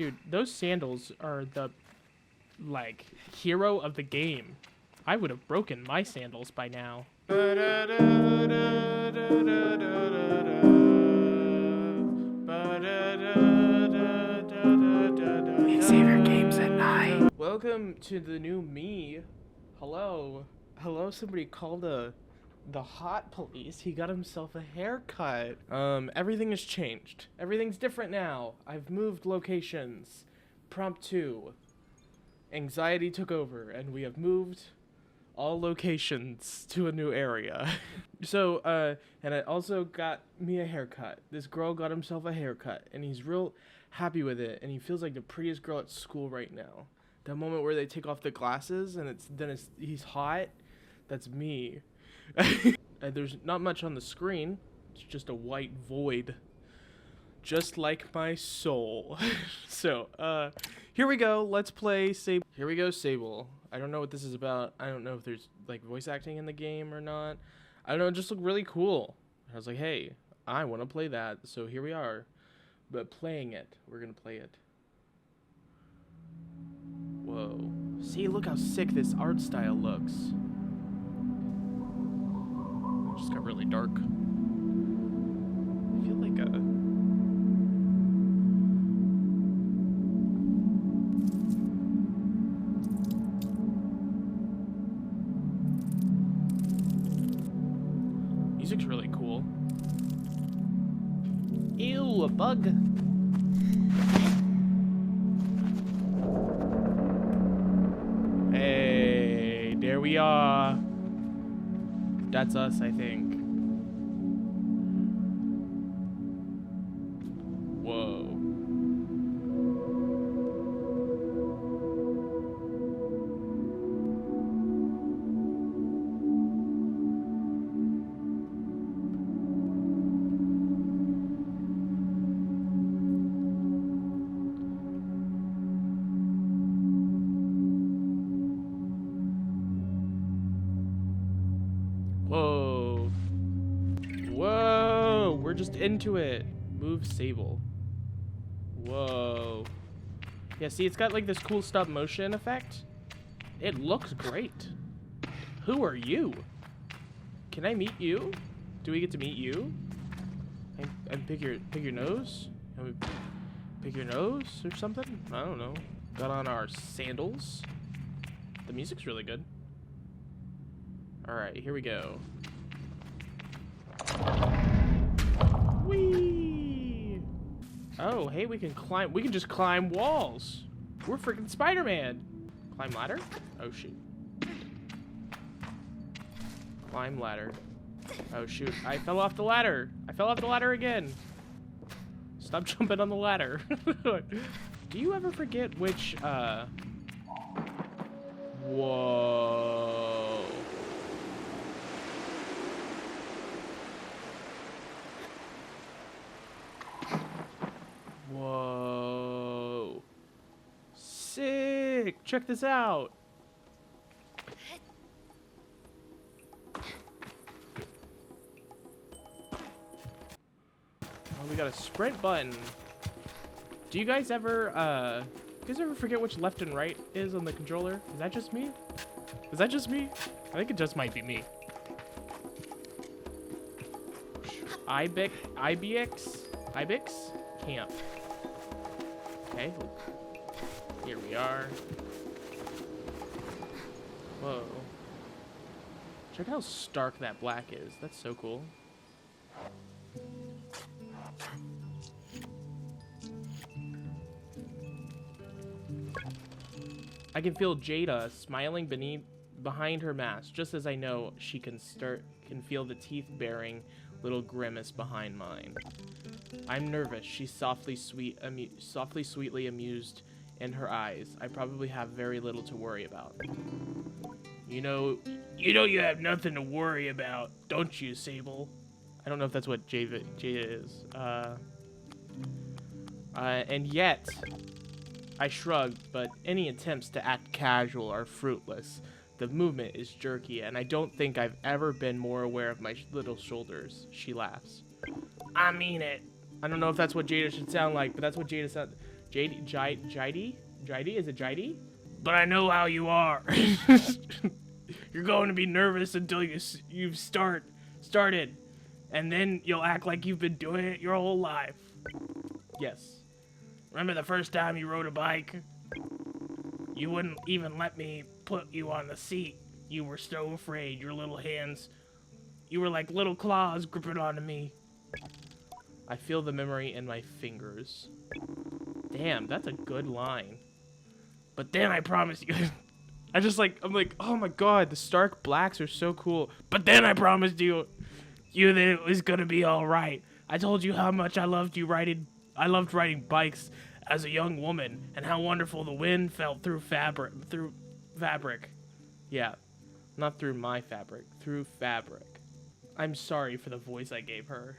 Dude, those sandals are the, like, hero of the game. I would have broken my sandals by now. Xaviergamezatnite. Welcome to the new me. Hello. Hello, somebody called the hot police. He got himself a haircut. Everything has changed. Everything's different now. I've moved locations. Prompt 2. Anxiety took over, and we have moved all locations to a new area. So, and I also got me a haircut. This girl got himself a haircut, and he's real happy with it, and he feels like the prettiest girl at school right now. That moment where they take off the glasses, and he's hot. That's me. There's not much on the screen. It's just a white void. Just like my soul. So, here we go. Let's play Sable. Here we go, Sable. I don't know what this is about. I don't know if there's, like, voice acting in the game or not. I don't know. It just looked really cool. I was like, hey, I want to play that. So here we are. But playing it. We're going to play it. Whoa. See, look how sick this art style looks. It just got really dark. I feel like music's really cool. Ew, a bug. Hey, there we are. That's us, I think. Whoa. Whoa. Whoa. We're just into it. Move Sable. Whoa. Yeah, see, it's got like this cool stop motion effect. It looks great. Who are you? Can I meet you? Do we get to meet you? And pick your nose? Can we pick your nose or something? I don't know. Got on our sandals. The music's really good. Alright, here we go. Whee! Oh, hey, we can climb. We can just climb walls. We're freaking Spider-Man. Climb ladder? Oh, shoot. Climb ladder. Oh, shoot. I fell off the ladder. I fell off the ladder again. Stop jumping on the ladder. Do you ever forget which, Whoa. Whoa. Sick. Check this out. Oh, we got a sprint button. Do you guys ever forget which left and right is on the controller? Is that just me? Is that just me? I think it just might be me. Ibix camp. Okay. Here we are. Whoa. Check how stark that black is. That's so cool. I can feel Jada smiling behind her mask, just as I know she can feel the teeth-bearing little grimace behind mine. I'm nervous. She's softly sweetly amused in her eyes. I probably have very little to worry about. You know you have nothing to worry about, don't you, Sable? I don't know if that's what Jada is. And yet, I shrugged, but any attempts to act casual are fruitless. The movement is jerky, and I don't think I've ever been more aware of my little shoulders. She laughs. I mean it. I don't know if that's what Jada should sound like, but that's what Jada sounds. Jidey? Is it Jidey? But I know how you are. You're going to be nervous until you've started, and then you'll act like you've been doing it your whole life. Yes. Remember the first time you rode a bike? You wouldn't even let me put you on the seat. You were so afraid. Your little hands, you were like little claws gripping onto me. I feel the memory in my fingers. Damn, that's a good line. But then I promised you. I'm like, oh my god, the Stark Blacks are so cool. But then I promised you that it was gonna be all right. I told you how much I loved riding bikes as a young woman, and how wonderful the wind felt through fabric. Yeah, not through my fabric, through fabric. I'm sorry for the voice I gave her.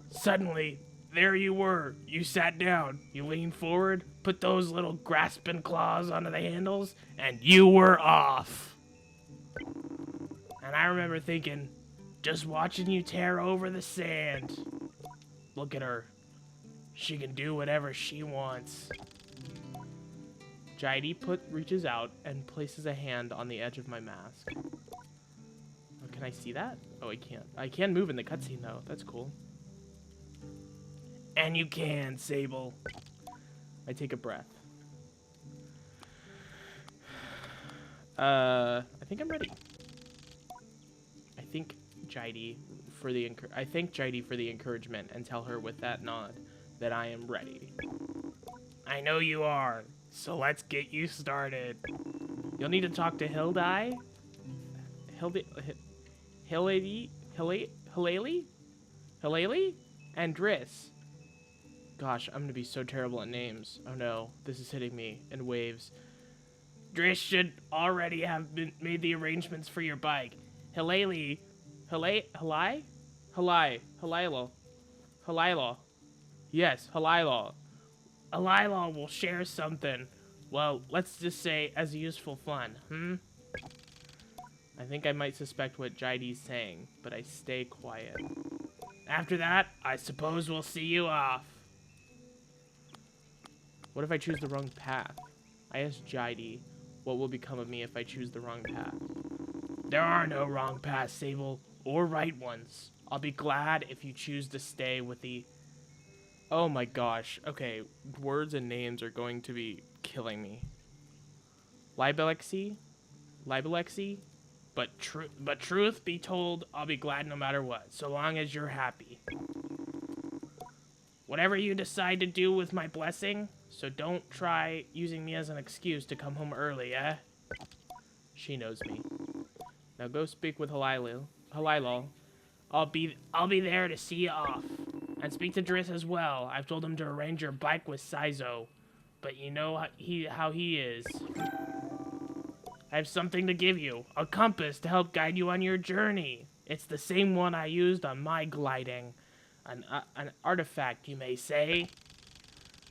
Suddenly, there you were. You sat down, you leaned forward, put those little grasping claws onto the handles, and you were off. And I remember thinking, just watching you tear over the sand. Look at her. She can do whatever she wants. Jidey reaches out and places a hand on the edge of my mask. Oh, can I see that? Oh, I can't. I can move in the cutscene, though. That's cool. And you can, Sable. I take a breath. I think I'm ready. I thank Jidey for the encouragement and tell her with that nod that I am ready. I know you are, so let's get you started. You'll need to talk to Hildy, and Driss. Gosh, I'm gonna be so terrible at names. Oh no, this is hitting me in waves. Driss should already have made the arrangements for your bike. Halila. Yes, Halila. Halila will share something. Well, let's just say as useful fun, I think I might suspect what Jidey's saying, but I stay quiet. After that, I suppose we'll see you off. What if I choose the wrong path? I asked Jidey what will become of me if I choose the wrong path. There are no wrong paths, Sable, or right ones. I'll be glad if you choose to stay with the... Oh my gosh. Okay, words and names are going to be killing me. Libelexy? But truth be told, I'll be glad no matter what, so long as you're happy. Whatever you decide to do with my blessing, so don't try using me as an excuse to come home early, eh? She knows me. Now go speak with Halila. I'll be there to see you off. And speak to Driss as well. I've told him to arrange your bike with Saizo. But you know how he is. I have something to give you. A compass to help guide you on your journey. It's the same one I used on my gliding. An artifact, you may say.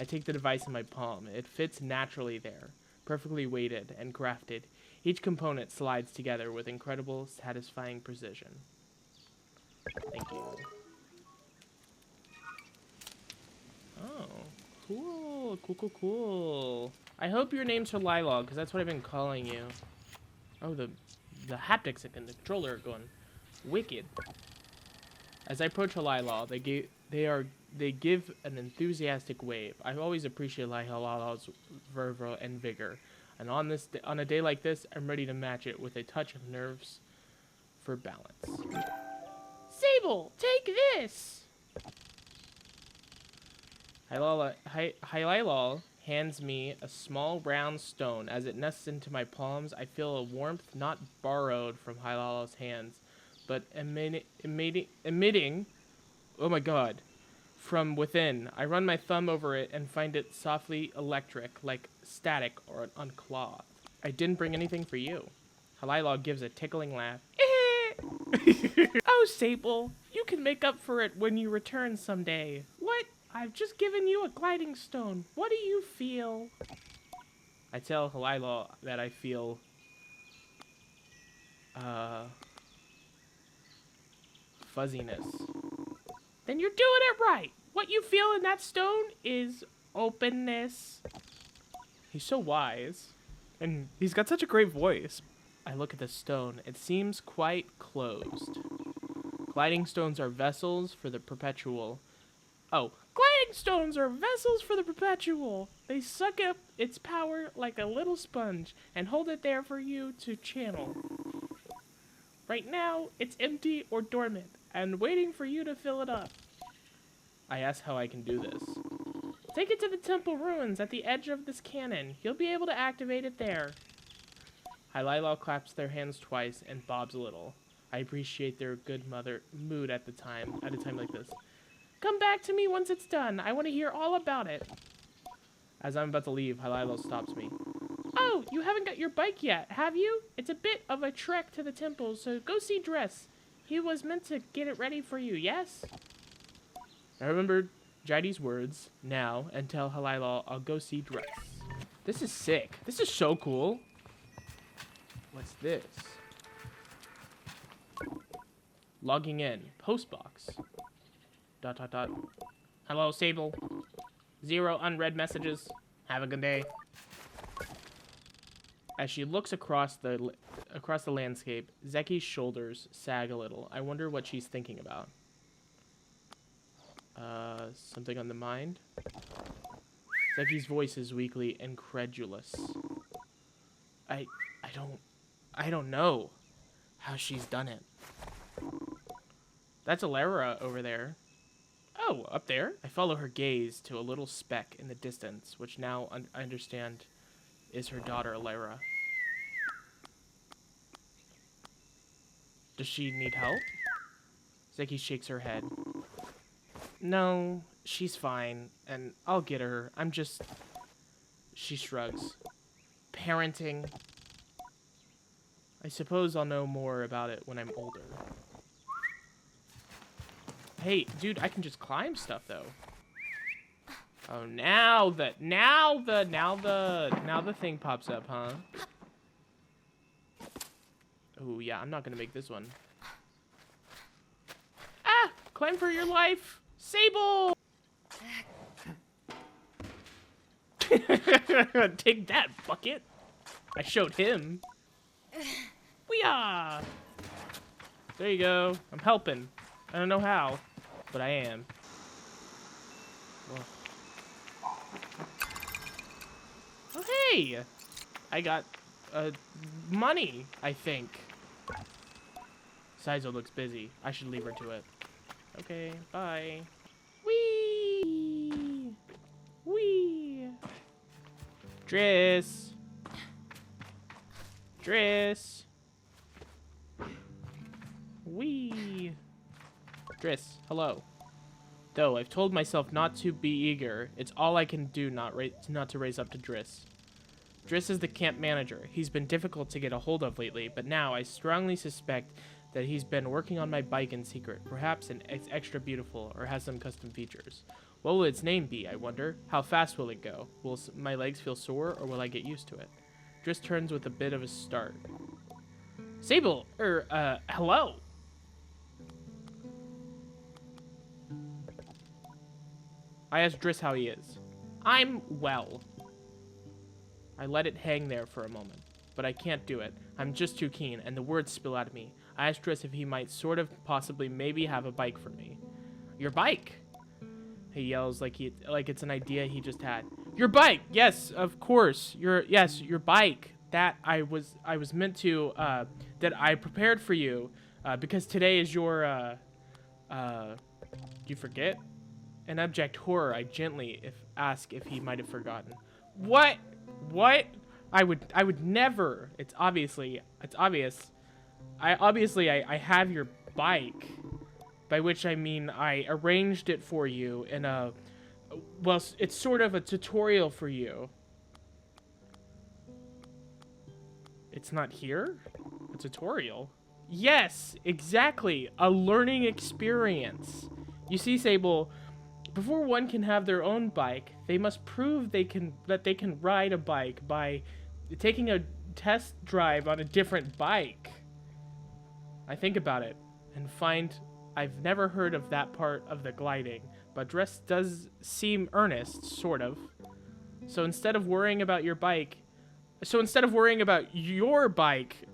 I take the device in my palm. It fits naturally there. Perfectly weighted and crafted. Each component slides together with incredible, satisfying precision. Thank you. Oh, cool. Cool. I hope your name's Halila, because that's what I've been calling you. Oh, the haptics and the controller are going wicked. As I approach Halila, they give an enthusiastic wave. I've always appreciated Halila's fervor and vigor, and on a day like this, I'm ready to match it with a touch of nerves for balance. Sable, take this! Halila hands me a small round stone. As it nests into my palms, I feel a warmth not borrowed from Halila's hands, but emitting, oh my god, from within. I run my thumb over it and find it softly electric, like static or on cloth. I didn't bring anything for you. Halila gives a tickling laugh. Oh, Sable, you can make up for it when you return someday. What? I've just given you a gliding stone. What do you feel? I tell Halila that I feel... fuzziness. Then you're doing it right. What you feel in that stone is openness. He's so wise. And he's got such a great voice. I look at the stone. It seems quite closed. Gliding stones are vessels for the perpetual. Oh, gliding stones are vessels for the perpetual. They suck up its power like a little sponge and hold it there for you to channel. Right now, it's empty or dormant and waiting for you to fill it up. I ask how I can do this. Take it to the temple ruins at the edge of this cannon. You'll be able to activate it there. Halila claps their hands twice and bobs a little. I appreciate their good mood at a time like this. Come back to me once it's done. I want to hear all about it. As I'm about to leave, Halila stops me. Oh, you haven't got your bike yet, have you? It's a bit of a trek to the temple, so go see Driss. He was meant to get it ready for you, yes? I remembered Jaidi's words now and tell Halila I'll go see Driss. This is sick. This is so cool. What's this? Logging in. Postbox. ... Hello, Sable. 0 unread messages. Have a good day. As she looks across the landscape, Zeki's shoulders sag a little. I wonder what she's thinking about. Something on the mind? Zeki's voice is weakly incredulous. I don't know how she's done it. That's Alara over there. Oh, up there? I follow her gaze to a little speck in the distance, which now I understand is her daughter, Alara. Does she need help? Zeki shakes her head. No, she's fine, and I'll get her. She shrugs. Parenting. I suppose I'll know more about it when I'm older. Hey, dude, I can just climb stuff though. Oh, now the thing pops up, huh? Oh yeah, I'm not gonna make this one. Ah! Climb for your life! Sable! Take that, bucket! I showed him. Weeah! There you go. I'm helping. I don't know how, but I am. Whoa. Oh, hey! I got money, I think. Saizo looks busy. I should leave her to it. Okay, bye. Whee! Whee! Driss! Driss! Whee! Driss, hello. Though I've told myself not to be eager, it's all I can do not to raise up to Driss. Driss is the camp manager. He's been difficult to get a hold of lately, but now I strongly suspect that he's been working on my bike in secret. Perhaps it's extra beautiful or has some custom features. What will its name be, I wonder? How fast will it go? Will my legs feel sore or will I get used to it? Driss turns with a bit of a start. Sable, hello. I asked Driss how he is. I'm well. I let it hang there for a moment, but I can't do it. I'm just too keen, and the words spill out of me. I asked Driss if he might possibly maybe have a bike for me. Your bike? He yells like it's an idea he just had. Your bike! Yes, of course. Your bike. That I was meant to that I prepared for you because today is your do you forget? In abject horror, I gently ask if he might have forgotten. What? I would never. It's obvious. I have your bike, by which I mean I arranged it for you in a, well, it's sort of a tutorial for you. It's not here? A tutorial? Yes, exactly. A learning experience. You see, Sable, before one can have their own bike, they must prove that they can ride a bike by taking a test drive on a different bike. I think about it and find I've never heard of that part of the gliding. but Dress does seem earnest, sort of. So instead of worrying about your bike,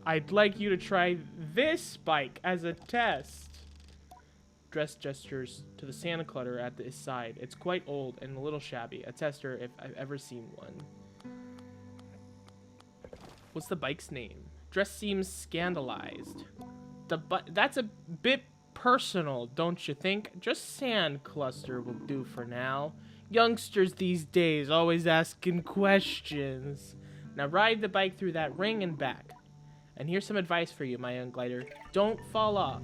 I'd like you to try this bike as a test. Dress gestures to the sand clutter at his side. It's quite old and a little shabby. A tester if I've ever seen one. What's the bike's name? Dress seems scandalized. That's a bit personal, don't you think? Just sand cluster will do for now. Youngsters these days always asking questions. Now ride the bike through that ring and back. And here's some advice for you, my young glider. Don't fall off.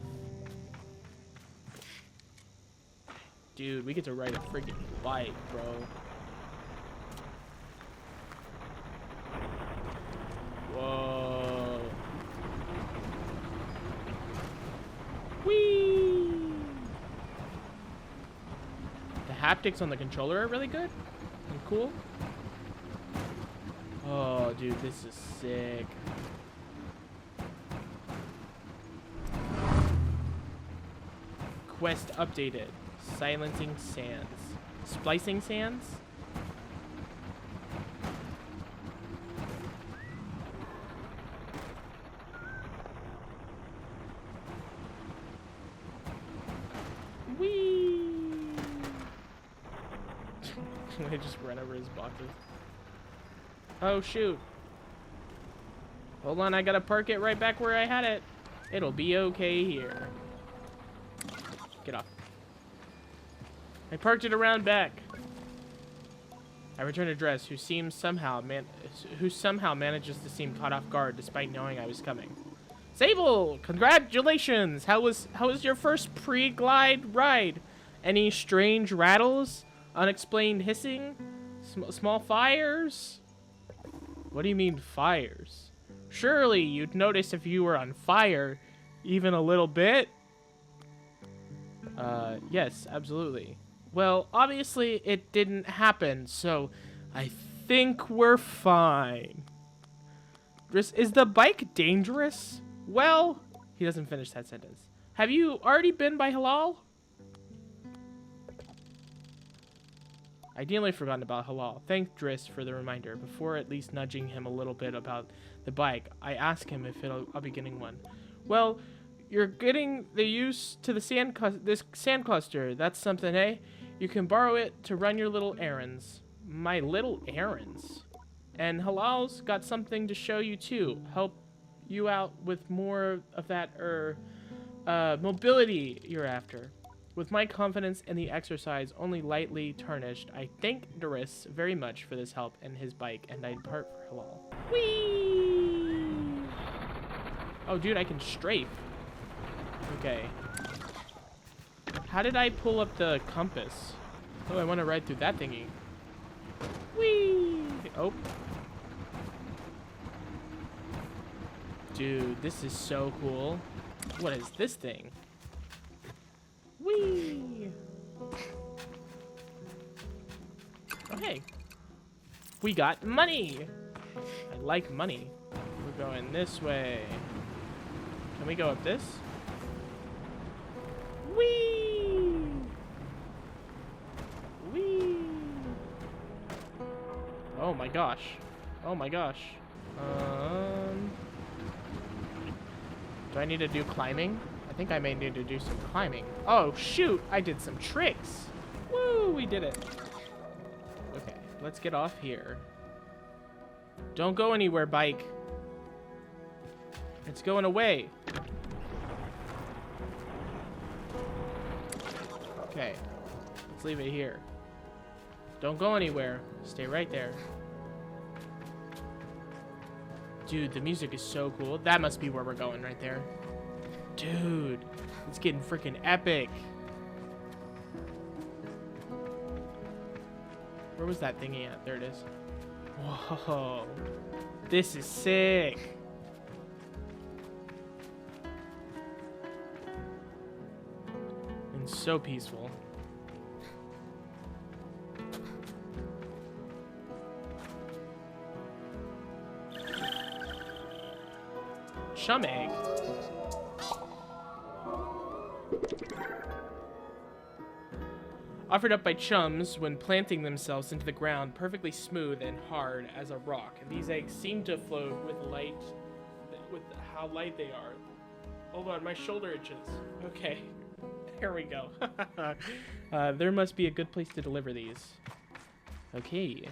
Dude, we get to ride a freaking bike, bro. Whoa. Whee! The haptics on the controller are really good and cool. Oh, dude, this is sick. Quest updated. Silencing sands. Splicing sands? Whee! I just ran over his boxes. Oh, shoot. Hold on, I gotta park it right back where I had it. It'll be okay here. Get off. I parked it around back. I return to Dress, who somehow manages to seem caught off guard despite knowing I was coming. Sable, congratulations! How was your first pre-glide ride? Any strange rattles? Unexplained hissing? Small fires? What do you mean fires? Surely you'd notice if you were on fire, even a little bit? Yes, absolutely. Well, obviously it didn't happen, so I think we're fine. Is the bike dangerous? Well, he doesn't finish that sentence. Have you already been by Halal? I'd nearly forgotten about Halal. Thank Driss for the reminder. Before at least nudging him a little bit about the bike, I asked him if I'll be getting one. Well, you're getting the use to the this sand cluster. That's something, eh? You can borrow it to run your little errands. My little errands? And Halal's got something to show you too. Help you out with more of that, mobility you're after. With my confidence in the exercise only lightly tarnished, I thank Doris very much for this help and his bike, and I'd part for Halal. Whee! Oh, dude, I can strafe. Okay. How did I pull up the compass? Oh, I want to ride through that thingy. Whee! Oh. Dude, this is so cool. What is this thing? Whee! Oh, hey. We got money! I like money. We're going this way. Can we go up this? Whee! Whee! Oh my gosh. Oh my gosh. Do I need to do climbing? I think I may need to do some climbing. Oh, shoot! I did some tricks! Woo! We did it. Okay, let's get off here. Don't go anywhere, bike. It's going away. Okay, let's leave it here. Don't go anywhere. Stay right there. Dude, the music is so cool. That must be where we're going right there. Dude, it's getting freaking epic. Where was that thingy at? There it is. Whoa. This is sick. And so peaceful. Chum egg. offered up by chums when planting themselves into the ground, perfectly smooth and hard as a rock. And these eggs seem to float with how light they are. Hold on, my shoulder itches. Okay, there we go. There must be a good place to deliver these. Okay,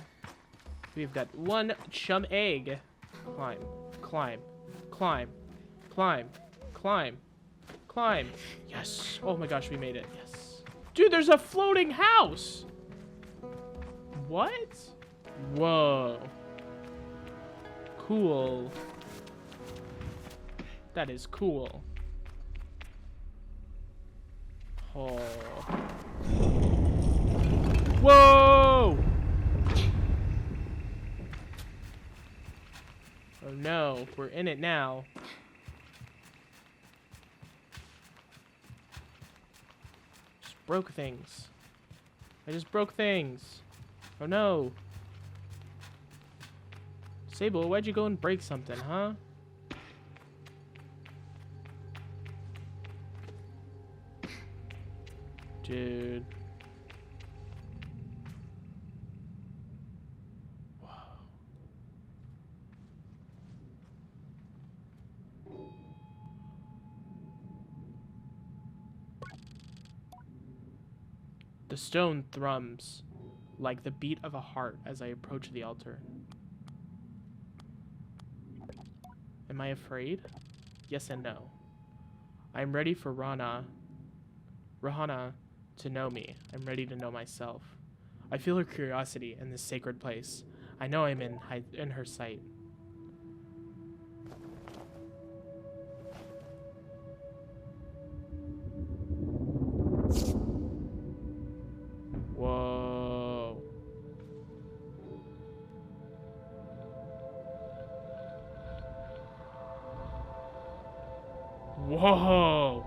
we've got one chum egg. Climb, climb, climb, climb, climb, climb. Yes. Oh my gosh, we made it. Yes. Dude, there's a floating house. What? Whoa. Cool. That is cool. Oh. Whoa! Oh no, we're in it now. Just broke things. I just broke things. Oh no. Sable, why'd you go and break something, huh? Dude. Whoa. The stone thrums like the beat of a heart as I approach the altar. Am I afraid? Yes and no. I am ready for Rahana to know me. I'm ready to know myself. I feel her curiosity in this sacred place. I know I'm in her sight. Whoa. Whoa.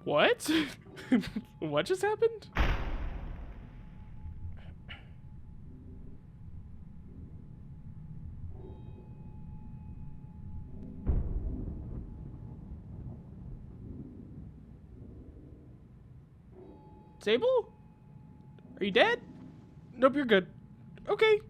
What? What just happened? Sable? Are you dead? Nope, you're good. Okay.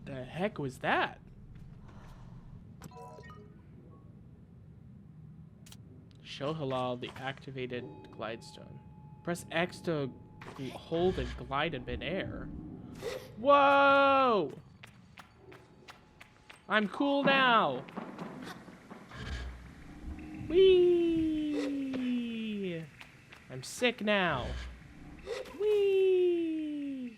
The heck was that? Show Halal the activated glidestone. Press X to hold and glide in midair. Whoa! I'm cool now. Whee! I'm sick now. Whee!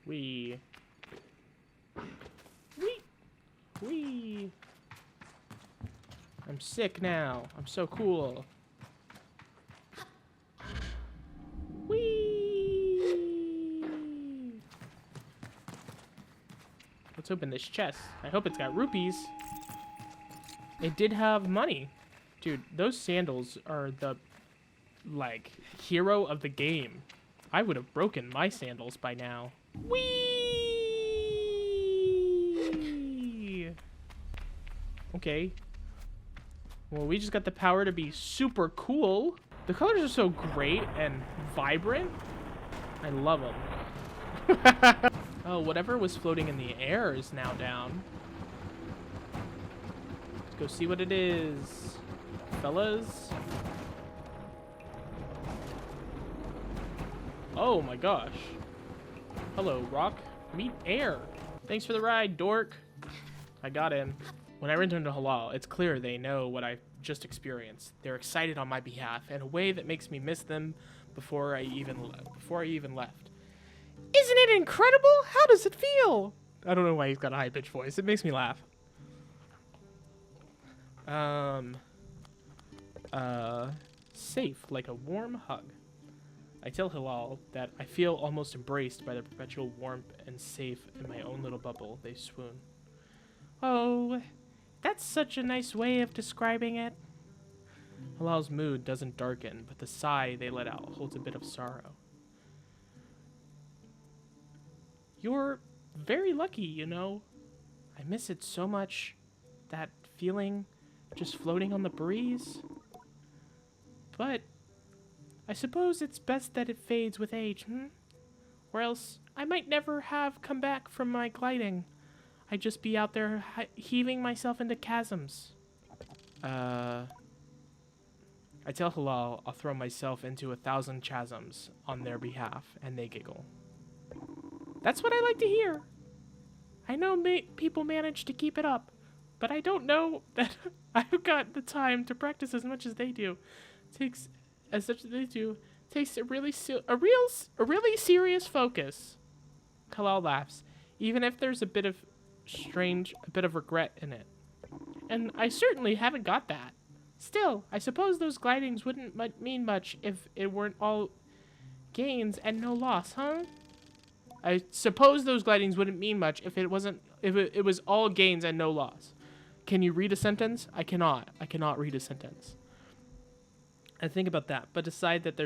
Wee. Wee. Wee. I'm sick now. I'm so cool. Wee. Let's open this chest. I hope it's got rupees. It did have money. Dude, those sandals are the, like, hero of the game. I would have broken my sandals by now. Whee! Okay. Well, we just got the power to be super cool. The colors are so great and vibrant. I love them. Oh, whatever was floating in the air is now down. Let's go see what it is, fellas. Oh my gosh. Hello, rock. Meet air. Thanks for the ride, dork. I got in. When I return to Halal, it's clear they know what I just experienced. They're excited on my behalf in a way that makes me miss them before I even left. Isn't it incredible? How does it feel? I don't know why he's got a high-pitched voice. It makes me laugh. Safe, like a warm hug. I tell Hilal that I feel almost embraced by the perpetual warmth and safe in my own little bubble. They swoon. Oh, that's such a nice way of describing it. Hilal's mood doesn't darken, but the sigh they let out holds a bit of sorrow. You're very lucky, you know. I miss it so much. That feeling just floating on the breeze. But I suppose it's best that it fades with age, Or else I might never have come back from my gliding. I'd just be out there heaving myself into chasms. I tell Hilal I'll throw myself into 1,000 chasms on their behalf, and they giggle. That's what I like to hear. I know people manage to keep it up, but I don't know that I've got the time to practice as much as they do. Takes a really serious focus. Hilal laughs, even if there's a bit of regret in it. And I certainly haven't got that. Still, I suppose those glidings wouldn't mean much if it weren't all gains and no loss, huh? I suppose those glidings wouldn't mean much if it was all gains and no loss. Can you read a sentence? I cannot. I cannot read a sentence. I think about that, but decide that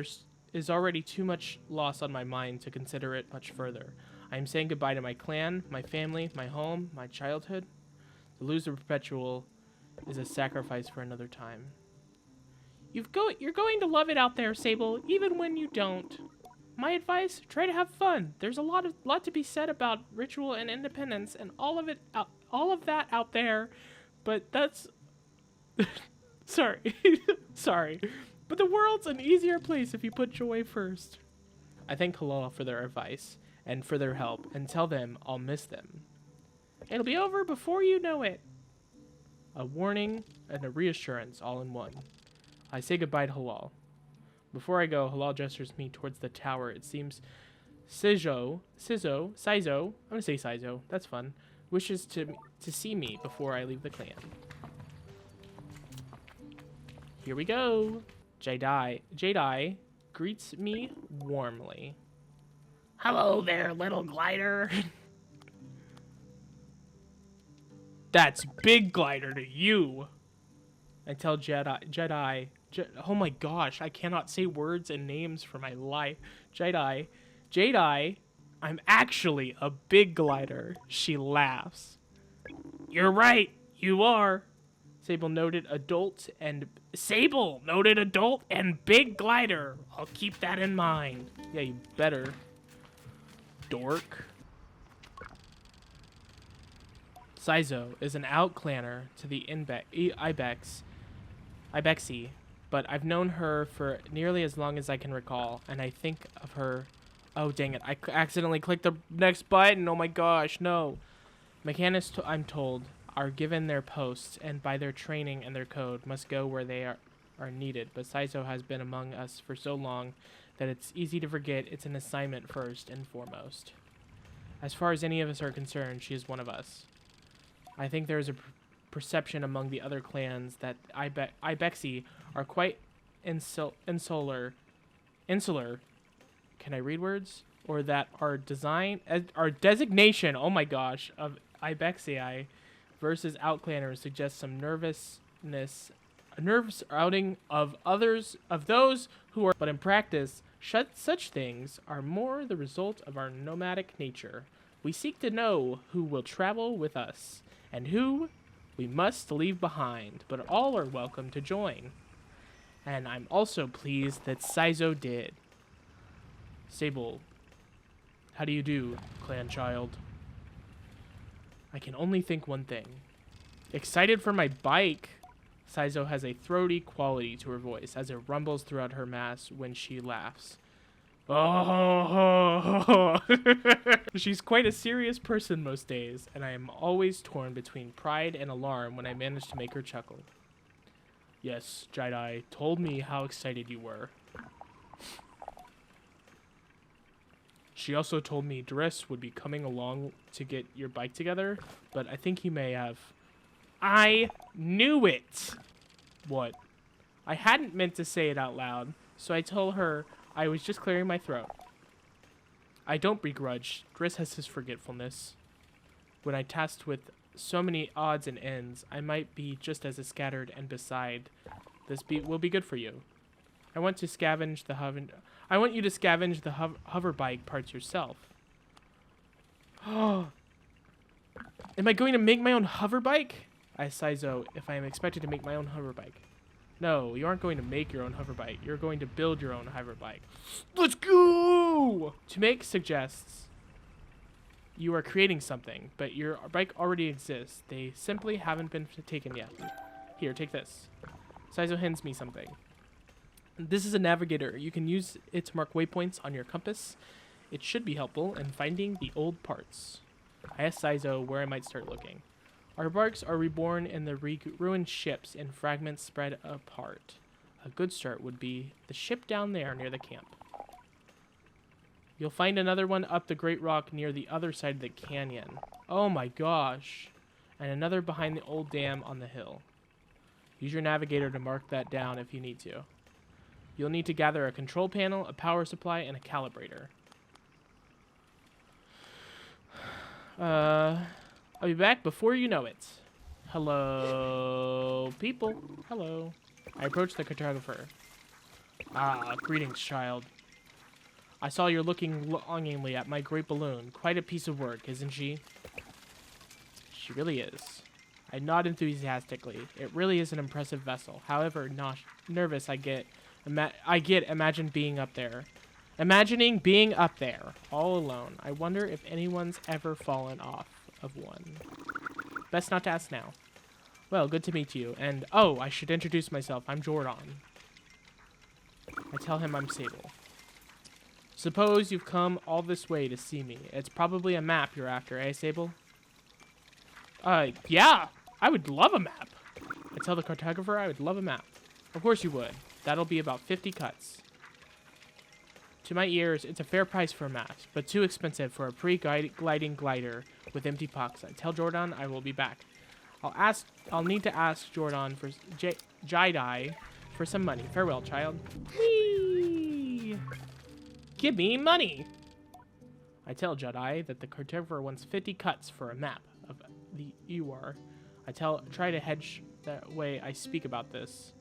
is already too much loss on my mind to consider it much further. I am saying goodbye to my clan, my family, my home, my childhood. To lose the perpetual is a sacrifice for another time. You're going to love it out there, Sable, even when you don't. My advice, try to have fun. There's a lot to be said about ritual and independence and all of that out there, but that's sorry. Sorry. But the world's an easier place if you put joy first. I thank Hilal for their advice and for their help and tell them I'll miss them. It'll be over before you know it. A warning and a reassurance all in one. I say goodbye to Hilal. Before I go, Hilal gestures me towards the tower. It seems Sizo, I'm gonna say Sizo, that's fun, wishes to see me before I leave the clan. Here we go. Jedi greets me warmly. Hello there, little glider. That's big glider to you. I tell Jedi, oh my gosh, I cannot say words and names for my life. Jedi, I'm actually a big glider. She laughs. You're right, you are. Sable noted adult and big glider. I'll keep that in mind. Yeah, you better. Dork. Sizo is an outclanner to the Ibexi, but I've known her for nearly as long as I can recall, and I think of her... Oh, dang it. I accidentally clicked the next button. Oh my gosh, no. Mechanics, I'm told, are given their posts, and by their training and their code, must go where they are needed, but Sizo has been among us for so long that it's easy to forget it's an assignment first and foremost. As far as any of us are concerned, she is one of us. I think there is a perception among the other clans that Ibexi are quite insular. Can I read words? Or that our designation, oh my gosh, of Ibexi versus outclanners suggests some nervousness, a nervous outing of those who are, but in practice, such things are more the result of our nomadic nature. We seek to know who will travel with us, and who we must leave behind, but all are welcome to join. And I'm also pleased that Sizo did. Sable, how do you do, clan child? I can only think one thing. Excited for my bike. Sizo has a throaty quality to her voice as it rumbles throughout her mass when she laughs. Oh, she's quite a serious person most days, and I am always torn between pride and alarm when I manage to make her chuckle. Yes, Jedi told me how excited you were. She also told me Driss would be coming along to get your bike together, but I think he may have. I knew it! What? I hadn't meant to say it out loud, so I told her I was just clearing my throat. I don't begrudge. Driss has his forgetfulness. When I tasked with so many odds and ends, I might be just as scattered, and beside, will be good for you. I want to scavenge the hover bike parts yourself. Oh, am I going to make my own hover bike? I Sizo, if I am expected to make my own hover bike. No, you aren't going to make your own hover bike. You're going to build your own hover bike. Let's go! To make suggests you are creating something, but your bike already exists. They simply haven't been taken yet. Here, take this. Sizo hands me something. This is a navigator. You can use it to mark waypoints on your compass. It should be helpful in finding the old parts. I asked Sizo where I might start looking. Our barks are reborn in the ruined ships and fragments spread apart. A good start would be the ship down there near the camp. You'll find another one up the Great Rock near the other side of the canyon. Oh my gosh. And another behind the old dam on the hill. Use your navigator to mark that down if you need to. You'll need to gather a control panel, a power supply, and a calibrator. I'll be back before you know it. Hello, people. Hello. I approached the cartographer. Ah, greetings, child. I saw you're looking longingly at my great balloon. Quite a piece of work, isn't she? She really is. I nod enthusiastically. It really is an impressive vessel. However, nervous I get imagining being up there, all alone. I wonder if anyone's ever fallen off of one. Best not to ask now. Well, good to meet you. And, oh, I should introduce myself. I'm Jordan. I tell him I'm Sable. Suppose you've come all this way to see me. It's probably a map you're after, eh, Sable? Yeah. I would love a map. I tell the cartographer I would love a map. Of course you would. That'll be about 50 cuts. To my ears, it's a fair price for a map, but too expensive for a pre-gliding glider with empty pockets. I tell Jordan I will be back. I'll need to ask Jordan for Jedi for some money. Farewell, child. Whee! Give me money! I tell Jedi that the cartographer wants 50 cuts for a map of the UR. Try to hedge that way I speak about this,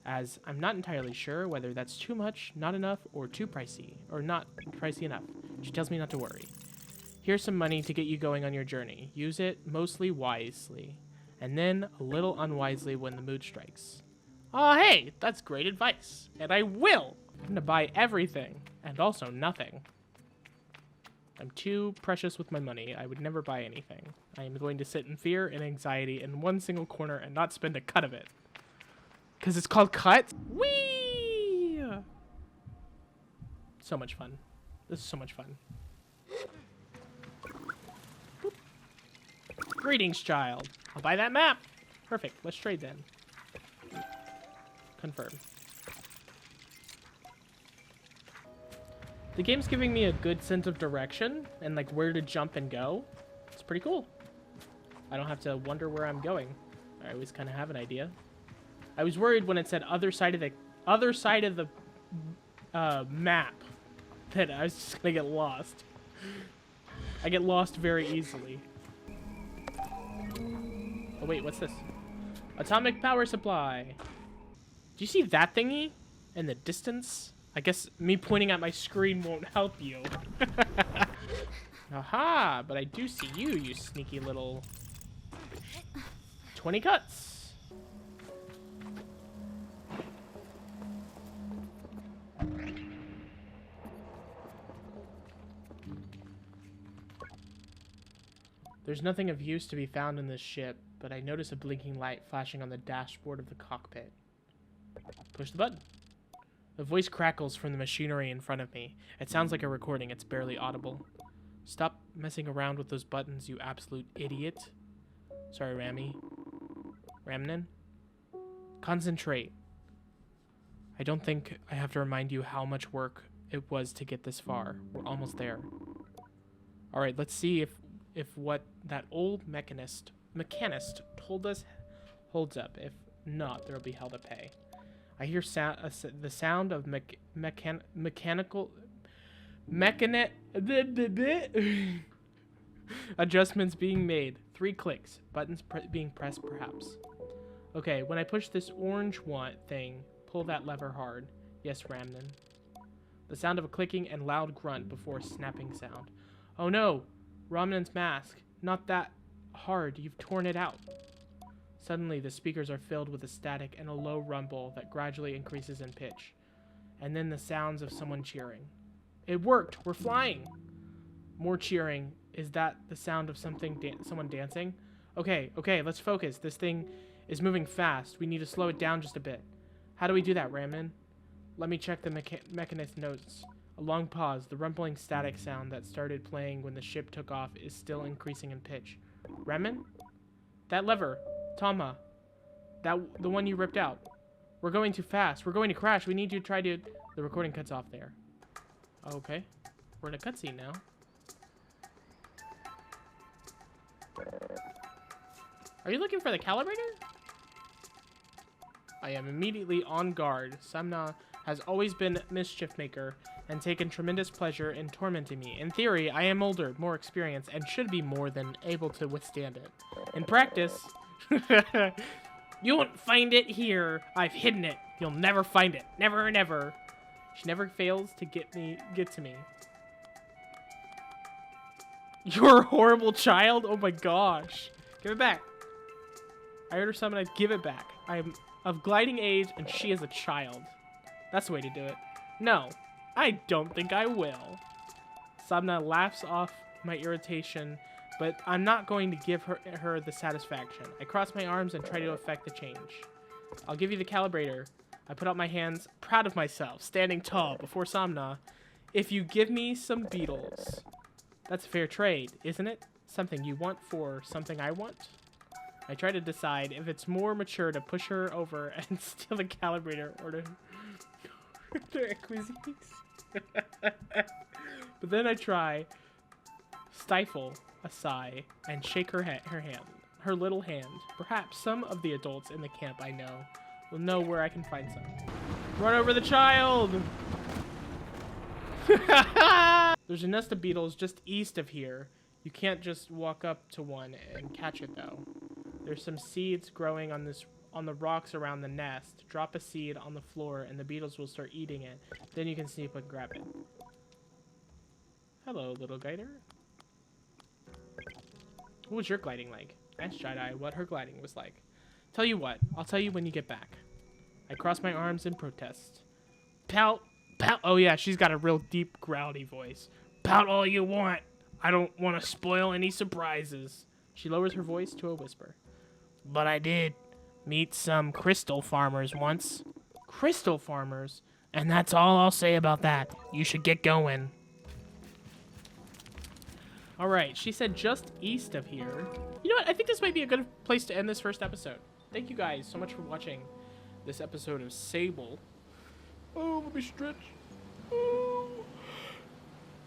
as I'm not entirely sure whether that's too much, not enough, or too pricey, or not pricey enough. She tells me not to worry. Here's some money to get you going on your journey. Use it mostly wisely, and then a little unwisely when the mood strikes. Oh, hey, that's great advice, and I will! I'm gonna buy everything, and also nothing. I'm too precious with my money. I would never buy anything. I am going to sit in fear and anxiety in one single corner and not spend a cut of it. Because it's called cut? Whee! So much fun. This is so much fun. Boop. Greetings, child. I'll buy that map. Perfect. Let's trade then. Confirm. The game's giving me a good sense of direction and like where to jump and go. It's pretty cool. I don't have to wonder where I'm going. I always kind of have an idea. I was worried when it said other side of the map that I was just gonna get lost. I get lost very easily. Oh wait, what's this? Atomic power supply. Do you see that thingy in the distance? I guess me pointing at my screen won't help you. Aha, but I do see you, you sneaky little 20 cuts. There's nothing of use to be found in this ship, but I notice a blinking light flashing on the dashboard of the cockpit. Push the button. The voice crackles from the machinery in front of me. It sounds like a recording. It's barely audible. Stop messing around with those buttons, you absolute idiot. Sorry, Ramnan? Concentrate. I don't think I have to remind you how much work it was to get this far. We're almost there. All right, let's see if what that old mechanist told us holds up. If not, there'll be hell to pay. I hear the sound of mechanical adjustments being made. 3 clicks. Buttons being pressed, perhaps. Okay, when I push this orange thing, pull that lever hard. Yes, Ramnan. The sound of a clicking and loud grunt before a snapping sound. Oh no! Ramnan's mask. Not that hard. You've torn it out. Suddenly, the speakers are filled with a static and a low rumble that gradually increases in pitch. And then the sounds of someone cheering. It worked! We're flying! More cheering. Is that the sound of someone dancing? Okay, let's focus. This thing is moving fast. We need to slow it down just a bit. How do we do that, Ramnan? Let me check the mechanist notes. A long pause. The rumbling static sound that started playing when the ship took off is still increasing in pitch. Ramnan? That lever. Tama. The one you ripped out. We're going too fast. We're going to crash. We need to try to... The recording cuts off there. Okay. We're in a cutscene now. Are you looking for the calibrator? I am immediately on guard. Samna has always been mischief maker and taken tremendous pleasure in tormenting me. In theory, I am older, more experienced, and should be more than able to withstand it. In practice, you won't find it here. I've hidden it. You'll never find it. Never, never. She never fails to get to me. You're a horrible child? Oh my gosh. Give it back. I heard her summon, I'd give it back. I am of gliding age, and she is a child. That's the way to do it. No, I don't think I will. Sabna laughs off my irritation, but I'm not going to give her the satisfaction. I cross my arms and try to effect the change. I'll give you the calibrator. I put out my hands, proud of myself, standing tall before Samna. If you give me some beetles. That's fair trade, isn't it? Something you want for something I want? I try to decide if it's more mature to push her over and steal the calibrator or to acquisites. But then I try, stifle a sigh, and shake her little hand. Perhaps some of the adults in the camp I know will know where I can find some. Run over the child! There's a nest of beetles just east of here. You can't just walk up to one and catch it though. There's some seeds growing on the rocks around the nest. Drop a seed on the floor and the beetles will start eating it. Then you can sneak and grab it. Hello, little glider. What was your gliding like? Ask Jedi what her gliding was like. Tell you what, I'll tell you when you get back. I cross my arms in protest. Pout, pout. Oh yeah, she's got a real deep, growly voice. Pout all you want. I don't want to spoil any surprises. She lowers her voice to a whisper. But I did meet some crystal farmers once. Crystal farmers? And that's all I'll say about that. You should get going. Alright, she said just east of here. You know what? I think this might be a good place to end this first episode. Thank you guys so much for watching this episode of Sable. Oh, let me stretch. Oh.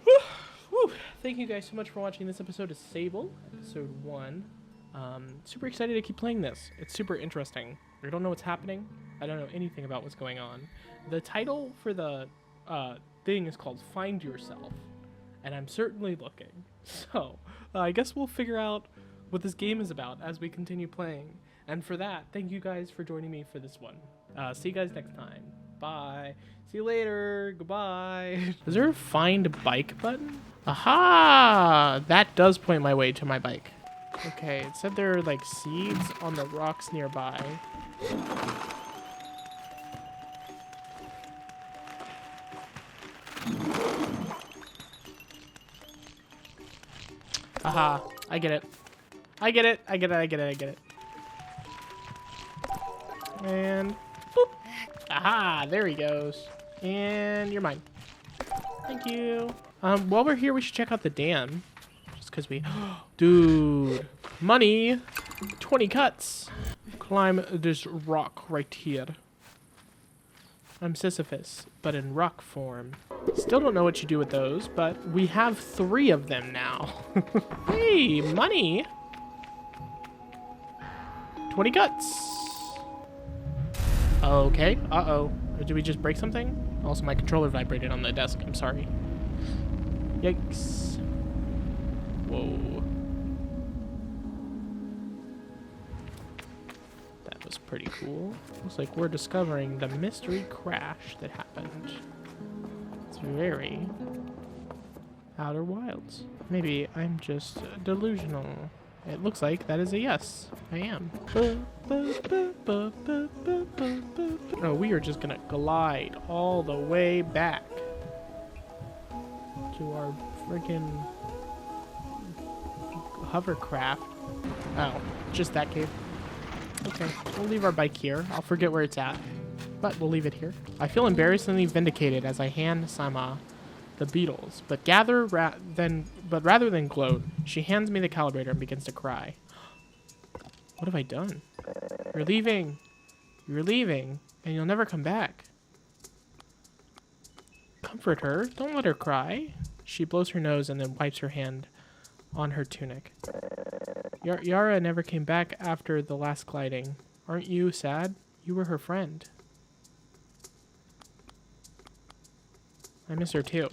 Whew. Thank you guys so much for watching this episode of Sable, episode 1. Super excited to keep playing this. It's super interesting. I don't know what's happening. I don't know anything about what's going on. The title for the thing is called Find Yourself, and I'm certainly looking. So, I guess we'll figure out what this game is about as we continue playing. And for that, thank you guys for joining me for this one. See you guys next time. Bye. See you later. Goodbye. Is there a find bike button? Aha! That does point my way to my bike. Okay, it said there are like seeds on the rocks nearby. Aha, I get it. I get it. And boop. Aha, there he goes. And you're mine. Thank you. While we're here, we should check out the dam. Just because we... Dude. Money. 20 cuts. Climb this rock right here. I'm Sisyphus, but in rock form. Still don't know what you do with those, but we have 3 of them now. Hey, money! 20 guts! Okay, uh-oh. Did we just break something? Also, my controller vibrated on the desk. I'm sorry. Yikes. Whoa. That was pretty cool. Looks like we're discovering the mystery crash that happened. It's very Outer Wilds. Maybe I'm just delusional. It looks like that is a yes. I am. Oh, we are just gonna glide all the way back to our freaking hovercraft. Oh, just that cave. Okay, we'll leave our bike here. I'll forget where it's at, but we'll leave it here. I feel embarrassingly vindicated as I hand Sama the beetles, but rather than gloat, she hands me the calibrator and begins to cry. What have I done? You're leaving, and you'll never come back. Comfort her. Don't let her cry. She blows her nose and then wipes her hand on her tunic. Yara never came back after the last gliding. Aren't you sad? You were her friend. I miss her too.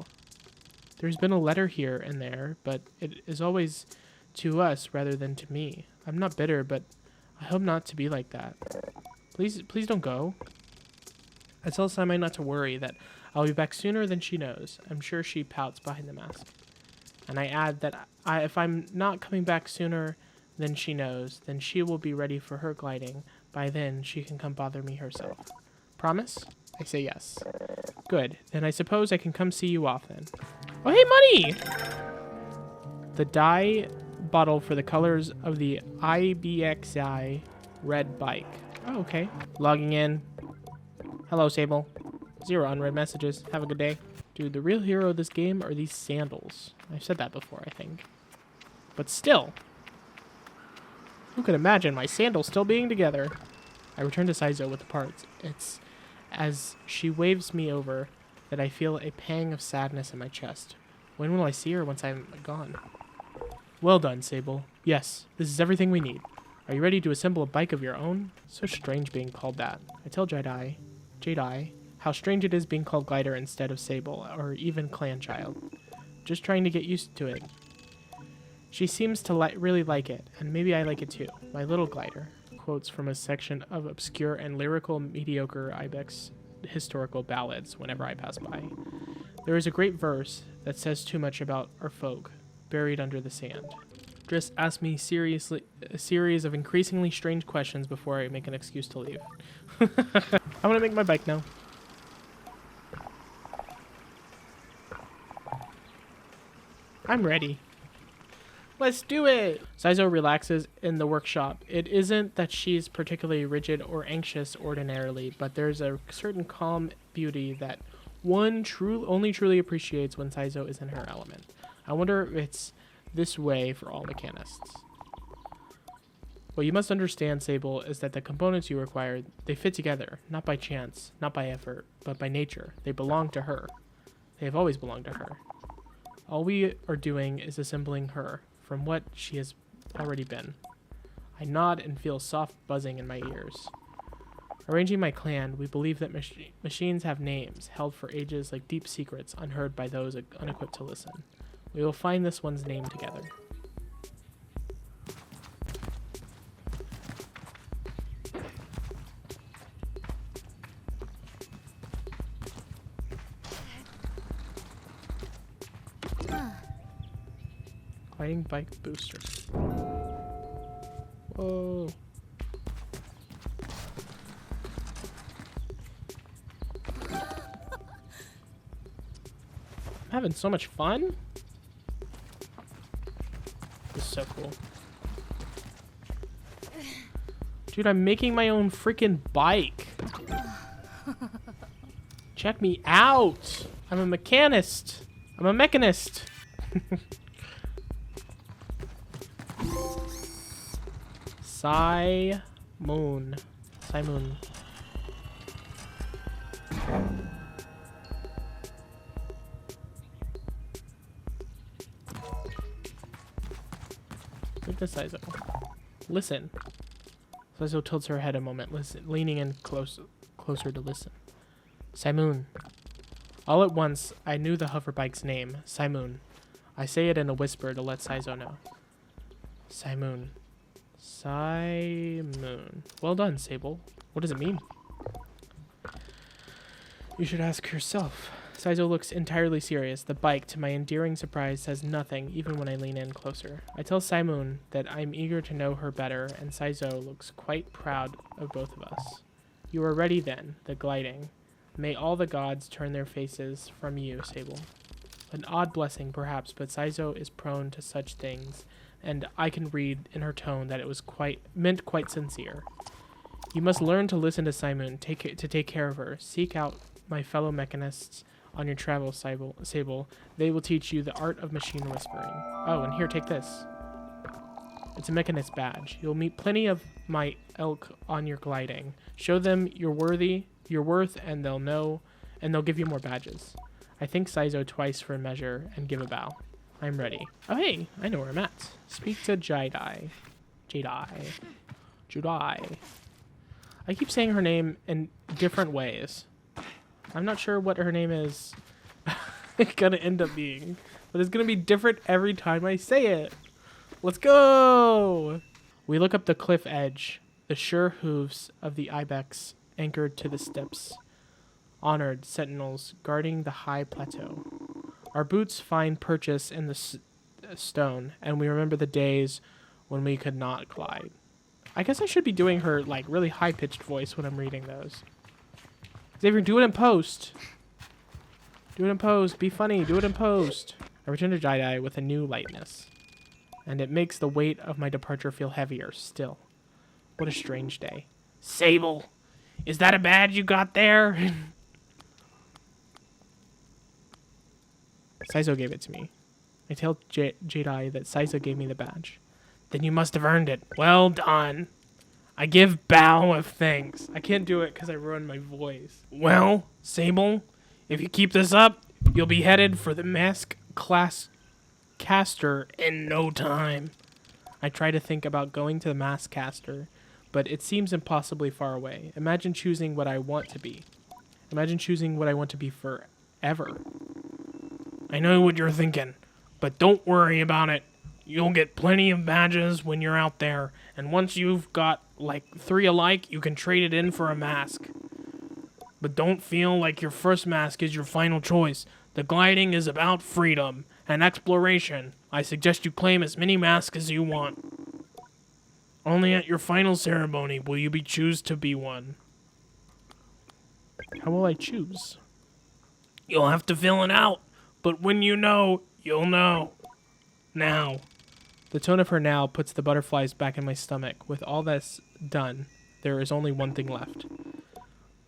There's been a letter here and there, but it is always to us rather than to me. I'm not bitter, but I hope not to be like that. Please don't go. I tell Samai not to worry, that I'll be back sooner than she knows. I'm sure she pouts behind the mask. And I add that if I'm not coming back sooner than she knows, then she will be ready for her gliding. By then, she can come bother me herself. Promise? I say yes. Good. Then I suppose I can come see you off then. Oh, hey, money! The dye bottle for the colors of the IBXI red bike. Oh, okay. Logging in. Hello, Sable. 0 unread messages. Have a good day. Dude, the real hero of this game are these sandals. I've said that before, I think. But still. Who could imagine my sandals still being together? I return to Saizo with the parts. It's as she waves me over that I feel a pang of sadness in my chest. When will I see her once I'm gone? Well done, Sable. Yes, this is everything we need. Are you ready to assemble a bike of your own? So strange being called that. I tell Jedi, how strange it is being called Glider instead of Sable, or even Clan Child. Just trying to get used to it. She seems to really like it, and maybe I like it too. My little glider. Quotes from a section of obscure and lyrical mediocre Ibex historical ballads whenever I pass by. There is a great verse that says too much about our folk, buried under the sand. Driss asked me a series of increasingly strange questions before I make an excuse to leave. I'm gonna make my bike now. I'm ready. Let's do it! Saizo relaxes in the workshop. It isn't that she's particularly rigid or anxious ordinarily, but there's a certain calm beauty that one only truly appreciates when Saizo is in her element. I wonder if it's this way for all mechanists. What you must understand, Sable, is that the components you require, they fit together, not by chance, not by effort, but by nature. They belong to her. They have always belonged to her. All we are doing is assembling her from what she has already been. I nod and feel soft buzzing in my ears. Arranging my clan, we believe that machines have names, held for ages like deep secrets unheard by those unequipped to listen. We will find this one's name together. Gliding bike booster. Whoa. I'm having so much fun. This is so cool. Dude, I'm making my own freaking bike. Check me out. I'm a mechanist. I'm a mechanist. Moon. this, Saizo. Listen. Saizo tilts her head a moment, leaning in closer to listen. Simoon. All at once, I knew the hoverbike's name, Simoon. I say it in a whisper to let Saizo know. Simoon. Simoon. Well done, Sable. What does it mean? You should ask yourself. Saizo looks entirely serious. The bike, to my endearing surprise, says nothing, even when I lean in closer. I tell Simoon that I'm eager to know her better, and Saizo looks quite proud of both of us. You are ready then, the gliding. May all the gods turn their faces from you, Sable. An odd blessing, perhaps, but Saizo is prone to such things, and I can read in her tone that it was meant quite sincere. You must learn to listen to Simoon, to take care of her. Seek out my fellow mechanists on your travels, Sable. They will teach you the art of machine whispering. Oh, and here, take this. It's a mechanist badge. You'll meet plenty of my elk on your gliding. Show them your worth, and they'll give you more badges. I thank Saizo twice for a measure and give a bow. I'm ready. Oh, hey, I know where I'm at. Speak to Jedi. I keep saying her name in different ways. I'm not sure what her name is gonna end up being, but it's gonna be different every time I say it. Let's go! We look up the cliff edge, the sure hooves of the ibex anchored to the steps. Honored sentinels guarding the high plateau. Our boots find purchase in the stone, and we remember the days when we could not glide. I guess I should be doing her, like, really high-pitched voice when I'm reading those. Xavier, do it in post. Do it in post. Be funny. Do it in post. I return to Jedi with a new lightness, and it makes the weight of my departure feel heavier still. What a strange day. Sable, is that a badge you got there? Saizo gave it to me. I tell Jedi that Saizo gave me the badge. Then you must have earned it. Well done. I give bow of thanks. I can't do it because I ruined my voice. Well, Sable, if you keep this up, you'll be headed for the mask class caster in no time. I try to think about going to the mask caster, but it seems impossibly far away. Imagine choosing what I want to be. Imagine choosing what I want to be forever. I know what you're thinking, but don't worry about it. You'll get plenty of badges when you're out there, and once you've got like 3 alike, you can trade it in for a mask. But don't feel like your first mask is your final choice. The gliding is about freedom and exploration. I suggest you claim as many masks as you want. Only at your final ceremony will you choose to be one. How will I choose? You'll have to fill it out, but when you know, you'll know. Now. The tone of her now puts the butterflies back in my stomach. With all this done, there is only one thing left.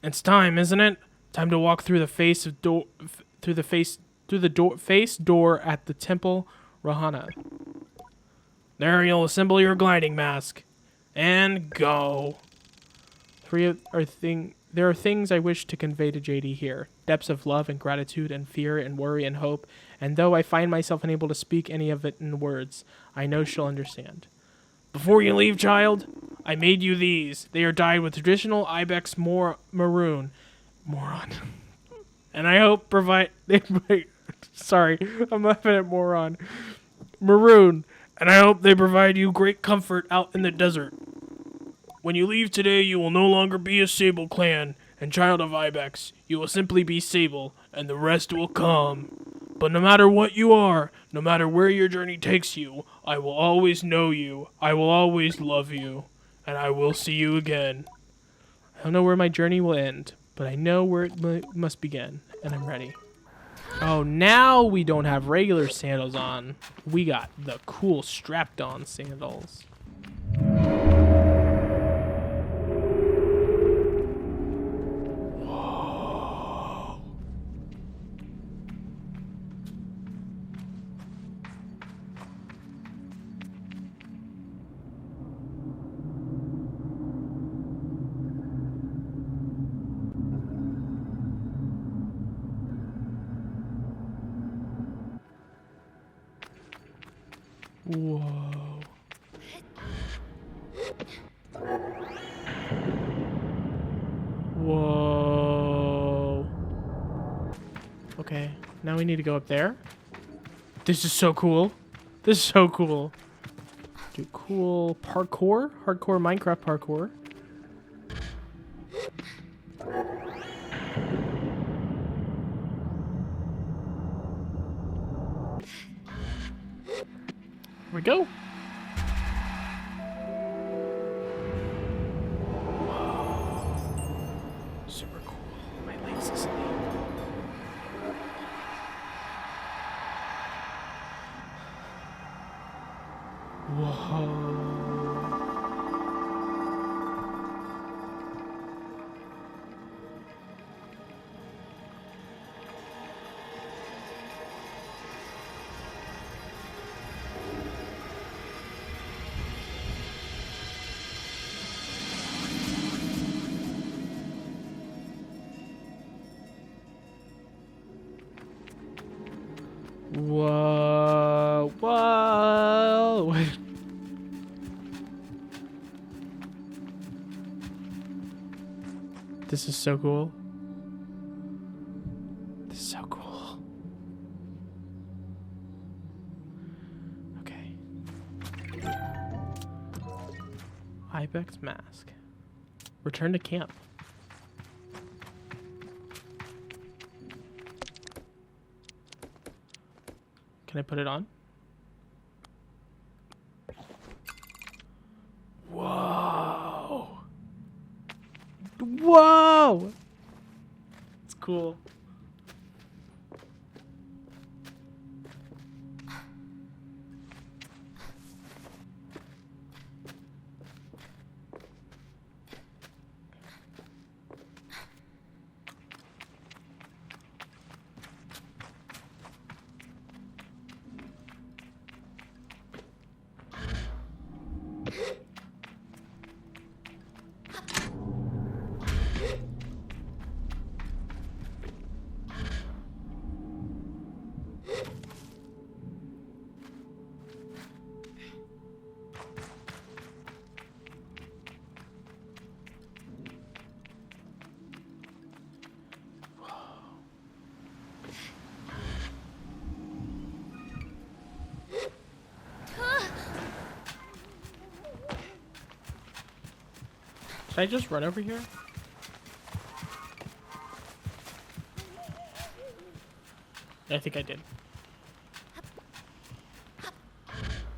It's time, isn't it? Time to walk through the face door at the Temple Rohana. There you'll assemble your gliding mask. And go. There are things I wish to convey to JD here. Depths of love and gratitude and fear and worry and hope. And though I find myself unable to speak any of it in words, I know she'll understand. Before you leave, child, I made you these. They are dyed with traditional ibex maroon. Moron. And I hope sorry, I'm laughing at moron. Maroon. And I hope they provide you great comfort out in the desert. When you leave today, you will no longer be a Sable clan and child of Ibex. You will simply be Sable, and the rest will come. But no matter what you are, no matter where your journey takes you, I will always know you, I will always love you, and I will see you again. I don't know where my journey will end, but I know where it must begin, and I'm ready. Oh, now we don't have regular sandals on. We got the cool strapped-on sandals. Whoa. Now we need to go up there. This is so cool. This is so cool. Do cool parkour. Hardcore Minecraft parkour. Here we go. Super cool. My legs asleep. Whoa. Whoa. Whoa. This is so cool. This is so cool. Okay. Ibex mask. Return to camp. Can I put it on? Whoa! Whoa! It's cool. Should I just run over here? I think I did.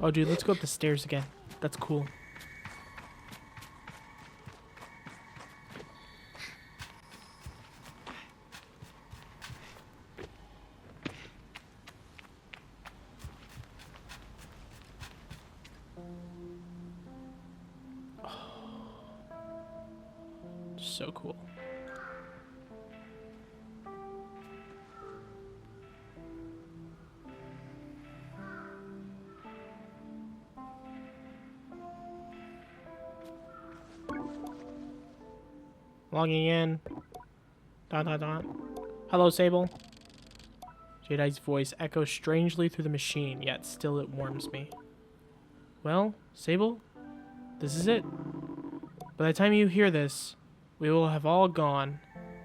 Oh, dude, let's go up the stairs again. That's cool. So cool. Logging in. Dot dot dot. Hello, Sable. Jedi's voice echoes strangely through the machine, yet still it warms me. Well, Sable, this is it. By the time you hear this, we will have all gone.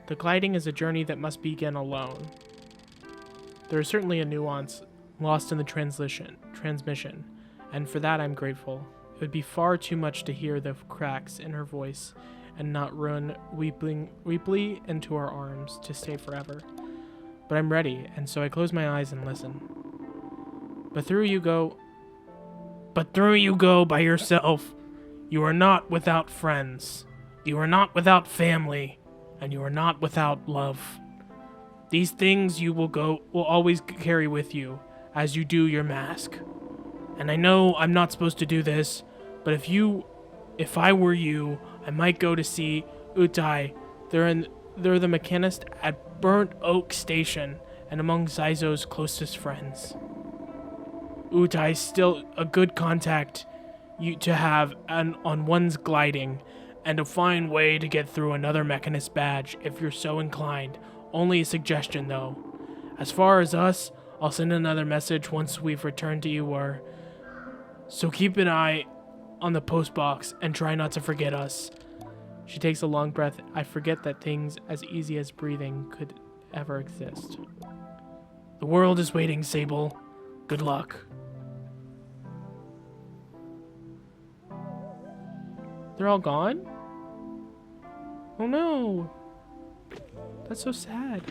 The gliding is a journey that must begin alone. There is certainly a nuance lost in the transmission, and for that I'm grateful. It would be far too much to hear the cracks in her voice and not run weeply into our arms to stay forever. But I'm ready, and so I close my eyes and listen. But through you go by yourself. You are not without friends. You are not without family, and you are not without love. These things you will always carry with you as you do your mask. And I know I'm not supposed to do this, but if I were you, I might go to see Utai. They're the mechanist at Burnt Oak Station and among Zaizo's closest friends. Utai's still a good contact to have on one's gliding, and a fine way to get through another mechanist badge if you're so inclined. Only a suggestion, though. As far as us, I'll send another message once we've returned to Ewar. So keep an eye on the post box and try not to forget us. She takes a long breath. I forget that things as easy as breathing could ever exist. The world is waiting, Sable. Good luck. They're all gone? Oh no. That's so sad.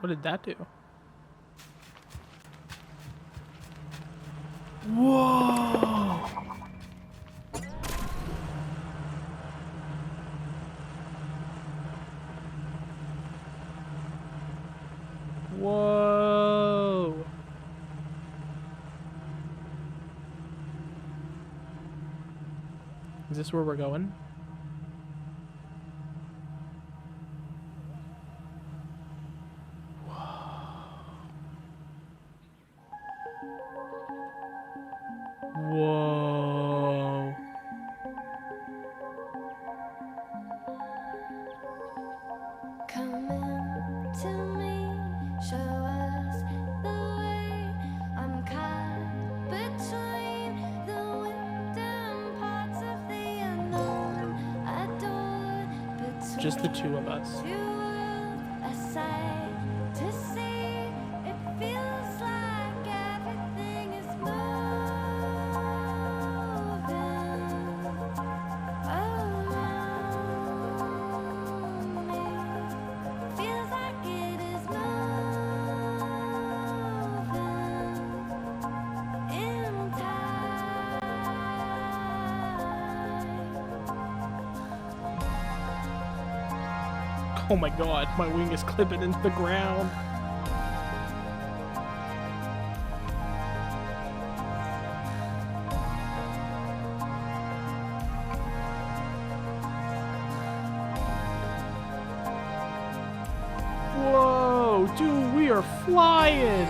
What did that do? Whoa! Whoa! Is this where we're going? Whoa. Come in to me, show us the way. I'm caught between the wind and parts of the unknown. Adored between Just the two of us. two worlds, a sight to see. It feels like everything is moving around me. Feels like it is moving in time. Oh my god, my wing is clipping into the ground. Whoa, dude, we are flying.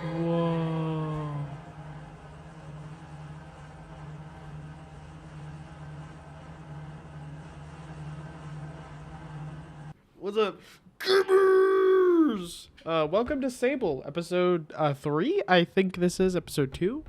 Whoa. What's up, gamers? Welcome to Sable, episode 3. I think this is episode 2.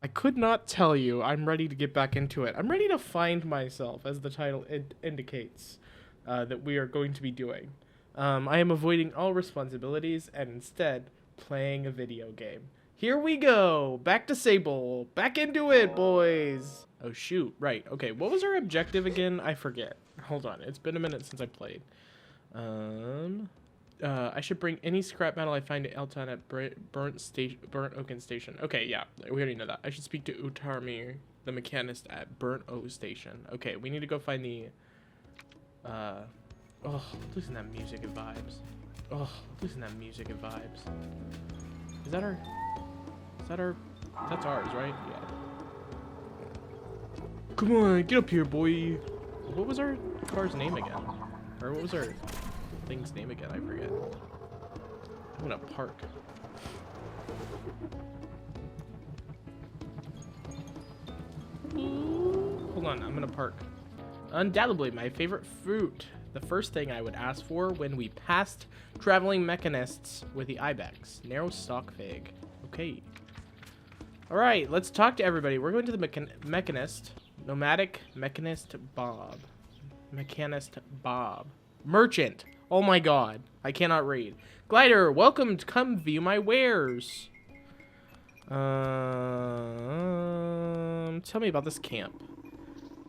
I could not tell you. I'm ready to get back into it. I'm ready to find myself, as the title indicates, that we are going to be doing. I am avoiding all responsibilities and instead playing a video game. Here we go. Back to Sable. Back into it, boys. Oh, shoot. Right. Okay. What was our objective again? I forget. Hold on. It's been a minute since I played. I should bring any scrap metal I find at Elton at Burnt Oaken Station. Okay, yeah. We already know that. I should speak to Utarmir, the mechanist at Burnt Oak Station. Okay, we need to go find the... Oh, listen to that music and vibes. Oh, listen to that music and vibes. Is that our... That's ours, right? Yeah. Come on, get up here, boy. What was our car's name again? Or what was our thing's name again? I forget. I'm gonna park. Hold on, I'm gonna park. Undoubtedly, my favorite fruit. The first thing I would ask for when we passed traveling mechanists were the ibex. Narrow stalk fig. Okay. Alright, let's talk to everybody. We're going to the mechanist. Nomadic mechanist Bob. Mechanist Bob. Merchant. Oh my god. I cannot read. Glider, welcome to come view my wares. Tell me about this camp.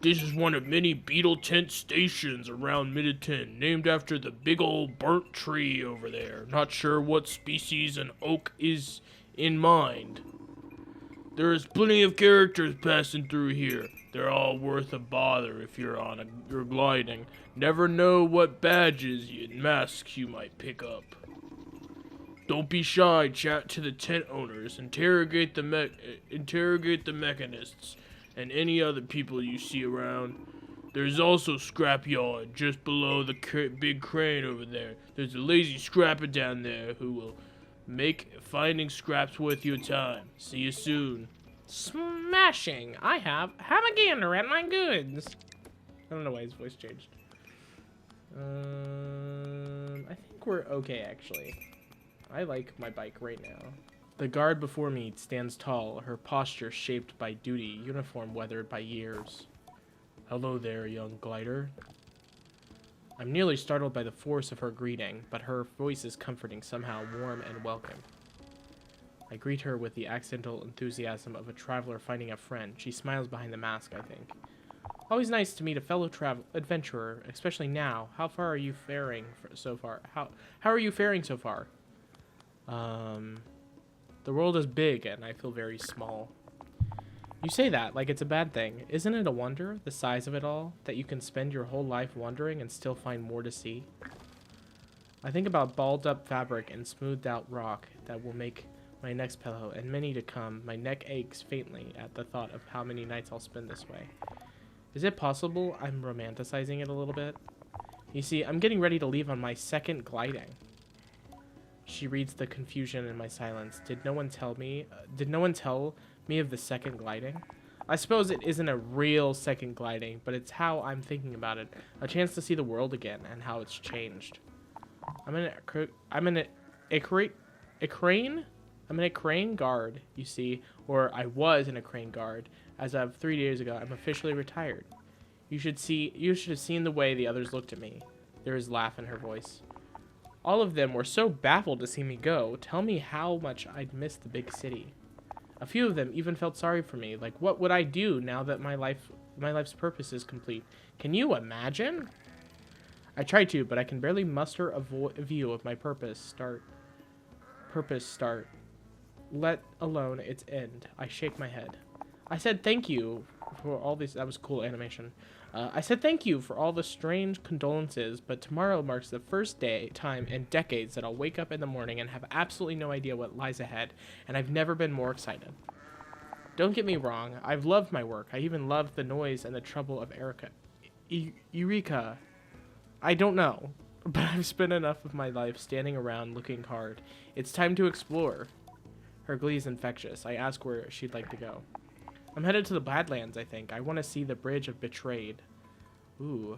This is one of many beetle tent stations around Middleton, named after the big old burnt tree over there. Not sure what species an oak is in mind. There is plenty of characters passing through here. They're all worth a bother if you're you're gliding. Never know what badges and masks you might pick up. Don't be shy. Chat to the tent owners. Interrogate the mechanists and any other people you see around. There's also scrapyard just below the big crane over there. There's a lazy scrapper down there who will make finding scraps worth your time. See you soon. Smashing! Have a gander at my goods. I don't know why his voice changed. I think we're okay actually. I like my bike right now. The guard before me stands tall, her posture shaped by duty, uniform weathered by years. Hello there, young glider. I'm nearly startled by the force of her greeting, but her voice is comforting, somehow warm and welcome. I greet her with the accidental enthusiasm of a traveler finding a friend. She smiles behind the mask, I think. Always nice to meet a fellow adventurer, especially now. How far are you faring so far? How are you faring so far? The world is big, and I feel very small. You say that like it's a bad thing. Isn't it a wonder, the size of it all, that you can spend your whole life wandering and still find more to see? I think about balled-up fabric and smoothed-out rock that will make my next pillow, and many to come. My neck aches faintly at the thought of how many nights I'll spend this way. Is it possible I'm romanticizing it a little bit? You see, I'm getting ready to leave on my second gliding. She reads the confusion in my silence. Did no one tell me of the second gliding? I suppose it isn't a real second gliding, but it's how I'm thinking about it. A chance to see the world again and how it's changed. I'm in a crane guard, you see, or I was in a crane guard. As of 3 days ago, I'm officially retired. You should have seen the way the others looked at me. There is laugh in her voice. All of them were so baffled to see me go. Tell me how much I'd missed the big city. A few of them even felt sorry for me. Like, what would I do now that my life's purpose is complete? Can you imagine? I try to, but I can barely muster a view of my purpose start, let alone its end. I shake my head. I said thank you for all these. That was cool animation. I said thank you for all the strange condolences, but tomorrow marks the first time in decades that I'll wake up in the morning and have absolutely no idea what lies ahead, and I've never been more excited. Don't get me wrong, I've loved my work. I even loved the noise and the trouble of Eureka. I don't know, but I've spent enough of my life standing around looking hard. It's time to explore. Her glee is infectious. I ask where she'd like to go. I'm headed to the Badlands, I think. I want to see the Bridge of Betrayed. Ooh,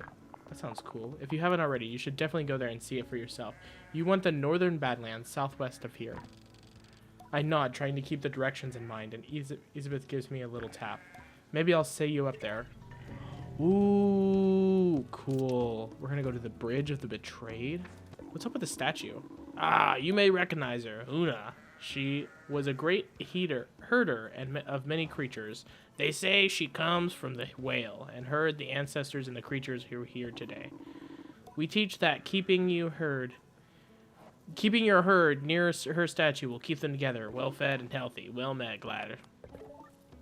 that sounds cool. If you haven't already, you should definitely go there and see it for yourself. You want the northern Badlands, southwest of here. I nod, trying to keep the directions in mind, and Elizabeth gives me a little tap. Maybe I'll say you up there. Ooh, cool. We're gonna go to the Bridge of the Betrayed? What's up with the statue? Ah, you may recognize her, Una. She was a great herder of many creatures. They say she comes from the whale and herd the ancestors and the creatures who are here today. We teach that keeping your herd near her statue will keep them together, well-fed and healthy. Well met, glider.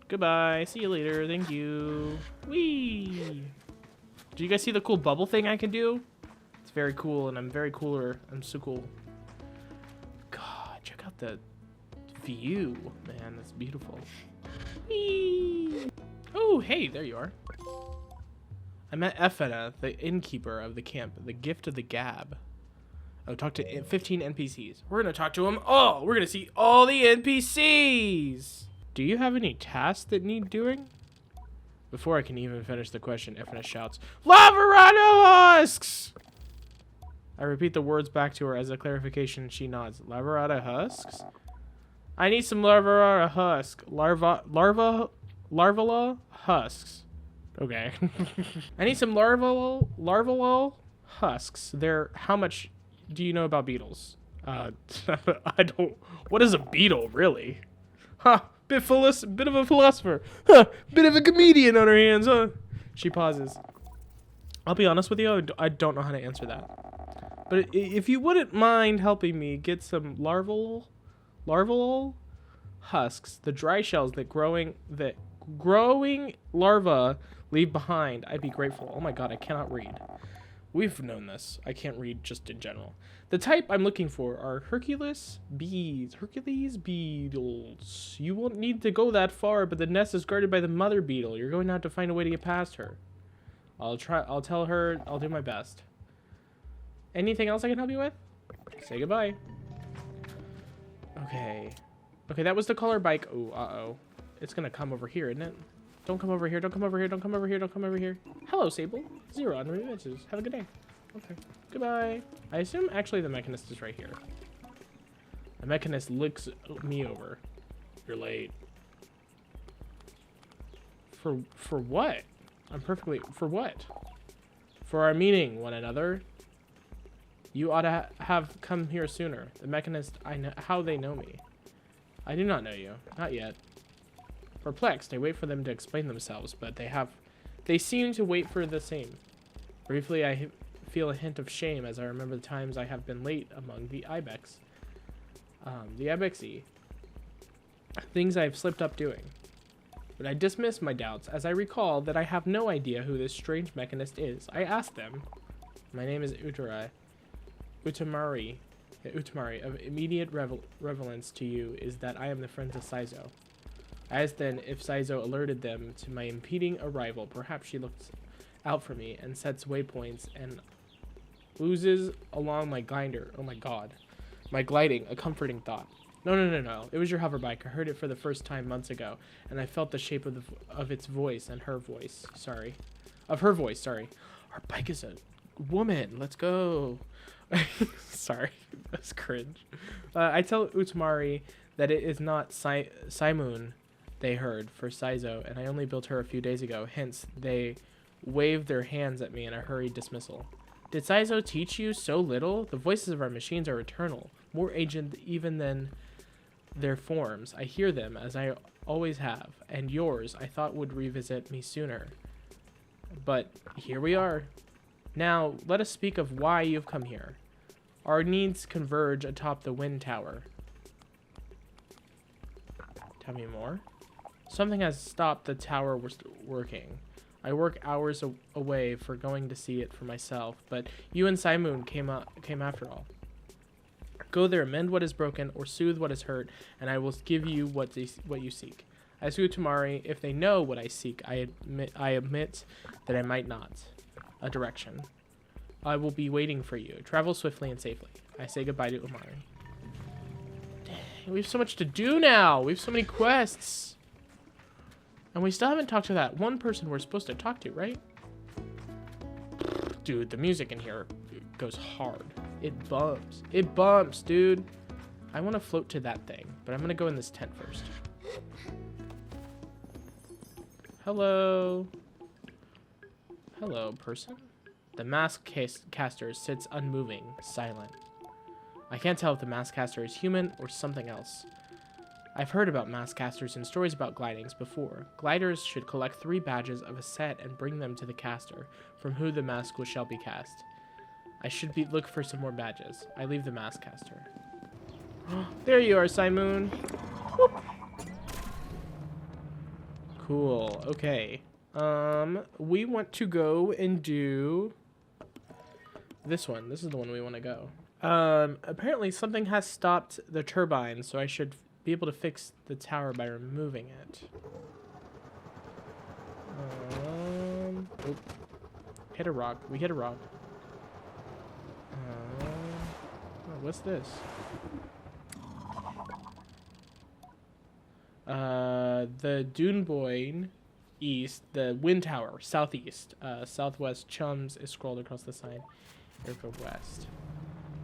Goodbye. See you later. Thank you. Whee! Do you guys see the cool bubble thing I can do? It's very cool, and I'm very cooler. I'm so cool. God, check out the view. Man, that's beautiful. Whee! Oh, hey, there you are. I met Efena, the innkeeper of the camp, the gift of the gab. Oh, talk to 15 NPCs. We're gonna talk to them all. We're gonna see all the NPCs. Do you have any tasks that need doing? Before I can even finish the question, Efena shouts, Lavarado husks! I repeat the words back to her as a clarification. She nods. Lavarada husks? I need some Lavarada husk. Larvala husks. Okay. I need some larval husks. How much do you know about beetles? I don't. What is a beetle, really? Huh. Bit of a philosopher. Huh. Bit of a comedian on her hands, huh? She pauses. I'll be honest with you. I don't know how to answer that. But if you wouldn't mind helping me get some larval husks, the dry shells that growing larvae leave behind, I'd be grateful. Oh my god, I cannot read. We've known this. I can't read just in general. The type I'm looking for are Hercules beetles. You won't need to go that far, but the nest is guarded by the mother beetle. You're going to have to find a way to get past her. I'll tell her I'll do my best. Anything else I can help you with? Say goodbye. Okay. Okay, that was the color bike. Ooh, uh-oh. It's gonna come over here, isn't it? Don't come over here, don't come over here, don't come over here, don't come over here. Hello, Sable. 0 on remittances. Have a good day. Okay. Goodbye. I assume actually the mechanist is right here. The mechanist looks me over. You're late. For what? For what? For our meeting, one another. You ought to have come here sooner. The mechanist, I know how they know me. I do not know you. Not yet. Perplexed, I wait for them to explain themselves, but they seem to wait for the same. Briefly, I feel a hint of shame as I remember the times I have been late among the ibex. The ibexy. Things I have slipped up doing. But I dismiss my doubts as I recall that I have no idea who this strange mechanist is. I ask them. My name is Utamari. Of immediate relevance to you is that I am the friend of Saizo. As then, if Saizo alerted them to my impeding arrival, perhaps she looks out for me and sets waypoints and oozes along my glider. Oh my god. My gliding, a comforting thought. No. It was your hover bike. I heard it for the first time months ago, and I felt the shape of its voice and her voice. Sorry. Of her voice, sorry. Our bike is a woman. Let's go. Sorry. That's cringe. I tell Utamari that it is not Simon they heard for Saizo, and I only built her a few days ago. Hence, they waved their hands at me in a hurried dismissal. Did Saizo teach you so little? The voices of our machines are eternal, more ancient even than their forms. I hear them, as I always have, and yours I thought would revisit me sooner. But here we are. Now, let us speak of why you've come here. Our needs converge atop the wind tower. Tell me more. Something has stopped the tower working. I work hours away for going to see it for myself, but you and Simon came after all. Go there, mend what is broken, or soothe what is hurt, and I will give you what you seek. As Utamari, if they know what I seek, I admit that I might not. A direction. I will be waiting for you. Travel swiftly and safely. I say goodbye to Umari. Dang, we have so much to do now. We have so many quests. And we still haven't talked to that one person we're supposed to talk to, right? Dude, the music in here goes hard. It bumps. It bumps, dude. I want to float to that thing, but I'm going to go in this tent first. Hello. Hello, person. The mask caster sits unmoving, silent. I can't tell if the mask caster is human or something else. I've heard about mask casters in stories about glidings before. Gliders should collect 3 badges of a set and bring them to the caster, from who the mask shall be cast. I should look for some more badges. I leave the mask caster. There you are, Simon. Whoop. Cool. Okay. We want to go and do this one. This is the one we want to go. Apparently something has stopped the turbine, so I should be able to fix the tower by removing it. Hit a rock. We hit a rock. Oh, what's this? The Dune Boyne east, the Wind Tower southeast, southwest chums is scrolled across the sign. Airfield west.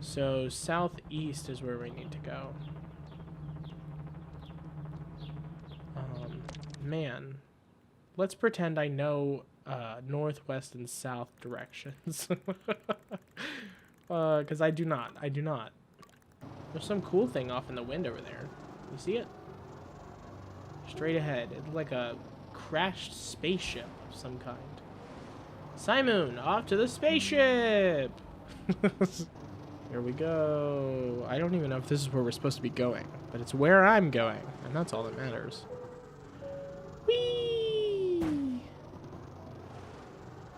So southeast is where we need to go. Man, let's pretend I know northwest and south directions. Because I do not. I do not. There's some cool thing off in the wind over there. You see it? Straight ahead. It's like a crashed spaceship of some kind. Simon, off to the spaceship! Here we go. I don't even know if this is where we're supposed to be going, but it's where I'm going, and that's all that matters. Whee!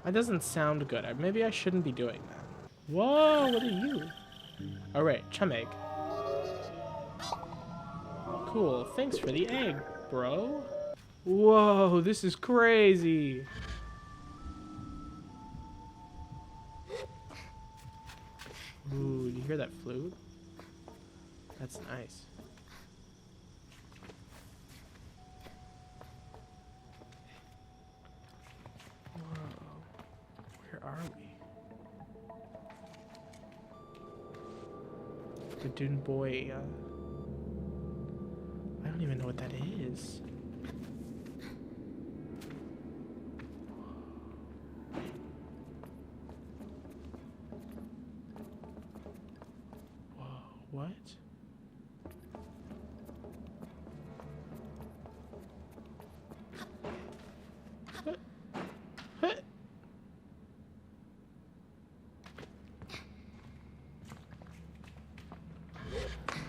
That doesn't sound good. Maybe I shouldn't be doing that. Whoa, what are you? Alright, chum egg. Cool, thanks for the egg, bro. Whoa, this is crazy. Ooh, you hear that flute? That's nice. Whoa, where are we? The Dune Boy, I don't even know what that is. Whoa, what?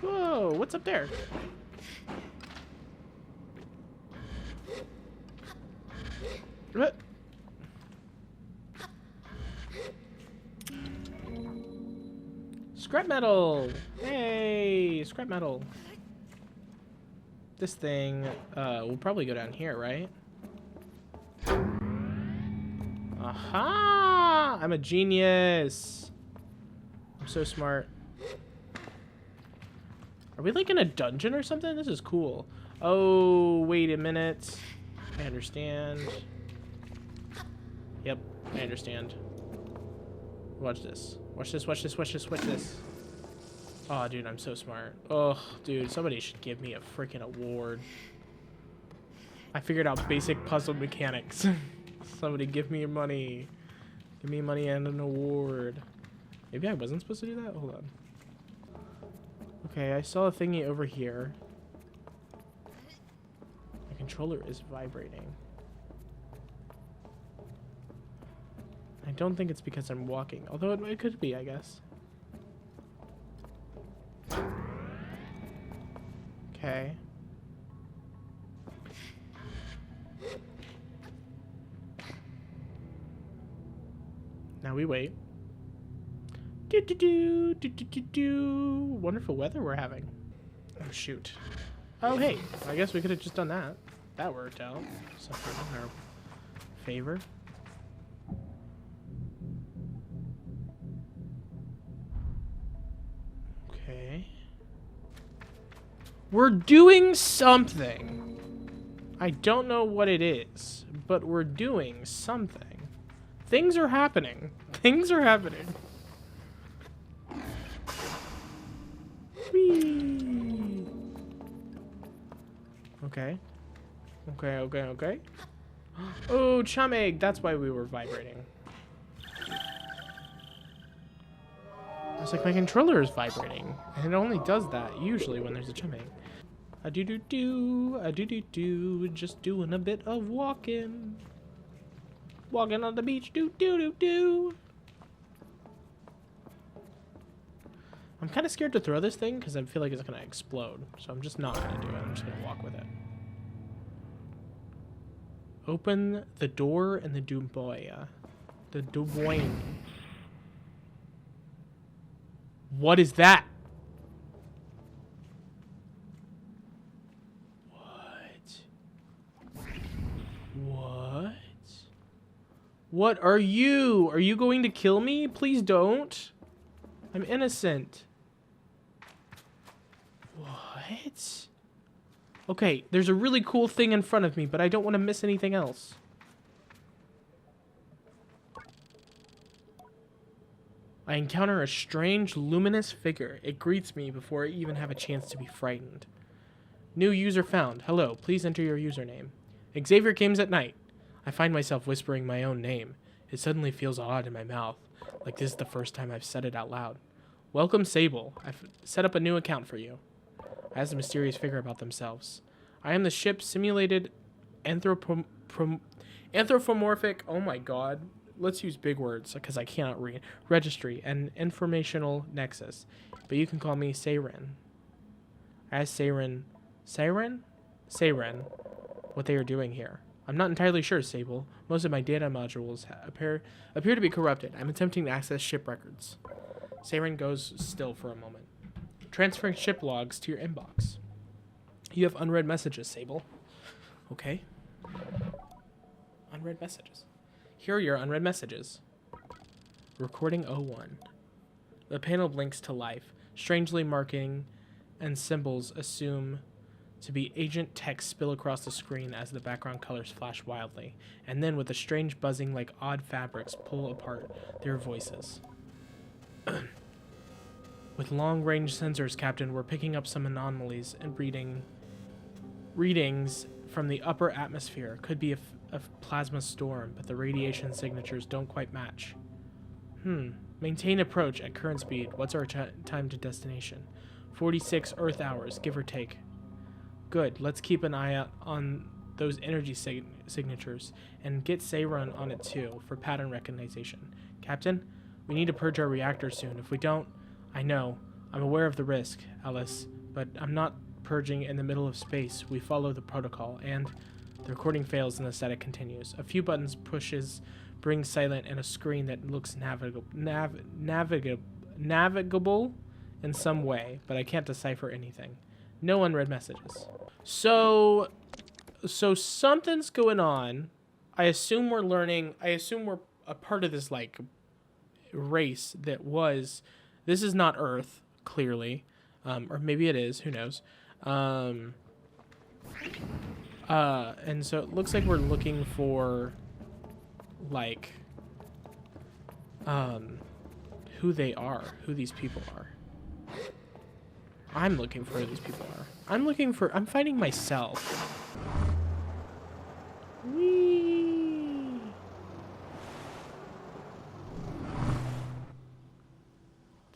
Whoa, what's up there? What? Scrap metal! Hey, scrap metal. This thing will probably go down here, right? Aha! I'm a genius. I'm so smart. Are we like in a dungeon or something? This is cool. Oh, wait a minute. I understand. Yep, I understand. Watch this. Watch this, watch this, watch this, watch this. Oh, dude, I'm so smart. Oh, dude, somebody should give me a freaking award. I figured out basic puzzle mechanics. Somebody give me your money. Give me money and an award. Maybe I wasn't supposed to do that? Hold on. Okay, I saw a thingy over here. My controller is vibrating. I don't think it's because I'm walking, although it could be, I guess. Okay. Now we wait. Wonderful weather we're having. Oh, shoot. Oh, hey. I guess we could have just done that. That worked out. Something in our favor. Okay. We're doing something. I don't know what it is, but we're doing something. Things are happening. Things are happening. Whee. Okay. Okay, okay, okay. Oh, chum egg. That's why we were vibrating. I was like, my controller is vibrating. And it only does that usually when there's a chum egg. A-do-do-do, a-do-do-do. Just doing a bit of walking. Walking on the beach, do-do-do-do. I'm kind of scared to throw this thing because I feel like it's going to explode. So I'm just not going to do it. I'm just going to walk with it. Open the door in the Dubois. The Dubois. What is that? What? What? What are you? Are you going to kill me? Please don't. I'm innocent. What? Okay, there's a really cool thing in front of me, but I don't want to miss anything else. I encounter a strange, luminous figure. It greets me before I even have a chance to be frightened. New user found. Hello, please enter your username. Xaviergamezatnite. I find myself whispering my own name. It suddenly feels odd in my mouth, like this is the first time I've said it out loud. Welcome, Sable. I've set up a new account for you. I ask the mysterious figure about themselves. I am the ship's simulated anthropomorphic, oh my god, let's use big words because I cannot read, registry and informational nexus, but you can call me Saren. I asked Saren what they are doing here. I'm not entirely sure, Sable. Most of my data modules appear to be corrupted. I'm attempting to access ship records. Saren goes still for a moment. Transferring ship logs to your inbox. You have unread messages, Sable. Okay. Unread messages. Here are your unread messages. Recording 01. The panel blinks to life. Strangely marking and symbols assume to be agent text spill across the screen as the background colors flash wildly, and then with a strange buzzing like odd fabrics pull apart their voices. With long-range sensors, Captain, we're picking up some anomalies and readings from the upper atmosphere. Could be a plasma storm, but the radiation signatures don't quite match. Maintain approach at current speed. What's our time to destination? 46 Earth hours, give or take. Good. Let's keep an eye out on those energy signatures and get Saren on it too for pattern recognition. Captain, we need to purge our reactor soon. If we don't, I know. I'm aware of the risk, Alice, but I'm not purging in the middle of space. We follow the protocol, and the recording fails and the static continues. A few buttons pushes bring silent and a screen that looks navigable in some way, but I can't decipher anything. No unread messages. So something's going on. I assume we're learning. I assume we're a part of this like race that was. This is not Earth, clearly, or maybe it is. Who knows? And so it looks like we're looking for like who they are, who these people are. I'm looking for who these people are. I'm finding myself. Whee!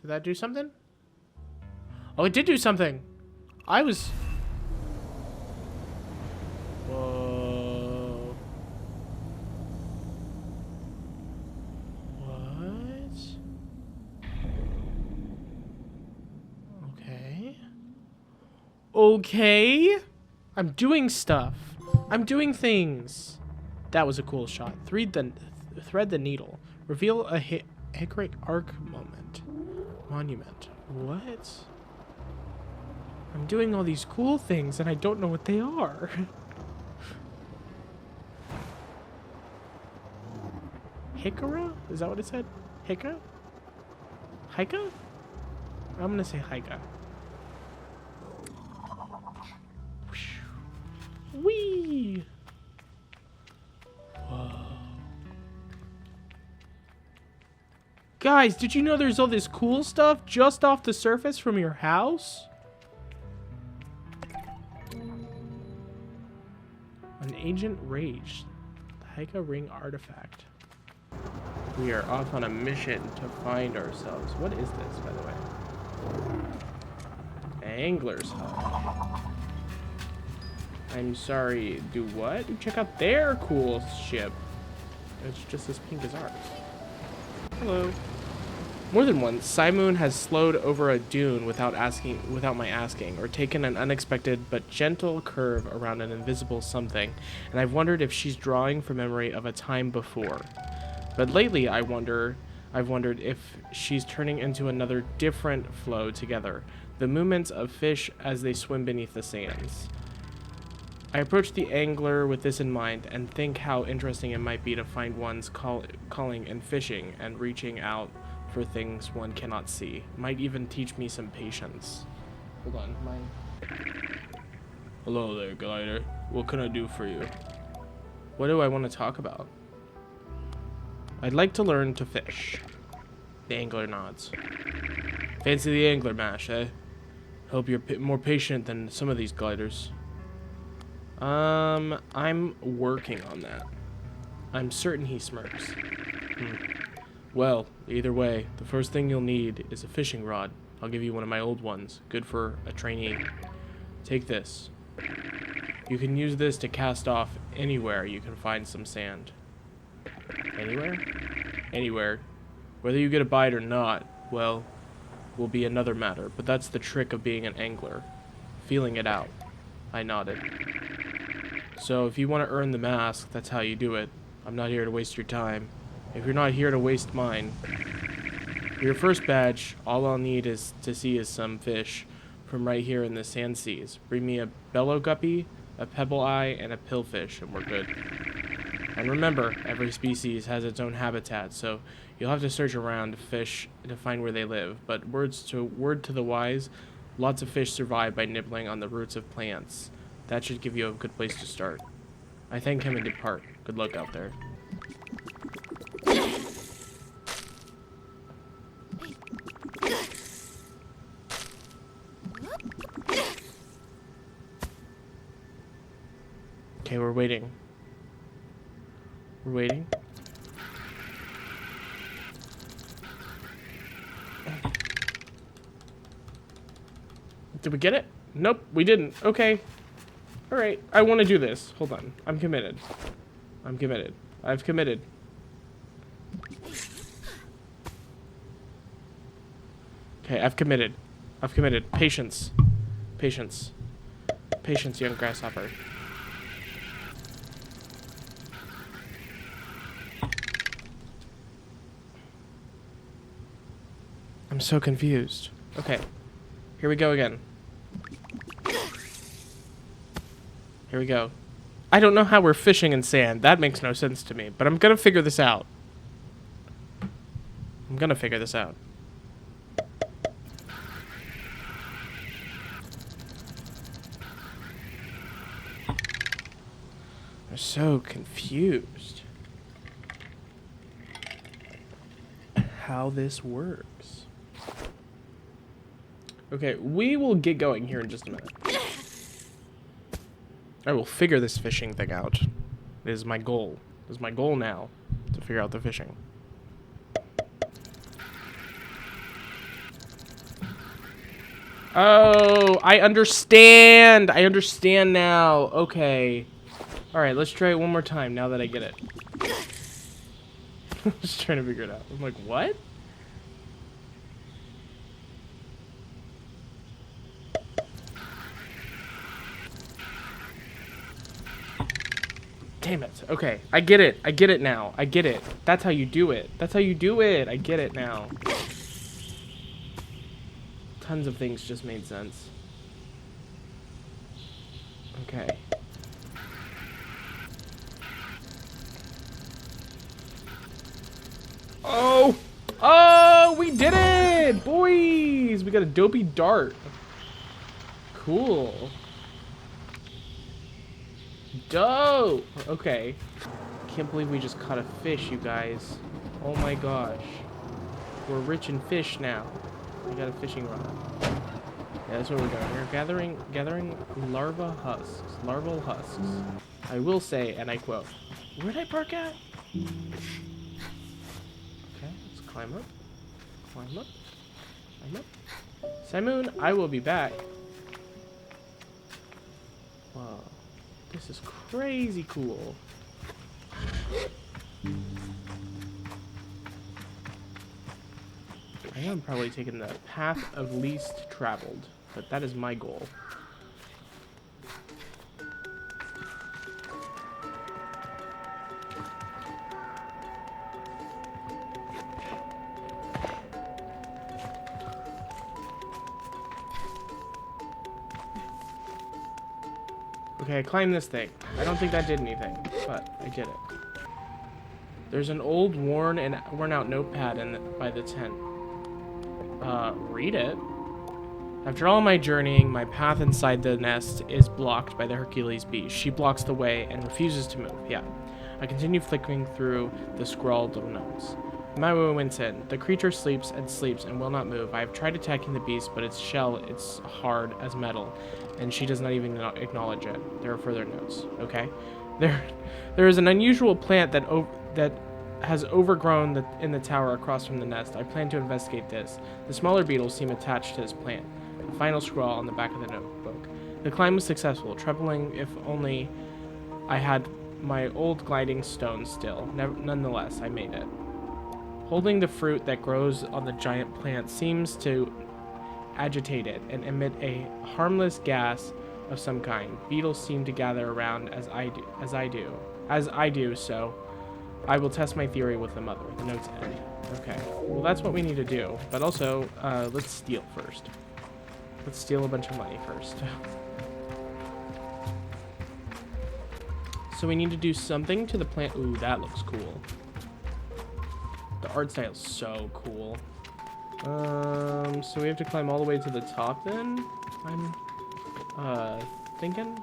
Did that do something? Oh, it did do something. I was... Whoa. What? Okay. Okay. I'm doing stuff. I'm doing things. That was a cool shot. Thread the needle. Reveal a Hickory arc monument. What? I'm doing all these cool things and I don't know what they are. Hikara? Is that what it said? Hika? Hika? I'm gonna say Hika. Whee! Whoa. Guys, did you know there's all this cool stuff just off the surface from your house? An ancient rage. The Hika ring artifact. We are off on a mission to find ourselves. What is this, by the way? Angler's Hut. I'm sorry, do what? Check out their cool ship. It's just as pink as ours. Hello. More than once, Simoon has slowed over a dune without my asking, or taken an unexpected but gentle curve around an invisible something, and I've wondered if she's drawing from memory of a time before. But lately, I've wondered if she's turning into another different flow together, the movements of fish as they swim beneath the sands. I approach the angler with this in mind and think how interesting it might be to find one's calling and fishing and reaching out for things one cannot see. Might even teach me some patience. Hold on, Hello there, glider. What can I do for you? What do I want to talk about? I'd like to learn to fish. The angler nods. Fancy the angler mash, eh? Hope you're more patient than some of these gliders. I'm working on that. I'm certain he smirks. Well, either way, the first thing you'll need is a fishing rod. I'll give you one of my old ones, good for a trainee. Take this. You can use this to cast off anywhere you can find some sand. Anywhere? Anywhere. Whether you get a bite or not, well, will be another matter, but that's the trick of being an angler. Feeling it out. I nodded. So if you want to earn the mask, that's how you do it. I'm not here to waste your time. If you're not here to waste mine. For your first badge, all I'll need to see is some fish from right here in the sand seas. Bring me a bellow guppy, a pebble eye, and a pillfish, and we're good. And remember, every species has its own habitat, so you'll have to search around fish to find where they live. But word to the wise, lots of fish survive by nibbling on the roots of plants. That should give you a good place to start. I thank him and depart. Good luck out there. Okay, we're waiting. We're waiting. Did we get it? Nope, we didn't. Okay. Alright, I want to do this. Hold on. I'm committed. I'm committed. I've committed. Okay, I've committed. I've committed. Patience. Patience. Patience, young grasshopper. I'm so confused. Okay. Here we go again. Here we go. I don't know how we're fishing in sand. That makes no sense to me. But I'm gonna figure this out. I'm gonna figure this out. I'm so confused. How this works. Okay, we will get going here in just a minute. I will figure this fishing thing out. It is my goal. It is my goal now to figure out the fishing. Oh, I understand. I understand now. Okay. All right, let's try it one more time now that I get it. I'm just trying to figure it out. I'm like, what? Damn it. Okay. I get it. I get it now. I get it. That's how you do it. That's how you do it. I get it now. Tons of things just made sense. Okay. Oh! Oh! We did it! Boys! We got a dopey dart. Cool. Dope! Okay. Can't believe we just caught a fish, you guys. Oh my gosh. We're rich in fish now. We got a fishing rod. Yeah, that's what we're doing. We're gathering larval husks. I will say, and I quote, where'd I park at? Okay, let's climb up. Climb up. Climb up. Simon, I will be back. Whoa. This is crazy cool. I am probably taking the path of least traveled, but that is my goal. Okay, I climbed this thing. I don't think that did anything, but I did it. There's an old worn out notepad by the tent. Read it? After all my journeying, my path inside the nest is blocked by the Hercules beast. She blocks the way and refuses to move. Yeah. I continue flickering through the scrawled notes. My moments in. The creature sleeps and will not move. I have tried attacking the beast, but its shell is hard as metal, and she does not even acknowledge it. There are further notes. Okay. There is an unusual plant that has overgrown in the tower across from the nest. I plan to investigate this. The smaller beetles seem attached to this plant. A final scrawl on the back of the notebook. The climb was successful, troubling if only I had my old gliding stone still. Nonetheless, I made it. Holding the fruit that grows on the giant plant seems to agitate it and emit a harmless gas of some kind. Beetles seem to gather around as I do, so I will test my theory with the mother. The notes end. Okay. Well, that's what we need to do. But also, let's steal first. Let's steal a bunch of money first. So we need to do something to the plant. Ooh, that looks cool. The art style is so cool. So we have to climb all the way to the top then? I'm, thinking?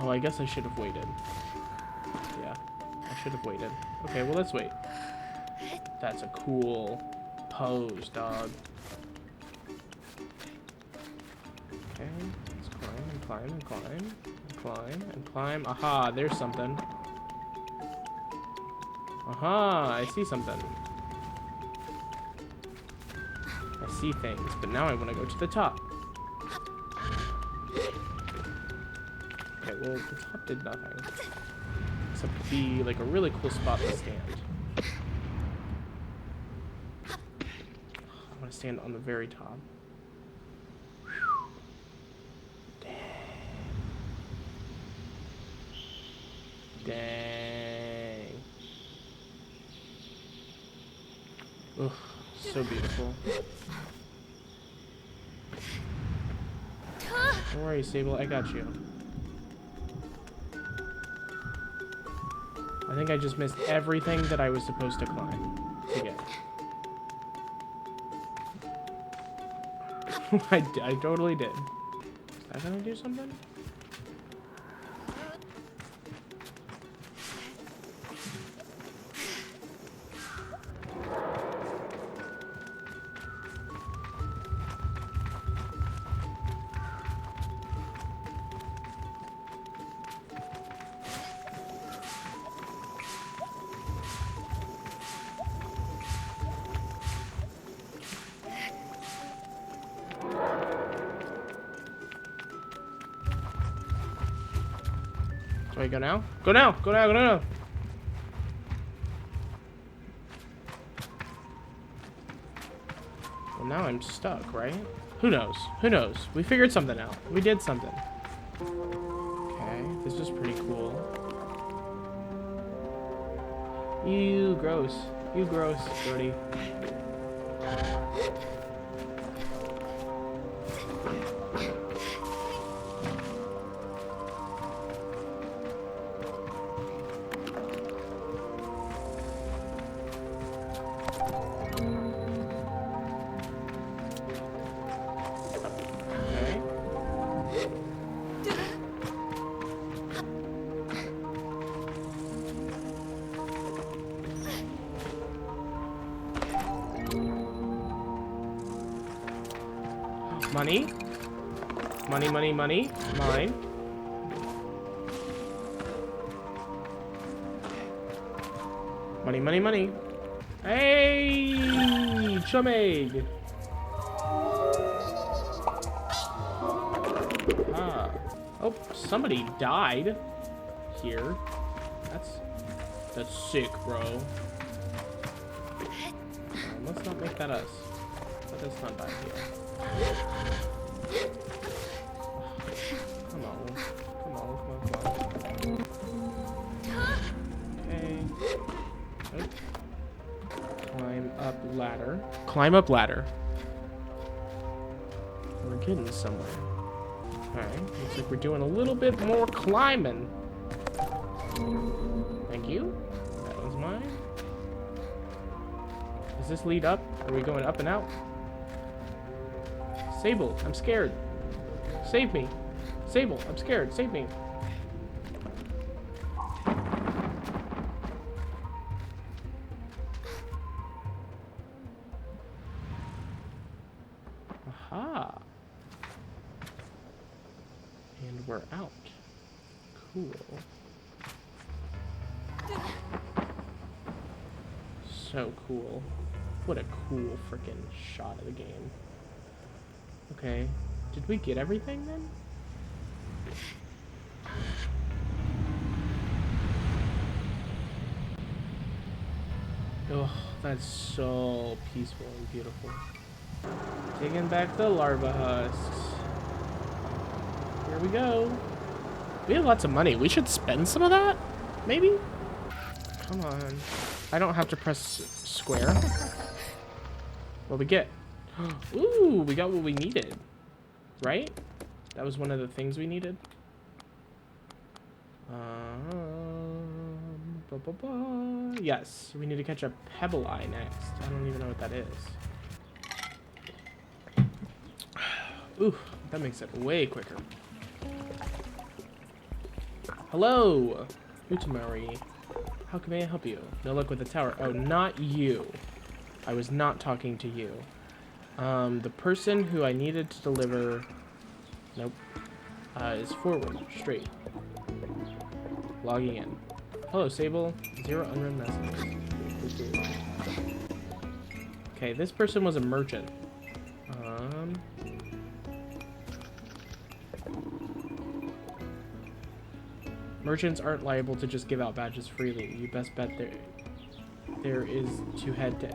Oh, I guess I should have waited. Yeah, I should have waited. Okay, well, let's wait. That's a cool pose, dog. Okay, let's climb and climb and climb and climb and climb. Aha, there's something. Aha, I see something. I see things, but now I want to go to the top. Okay, well, the top did nothing. Except be like a really cool spot to stand. I want to stand on the very top. Dang. Dang. Ugh, so beautiful. Don't worry, Sable, I got you. I think I just missed everything that I was supposed to climb to get. I totally did. Is that gonna do something? Do I go now? Go now! Go now! Go now! Well, now I'm stuck, right? Who knows? Who knows? We figured something out. We did something. Okay, this is pretty cool. You gross. You gross, Brody. Money. Money, money, money. Mine. Money, money, money. Hey! Chumade! Ah. Oh, somebody died here. That's sick, bro. Let's not make that us. Let us not die here. Come on. Come on, come on, come on. Okay. Nope. up ladder. Climb up ladder. We're getting somewhere. Alright, looks like we're doing a little bit more climbing. Thank you. That one's mine. Does this lead up? Are we going up and out? Sable, I'm scared. Save me. Sable, I'm scared. Save me. Aha. And we're out. Cool. So cool. What a cool freaking shot of the game. Okay. Did we get everything then? Oh, that's so peaceful and beautiful. Taking back the larva husks. Here we go. We have lots of money. We should spend some of that? Maybe? Come on. I don't have to press square. What we get? Ooh, we got what we needed. Right? That was one of the things we needed. Yes, we need to catch a pebble eye next. I don't even know what that is. Ooh, that makes it way quicker. Hello, Utamari. How can I help you? No luck with the tower. Oh, not you. I was not talking to you. The person who I needed to deliver... Nope. Is forward, straight. Logging in. Hello, Sable. 0 unread messages. Okay, this person was a merchant. Merchants aren't liable to just give out badges freely. You best bet there is to head to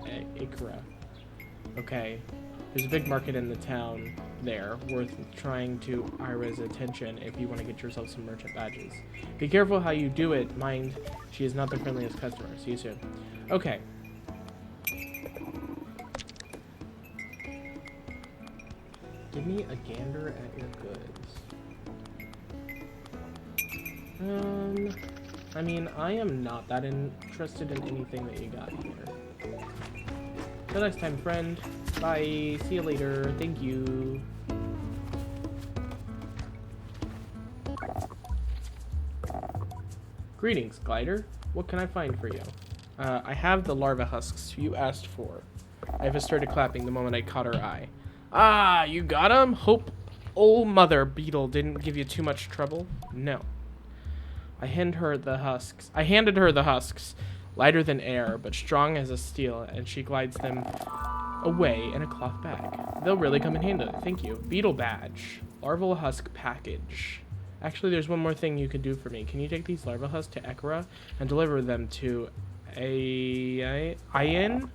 Ikra. Okay. There's a big market in the town there, worth trying to Ira's attention if you want to get yourself some merchant badges. Be careful how you do it. Mind, she is not the friendliest customer. See you soon. Okay. Give me a gander at your goods. I mean, I am not that interested in anything that you got here. Till next time, friend. Bye. See you later. Thank you. Greetings, Glider. What can I find for you? I have the larva husks you asked for. Iva started clapping the moment I caught her eye. Ah, you got 'em? Hope old Mother Beetle didn't give you too much trouble? No. I handed her the husks, lighter than air, but strong as a steel, and she glides them away in a cloth bag. They'll really come in handy. Thank you. Beetle badge. Larval husk package. Actually, there's one more thing you could do for me. Can you take these larva husks to Ekra and deliver them to Ayin,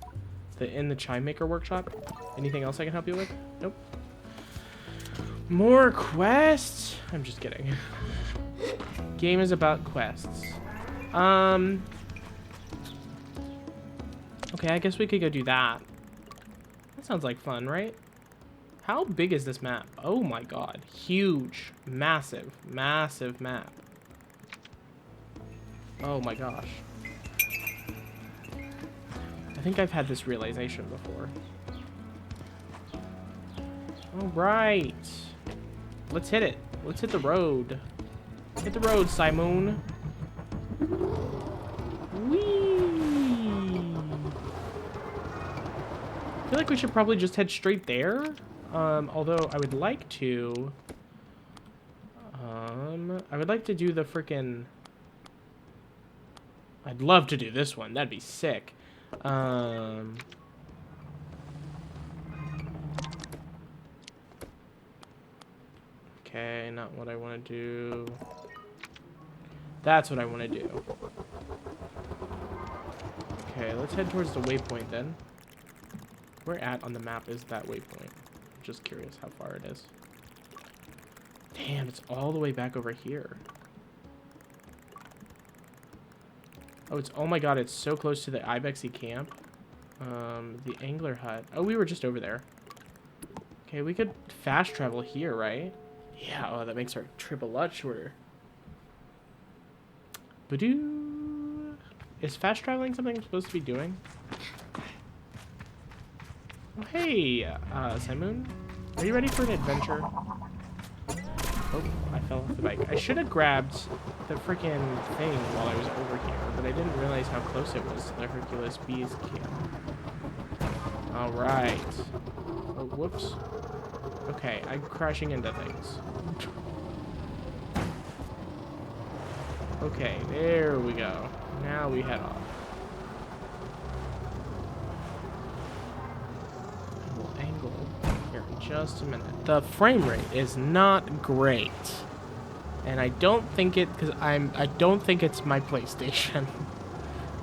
in the chime maker workshop? Anything else I can help you with? Nope. More quests? I'm just kidding. Game is about quests. Okay, I guess we could go do that. That sounds like fun, right? How big is this map? Oh my god. Huge. Massive. Massive map. Oh my gosh. I think I've had this realization before. Alright. Let's hit it. Let's hit the road. Hit the road, Simon. Whee! I feel like we should probably just head straight there. Although I would like to... I would like to do the frickin'... I'd love to do this one. That'd be sick. Okay, not what I want to do. That's what I want to do. Okay, let's head towards the waypoint then. Where at on the map is that waypoint? I'm just curious how far it is. Damn, it's all the way back over here. Oh, oh my god, it's so close to the Ibexy camp. The angler hut. Oh, we were just over there. Okay, we could fast travel here, right? Yeah, oh, that makes our trip a lot shorter. Badoo. Is fast traveling something I'm supposed to be doing? Oh, hey, Simon. Are you ready for an adventure? Oh, I fell off the bike. I should have grabbed the freaking thing while I was over here, but I didn't realize how close it was to the Hercules Bees camp. Alright. Oh, whoops. Okay, I'm crashing into things. Okay, there we go. Now we head off. We'll angle here in just a minute. The frame rate is not great. And I don't think it, because I don't think it's my PlayStation.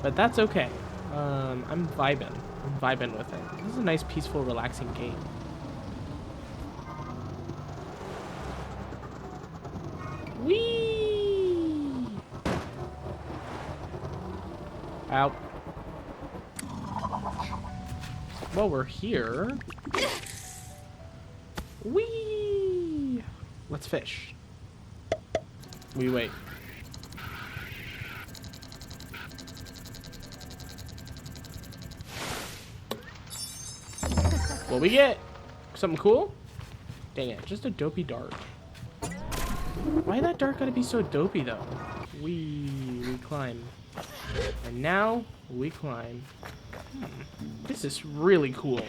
But that's okay. I'm vibing. I'm vibing with it. This is a nice, peaceful, relaxing game. Whee! Out. Well, we're here. Whee! Let's fish. We wait. What we get? Something cool? Dang it, just a dopey dart. Why that dart gotta be so dopey though? We climb. And now we climb. This is really cool.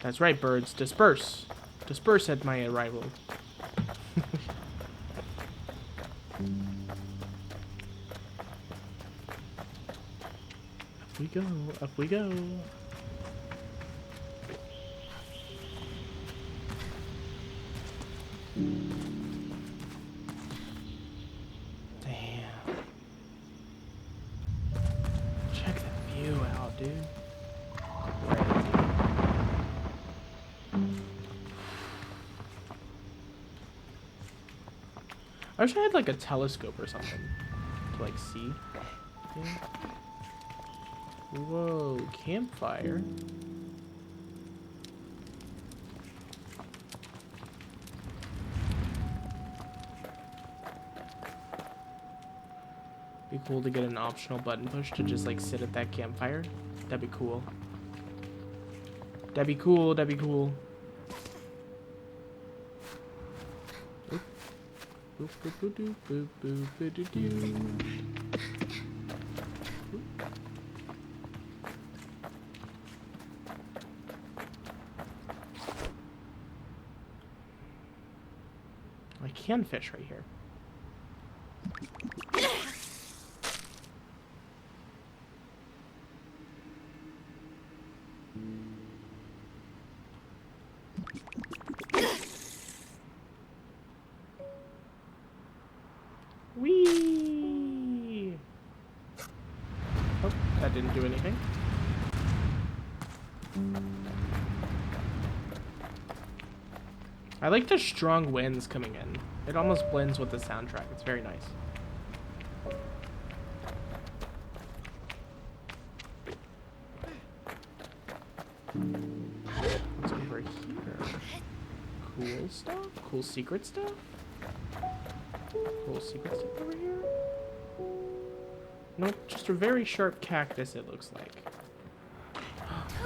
That's right, birds. Disperse. Disperse at my arrival. Up we go. Up we go. Damn. Check that view out, dude. I wish I had like a telescope or something to like see. Yeah. Whoa, campfire. Be cool to get an optional button push to just like sit at that campfire. That'd be cool. That'd be cool. That'd be cool. Oop. Boop, boop, boop, doop, boop, boop, boop, doo, doo. I can fish right here. Whee! Oh, that didn't do anything. I like the strong winds coming in. It almost blends with the soundtrack. It's very nice. What's over here? Cool stuff? Cool secret stuff? Cool secret stuff over here? Nope, just a very sharp cactus it looks like.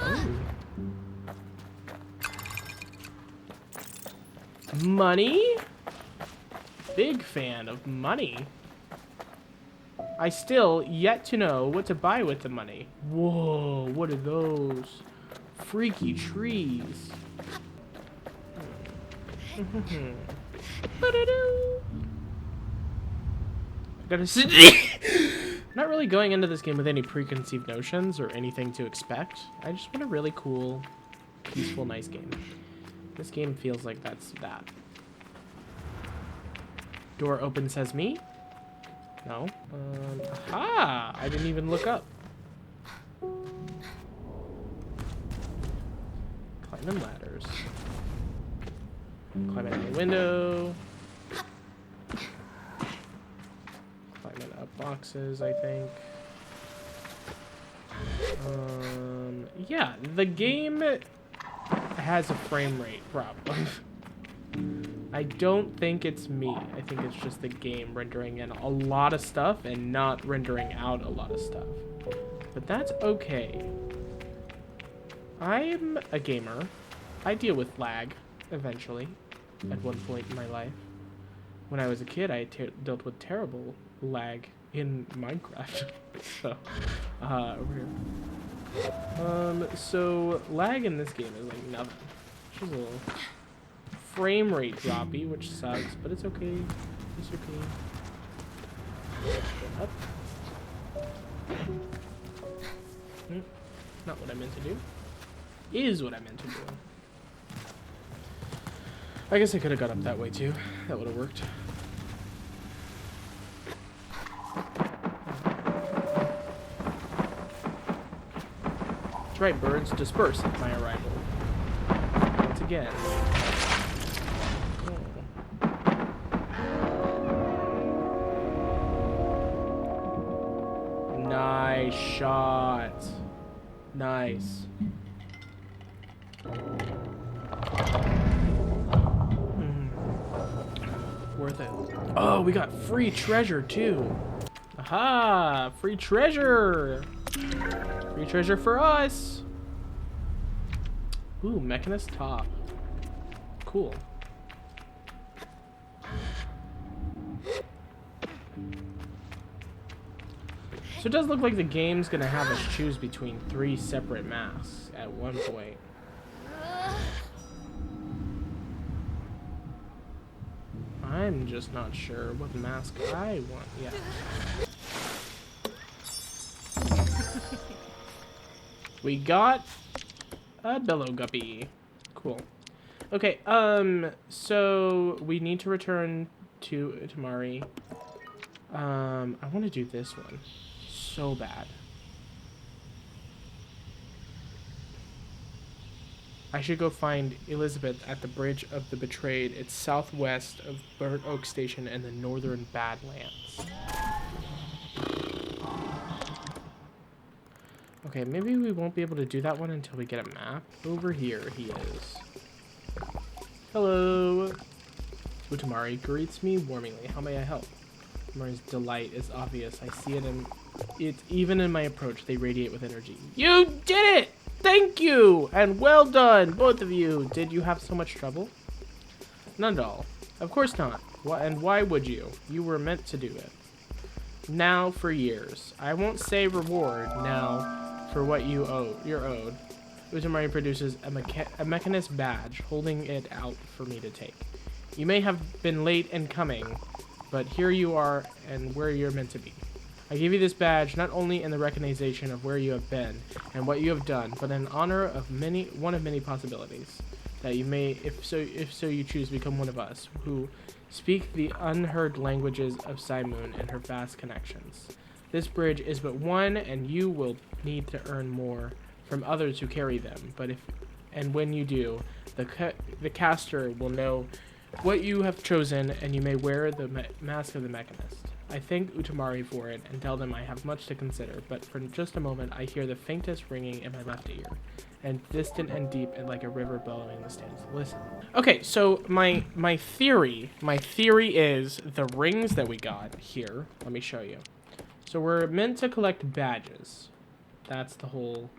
Oh. Money? Big fan of money. I still yet to know what to buy with the money. Whoa, what are those? Freaky trees. Gotta sit. Not really going into this game with any preconceived notions or anything to expect. I just want a really cool, peaceful, nice game. This game feels like that's that. Door open says me? No. Aha! I didn't even look up. Climbing ladders. Climbing out the window. Climbing up boxes, I think. Yeah, the game has a frame rate problem. I don't think it's me. I think it's just the game rendering in a lot of stuff and not rendering out a lot of stuff. But that's okay. I'm a gamer. I deal with lag eventually at one point in my life. When I was a kid, I dealt with terrible lag in Minecraft. So, over here. So lag in this game is like nothing. It's just a little frame rate droppy, which sucks, but it's okay. It's okay. Up. Not what I meant to do. Is what I meant to do. I guess I could have got up that way too. That would have worked. That's right, birds disperse at my arrival. Once again. Oh. Nice shot. Nice. Worth it. Oh, we got free treasure too. Aha! Free treasure! Free treasure for us! Ooh, Mechanist top. Cool. So it does look like the game's gonna have us choose between 3 separate masks at one point. I'm just not sure what mask I want yet. We got a Billow Guppy. Cool. Okay, so we need to return to Tamari. I want to do this one so bad. I should go find Elizabeth at the Bridge of the Betrayed. It's southwest of Burnt Oak Station in the northern Badlands. Okay, maybe we won't be able to do that one until we get a map. Over here he is. Hello. Utamari greets me warmingly. How may I help? Utamari's delight is obvious. I see it even in my approach. They radiate with energy. You did it! Thank you! And well done, both of you! Did you have so much trouble? None at all. Of course not. And why would you? You were meant to do it. Now for years. I won't say reward now for what you're owed. Utamari produces a Mechanist badge, holding it out for me to take. You may have been late in coming, but here you are and where you're meant to be. I give you this badge not only in the recognition of where you have been and what you have done, but in honor of one of many possibilities that you may, if so you choose, become one of us who speak the unheard languages of Simoon and her vast connections. This bridge is but one, and you will need to earn more from others who carry them. But when you do, the caster will know what you have chosen, and you may wear the mask of the Mechanist. I thank Utamari for it and tell them I have much to consider, but for just a moment I hear the faintest ringing in my left ear, and distant and deep and like a river bellowing in the stands. Listen. Okay, so my theory is the rings that we got here. Let me show you. So we're meant to collect badges. That's the whole...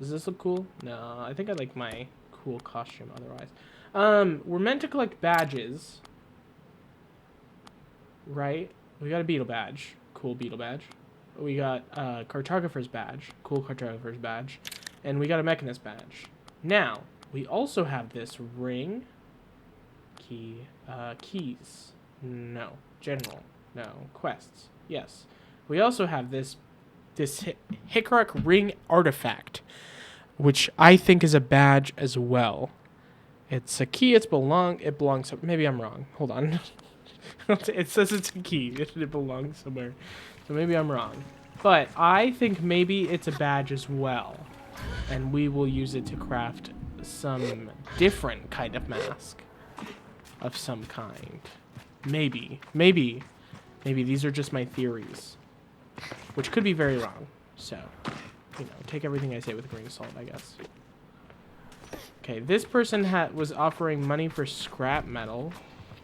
Does this look cool? No, I think I like my cool costume otherwise. We're meant to collect badges. Right? We got a beetle badge. Cool beetle badge. We got a cartographer's badge. Cool cartographer's badge. And we got a mechanist badge. Now, we also have this ring. Keys. No. General. No. Quests. Yes. We also have this Hickock ring artifact, which I think is a badge as well. It's a key. It belongs. Maybe I'm wrong. Hold on. It says it's a key. It belongs somewhere. So maybe I'm wrong. But I think maybe it's a badge as well. And we will use it to craft some different kind of mask. Of some kind. Maybe. Maybe these are just my theories. Which could be very wrong. So, you know, take everything I say with a grain of salt, I guess. Okay, this person was offering money for scrap metal,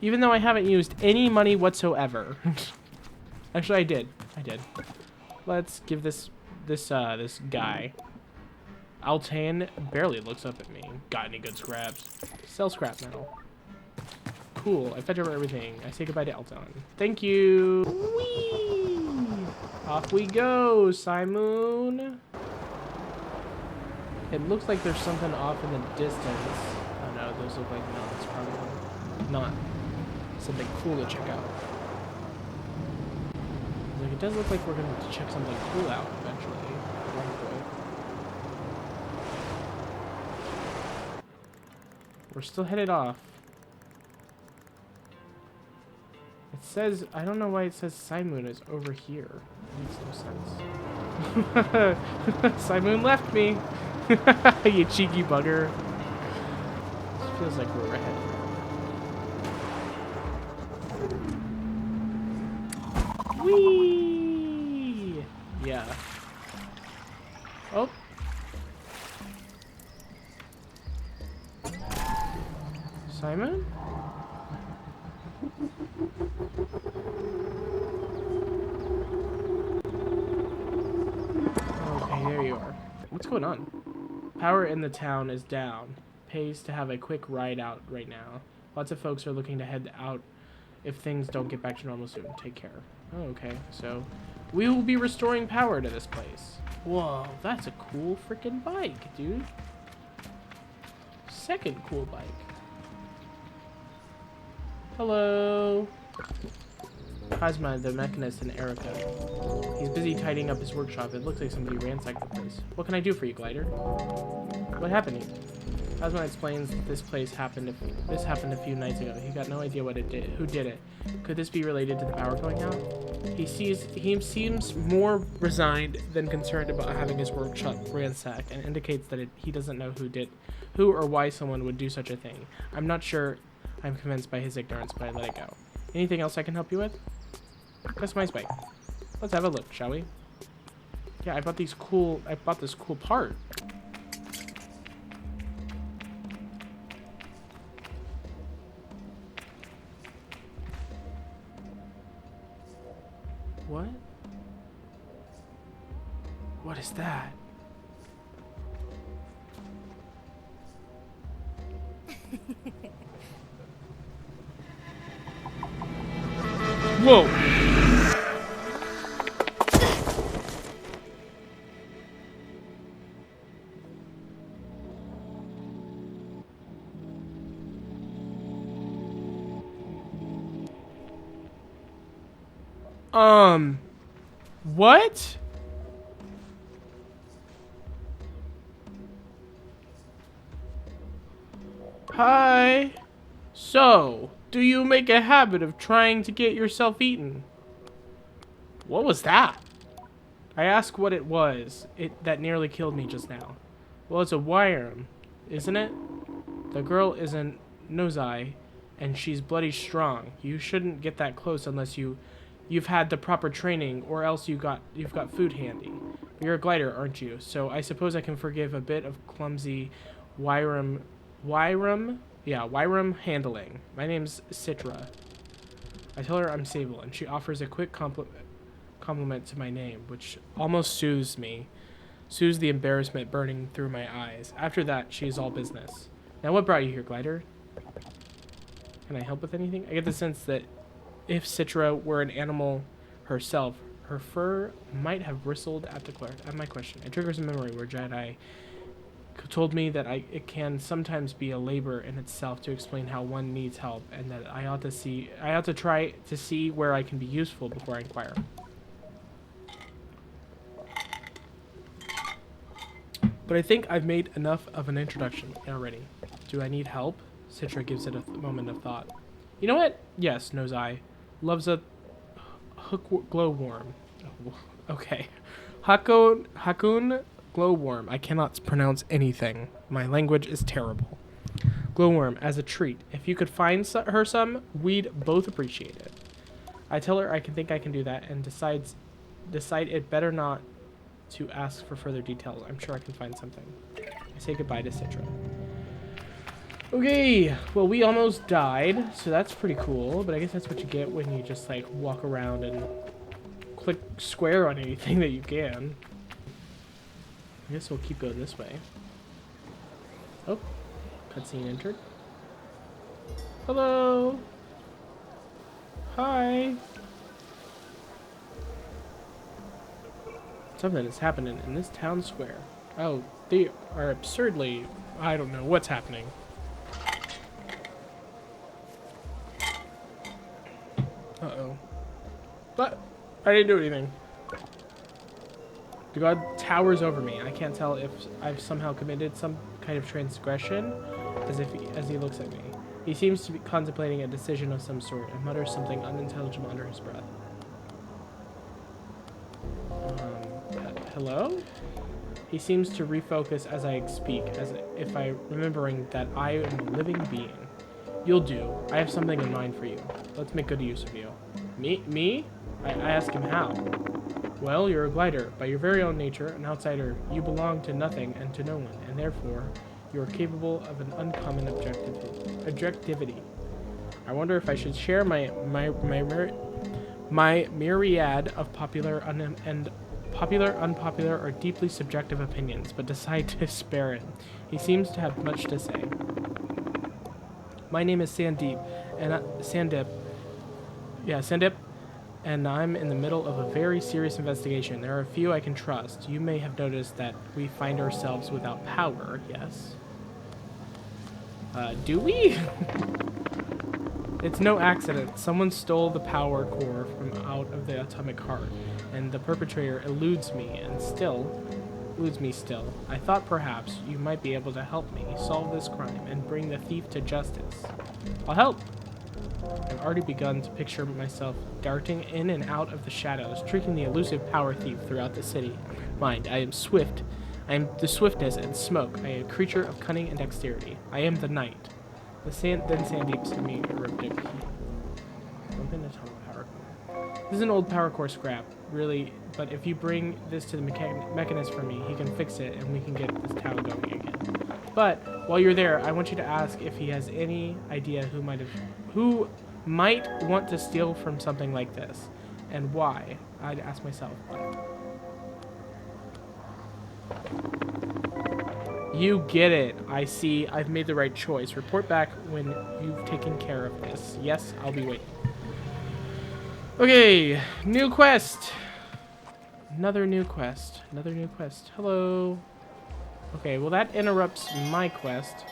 even though I haven't used any money whatsoever. Actually, I did. Let's give this guy. Altan barely looks up at me. Got any good scraps? Sell scrap metal. Cool. I fetch over everything. I say goodbye to Altan. Thank you. Whee! Off we go, Simon. It looks like there's something off in the distance. Oh no, those look like nuts. Probably not something cool to check out. Like, it does look like we're going to check something cool out eventually. At one point. We're still headed off. It says, I don't know why it says Simoon is over here. It makes no sense. Simoon left me. You cheeky bugger. This feels like we're ahead. Whee! Yeah. Oh. Simon? Okay, there you are. What's going on? Power in the town is down. Pays to have a quick ride out right now. Lots of folks are looking to head out if things don't get back to normal soon. Take care. Oh, okay. So, we will be restoring power to this place. Whoa, that's a cool freaking bike, dude. Second cool bike. Hello. Cosma, the mechanist, and Erica. He's busy tidying up his workshop. It looks like somebody ransacked the place. What can I do for you, Glider? What happened here? Cosma explains that this happened a few nights ago. He got no idea what it did. Who did it? Could this be related to the power going out? He seems more resigned than concerned about having his workshop ransacked, and indicates that he doesn't know who or why someone would do such a thing. I'm not sure. I'm convinced by his ignorance, but I let it go. Anything else I can help you with? Customize bike. Let's have a look, shall we? Yeah, I bought this cool part. What? What is that? Whoa! What? Hi. So, do you make a habit of trying to get yourself eaten? What was that? I asked what it was that nearly killed me just now. Well, it's a Wyram, isn't it? The girl isn't Nozai, and she's bloody strong. You shouldn't get that close unless you've had the proper training, or else you've got food handy. You're a glider, aren't you? So I suppose I can forgive a bit of clumsy Wyram handling. My name's Citra. I tell her I'm Sable, and she offers a quick compliment to my name, which almost soothes the embarrassment burning through my eyes. After that, she's all business. Now, what brought you here, Glider? Can I help with anything? I get the sense that if Citra were an animal herself, her fur might have bristled at my question. It triggers a memory where Jedi told me that it can sometimes be a labor in itself to explain how one needs help, and that I ought to try to see where I can be useful before I inquire. But I think I've made enough of an introduction already. Do I need help? Citra gives it a moment of thought. You know what? Yes, Nozai. Loves a glowworm. Okay. Hakun glowworm. I cannot pronounce anything. My language is terrible. Glowworm as a treat. If you could find her some, we'd both appreciate it. I tell her I think I can do that, and decide it better not to ask for further details. I'm sure I can find something. I say goodbye to Citra. Okay, well, we almost died, so that's pretty cool, but I guess that's what you get when you just, like, walk around and click square on anything that you can. I guess we'll keep going this way. Oh, cutscene entered. Hello! Hi! Something is happening in this town square. Oh, they are absurdly... I don't know what's happening. Uh-oh. But I didn't do anything. The god towers over me. I can't tell if I've somehow committed some kind of transgression as he looks at me. He seems to be contemplating a decision of some sort and mutters something unintelligible under his breath. Hello? He seems to refocus as I speak, as if I'm remembering that I am a living being. You'll do. I have something in mind for you. Let's make good use of you. Me? I ask him how. Well, you're a glider. By your very own nature, an outsider. You belong to nothing and to no one, and therefore, you are capable of an uncommon objectivity. I wonder if I should share my myriad of popular, unpopular, or deeply subjective opinions, but decide to spare it. He seems to have much to say. My name is Sandip, and I'm in the middle of a very serious investigation. There are a few I can trust. You may have noticed that we find ourselves without power, yes? Do we? It's no accident. Someone stole the power core from out of the atomic heart, and the perpetrator eludes me still. I thought perhaps you might be able to help me solve this crime and bring the thief to justice. I'll help. I've already begun to picture myself darting in and out of the shadows, tricking the elusive power thief throughout the city. Mind, I am swift. I am the swiftness and smoke. I am a creature of cunning and dexterity. I am the night. Then Sandeep semi-erupted. Something to tell the power core. This is an old power core scrap, really, but if you bring this to the mechanist for me, he can fix it and we can get this town going again. But while you're there, I want you to ask if he has any idea who might want to steal from something like this, and why. I'd ask myself why. You get it. I see. I've made the right choice. Report back when you've taken care of this. Yes, I'll be waiting. Okay, new quest. Another new quest. Hello. Okay, well that interrupts my quest.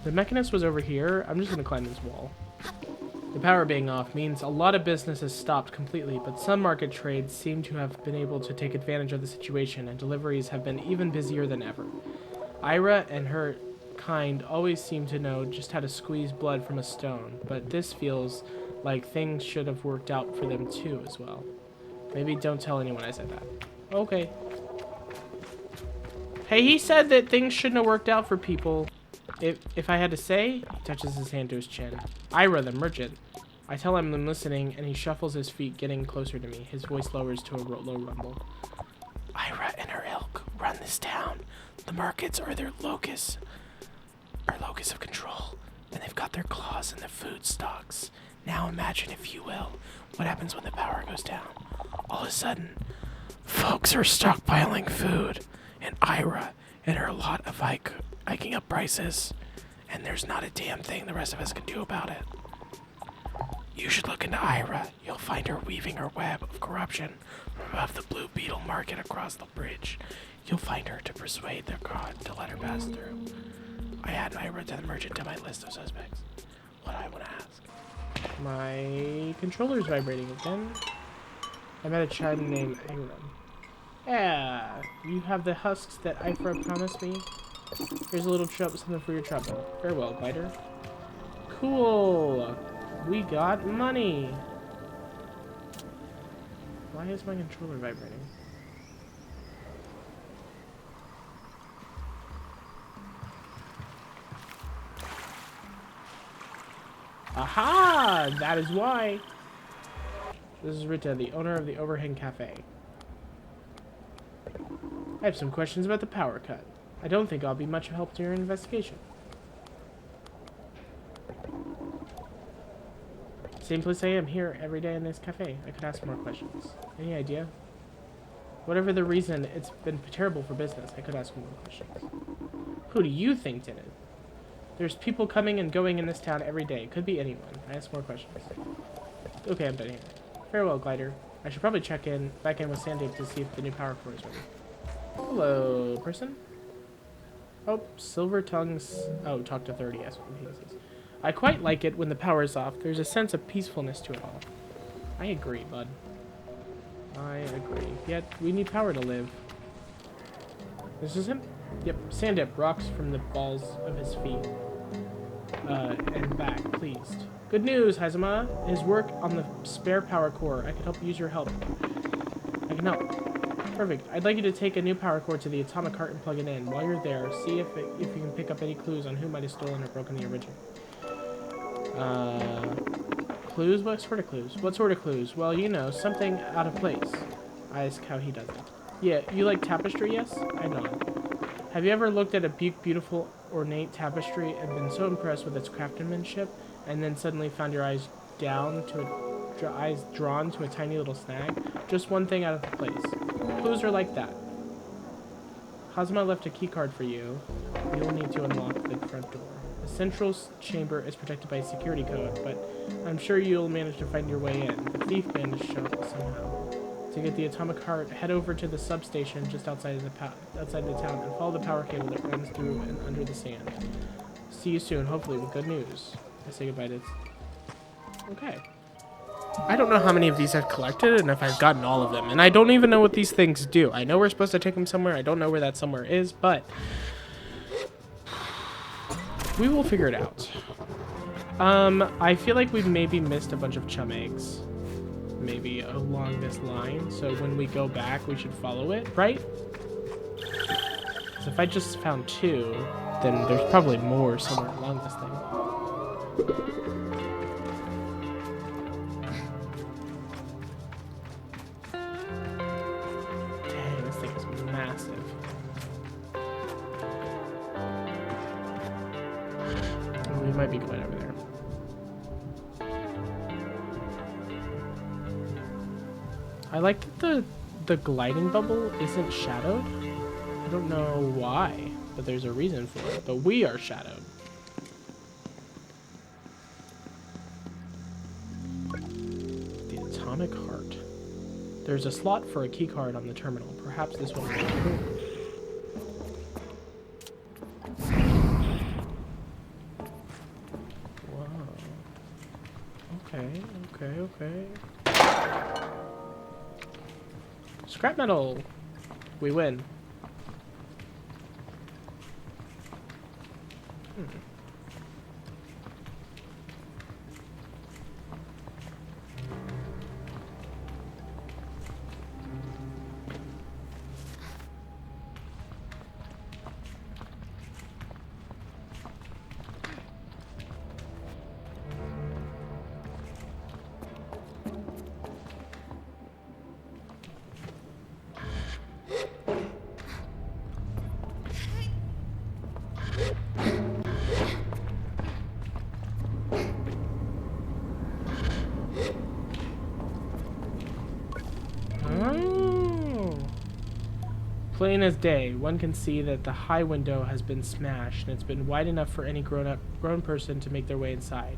The mechanist was over here. I'm just gonna climb this wall. The power being off means a lot of business has stopped completely, but some market trades seem to have been able to take advantage of the situation, and deliveries have been even busier than ever. Ira and her kind always seem to know just how to squeeze blood from a stone, but this feels like things should have worked out for them too as well. Maybe don't tell anyone I said that. Okay. Hey, he said that things shouldn't have worked out for people. If I had to say, he touches his hand to his chin. Ira, the merchant. I tell him I'm listening, and he shuffles his feet, getting closer to me. His voice lowers to a low rumble. Ira and her ilk run this town. The markets are their locus of control, and they've got their claws in the food stocks. Now imagine, if you will, what happens when the power goes down. All of a sudden, folks are stockpiling food, and Ira and her lot of hiking up prices, and there's not a damn thing the rest of us can do about it. You should look into Ira. You'll find her weaving her web of corruption from above the Blue Beetle market across the bridge. You'll find her to persuade their god to let her pass through. I add Ira to the merchant to my list of suspects. What I want to ask. My controller's vibrating again. I met a child named Ingram. Yeah, you have the husks that Ifra promised me. Here's a little something for your trouble. Farewell, glider. Cool. We got money. Why is my controller vibrating? Aha! That is why. This is Rita, the owner of the Overhang Cafe. I have some questions about the power cut. I don't think I'll be much help to your investigation. Same place I am here every day in this cafe. I could ask more questions. Any idea? Whatever the reason, it's been terrible for business. I could ask more questions. Who do you think did it? There's people coming and going in this town every day. Could be anyone. I ask more questions. Okay, I'm done here. Farewell, Glider. I should probably check back in with Sandy to see if the new power core is ready. Hello, person. Oh, Silver Tongues. Oh, talk to 30. That's what he says. I quite like it when the power is off. There's a sense of peacefulness to it all. I agree, bud. I agree. Yet, we need power to live. This is him? Yep. Sandip rocks from the balls of his feet. And back, pleased. Good news, Hazama. His work on the spare power core. I could help use your help. I can help. Perfect. I'd like you to take a new power core to the atomic heart and plug it in. While you're there, see if you can pick up any clues on who might have stolen or broken the original. Clues? What sort of clues? What sort of clues? Well, you know, something out of place. I ask how he does it. Yeah, you like tapestry, yes? I nod. Have you ever looked at a beautiful, ornate tapestry and been so impressed with its craftsmanship, and then suddenly found your eyes drawn to a tiny little snag? Just one thing out of place. Clues are like that. Hazama left a keycard for you. You'll need to unlock the front door. The central chamber is protected by a security code, but I'm sure you'll manage to find your way in. The thief managed to show up somehow. To get the atomic heart, head over to the substation just outside the town and follow the power cable that runs through and under the sand. See you soon, hopefully with good news. I say goodbye to... Okay. I don't know how many of these I've collected and if I've gotten all of them. And I don't even know what these things do. I know we're supposed to take them somewhere. I don't know where that somewhere is, but... we will figure it out. I feel like we've maybe missed a bunch of chum eggs. Maybe along this line. So when we go back, we should follow it, right? Because if I just found 2, then there's probably more somewhere along this thing. Dang, this thing is massive. We might be going over there. I like that the gliding bubble isn't shadowed. I don't know why, but there's a reason for it. But we are shadowed. The atomic heart. There's a slot for a keycard on the terminal. Perhaps this one will be Okay. Scrap metal. We win. Plain as day, one can see that the high window has been smashed, and it's been wide enough for any grown person to make their way inside.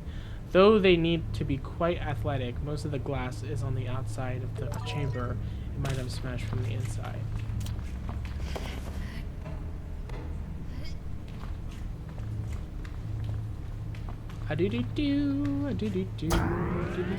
Though they need to be quite athletic, most of the glass is on the outside of the chamber. It might have smashed from the inside. A-do-do-do, a-do-do-do, a-do-do-do.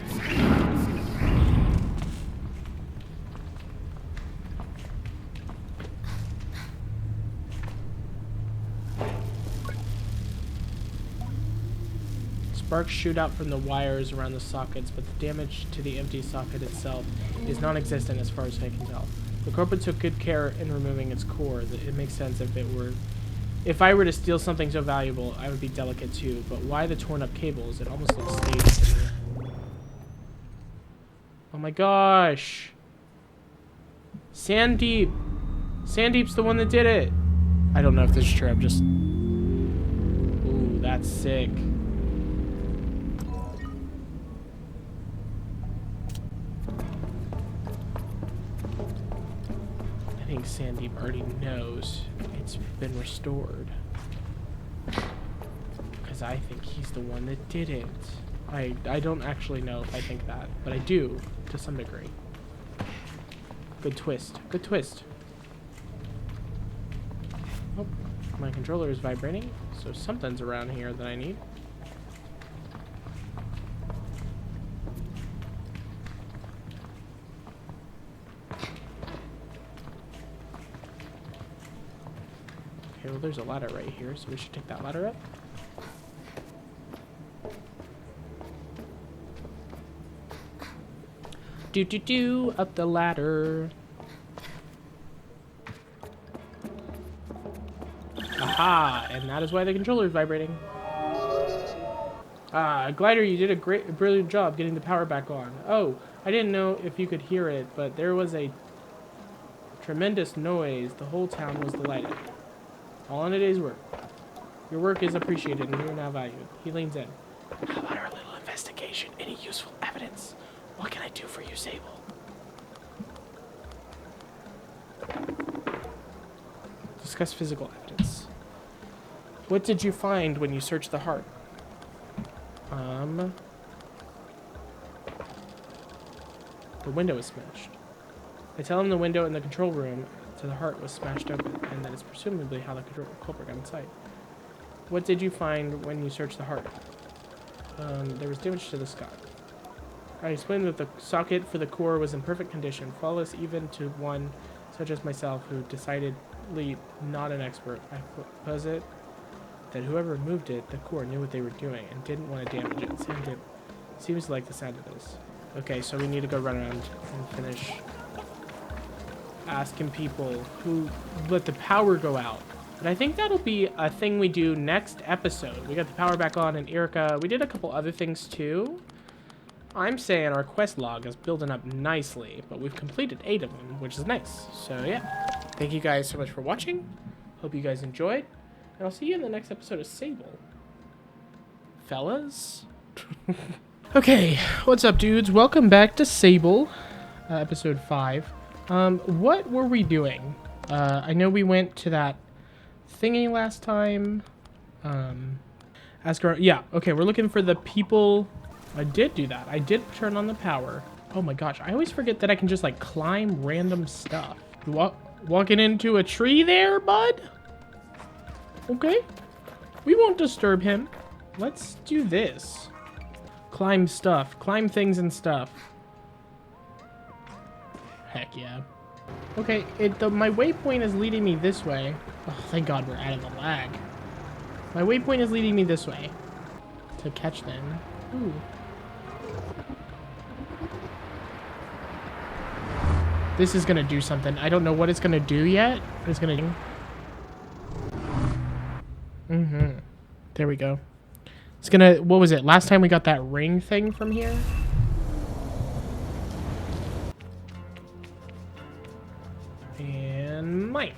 Sparks shoot out from the wires around the sockets, but the damage to the empty socket itself is non-existent as far as I can tell. The corporate took good care in removing its core. It makes sense if If I were to steal something so valuable, I would be delicate too. But why the torn up cables? It almost looks staged to me. Oh my gosh. Sandeep. Sandeep's the one that did it. I don't know if this is true. I'm just... Ooh, that's sick. I think Sandeep already knows it's been restored. Because I think he's the one that did it. I don't actually know if I think that, but I do, to some degree. Good twist. Good twist. Oh, my controller is vibrating, so something's around here that I need. Okay, well there's a ladder right here, so we should take that ladder up. Do up the ladder. Aha! And that is why the controller is vibrating. Glider, you did a brilliant job getting the power back on. Oh, I didn't know if you could hear it, but there was a tremendous noise. The whole town was delighted. All in a day's work. Your work is appreciated and you are now valued. He leans in. How about our little investigation? Any useful evidence? What can I do for you, Sable? Discuss physical evidence. What did you find when you searched the heart? The window is smashed. I tell him the window in the control room to the heart was smashed open, and that is presumably how the culprit got inside. What did you find when you searched the heart? There was damage to the sky. I explained that the socket for the core was in perfect condition, flawless even to one such as myself who decidedly not an expert. I posit that whoever removed it, the core, knew what they were doing and didn't want to damage it. Sam did. Seems like the sound of this. Okay, so we need to go run around and finish asking people who let the power go out. But I think that'll be a thing we do next episode. We got the power back on in Erica. We did a couple other things too. I'm saying our quest log is building up nicely, but we've completed 8 of them, which is nice. So yeah, thank you guys so much for watching. Hope you guys enjoyed, and I'll see you in the next episode of Sable. Fellas? Okay, what's up dudes? Welcome back to Sable, episode 5. What were we doing? I know we went to that thingy last time. Yeah, okay, we're looking for the people. I did do that. I did turn on the power. Oh my gosh, I always forget that I can just like climb random stuff. You walking into a tree there, bud? Okay. We won't disturb him. Let's do this. Climb stuff. Climb things and stuff. Heck yeah. Okay, my waypoint is leading me this way. Oh, thank God we're out of the lag. My waypoint is leading me this way. To catch them. Ooh. This is gonna do something. I don't know what it's gonna do yet. But it's gonna do. There we go. It's gonna. What was it? Last time we got that ring thing from here. And mine.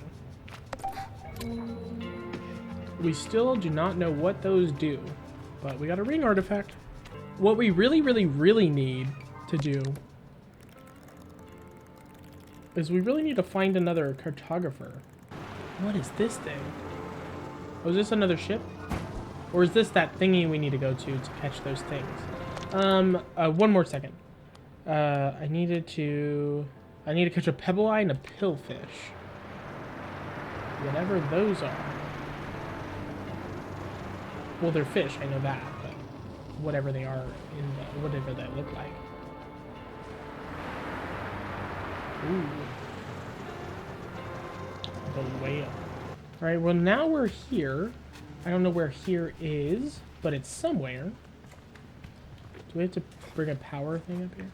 We still do not know what those do, but we got a ring artifact. What we really need to do is we really need to find another cartographer. What is this thing? Oh, is this another ship? Or is this that thingy we need to go to catch those things? One more second. I need to catch a pebble eye and a pillfish. Whatever those are. Well, they're fish, I know that, but whatever they are, whatever they look like. Ooh. The whale. Alright, well now we're here. I don't know where here is, but it's somewhere. Do we have to bring a power thing up here?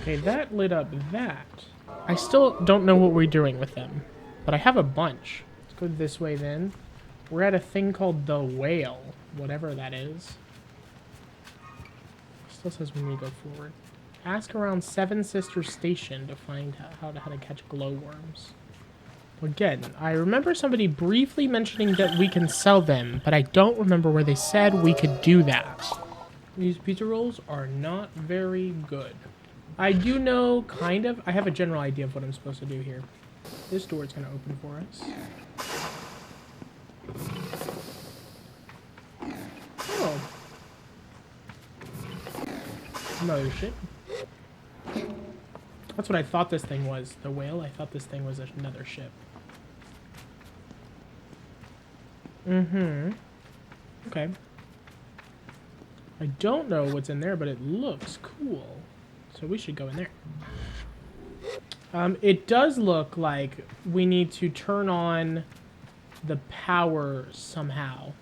Okay, that lit up that. I still don't know what we're doing with them, but I have a bunch. Let's go this way then. We're at a thing called the whale, whatever that is. Still says we need to go forward. Ask around Seven Sisters Station to find how to catch glowworms. Again, I remember somebody briefly mentioning that we can sell them, but I don't remember where they said we could do that. These pizza rolls are not very good. I do know, kind of, I have a general idea of what I'm supposed to do here. This door is going to open for us. Oh. Another ship. That's what I thought this thing was. The whale, I thought this thing was another ship. Mm-hmm. Okay. I don't know what's in there, but it looks cool. So we should go in there. It does look like we need to turn on the power somehow.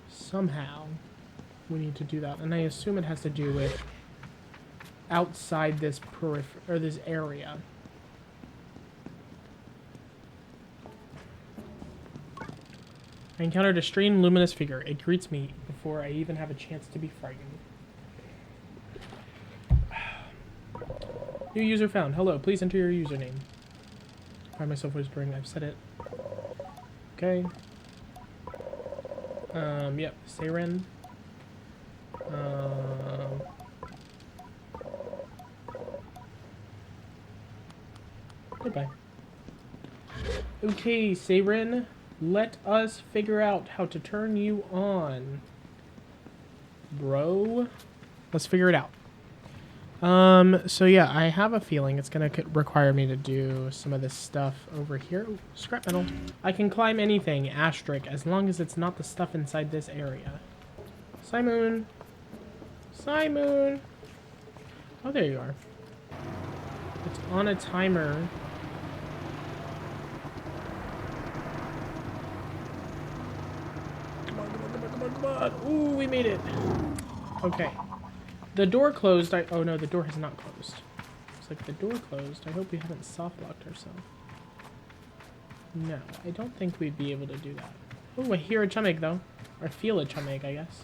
Somehow we need to do that. And I assume it has to do with outside this or this area. I encountered a strange luminous figure. It greets me before I even have a chance to be frightened. New user found. Hello, please enter your username. Find myself whispering. I've said it. Okay. Yep. Saren. Goodbye. Okay, Saren. Let us figure out how to turn you on. Bro. Let's figure it out. So yeah, I have a feeling it's gonna require me to do some of this stuff over here. Ooh, scrap metal. I can climb anything, asterisk, as long as it's not the stuff inside this area. Simon. Simon. Oh, there you are. It's on a timer. Ooh, we made it. Okay. The door closed. Oh no, the door has not closed. It's like the door closed. I hope we haven't soft locked ourselves. No, I don't think we'd be able to do that. Oh, I hear a chum egg though. Or feel a chum egg, I guess.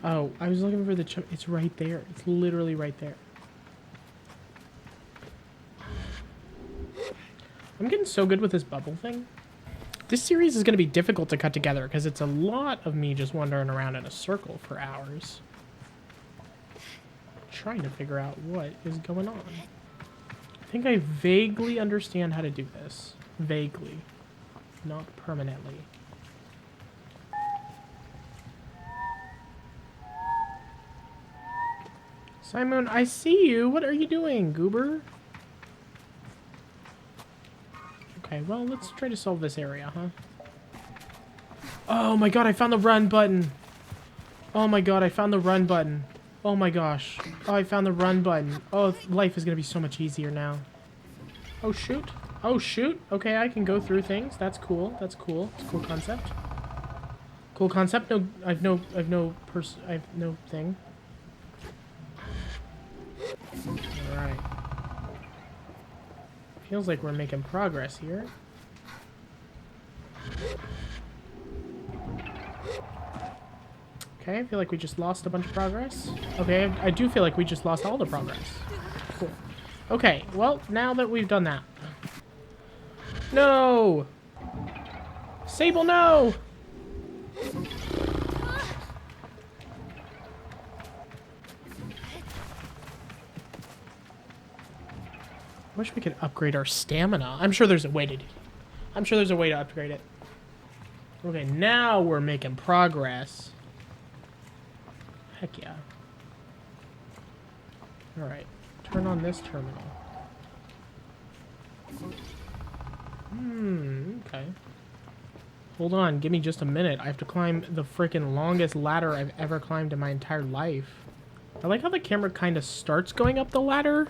Oh, I was looking for the chum. It's right there. It's literally right there. I'm getting so good with this bubble thing. This series is going to be difficult to cut together because it's a lot of me just wandering around in a circle for hours. Trying to figure out what is going on. I think I vaguely understand how to do this. Vaguely. Not permanently. Simon, I see you. What are you doing, goober? Okay, well, let's try to solve this area, huh? Oh my god, I found the run button. Oh my god, I found the run button. Oh my gosh. Oh, I found the run button. Oh, life is gonna be so much easier now. Oh, shoot. Oh, shoot. Okay, I can go through things. That's cool. That's cool. It's a cool concept. Cool concept. No, I've no thing. Alright. Feels like we're making progress here. Okay, I feel like we just lost a bunch of progress. Okay, I do feel like we just lost all the progress. Cool. Okay, well, now that we've done that. No! Sable, no! I wish we could upgrade our stamina. I'm sure there's a way to do it. I'm sure there's a way to upgrade it. Okay, now we're making progress. Heck yeah. Alright. Turn on this terminal. Okay. Hold on, give me just a minute. I have to climb the freaking longest ladder I've ever climbed in my entire life. I like how the camera kind of starts going up the ladder.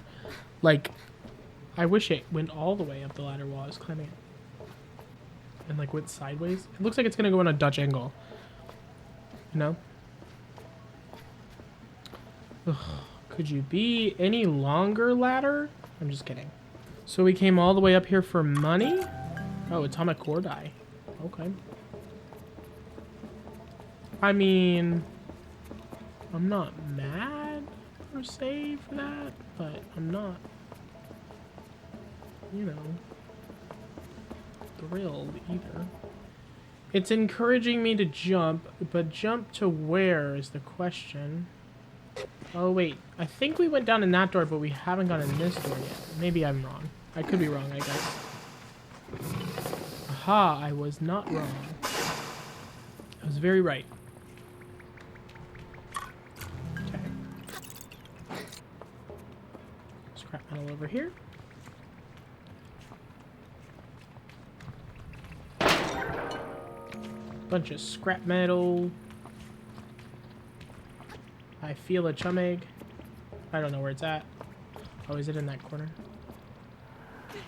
Like, I wish it went all the way up the ladder while I was climbing it. And like went sideways. It looks like it's gonna go on a Dutch angle. You know? Ugh. Could you be any longer, ladder? I'm just kidding. So we came all the way up here for money? Oh, atomic core die. Okay. I mean, I'm not mad per se for that, but I'm not, you know, thrilled either. It's encouraging me to jump, but jump to where is the question. Oh wait, I think we went down in that door, but we haven't gone in this door yet. Maybe I'm wrong. I could be wrong, I guess. Aha, I was not wrong. I was very right. Okay. Scrap metal over here. Bunch of scrap metal. I feel a chum egg. I don't know where it's at. Oh, is it in that corner?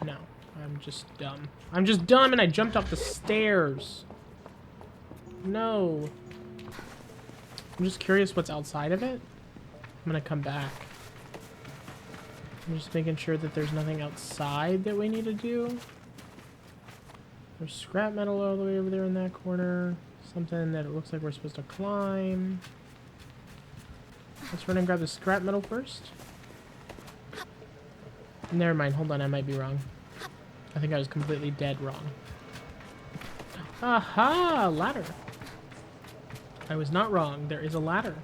No, I'm just dumb. I'm just dumb and I jumped off the stairs. No. I'm just curious what's outside of it. I'm gonna come back. I'm just making sure that there's nothing outside that we need to do. There's scrap metal all the way over there in that corner. Something that it looks like we're supposed to climb. Let's run and grab the scrap metal first. Never mind, hold on, I might be wrong. I think I was completely dead wrong. Aha! Ladder. I was not wrong. There is a ladder.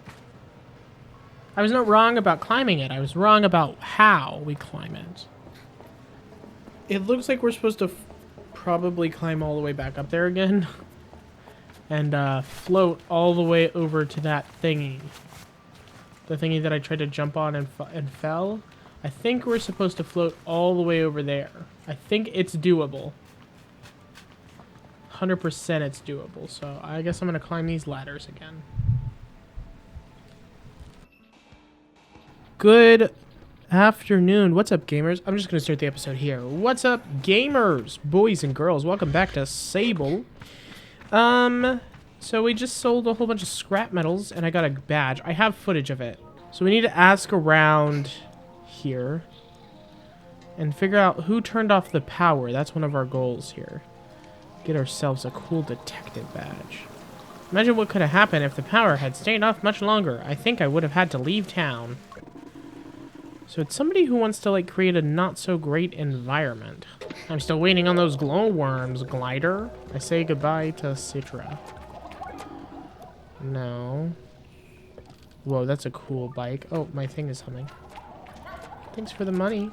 I was not wrong about climbing it. I was wrong about how we climb it. It looks like we're supposed to probably climb all the way back up there again. And float all the way over to that thingy. The thingy that I tried to jump on and fell. I think we're supposed to float all the way over there. I think it's doable. 100% it's doable. So I guess I'm going to climb these ladders again. Good afternoon. What's up, gamers? I'm just going to start the episode here. What's up, gamers? Boys and girls. Welcome back to Sable. So we just sold a whole bunch of scrap metals and I got a badge. I have footage of it. So we need to ask around here and figure out who turned off the power. That's one of our goals here. Get ourselves a cool detective badge. Imagine what could have happened if the power had stayed off much longer. I think I would have had to leave town. So it's somebody who wants to, like, create a not-so-great environment. I'm still waiting on those glowworms, Glider. I say goodbye to Citra. No. Whoa, that's a cool bike. Oh, my thing is humming. Thanks for the money.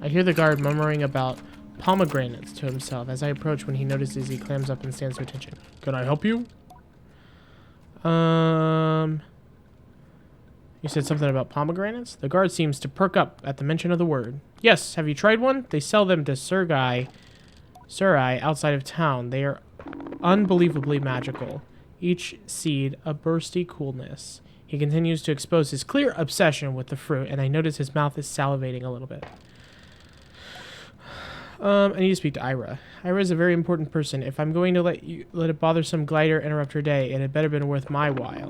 I hear the guard murmuring about pomegranates to himself. As I approach, when he notices, he clams up and stands to attention. Can I help you? You said something about pomegranates? The guard seems to perk up at the mention of the word. Yes, have you tried one? They sell them to Surai outside of town. They are unbelievably magical. Each seed a bursty coolness. He continues to expose his clear obsession with the fruit, and I notice his mouth is salivating a little bit. I need to speak to Ira. Ira is a very important person. If I'm going to let a bothersome glider interrupt her day, it had better been worth my while.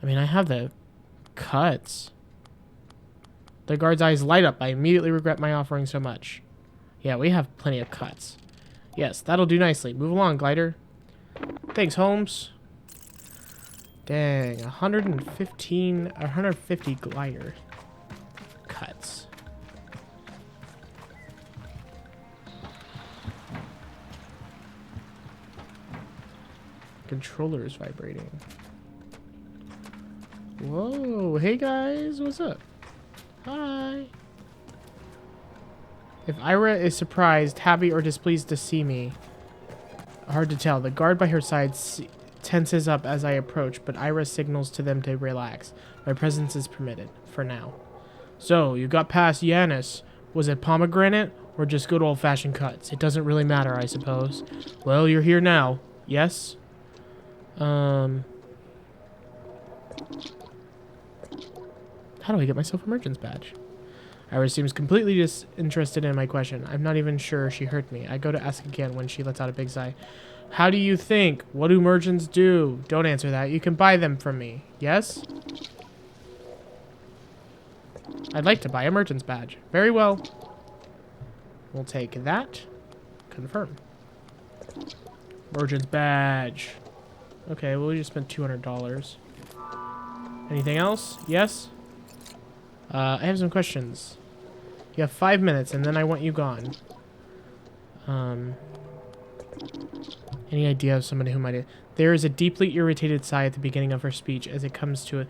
I mean, I have the cuts. The guard's eyes light up. I immediately regret my offering so much. Yeah, we have plenty of cuts. Yes, that'll do nicely. Move along, glider. Thanks, Holmes. Dang, 150 glider cuts. Controller is vibrating. Whoa, hey guys, what's up? Hi. If Ira is surprised, happy, or displeased to see me, hard to tell. The guard by her side tenses up as I approach, but Ira signals to them to relax. My presence is permitted, for now. So, you got past Yanis. Was it pomegranate, or just good old-fashioned cuts? It doesn't really matter, I suppose. Well, you're here now. Yes? How do I get myself a merchant's badge? Iris seems completely disinterested in my question. I'm not even sure she heard me. I go to ask again when she lets out a big sigh. How do you think? What do merchants do? Don't answer that. You can buy them from me. Yes? I'd like to buy a merchant's badge. Very well. We'll take that. Confirm. Merchant's badge. Okay, well, we just spent $200. Anything else? Yes? I have some questions. You have 5 minutes, and then I want you gone. Any idea of somebody who might... There is a deeply irritated sigh at the beginning of her speech as it comes to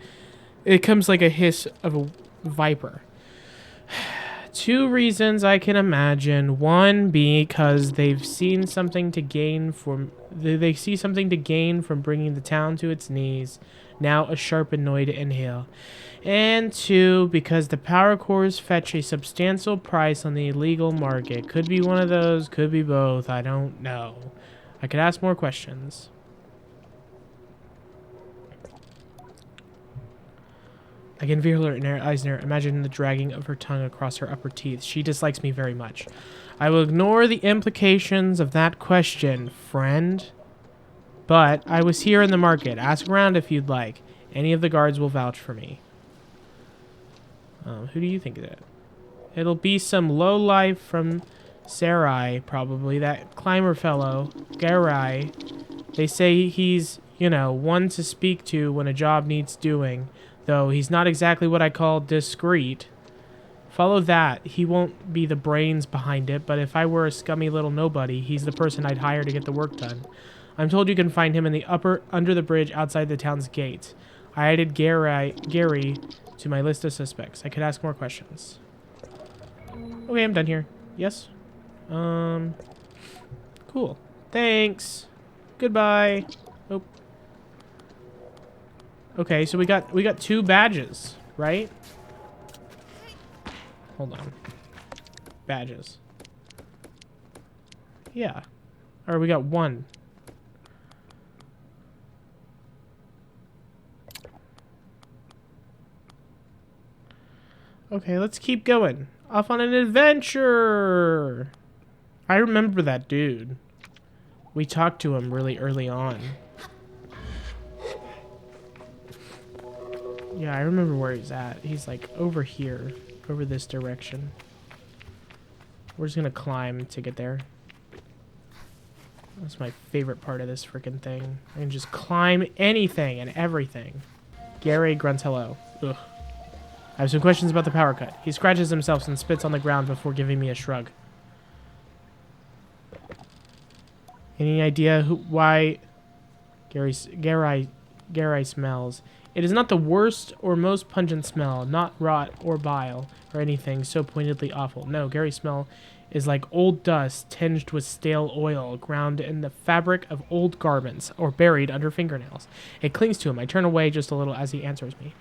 it comes like a hiss of a viper. 2 reasons I can imagine. One, because they've seen something to gain from... They see something to gain from bringing the town to its knees. Now a sharp, annoyed inhale. And 2, because the power cores fetch a substantial price on the illegal market. Could be one of those, could be both. I don't know. I could ask more questions. I can feel her eyes in her, imagine the dragging of her tongue across her upper teeth. She dislikes me very much. I will ignore the implications of that question, friend. But I was here in the market. Ask around if you'd like. Any of the guards will vouch for me. Who do you think of it? It'll be some lowlife from Sarai, probably. That climber fellow, Garai. They say he's, you know, one to speak to when a job needs doing. Though he's not exactly what I call discreet. Follow that. He won't be the brains behind it, but if I were a scummy little nobody, he's the person I'd hire to get the work done. I'm told you can find him in the under the bridge outside the town's gate. I added Gary to my list of suspects. I could ask more questions. Okay, I'm done here. Yes? Cool. Thanks. Goodbye. Oh. Okay, so we got 2 badges, right? Hold on. Badges. Yeah. Or we got 1. Okay, let's keep going. Off on an adventure! I remember that dude. We talked to him really early on. Yeah, I remember where he's at. He's like over here. Over this direction. We're just gonna climb to get there. That's my favorite part of this freaking thing. I can just climb anything and everything. Gary grunts hello. Ugh. I have some questions about the power cut. He scratches himself and spits on the ground before giving me a shrug. Any idea why Gary smells? It is not the worst or most pungent smell, not rot or bile or anything so pointedly awful. No, Gary's smell is like old dust tinged with stale oil, ground in the fabric of old garments or buried under fingernails. It clings to him. I turn away just a little as he answers me.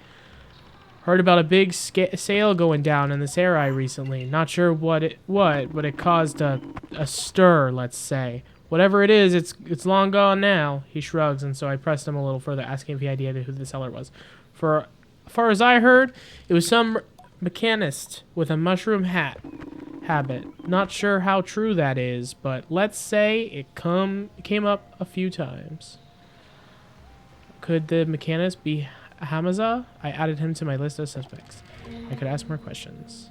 Heard about a big sale going down in the Sarai recently. Not sure what, but it caused a stir, let's say. Whatever it is, it's long gone now. He shrugs, and so I pressed him a little further, asking if he had idea who the seller was. For as far as I heard, it was some mechanist with a mushroom habit. Not sure how true that is, but let's say it came up a few times. Could the mechanist be Hamza? I added him to my list of suspects. I could ask more questions.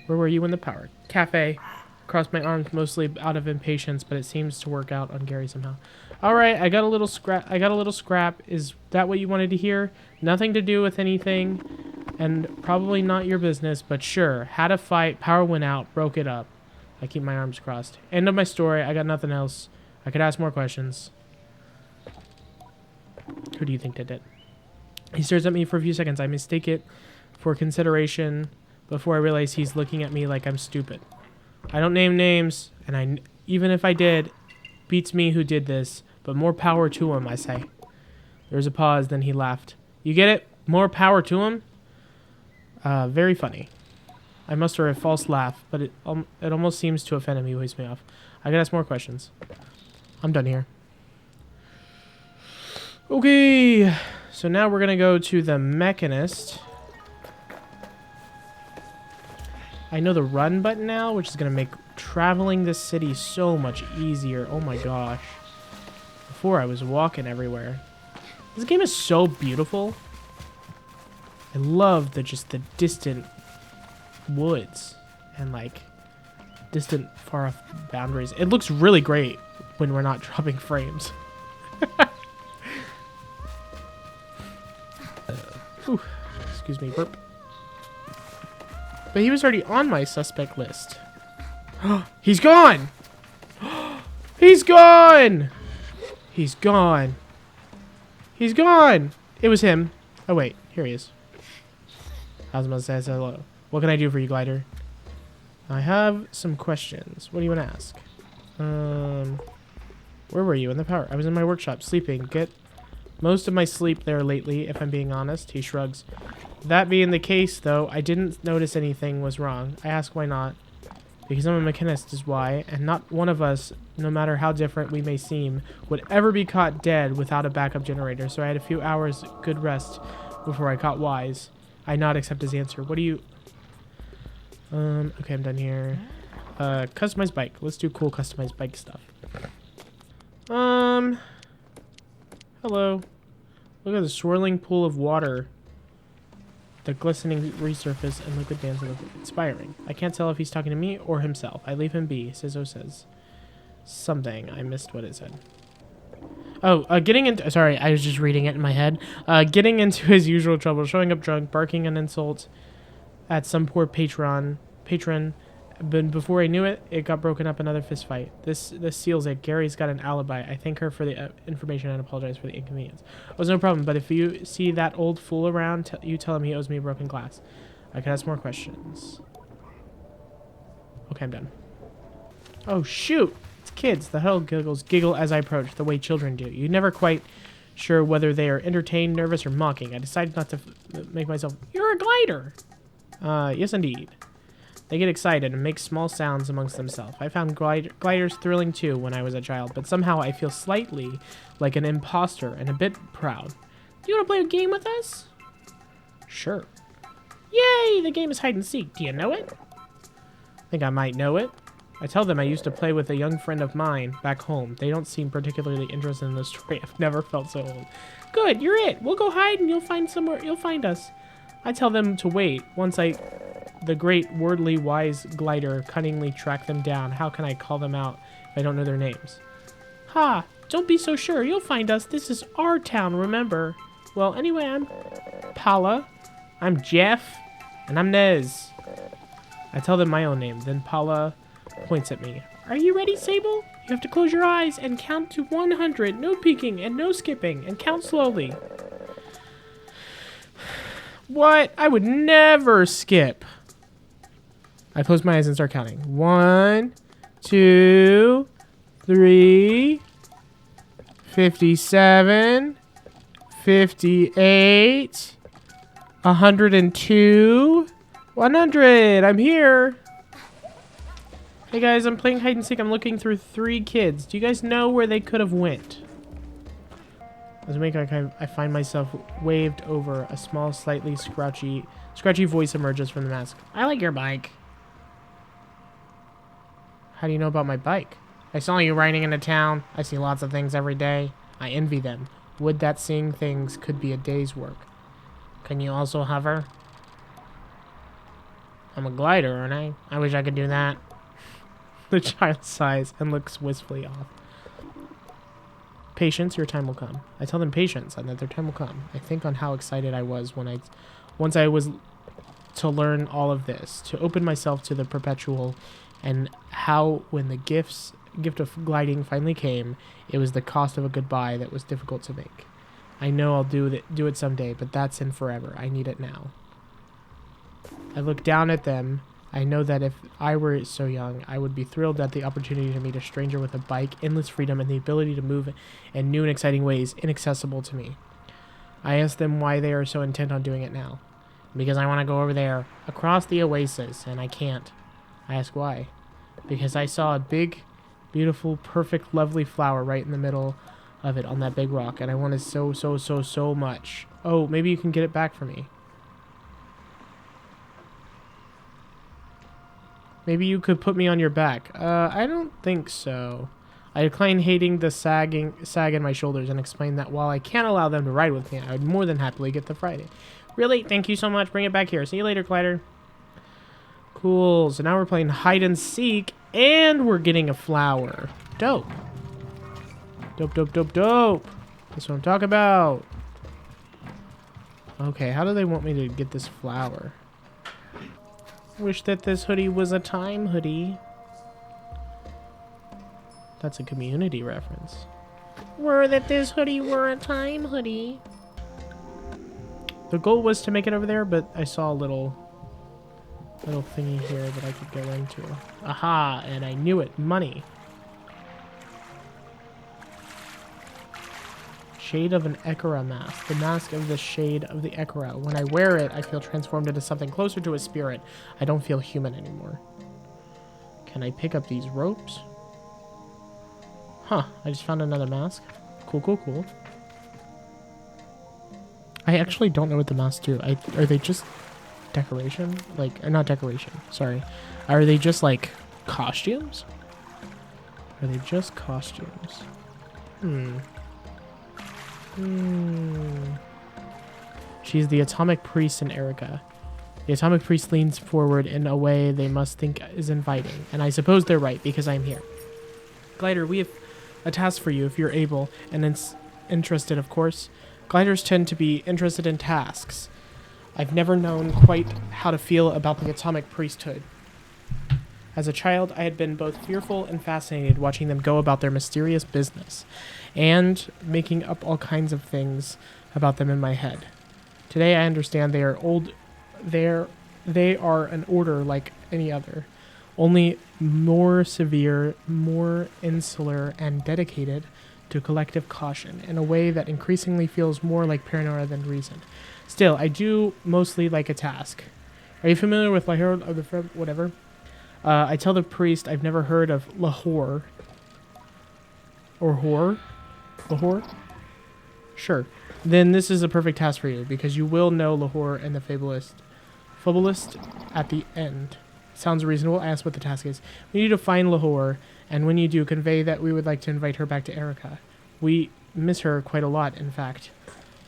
Where were you when the power? Cafe. Crossed my arms mostly out of impatience, but it seems to work out on Gary somehow. All right, I got a little scrap. Is that what you wanted to hear? Nothing to do with anything, and probably not your business, but sure. Had a fight, power went out, broke it up. I keep my arms crossed. End of my story. I got nothing else. I could ask more questions. Who do you think did it? He stares at me for a few seconds. I mistake it for consideration before I realize he's looking at me like I'm stupid. I don't name names, and even if I did, beats me who did this, but more power to him, I say. There's a pause, then he laughed. You get it? More power to him? Very funny. I muster a false laugh, but it almost seems to offend him. He waves me off. I gotta ask more questions. I'm done here. Okay, so now we're gonna go to the mechanist. I know the run button now, which is going to make traveling this city so much easier. Oh my gosh. Before I was walking everywhere. This game is so beautiful. I love just the distant woods and like distant far off boundaries. It looks really great when we're not dropping frames. Excuse me, burp. But he was already on my suspect list. He's gone! He's gone! He's gone. He's gone! It was him. Oh wait, here he is. Ozma says hello. What can I do for you, Glider? I have some questions. What do you want to ask? Where were you in the power? I was in my workshop, sleeping. Get most of my sleep there lately, if I'm being honest. He shrugs. That being the case, though, I didn't notice anything was wrong. I ask why not. Because I'm a mechanist is why, and not one of us, no matter how different we may seem, would ever be caught dead without a backup generator, so I had a few hours good rest before I caught wise. I not accept his answer. What do you... okay, I'm done here. Customized bike. Let's do cool customized bike stuff. Hello. Look at the swirling pool of water. The glistening resurface and liquid dance look inspiring. I can't tell if he's talking to me or himself. I leave him be, Sizzo says. Something. I missed what it said. Oh, getting into... Sorry, I was just reading it in my head. Getting into his usual trouble. Showing up drunk, barking an insult at some poor patron. But before I knew it, it got broken up another fist fight. This seals it. Gary's got an alibi. I thank her for the information and apologize for the inconvenience. It was no problem, but if you see that old fool around, you tell him he owes me a broken glass. I could ask more questions. Okay, I'm done. Oh, shoot! It's kids. The huddled giggles giggle as I approach, the way children do. You're never quite sure whether they are entertained, nervous, or mocking. I decided not to make myself... You're a glider! Yes, indeed. They get excited and make small sounds amongst themselves. I found gliders thrilling too when I was a child, but somehow I feel slightly like an imposter and a bit proud. Do you want to play a game with us? Sure. Yay! The game is hide and seek. Do you know it? I think I might know it. I tell them I used to play with a young friend of mine back home. They don't seem particularly interested in the story. I've never felt so old. Good, you're it. We'll go hide and you'll find us. I tell them to wait. Once the great wordly wise glider cunningly track them down. How can I call them out if I don't know their names? Ha! Don't be so sure. You'll find us. This is our town, remember? Well, anyway, I'm Paula. I'm Jeff. And I'm Nez. I tell them my own name. Then Paula points at me. Are you ready, Sable? You have to close your eyes and count to 100. No peeking and no skipping. And count slowly. What? I would never skip. I close my eyes and start counting. 1, 2, 3, 57, 58, 102, 100. I'm here. Hey guys, I'm playing hide and seek. I'm looking through 3 kids. Do you guys know where they could have went? As I find myself waved over. A small, slightly scratchy voice emerges from the mask. I like your bike. How do you know about my bike? I saw you riding into town. I see lots of things every day. I envy them. Would that seeing things could be a day's work. Can you also hover? I'm a glider, aren't I? I wish I could do that. The child sighs and looks wistfully off. Patience, your time will come. I tell them patience and that their time will come. I think on how excited I was once I was to learn all of this, to open myself to the perpetual, and how when the gift of gliding finally came, it was the cost of a goodbye that was difficult to make. I know I'll do it someday, but that's in forever. I need it now. I look down at them. I know that if I were so young, I would be thrilled at the opportunity to meet a stranger with a bike, endless freedom, and the ability to move in new and exciting ways inaccessible to me. I ask them why they are so intent on doing it now. Because I want to go over there, across the oasis, and I can't. I ask why. Because I saw a big, beautiful, perfect, lovely flower right in the middle of it on that big rock, and I wanted so much. Oh, maybe you can get it back for me. Maybe you could put me on your back. I don't think so. I decline hating the sag in my shoulders and explain that while I can't allow them to ride with me, I would more than happily get the Friday. Really? Thank you so much. Bring it back here. See you later, Glider. Cool. So now we're playing hide and seek, and we're getting a flower. Dope. Dope, dope, dope, dope. That's what I'm talking about. Okay, how do they want me to get this flower? Wish that this hoodie was a time hoodie. That's a Community reference. Were that this hoodie were a time hoodie. The goal was to make it over there, but I saw a little thingy here that I could go into. Aha, and I knew it. Money. Shade of an Ekara mask. The mask of the shade of the Ekara. When I wear it, I feel transformed into something closer to a spirit. I don't feel human anymore. Can I pick up these ropes? Huh, I just found another mask. Cool, cool, cool. I actually don't know what the masks do. Are they just decoration? Like, not decoration, sorry. Are they just like costumes? Are they just costumes? She's the atomic priest in Erica. The atomic priest leans forward in a way they must think is inviting. And I suppose they're right, because I'm here. Glider, we have a task for you if you're able, and interested, of course. Gliders tend to be interested in tasks. I've never known quite how to feel about the atomic priesthood. As a child, I had been both fearful and fascinated watching them go about their mysterious business, and making up all kinds of things about them in my head. Today I understand they are an order like any other, only more severe, more insular, and dedicated to collective caution in a way that increasingly feels more like paranoia than reason. Still, I do mostly like a task. Are you familiar with Lahore of the whatever? I tell the priest I've never heard of Lahore. Or Whore? Lahore? Sure. Then this is a perfect task for you, because you will know Lahore and the Fabulist at the end. Sounds reasonable. Ask what the task is. We need to find Lahore, and when you do, convey that we would like to invite her back to Erica. We miss her quite a lot, in fact.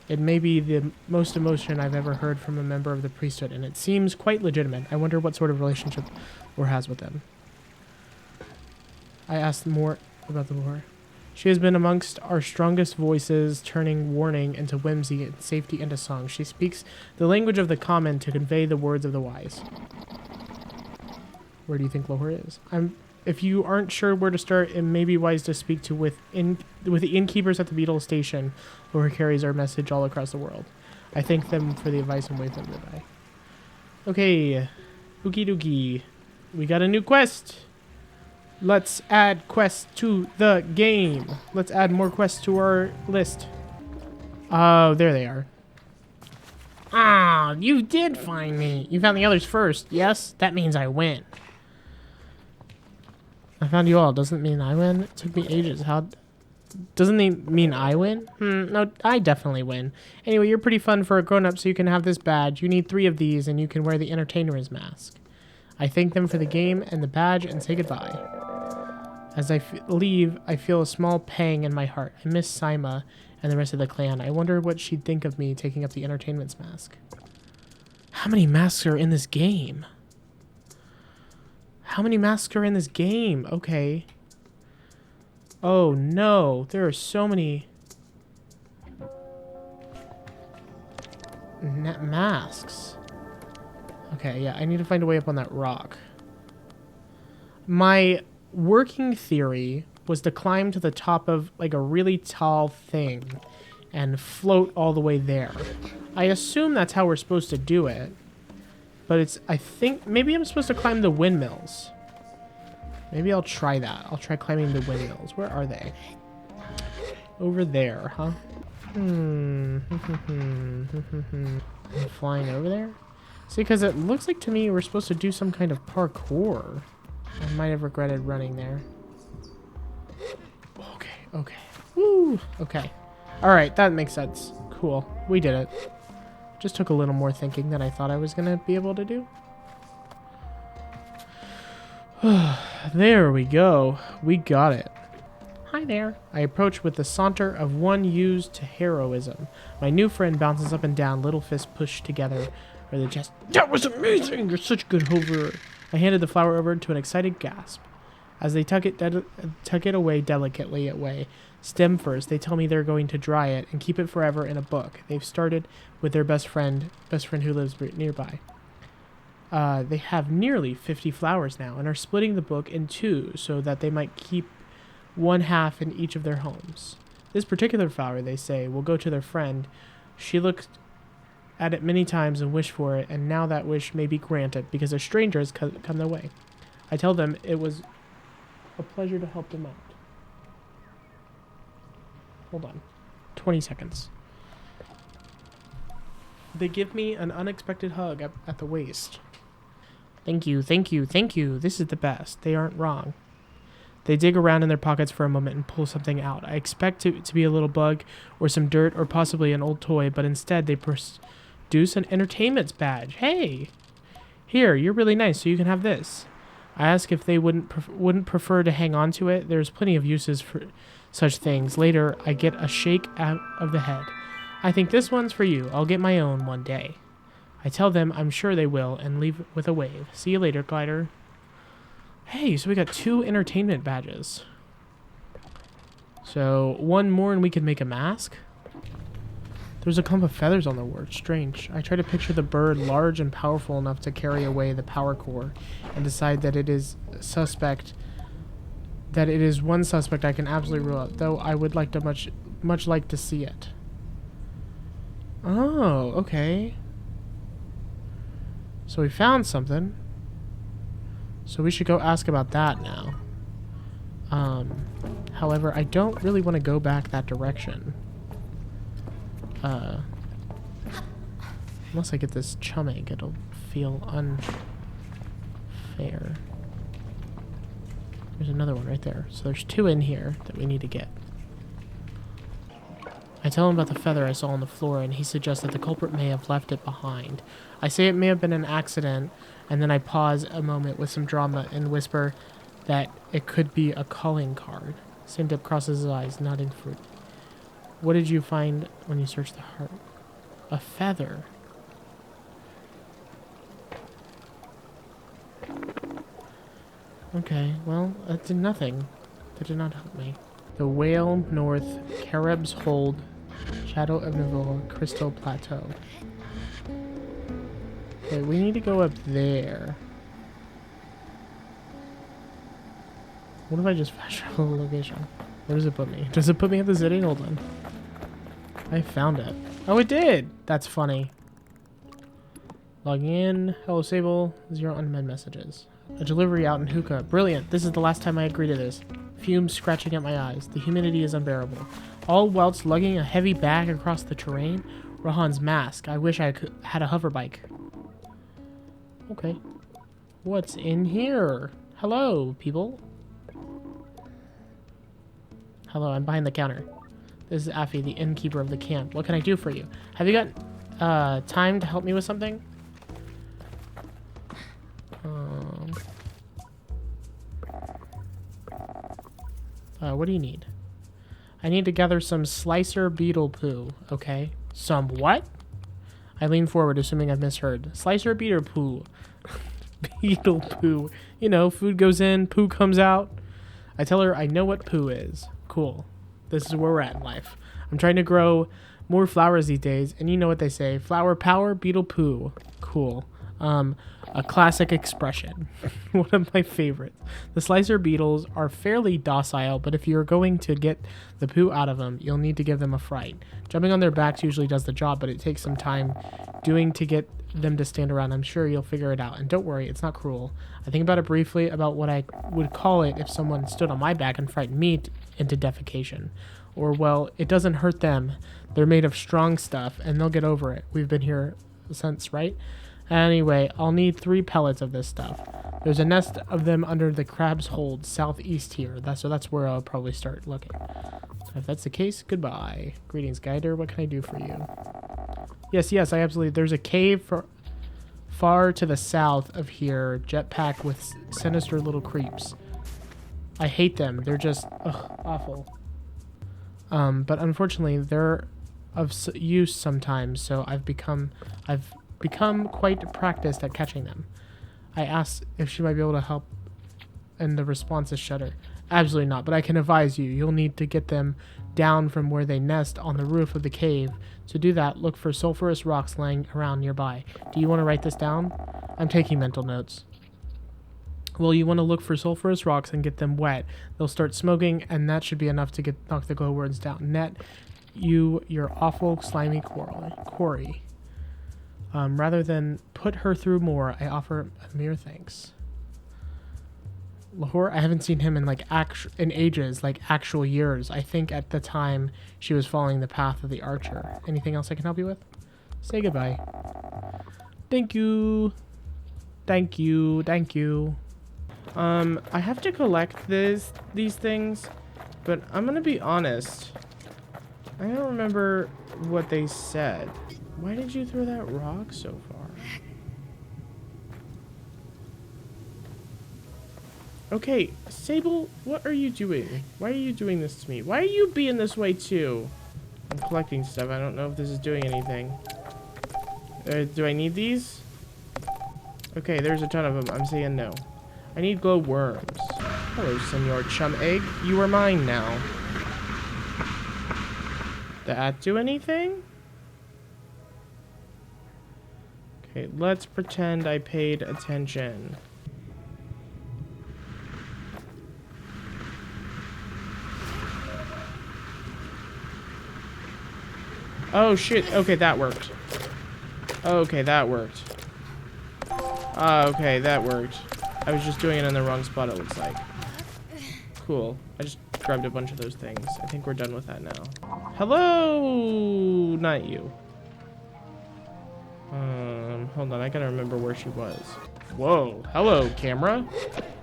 It may be the most emotion I've ever heard from a member of the priesthood, and it seems quite legitimate. I wonder what sort of relationship Lahore has with them. I asked more about the Lahore. She has been amongst our strongest voices, turning warning into whimsy and safety into song. She speaks the language of the common to convey the words of the wise. Where do you think Lahore is? If you aren't sure where to start, it may be wise to speak to with the innkeepers at the Beetle Station, who carries our message all across the world. I thank them for the advice and wave them goodbye. Okay, ookie dookie. We got a new quest. Let's add quests to the game. Let's add more quests to our list. Oh, there they are. Ah, you did find me. You found the others first. Yes, that means I win. I found you all. Doesn't mean I win. It took me ages. How? Doesn't it mean I win? No, I definitely win. Anyway, you're pretty fun for a grown-up, so you can have this badge. You need 3 of these, and you can wear the entertainer's mask. I thank them for the game and the badge and say goodbye. As I leave, I feel a small pang in my heart. I miss Saima and the rest of the clan. I wonder what she'd think of me taking up the entertainment's mask. How many masks are in this game? How many masks are in this game? Okay. Oh no, there are so many masks. Okay, yeah, I need to find a way up on that rock. My working theory was to climb to the top of like a really tall thing and float all the way there. I assume that's how we're supposed to do it, but I think maybe I'm supposed to climb the windmills. Maybe I'll try that. I'll try climbing the windmills. Where are they? Over there, huh? I'm flying over there? See, because it looks like to me we're supposed to do some kind of parkour. I might have regretted running there. Okay, okay. Woo! Okay. Alright, that makes sense. Cool. We did it. Just took a little more thinking than I thought I was going to be able to do. There we go. We got it. Hi there. I approach with the saunter of one used to heroism. My new friend bounces up and down, little fists pushed together for the chest. That was amazing! You're such a good hoverer. I handed the flower over to an excited gasp. As they tuck it away delicately stem first, they tell me they're going to dry it and keep it forever in a book. They've started with their best friend who lives nearby. They have nearly 50 flowers now and are splitting the book in two so that they might keep one half in each of their homes. This particular flower, they say, will go to their friend. She looked at it many times and wished for it, and now that wish may be granted because a stranger has come their way. I tell them it was a pleasure to help them out. Hold on. 20 seconds. They give me an unexpected hug at the waist. Thank you, thank you, thank you. This is the best. They aren't wrong. They dig around in their pockets for a moment and pull something out. I expect it to be a little bug or some dirt or possibly an old toy, but instead they produce an entertainment badge. Hey! Here, you're really nice, so you can have this. I ask if they wouldn't prefer to hang on to it. There's plenty of uses for such things. Later, I get a shake out of the head. I think this one's for you. I'll get my own one day. I tell them I'm sure they will and leave with a wave. See you later, glider. Hey, so we got 2 entertainment badges. So, one more and we can make a mask? There's a clump of feathers on the word. Strange. I try to picture the bird large and powerful enough to carry away the power core and decide that it is one suspect I can absolutely rule out, though I would like to much like to see it. Oh, okay. So we found something. So we should go ask about that now. However, I don't really want to go back that direction. Unless I get this chum egg, it'll feel unfair. There's another one right there. So there's 2 in here that we need to get. I tell him about the feather I saw on the floor, and he suggests that the culprit may have left it behind. I say it may have been an accident, and then I pause a moment with some drama and whisper that it could be a calling card. Sindip crosses his eyes, nodding fruit. What did you find when you searched the heart? A feather. Okay, well, that did nothing. That did not help me. The Whale North, Carib's Hold, Shadow of Nivelle, Crystal Plateau. Okay, we need to go up there. What if I just fast travel the location? Where does it put me? Does it put me at the city? Hold on. I found it. Oh, it did! That's funny. Logging in. Hello, Sable. 0 unread messages. A delivery out in Hookah. Brilliant. This is the last time I agree to this. Fumes scratching at my eyes. The humidity is unbearable. All whilst lugging a heavy bag across the terrain. Rahan's mask. I wish I had a hover bike. Okay. What's in here? Hello, people. Hello, I'm behind the counter. This is Affy, the innkeeper of the camp. What can I do for you? Have you got time to help me with something? What do you need? I need to gather some slicer beetle poo. Okay. Some what? I lean forward, assuming I've misheard. Slicer beetle poo. Beetle poo. You know, food goes in, poo comes out. I tell her I know what poo is. Cool. This is where we're at in life. I'm trying to grow more flowers these days, and you know what they say. Flower power, beetle poo. Cool. A classic expression. One of my favorites. The slicer beetles are fairly docile, but if you're going to get the poo out of them, you'll need to give them a fright. Jumping on their backs usually does the job, but it takes some time doing to get them to stand around. I'm sure you'll figure it out. And don't worry, it's not cruel. I think about it briefly about what I would call it if someone stood on my back and frightened me into defecation. Or, well, it doesn't hurt them. They're made of strong stuff, and they'll get over it. We've been here since, right? Anyway, I'll need 3 pellets of this stuff. There's a nest of them under the crab's hold southeast here. So that's where I'll probably start looking. If that's the case, goodbye. Greetings, guider. What can I do for you? Yes, I absolutely. There's a cave for... far to the south of here, jetpack with sinister little creeps. I hate them. They're just awful. But unfortunately, they're of use sometimes, so I've become quite practiced at catching them. I asked if she might be able to help, and the response is shudder. Absolutely not, but I can advise you. You'll need to get them down from where they nest on the roof of the cave. To do that, look for sulfurous rocks lying around nearby. Do you want to write this down? I'm taking mental notes. Well, you want to look for sulfurous rocks and get them wet. They'll start smoking, and that should be enough to knock the glowworms down. Net your awful, slimy quarry. Rather than put her through more, I offer a mere thanks. Lahore, I haven't seen him in in ages, like actual years. I think at the time she was following the path of the archer. Anything else I can help you with? Say goodbye. Thank you. Thank you. Thank you. I have to collect these things, but I'm gonna be honest. I don't remember what they said. Why did you throw that rock so far? Okay, Sable, what are you doing? Why are you doing this to me? Why are you being this way too? I'm collecting stuff. I don't know if this is doing anything. Do I need these? Okay, there's a ton of them. I'm saying no. I need glow worms. Hello, Senor Chum Egg. You are mine now. Did that do anything? Okay, let's pretend I paid attention. Oh shit, okay, that worked. Okay, that worked. Okay, that worked. I was just doing it in the wrong spot, it looks like. Cool. I just grabbed a bunch of those things. I think we're done with that now. Hello! Not you. Hold on, I gotta remember where she was. Whoa, hello, camera.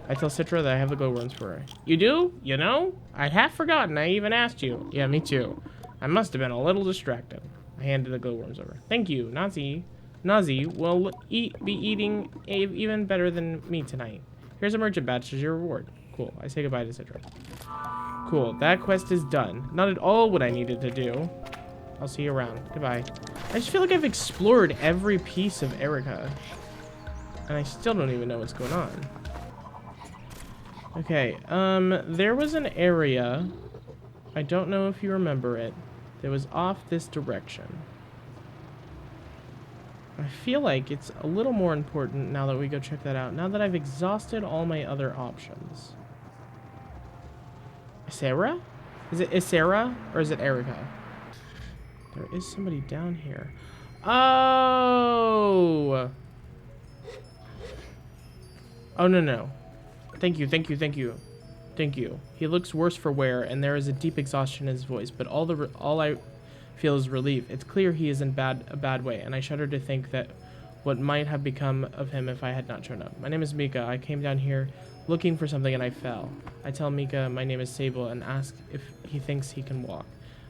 I tell Citra that I have the glowworms for her. You do? You know? I half forgotten I even asked you. Yeah, me too. I must have been a little distracted. I handed the glowworms over. Thank you, Nazi. Nazi will be eating even better than me tonight. Here's a merchant badge as your reward. Cool. I say goodbye to Citra. Cool. That quest is done. Not at all what I needed to do. I'll see you around. Goodbye. I just feel like I've explored every piece of Erica. And I still don't even know what's going on. Okay. There was an area. I don't know if you remember it. That was off this direction. I feel like it's a little more important now that we go check that out. Now that I've exhausted all my other options. Sarah? Is it Sarah or is it Erica? There is somebody down here. Oh! Oh, no. Thank you, thank you, thank you. Thank you. He looks worse for wear, and there is a deep exhaustion in his voice, but all I feel is relief. It's clear he is in a bad way, and I shudder to think that what might have become of him if I had not shown up. My name is Mika. I came down here looking for something, and I fell. I tell Mika my name is Sable and ask if he thinks he can walk.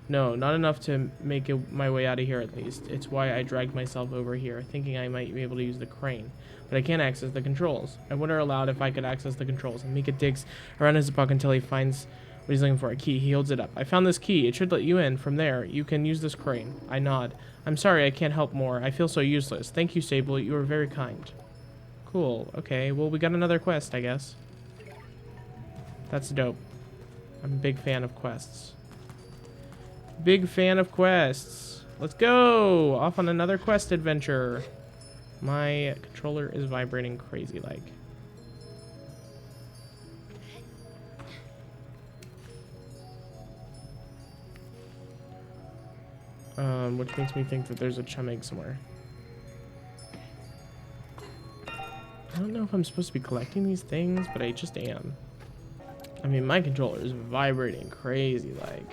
No, not enough to make my way out of here at least. It's why I dragged myself over here, thinking I might be able to use the crane. But I can't access the controls. I wonder aloud if I could access the controls. And Mika digs around his buck until he finds what he's looking for, a key. He holds it up. I found this key. It should let you in. From there, you can use this crane. I nod. I'm sorry I can't help more. I feel so useless. Thank you, Sable. You are very kind. Cool. Okay, well, we got another quest, I guess. That's dope. I'm a big fan of quests. Big fan of quests. Let's go! Off on another quest adventure. My controller is vibrating crazy like. Which makes me think that there's a chum egg somewhere. I don't know if I'm supposed to be collecting these things, but I just am. I mean, my controller is vibrating crazy like.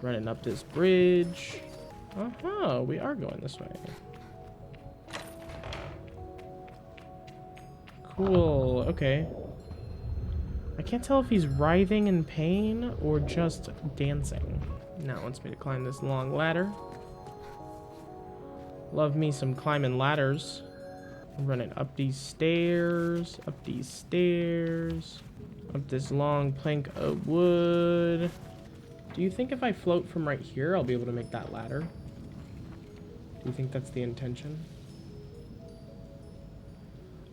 Running up this bridge. Oh, we are going this way. Cool, okay. I can't tell if he's writhing in pain or just dancing. Now it wants me to climb this long ladder. Love me some climbing ladders. I'm running up these stairs, up this long plank of wood. Do you think if I float from right here, I'll be able to make that ladder? Do you think that's the intention?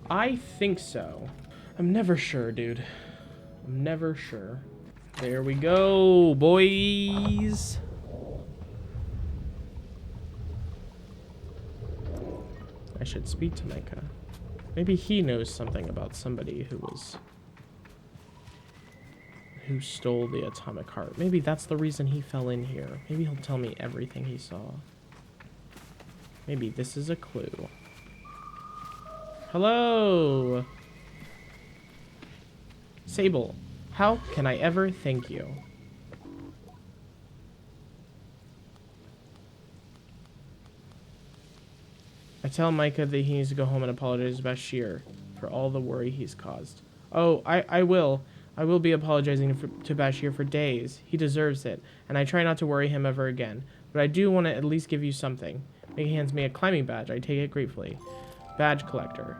I think so. I'm never sure, dude. I'm never sure. There we go, boys. I should speak to Micah. Maybe he knows something about somebody who stole the atomic heart. Maybe that's the reason he fell in here. Maybe he'll tell me everything he saw. Maybe this is a clue. Hello! Sable, how can I ever thank you? I tell Micah that he needs to go home and apologize to Bashir for all the worry he's caused. Oh, I will. I will be apologizing to Bashir for days. He deserves it, and I try not to worry him ever again. But I do want to at least give you something. He hands me a climbing badge. I take it gratefully. Badge collector.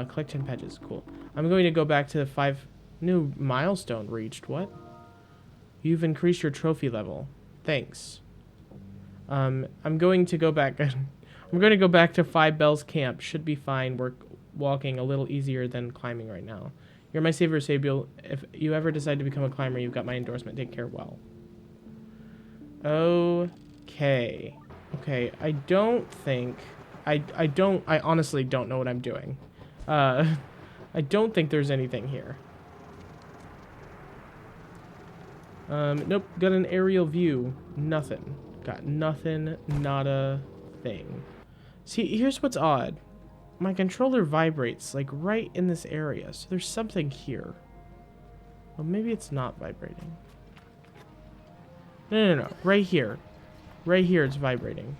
Collect 10 badges. Cool. I'm going to go back to the 5 new milestone reached. What? You've increased your trophy level. Thanks. I'm going to go back. I'm going to go back to 5 Bells Camp. Should be fine. We're walking a little easier than climbing right now. You're my savior, Sable. If you ever decide to become a climber, you've got my endorsement. Take care well. Okay. Okay, I don't think... I honestly don't know what I'm doing. I don't think there's anything here. Nope, got an aerial view. Nothing. Got nothing, not a thing. See, here's what's odd. My controller vibrates, like, right in this area. So there's something here. Well, maybe it's not vibrating. No. Right here. Right here it's vibrating.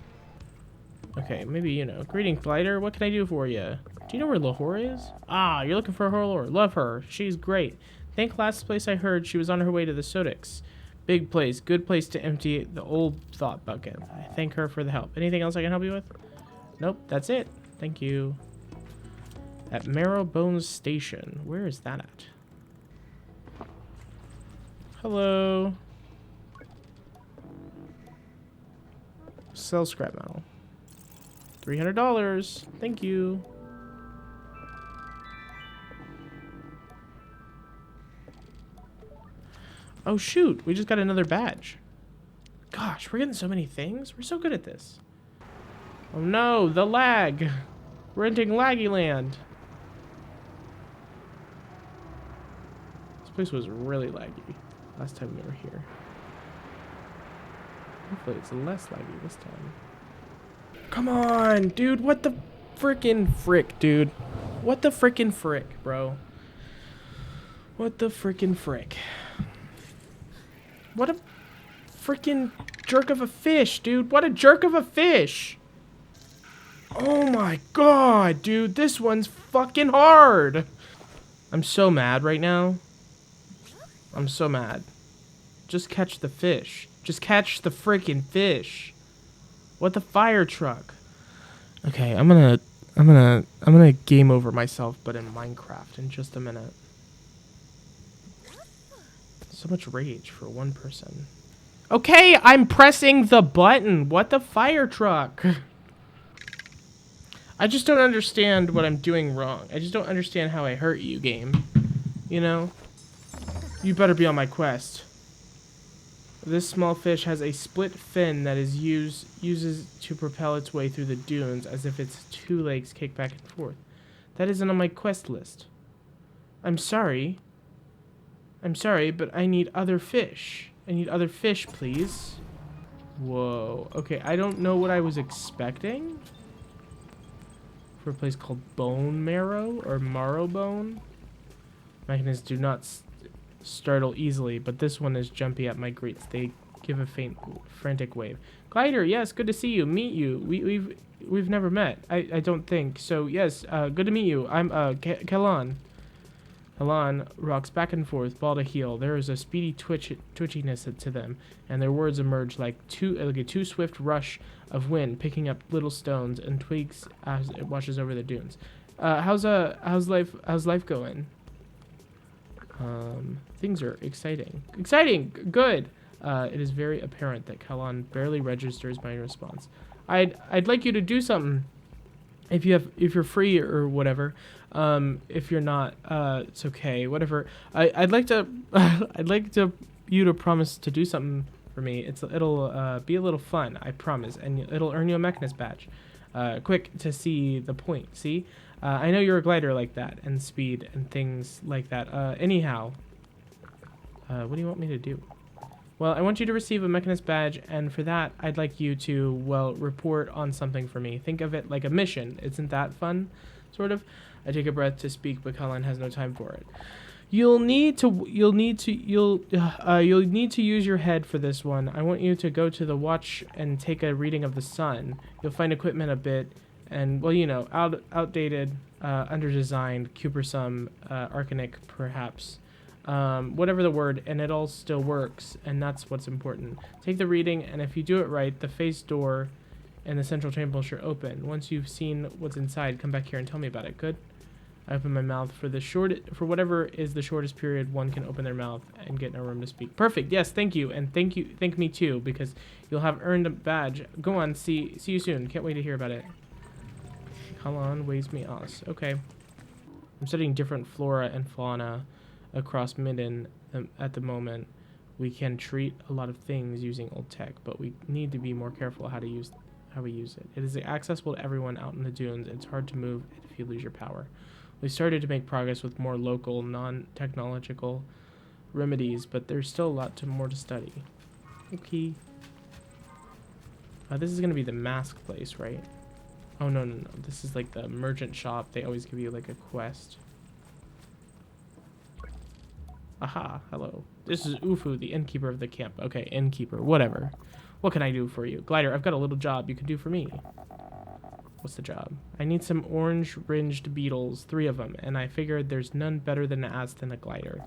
Okay, maybe, you know. Greeting, Glider. What can I do for you? Do you know where Lahore is? Ah, you're looking for Lahore. Love her. She's great. Think last place I heard she was on her way to the Sodix. Big place. Good place to empty the old thought bucket. I thank her for the help. Anything else I can help you with? Nope, that's it. Thank you. At Marrowbones Station. Where is that at? Hello. Sell scrap metal. $300. Thank you. Oh shoot, we just got another badge. Gosh, we're getting so many things. We're so good at this. Oh no, the lag. We're entering laggy land. This place was really laggy last time we were here. Hopefully it's less laggy this time. Come on, dude. What the frickin' frick, dude? What the frickin' frick, bro? What the frickin' frick? What a frickin' jerk of a fish, dude. What a jerk of a fish. Oh my god, dude. This one's fucking hard. I'm so mad right now. I'm so mad. Just catch the fish. Just catch the frickin' fish. What the fire truck? Okay, I'm gonna game over myself, but in Minecraft in just a minute. So much rage for one person. Okay, I'm pressing the button. What the fire truck? I just don't understand what I'm doing wrong. I just don't understand how I hurt you, game. You know? You better be on my quest. This small fish has a split fin that is uses to propel its way through the dunes as if its 2 legs kick back and forth. That isn't on my quest list. I'm sorry. I'm sorry, but I need other fish. I need other fish, please. Whoa. Okay, I don't know what I was expecting. For a place called Bone Marrow or Marrowbone. Mechanics do not startle easily, but this one is jumpy at my greets. They give a faint, frantic wave. Glider, yes, good to see you. Meet you. We've never met. I don't think so. Yes, good to meet you. I'm Kellan. Halan rocks back and forth, ball to heel. There is a speedy twitchiness to them, and their words emerge like a too swift rush of wind, picking up little stones and twigs as it washes over the dunes. How's life going? Things are exciting. Exciting! Good! It is very apparent that Kalan barely registers my response. I'd like you to do something. If you're free or whatever. If you're not, it's okay. Whatever. I'd like to you to promise to do something for me. It'll be a little fun, I promise, and it'll earn you a Mechanist badge. Quick to see the point. See? I know you're a glider like that, and speed and things like that. Anyhow, what do you want me to do? Well, I want you to receive a Mechanist badge, and for that, I'd like you to, well, report on something for me. Think of it like a mission. Isn't that fun? Sort of. I take a breath to speak, but Colin has no time for it. You'll need to use your head for this one. I want you to go to the watch and take a reading of the sun. You'll find equipment a bit, and well, you know, outdated, underdesigned, cumbersome, archaic, perhaps. Whatever the word, and it all still works, and that's what's important. Take the reading, and if you do it right, the face door and the central chamber should open. Once you've seen what's inside, come back here and tell me about it. Good? I open my mouth for whatever is the shortest period one can open their mouth and get in a room to speak. Perfect. Yes, thank you, and thank me too, because you'll have earned a badge. Go on. See you soon. Can't wait to hear about it. Kalan weighs me us. Okay. I'm studying different flora and fauna across Midden at the moment. We can treat a lot of things using old tech, but we need to be more careful how we use it. It is accessible to everyone out in the dunes. It's hard to move if you lose your power. We started to make progress with more local, non-technological remedies, but there's still a lot more to study. Okay. This is going to be the mask place, right? Oh, no. This is like the merchant shop. They always give you like a quest. Aha, hello. This is Ufu, the innkeeper of the camp. Okay, innkeeper, whatever. What can I do for you? Glider, I've got a little job you can do for me. What's the job? I need some orange-ringed beetles, 3 of them, and I figured there's none better than to ask than a glider.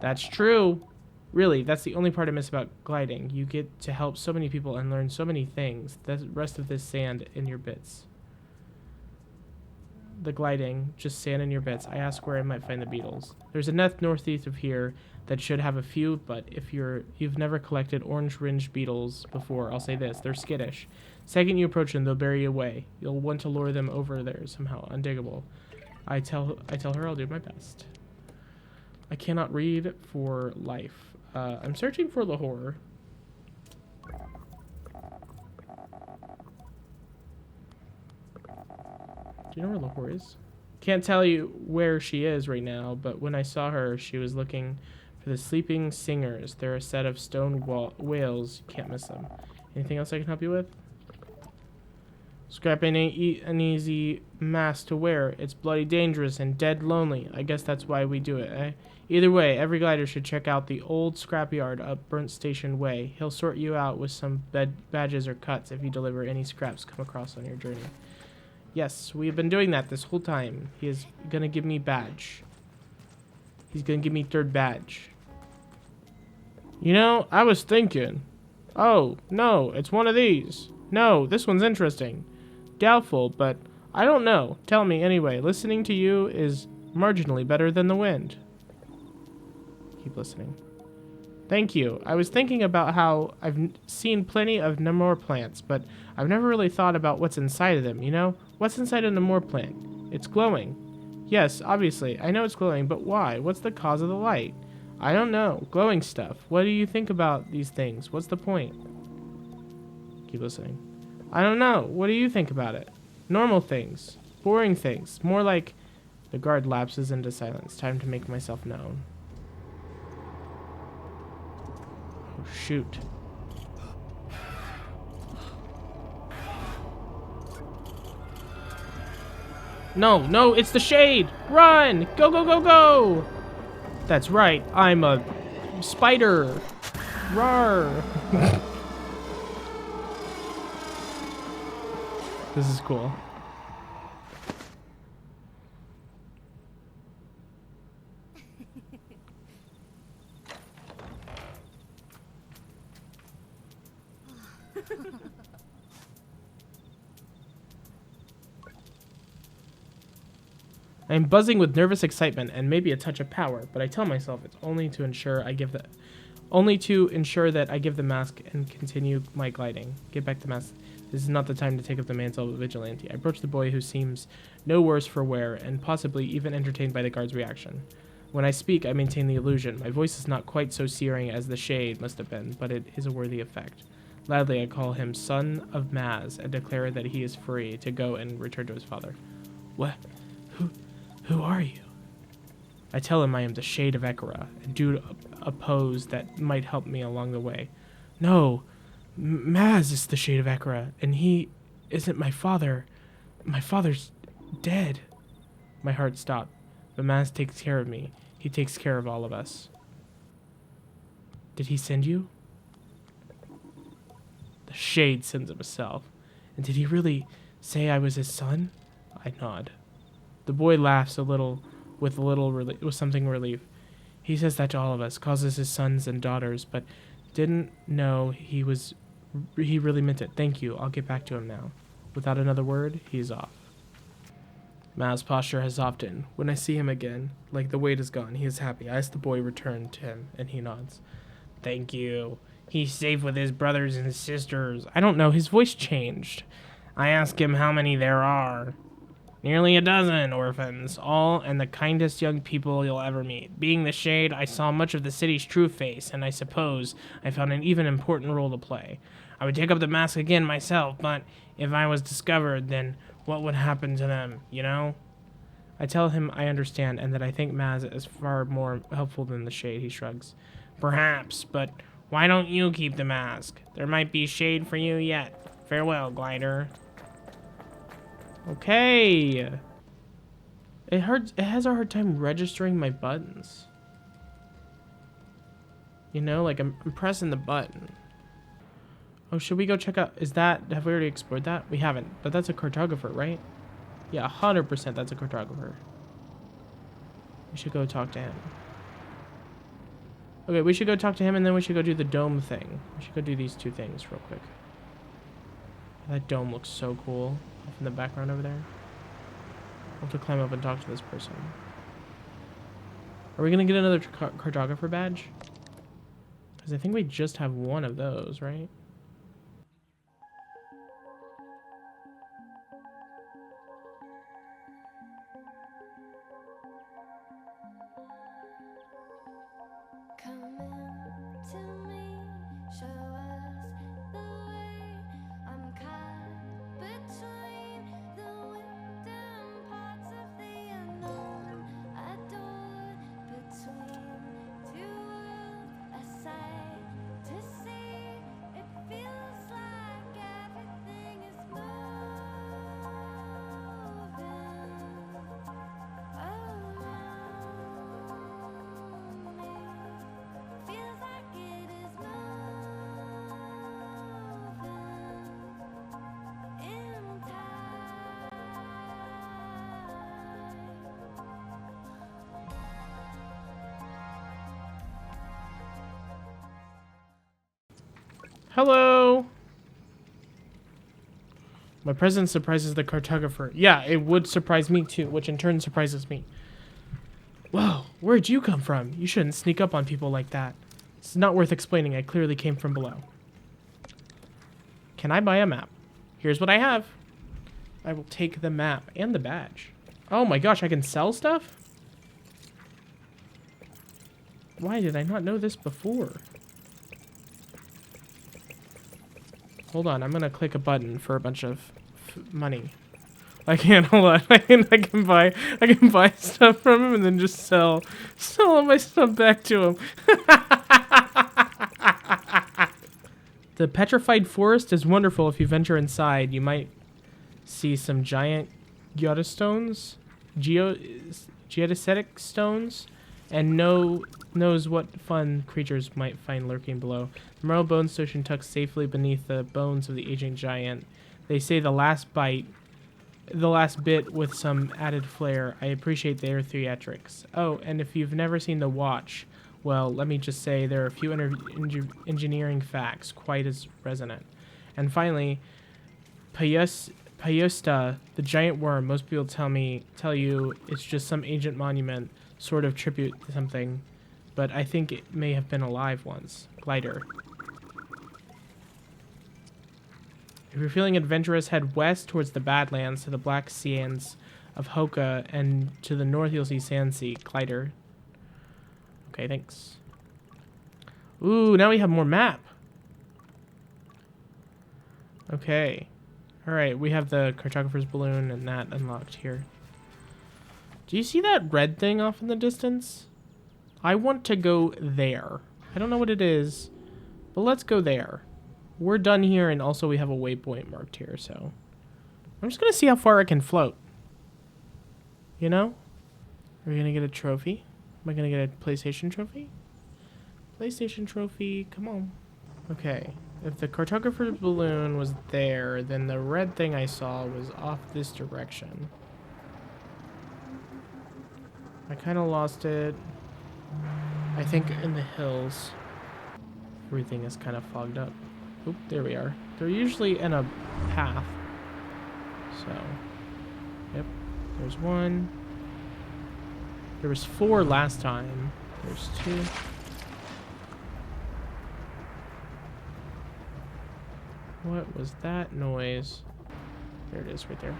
That's true. Really, that's the only part I miss about gliding. You get to help so many people and learn so many things. The rest of this sand in your bits. The gliding, just sand in your bits. I ask where I might find the beetles. There's a nest northeast of here that should have a few, but if you've never collected orange-ringed beetles before, I'll say this: they're skittish. Second you approach them, they'll bury you away. You'll want to lure them over there somehow, undiggable. I tell her I'll do my best. I cannot read for life. I'm searching for Lahore. Do you know where Lahore is? Can't tell you where she is right now, but when I saw her, she was looking for the sleeping singers. They're a set of stone whales. You can't miss them. Anything else I can help you with? Scrapping ain't an easy mask to wear. It's bloody dangerous and dead lonely. I guess that's why we do it, eh? Either way, every glider should check out the old scrapyard up Burnt Station Way. He'll sort you out with some badges or cuts if you deliver any scraps come across on your journey. Yes, we have been doing that this whole time. He is gonna give me badge. He's gonna give me 3rd badge. You know, I was thinking. Oh, no, it's one of these. No, this one's interesting. Doubtful, but I don't know. Tell me anyway. Listening to you is marginally better than the wind. Keep listening. Thank you. I was thinking about how I've seen plenty of Namor plants, but I've never really thought about what's inside of them, you know? What's inside a Namor plant? It's glowing. Yes, obviously. I know it's glowing, but why? What's the cause of the light? I don't know. Glowing stuff. What do you think about these things? What's the point? Keep listening. I don't know. What do you think about it? Normal things. Boring things. More like... The guard lapses into silence. Time to make myself known. Oh, shoot. No, it's the shade! Run! Go, go, go, go! That's right, I'm a spider. Rawr! This is cool. I am buzzing with nervous excitement and maybe a touch of power, but I tell myself it's only to ensure that I give the mask and continue my gliding. Get back the mask. This is not the time to take up the mantle of vigilante. I approach the boy who seems no worse for wear and possibly even entertained by the guard's reaction. When I speak, I maintain the illusion. My voice is not quite so searing as the shade must have been, but it is a worthy effect. Loudly, I call him Son of Maz and declare that he is free to go and return to his father. What? Who are you? I tell him I am the Shade of Ekara, and do a pose that might help me along the way. No, Maz is the Shade of Ekara, and he isn't my father. My father's dead. My heart stopped, but Maz takes care of me. He takes care of all of us. Did he send you? The Shade sends himself. And did he really say I was his son? I nod. The boy laughs with something relief. He says that to all of us, calls us his sons and daughters, but didn't know he really meant it. Thank you. I'll get back to him now. Without another word, he is off. Maz's posture has softened. When I see him again, like the weight is gone, he is happy. I ask the boy return to him, and he nods. Thank you. He's safe with his brothers and sisters. I don't know. His voice changed. I ask him how many there are. Nearly a dozen orphans, all and the kindest young people you'll ever meet. Being the Shade, I saw much of the city's true face, and I suppose I found an even important role to play. I would take up the mask again myself, but if I was discovered, then what would happen to them, you know? I tell him I understand, and that I think Maz is far more helpful than the Shade. He shrugs. Perhaps, but why don't you keep the mask? There might be shade for you yet. Farewell, glider. Okay. It has a hard time registering my buttons. You know, like I'm pressing the button. Oh, should we go check out? Have we already explored that? We haven't, but that's a cartographer, right? Yeah, 100% that's a cartographer. We should go talk to him. Okay, we should go talk to him and then we should go do the dome thing. We should go do these two things real quick. That dome looks so cool. Off in the background over there. I'll have to climb up and talk to this person. Are we gonna get another cartographer badge? Because I think we just have one of those, right? Come in to me, show us the way. I'm caught between the wind and parts of the unknown. Adored between two worlds, a sight to see. It feels like everything is moving around me. Feels like it is moving in time. Hello. My presence surprises the cartographer. Yeah, it would surprise me too, which in turn surprises me. Whoa, where'd you come from? You shouldn't sneak up on people like that. It's not worth explaining. I clearly came from below. Can I buy a map? Here's what I have. I will take the map and the badge. Oh my gosh, I can sell stuff? Why did I not know this before? Hold on, I'm gonna click a button for a bunch of money. I can't, hold on. I can buy stuff from him and then just sell all my stuff back to him. The petrified forest is wonderful. If you venture inside, you might see some giant geodestones, geodetic stones, and knows what fun creatures might find lurking below. The Merle Bone Station tucks safely beneath the bones of the aging giant. They say the last bit with some added flair. I appreciate their theatrics. Oh, and if you've never seen The Watch, well, let me just say there are a few engineering facts quite as resonant. And finally, Payosta, the giant worm. Most people tell you it's just some ancient monument, sort of tribute to something, but I think it may have been alive once. Glider. If you're feeling adventurous, head west towards the Badlands to the Black Sands of Hoka, and to the north you'll see Sandsea. Glider. Okay, thanks. Ooh, now we have more map. Okay. Alright, we have the cartographer's balloon and that unlocked here. Do you see that red thing off in the distance? I want to go there. I don't know what it is, but let's go there. We're done here, and also we have a waypoint marked here, so I'm just gonna see how far I can float. You know? Are we gonna get a trophy? Am I gonna get a PlayStation trophy? PlayStation trophy, come on. Okay, if the cartographer's balloon was there, then the red thing I saw was off this direction. I kind of lost it. I think in the hills. Everything is kind of fogged up. Oop, there we are. They're usually in a path. So, yep, there's one. There was 4 last time. There's 2. What was that noise? There it is right there.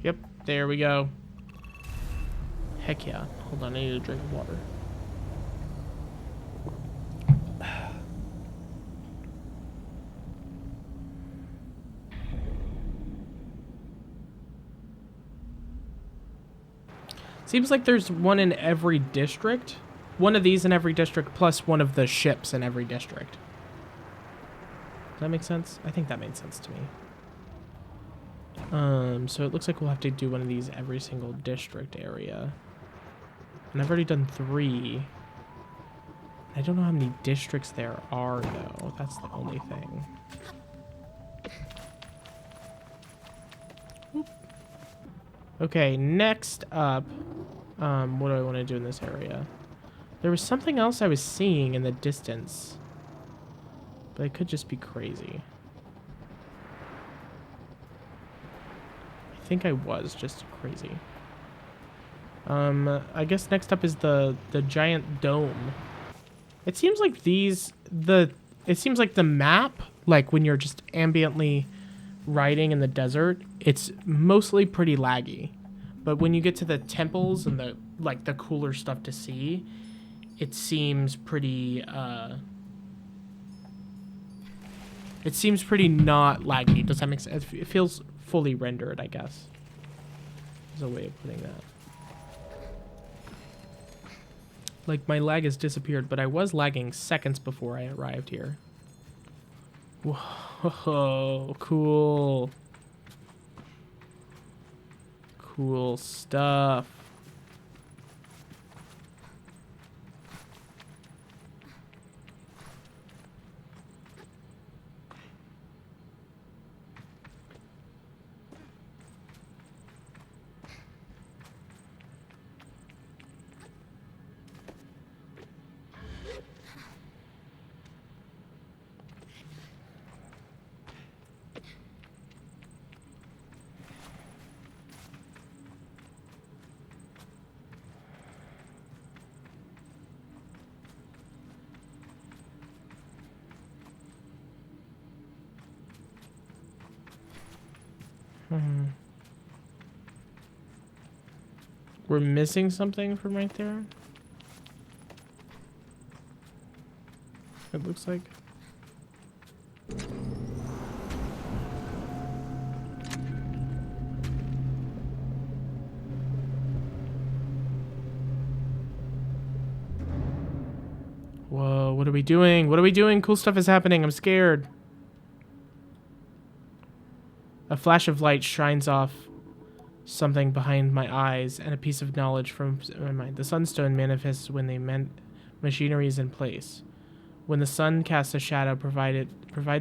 Yep, there we go. Heck yeah. Hold on, I need a drink of water. Seems like there's one in every district. One of these in every district, plus one of the ships in every district. Does that make sense? I think that made sense to me. So it looks like we'll have to do one of these every single district area. And I've already done 3. I don't know how many districts there are, though. That's the only thing. Oop. Okay, next up, what do I want to do in this area? There was something else I was seeing in the distance, but it could just be crazy. I think I was just crazy. I guess next up is the giant dome. It seems like it seems like the map, like when you're just ambiently riding in the desert, it's mostly pretty laggy. But when you get to the temples and the cooler stuff to see, it seems pretty not laggy. Does that make sense? It feels fully rendered, I guess. There's a way of putting that. Like, my lag has disappeared, but I was lagging seconds before I arrived here. Whoa, cool. Cool stuff. We're missing something from right there. It looks like. Whoa, what are we doing? What are we doing? Cool stuff is happening. I'm scared. A flash of light shines off something behind my eyes, and a piece of knowledge from my mind. The sunstone manifests when the machinery is in place. When the sun casts a shadow, provide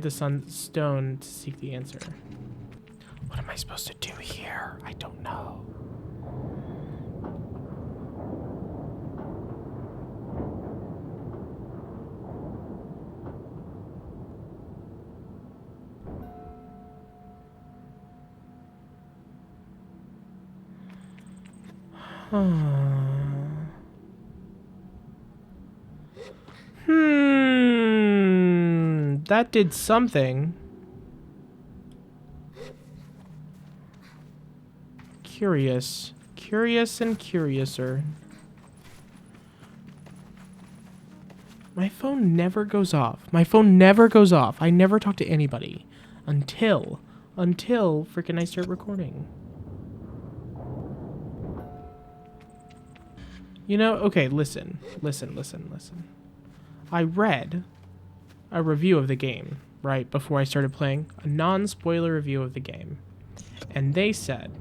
the sunstone to seek the answer. What am I supposed to do here? I don't know. That did something. Curious. Curious and curiouser. My phone never goes off. My phone never goes off. I never talk to anybody. Until freaking I start recording. You know, okay, listen. I read a review of the game, right, before I started playing. A non-spoiler review of the game. And they said,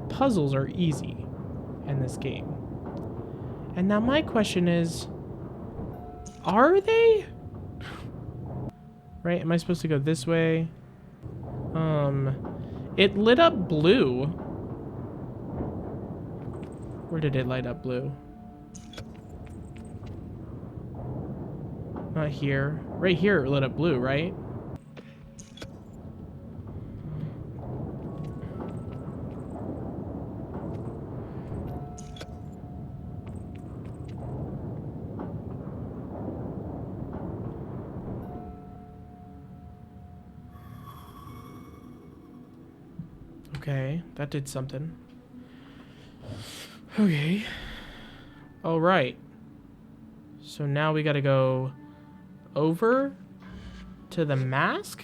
puzzles are easy in this game. And now my question is, are they? Right, am I supposed to go this way? It lit up blue. Where did it light up blue? Not here. Right here it lit up blue, right? Okay, that did something. Okay. All right. So now we gotta go over to the mask,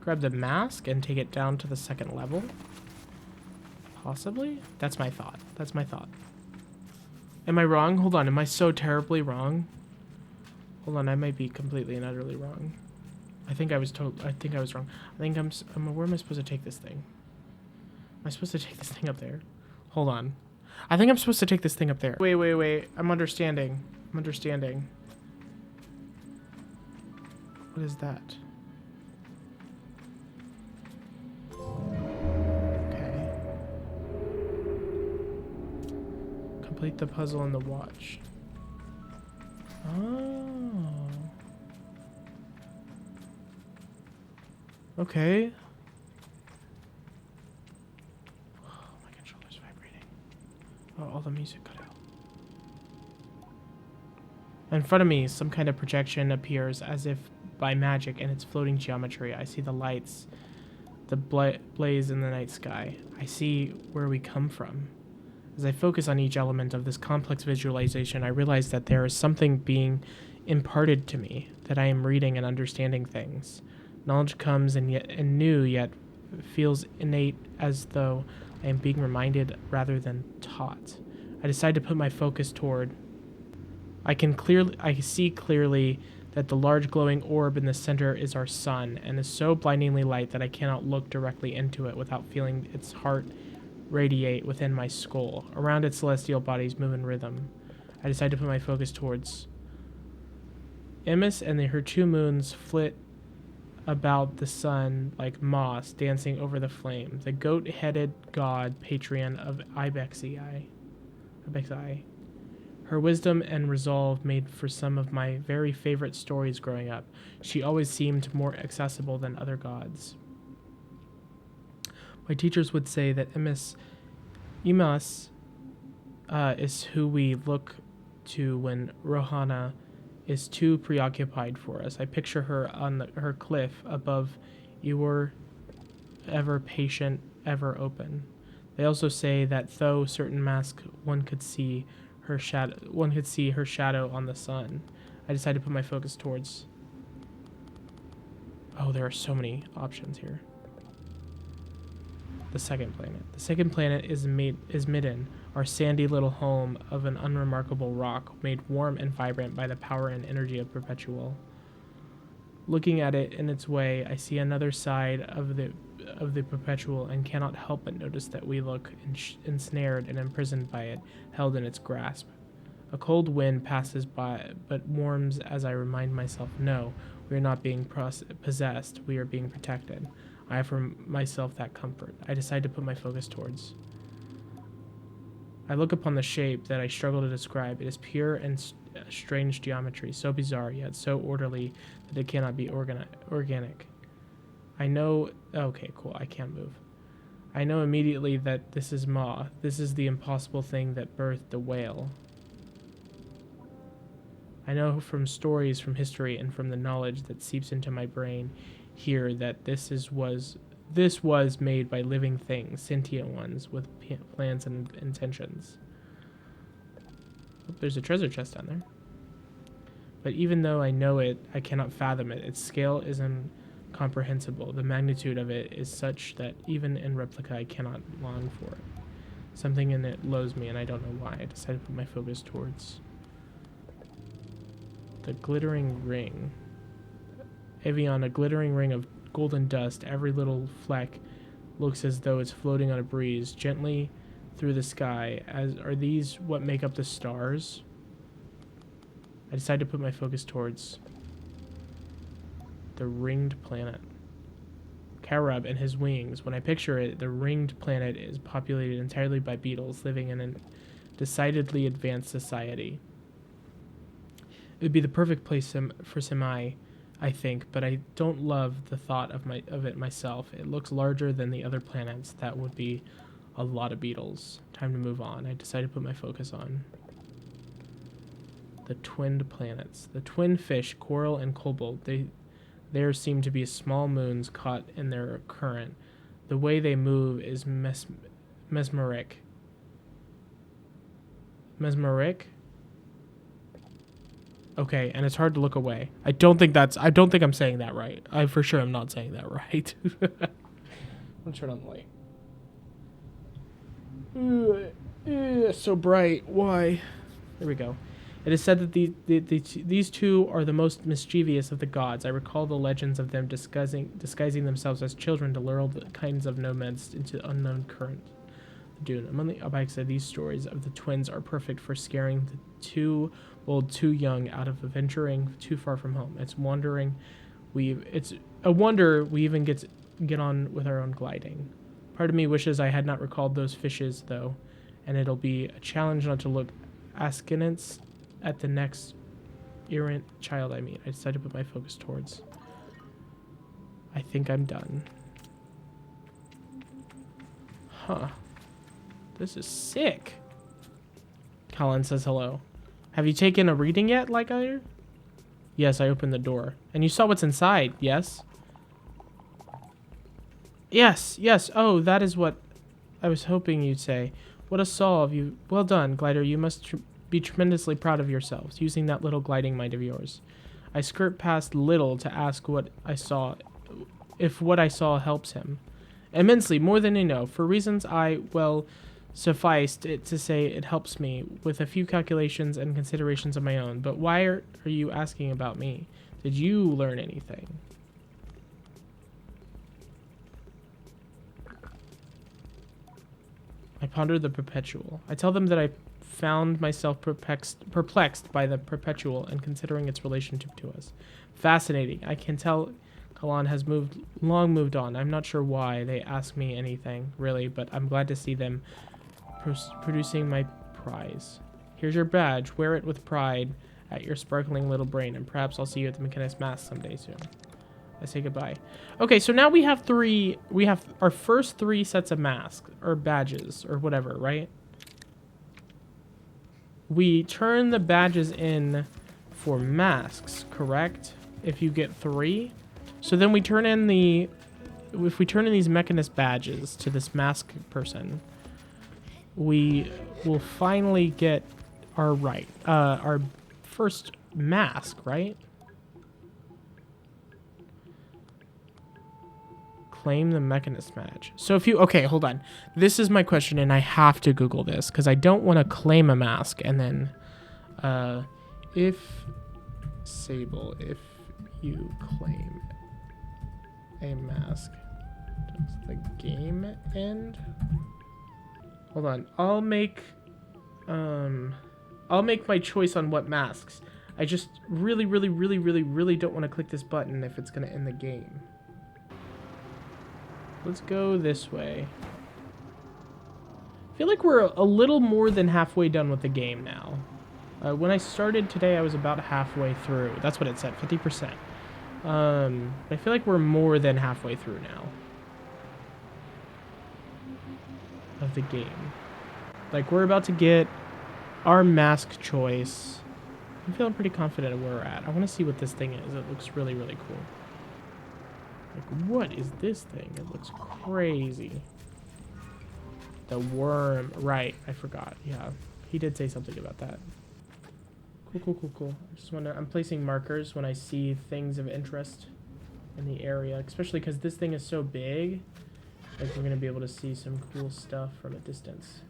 grab the mask, and take it down to the second level. Possibly? That's my thought. That's my thought. Am I wrong? Hold on. Am I so terribly wrong? Hold on. I might be completely and utterly wrong. I think I was wrong. I think where am I supposed to take this thing? Am I supposed to take this thing up there? Hold on. I think I'm supposed to take this thing up there. Wait. I'm understanding. What is that? Okay. Complete the puzzle in the watch. Oh. Okay. All the music cut out. In front of me, some kind of projection appears as if by magic in its floating geometry. I see the lights, the blaze in the night sky. I see where we come from. As I focus on each element of this complex visualization, I realize that there is something being imparted to me, that I am reading and understanding things. Knowledge comes and new, yet feels innate, as though I am being reminded rather than taught. I decide to put my focus toward. I see clearly that the large glowing orb in the center is our sun, and is so blindingly light that I cannot look directly into it without feeling its heart radiate within my skull. Around its celestial bodies move in rhythm. I decide to put my focus towards. Emis and her two moons flit about the sun like moss dancing over the flame. The goat-headed god patron of Ibexi. Her wisdom and resolve made for some of my very favorite stories growing up. She always seemed more accessible than other gods. My teachers would say that Emis is who we look to when Rohana is too preoccupied for us. I picture her on her cliff above Ewar, ever patient, ever open. They also say that though certain masks one could see her shadow on the sun. I decided to put my focus towards. Oh, there are so many options here. The second planet. The second planet is Midden, our sandy little home of an unremarkable rock made warm and vibrant by the power and energy of Perpetual. Looking at it in its way, I see another side of the Perpetual and cannot help but notice that we look ensnared and imprisoned by it, held in its grasp. A cold wind passes by, but warms as I remind myself, no, we are not being possessed, we are being protected. I offer myself that comfort. I decide to put my focus towards. I look upon the shape that I struggle to describe. It is pure and strange geometry, so bizarre yet so orderly that it cannot be organic. I know. Okay, cool. I can't move. I know immediately that this is Ma. This is the impossible thing that birthed the whale. I know from stories from history and from the knowledge that seeps into my brain here that this was made by living things, sentient ones with plans and intentions. Oh, there's a treasure chest down there. But even though I know it, I cannot fathom it. Its scale is incomprehensible. The magnitude of it is such that even in replica I cannot long for it. Something in it loathes me and I don't know why. I decided to put my focus towards the glittering ring. Avion, a glittering ring of golden dust. Every little fleck looks as though it's floating on a breeze, gently through the sky. Are these what make up the stars? I decided to put my focus towards the ringed planet. Karab and his wings. When I picture it, the ringed planet is populated entirely by beetles living in a decidedly advanced society. It would be the perfect place for Semai, I think, but I don't love the thought of it myself. It looks larger than the other planets. That would be a lot of beetles. Time to move on. I decided to put my focus on the twinned planets. The twin fish, coral and cobalt, there seem to be small moons caught in their current. The way they move is mesmeric. Mesmeric? Okay, and it's hard to look away. I don't think I'm saying that right. I for sure am not saying that right. I'm turn on the light. So bright. Why? There we go. It is said that these two are the most mischievous of the gods. I recall the legends of them disguising themselves as children to lure all the kinds of nomads into unknown current dune. Among the Abike said these stories of the twins are perfect for scaring the too old, too young out of venturing too far from home. It's a wonder we even get on with our own gliding. Part of me wishes I had not recalled those fishes, though, and it'll be a challenge not to look askance at the next errant child I meet. I decided to put my focus towards. I think I'm done. Huh. This is sick. Colin says hello. Have you taken a reading yet, like I heard? Yes, I opened the door. And you saw what's inside, yes? Yes. Oh, that is what I was hoping you'd say. What a solve. Well done, Glider. You must be tremendously proud of yourselves, using that little gliding mind of yours. I skirt past Little to ask if what I saw helps him. Immensely, more than you know. For reasons sufficed it to say it helps me, with a few calculations and considerations of my own. But why are you asking about me? Did you learn anything? I pondered the perpetual. I tell them that I found myself perplexed by the perpetual and considering its relationship to us. Fascinating. I can tell Kalan has long moved on. I'm not sure why they ask me anything, really, but I'm glad to see them producing my prize. Here's your badge. Wear it with pride at your sparkling little brain, and perhaps I'll see you at the Mechanist Mask someday soon. I say goodbye. Okay, so now we have our first 3 sets of masks, or badges, or whatever, right? We turn the badges in for masks, correct? If you get 3. So then we turn in if we turn in these Mechanist badges to this mask person, we will finally get our first mask, right? Claim the Mechanist badge. So if okay, hold on. This is my question, and I have to Google this because I don't want to claim a mask and then, if Sable, if you claim a mask, does the game end? Hold on. I'll make my choice on what masks. I just really don't want to click this button if it's going to end the game. Let's go this way. I feel like we're a little more than halfway done with the game now. When I started today, I was about halfway through. That's what it said, 50%. I feel like we're more than halfway through now. of the game. Like, we're about to get our mask choice. I'm feeling pretty confident of where we're at. I want to see what this thing is. It looks really, really cool. Like, what is this thing? It looks crazy. The worm. Right, I forgot. Yeah, he did say something about that. Cool, cool, cool, cool. I just want to... I'm placing markers when I see things of interest in the area, especially because this thing is so big. Like, we're going to be able to see some cool stuff from a distance.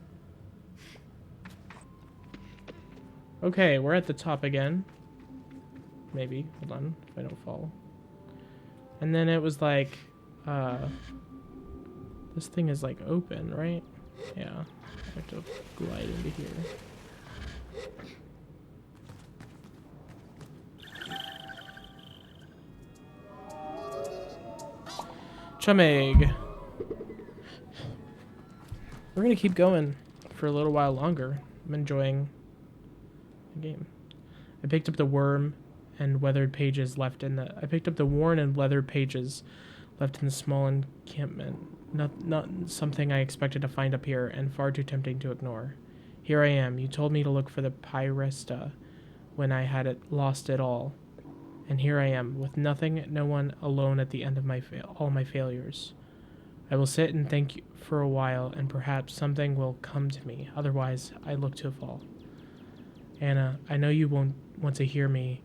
Okay, we're at the top again. Maybe. Hold on, if I don't fall. And then it was like, this thing is like open, right? Yeah. I have to glide into here. Chum egg. We're gonna keep going for a little while longer. I'm enjoying the game. I picked up the worm and weathered pages left in the... I picked up the worn and leather pages left in the small encampment. Not something I expected to find up here, and far too tempting to ignore. Here I am. You told me to look for the Pyresta when I had lost it all. And here I am, with nothing, no one, alone at the end of all my failures. I will sit and think for a while, and perhaps something will come to me. Otherwise, I look to fall. Anna, I know you won't want to hear me,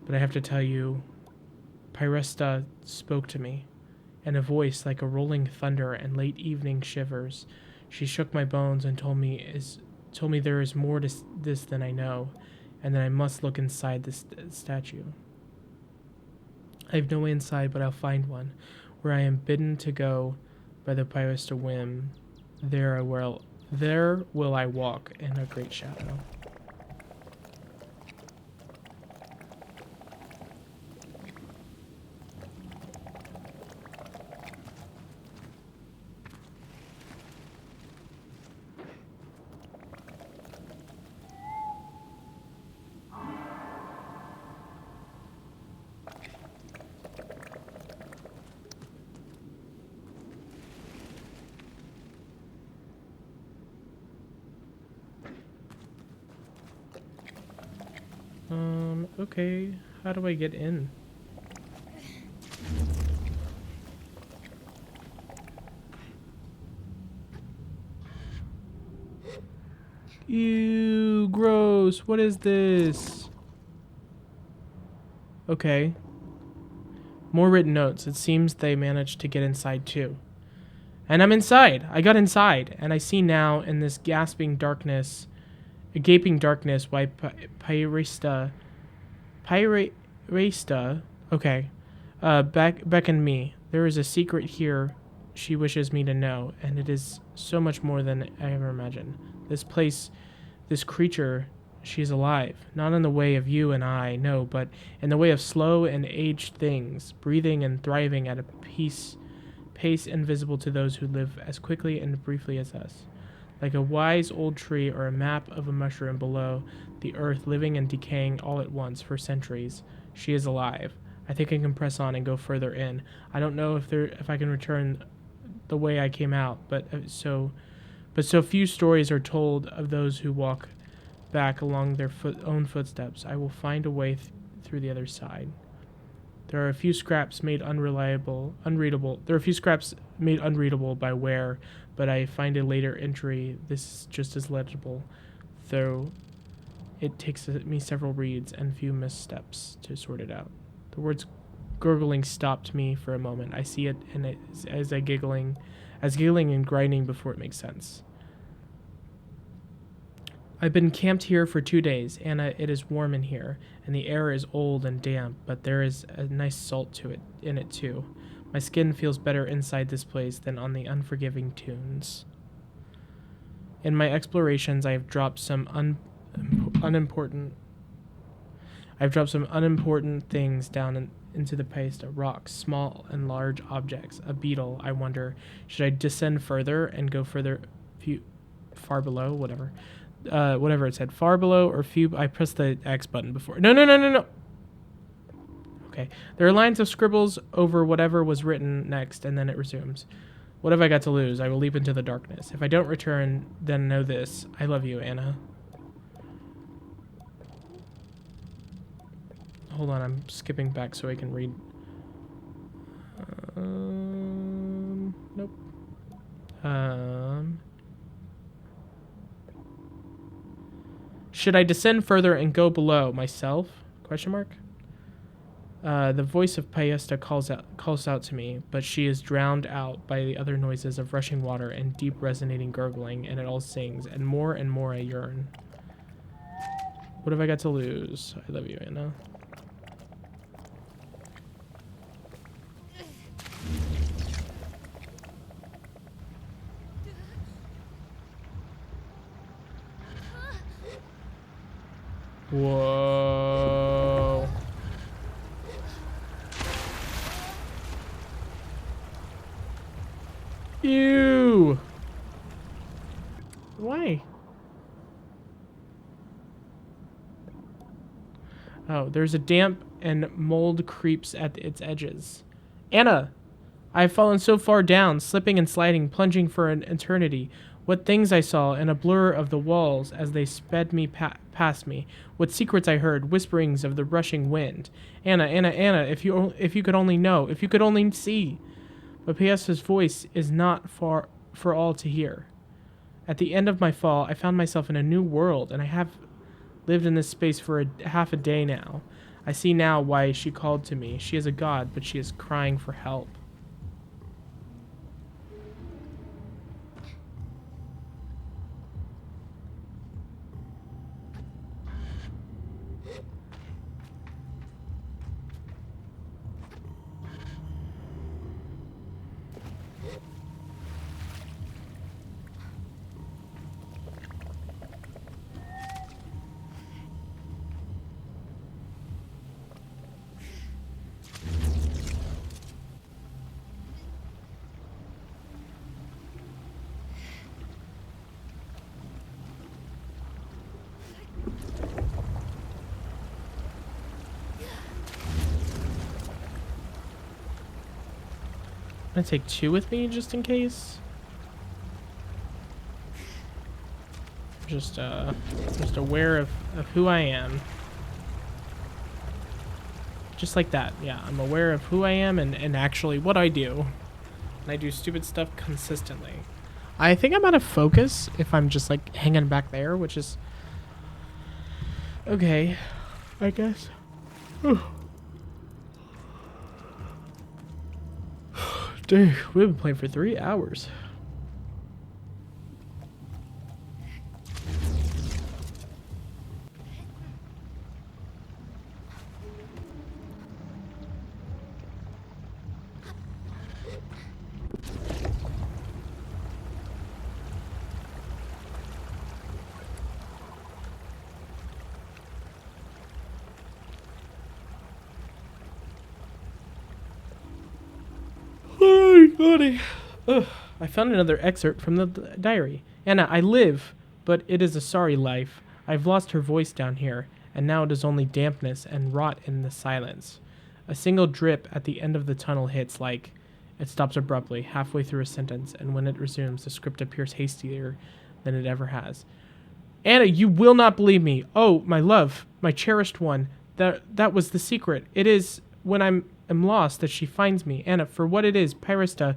but I have to tell you, Pyresta spoke to me, in a voice like a rolling thunder and late evening shivers. She shook my bones and told me there is more to this than I know, and that I must look inside this statue. I have no way inside, but I'll find one, where I am bidden to go by the Pyresta whim. There will I walk in a great shadow. Okay, how do I get in? Ew, gross. What is this? Okay. More written notes. It seems they managed to get inside too. And I'm inside. I got inside. And I see now in this gaping darkness why Pyresta, okay, beckon me. There is a secret here she wishes me to know, and it is so much more than I ever imagined. This place, this creature, she is alive. Not in the way of you and I, no, but in the way of slow and aged things, breathing and thriving at a pace invisible to those who live as quickly and briefly as us. Like a wise old tree or a map of a mushroom below the earth, living and decaying all at once for centuries. She is alive. I think I can press on and go further in. I don't know if I can return the way I came out, but so few stories are told of those who walk back along their own footsteps. I will find a way through the other side. There are a few scraps made unreadable by wear, but I find a later entry. This is just as legible, though it takes me several reads and few missteps to sort it out. The words gurgling stopped me for a moment. I see it, and it as giggling and grinding before it makes sense. I've been camped here for 2 days, and it is warm in here, and the air is old and damp, but there is a nice salt in it too. My skin feels better inside this place than on the unforgiving dunes. In my explorations, I have dropped some unimportant things down into the Pyresta. Rocks, small and large objects. A beetle. I wonder, should I descend further and go far below? Whatever it said. Far below or few. I pressed the X button before. No. Okay. There are lines of scribbles over whatever was written next, and then it resumes. What have I got to lose? I will leap into the darkness. If I don't return, then know this. I love you, Anna. Hold on, I'm skipping back so I can read. Nope. Should I descend further and go below myself? Question mark. The voice of Paesta calls out to me, but she is drowned out by the other noises of rushing water and deep resonating gurgling, and it all sings, and more I yearn. What have I got to lose? I love you, Anna. Whoa. Ew. Why? Oh, there's a damp and mold creeps at its edges. Anna, I have fallen so far down, slipping and sliding, plunging for an eternity. What things I saw in a blur of the walls as they sped me past me. What secrets I heard, whisperings of the rushing wind. Anna, if you could only know, if you could only see. But Paesta's voice is not far for all to hear. At the end of my fall, I found myself in a new world, and I have lived in this space for half a day now. I see now why she called to me. She is a god, but she is crying for help. I'm gonna take 2 with me just in case. Just aware of who I am. Just like that. Yeah, I'm aware of who I am and actually what I do. And I do stupid stuff consistently. I think I'm out of focus if I'm just like hanging back there, which is okay, I guess. Dude, we've been playing for 3 hours. Ugh, I found another excerpt from the diary. Anna, I live, but it is a sorry life. I've lost her voice down here, and now it is only dampness and rot in the silence. A single drip at the end of the tunnel hits like... It stops abruptly, halfway through a sentence, and when it resumes, the script appears hastier than it ever has. Anna, you will not believe me. Oh, my love, my cherished one. That was the secret. It is when I'm lost that she finds me. Anna, for what it is, Paesta,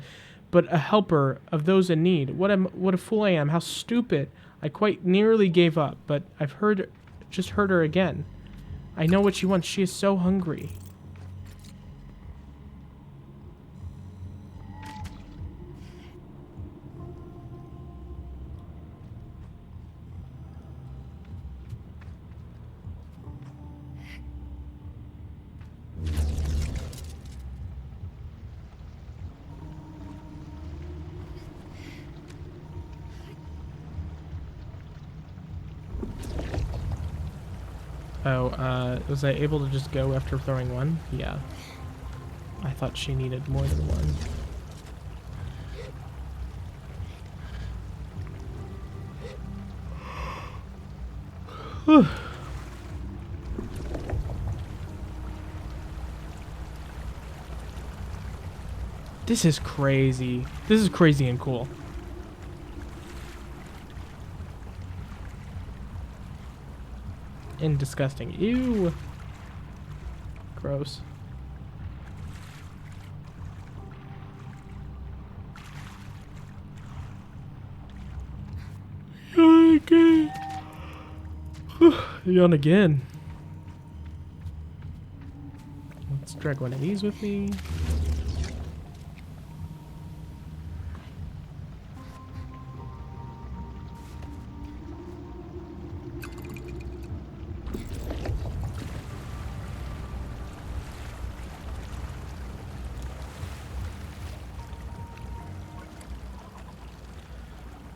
but a helper of those in need. What a fool I am. How stupid. I quite nearly gave up, but I've just heard her again. I know what she wants. She is so hungry. Oh, was I able to just go after throwing one? Yeah. I thought she needed more than one. This is crazy. This is crazy and cool. And disgusting. Ew. Gross. Okay. Yawn again. Let's drag one of these with me.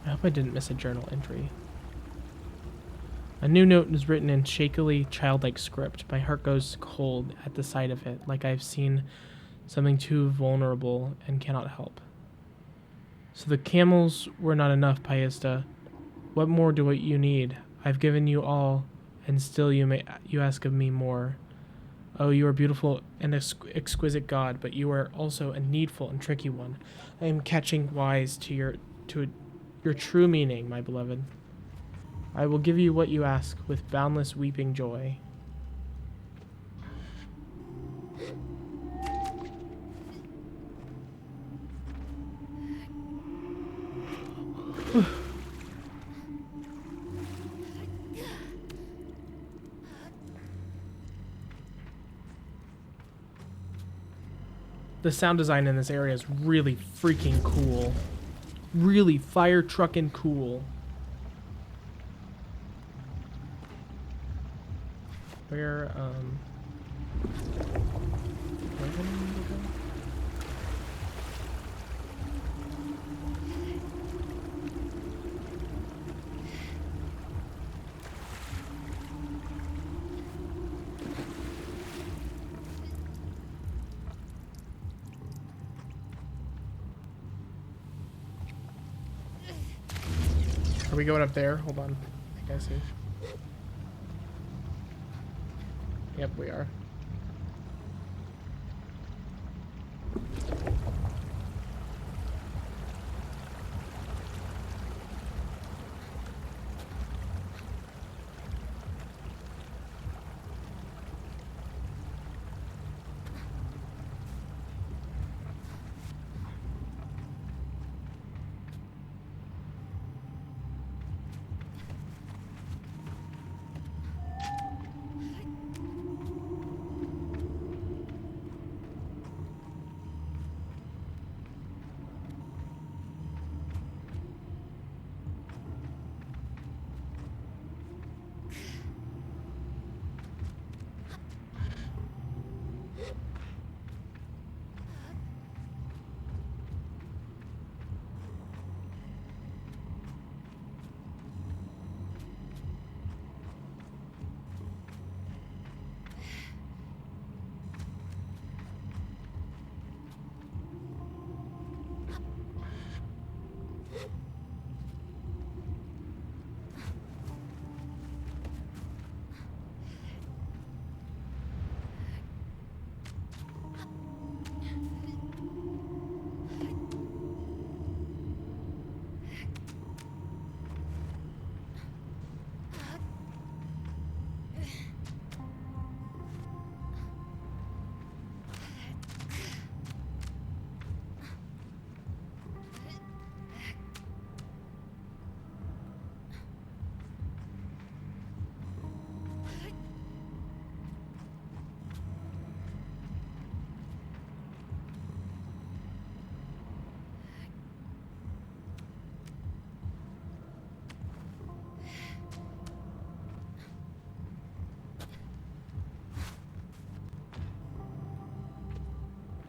I hope I didn't miss a journal entry. A new note is written in shakily, childlike script. My heart goes cold at the sight of it, like I've seen something too vulnerable and cannot help. So the camels were not enough, Paista. What more do what you need? I've given you all, and still you ask of me more. Oh, you are beautiful and exquisite God, but you are also a needful and tricky one. I am catching wise to your true meaning, my beloved. I will give you what you ask with boundless weeping joy. The sound design in this area is really freaking cool. Really fire trucking cool. Where do I need to go? Are we going up there? Hold on. I see. Yep, we are.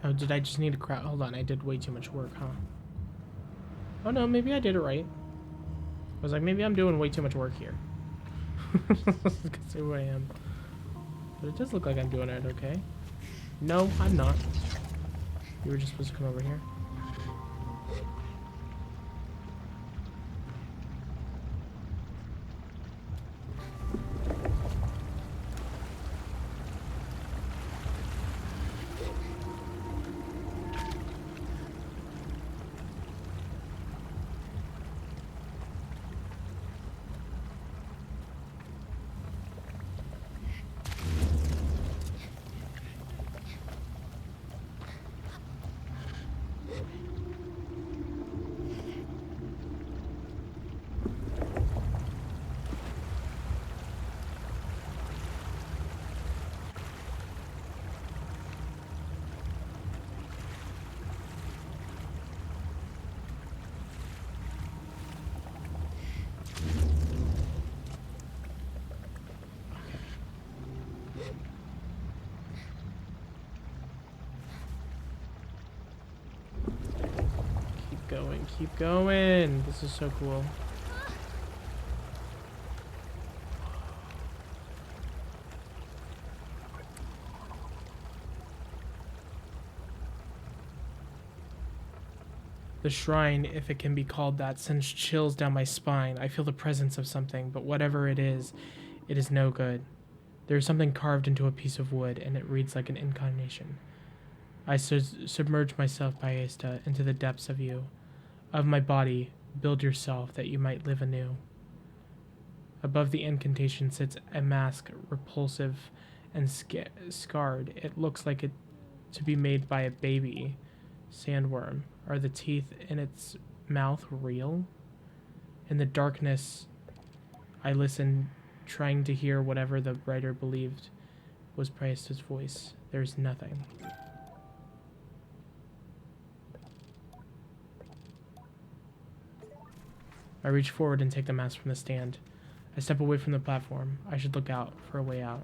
Oh, did I just need a crowd? Hold on, I did way too much work, huh? Oh no, maybe I did it right. I was like, maybe I'm doing way too much work here. That's who I am. But it does look like I'm doing it okay. No, I'm not. You were just supposed to come over here. going, keep going. This is so cool. The shrine, if it can be called that, sends chills down my spine. I feel the presence of something, but whatever it is no good. There is something carved into a piece of wood, and it reads like an incarnation. I submerge myself, Ballesta, into the depths of you. Of my body, build yourself, that you might live anew. Above the incantation sits a mask, repulsive and scarred. It looks like it to be made by a baby sandworm. Are the teeth in its mouth real? In the darkness, I listen, trying to hear whatever the writer believed was Priest's voice. There's nothing. I reach forward and take the mask from the stand. I step away from the platform. I should look out for a way out.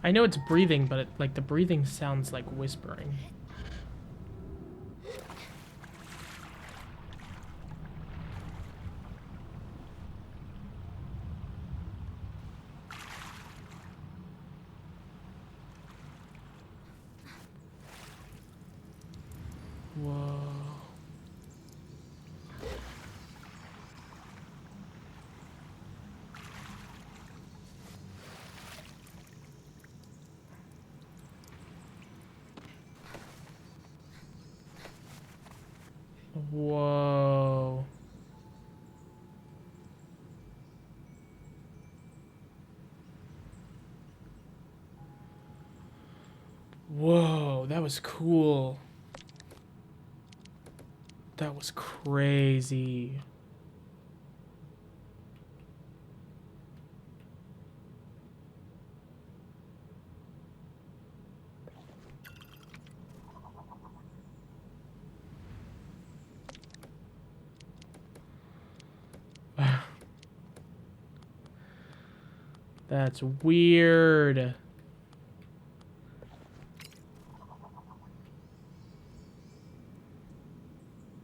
I know it's breathing, but like the breathing sounds like whispering. Whoa. Whoa. Whoa, that was cool. That was crazy. That's weird.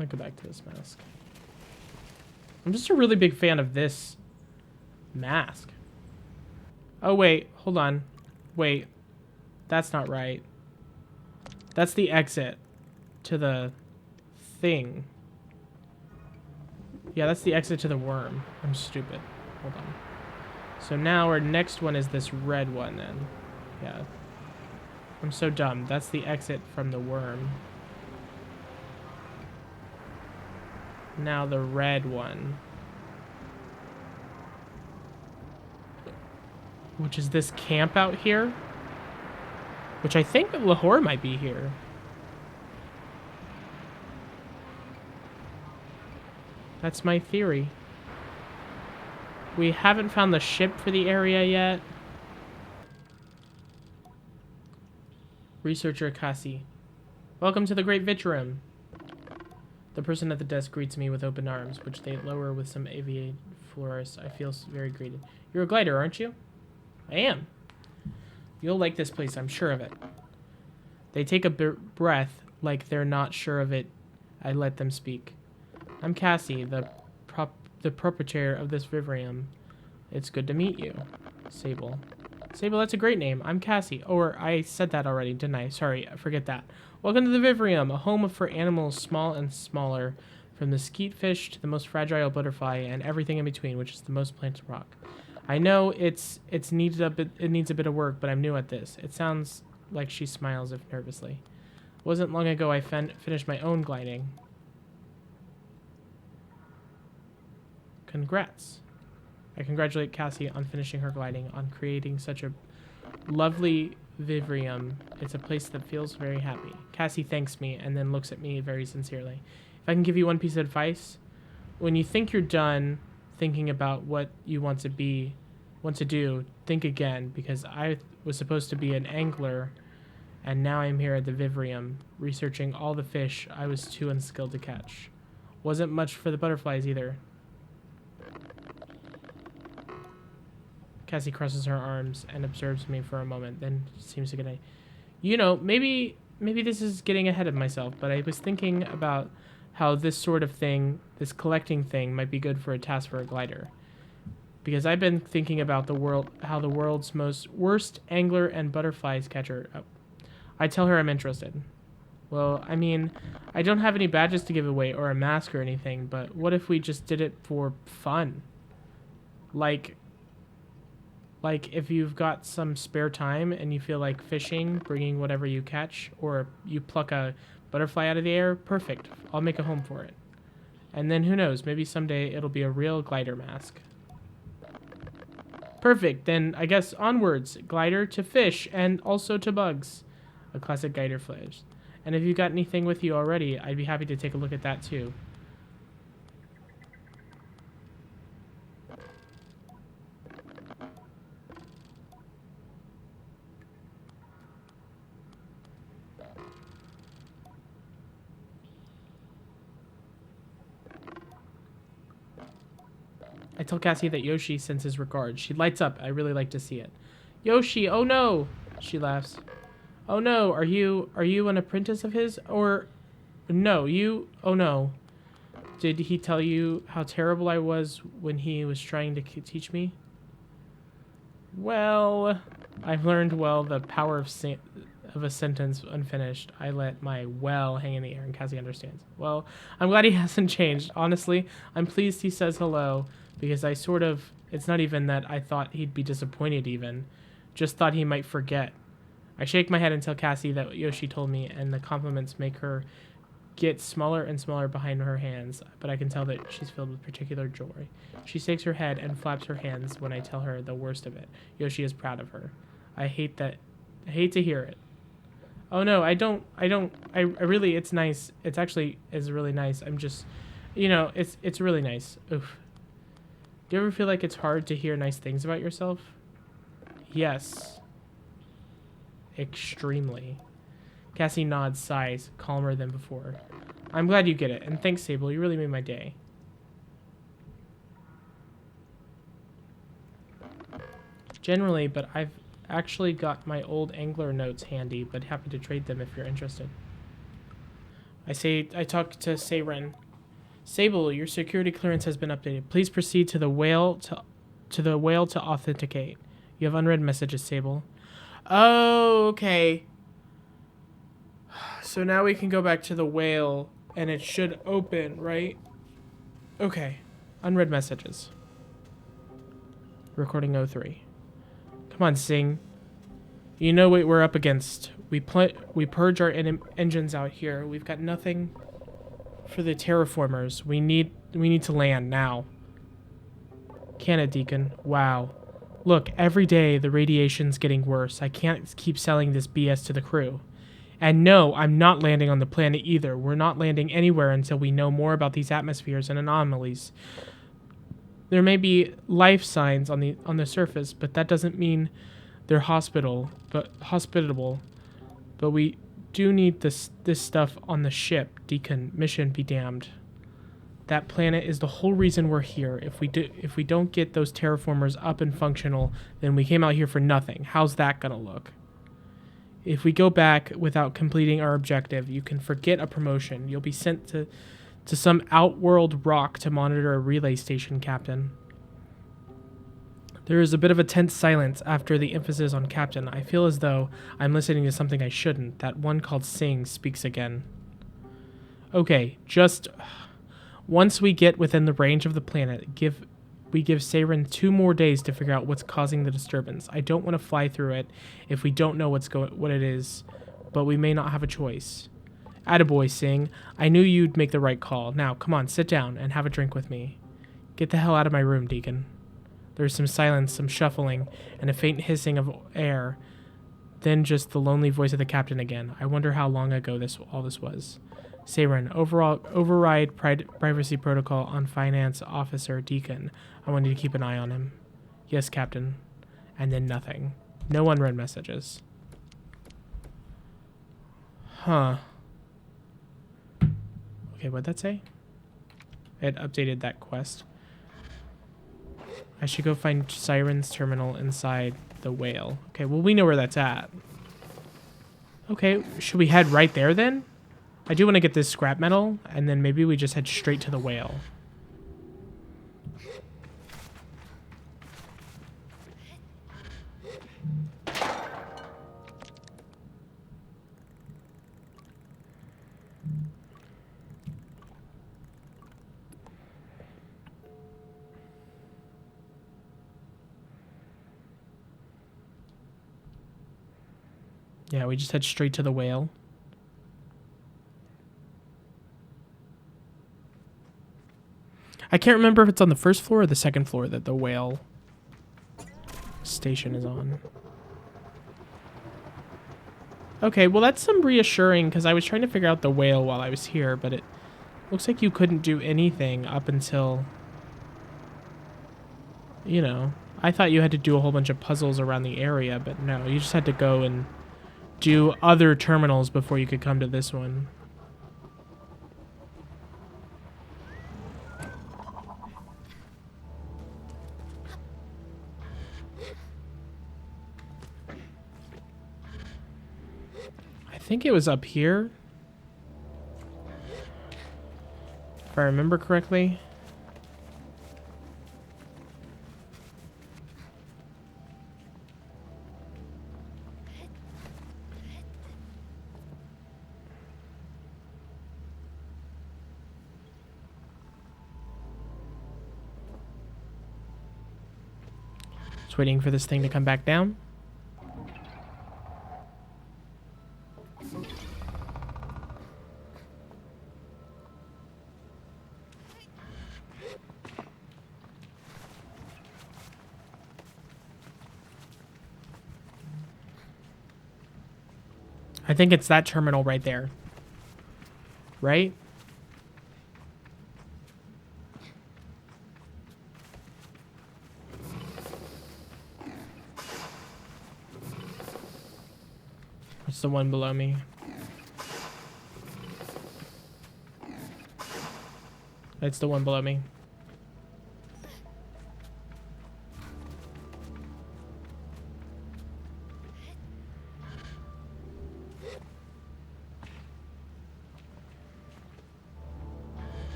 I'll go back to this mask. I'm just a really big fan of this mask. Oh, wait. Hold on. Wait. That's not right. That's the exit to the thing. Yeah, that's the exit to the worm. I'm stupid. Hold on. So now our next one is this red one then. Yeah. I'm so dumb. That's the exit from the worm. Now the red one. Which is this camp out here. Which I think Lahore might be here. That's my theory. We haven't found the ship for the area yet. Researcher Cassie. Welcome to the Great Vitrum. The person at the desk greets me with open arms, which they lower with some aviate florist. I feel very greeted. You're a glider, aren't you? I am. You'll like this place, I'm sure of it. They take a breath like they're not sure of it. I let them speak. I'm Cassie, the proprietor of this vivarium. It's good to meet you. Sable. Sable, that's a great name. I'm Cassie. Or I said that already, didn't I? Sorry, I forget that. Welcome to the vivarium, a home for animals small and smaller, from the skeet fish to the most fragile butterfly and everything in between, which is the most planted rock. I know it needs a bit of work, but I'm new at this. It sounds like she smiles, if nervously. It wasn't long ago I finished my own gliding. Congrats. I congratulate Cassie on finishing her gliding, on creating such a lovely vivarium. It's a place that feels very happy. Cassie thanks me and then looks at me very sincerely. If I can give you one piece of advice, when you think you're done thinking about what you want to do, think again, because I was supposed to be an angler, and now I'm here at the vivarium, researching all the fish I was too unskilled to catch. Wasn't much for the butterflies either. Cassie crosses her arms and observes me for a moment, then seems to get a... You know, maybe this is getting ahead of myself, but I was thinking about how this sort of thing, this collecting thing, might be good for a task for a glider. Because I've been thinking about how the world's worst angler and butterflies catcher... Oh. I tell her I'm interested. Well, I mean, I don't have any badges to give away or a mask or anything, but what if we just did it for fun? Like if you've got some spare time and you feel like fishing, bringing whatever you catch, or you pluck a butterfly out of the air, perfect. I'll make a home for it. And then who knows, maybe someday it'll be a real glider mask. Perfect, then I guess onwards. Glider to fish and also to bugs. A classic glider fledge. And if you got anything with you already, I'd be happy to take a look at that too. I tell Cassie that Yoshi sends his regards. She lights up. I really like to see it. Yoshi, oh no! She laughs. Oh no, are you an apprentice of his? Or, no, you, oh no. Did he tell you how terrible I was when he was trying to teach me? Well, I've learned well the power of a sentence unfinished. I let my well hang in the air, and Cassie understands. Well, I'm glad he hasn't changed. Honestly, I'm pleased he says hello, because it's not even that I thought he'd be disappointed even. Just thought he might forget. I shake my head and tell Cassie that Yoshi told me, and the compliments make her get smaller and smaller behind her hands, but I can tell that she's filled with particular joy. She shakes her head and flaps her hands when I tell her the worst of it. Yoshi is proud of her. I hate to hear it. Oh no, I really, it's nice. It's actually is really nice. I'm just, it's really nice. Oof. Do you ever feel like it's hard to hear nice things about yourself? Yes. Extremely. Cassie nods, sighs, calmer than before. I'm glad you get it, and thanks, Sable. You really made my day. Generally, but I've actually got my old angler notes handy, but happy to trade them if you're interested. I talk to Saren. Sable, your security clearance has been updated. Please proceed to the whale to authenticate. You have unread messages, Sable. Oh, okay. So now we can go back to the whale, and it should open, right? Okay. Unread messages. Recording 03. Come on, Sing. You know what we're up against. We purge our engines out here. We've got nothing for the terraformers. We need to land now. Can it, Deacon? Wow. Look, every day the radiation's getting worse. I can't keep selling this BS to the crew. And no, I'm not landing on the planet either. We're not landing anywhere until we know more about these atmospheres and anomalies. There may be life signs on the surface, but that doesn't mean they're hospitable. But we do need this stuff on the ship, Deacon. Mission be damned. That planet is the whole reason we're here. If we don't get those terraformers up and functional, then we came out here for nothing. How's that gonna look? If we go back without completing our objective, you can forget a promotion. You'll be sent to some outworld rock to monitor a relay station, Captain. There is a bit of a tense silence after the emphasis on Captain. I feel as though I'm listening to something I shouldn't. That one called Singh speaks again. Okay, just once we get within the range of the planet, we give Saren 2 more days to figure out what's causing the disturbance. I don't want to fly through it if we don't know what it is, but we may not have a choice. Attaboy, Singh. I knew you'd make the right call. Now, come on, sit down and have a drink with me. Get the hell out of my room, Deacon. There's some silence, some shuffling, and a faint hissing of air. Then just the lonely voice of the captain again. I wonder how long ago all this was. Saren, override privacy protocol on finance officer Deacon. I want you to keep an eye on him. Yes, Captain. And then nothing. No unread messages. Huh. Okay, what'd that say? It updated that quest. I should go find Siren's terminal inside the whale. Okay, well, we know where that's at. Okay, should we head right there then? I do want to get this scrap metal, and then maybe we just head straight to the whale. Yeah, we just head straight to the whale. I can't remember if it's on the first floor or the second floor that the whale station is on. Okay, well that's some reassuring because I was trying to figure out the whale while I was here, but it looks like you couldn't do anything up until, you know, I thought you had to do a whole bunch of puzzles around the area, but no, you just had to go and do other terminals before you could come to this one. I think it was up here, if I remember correctly. Just waiting for this thing to come back down. I think it's that terminal right there. Right? It's the one below me. It's the one below me.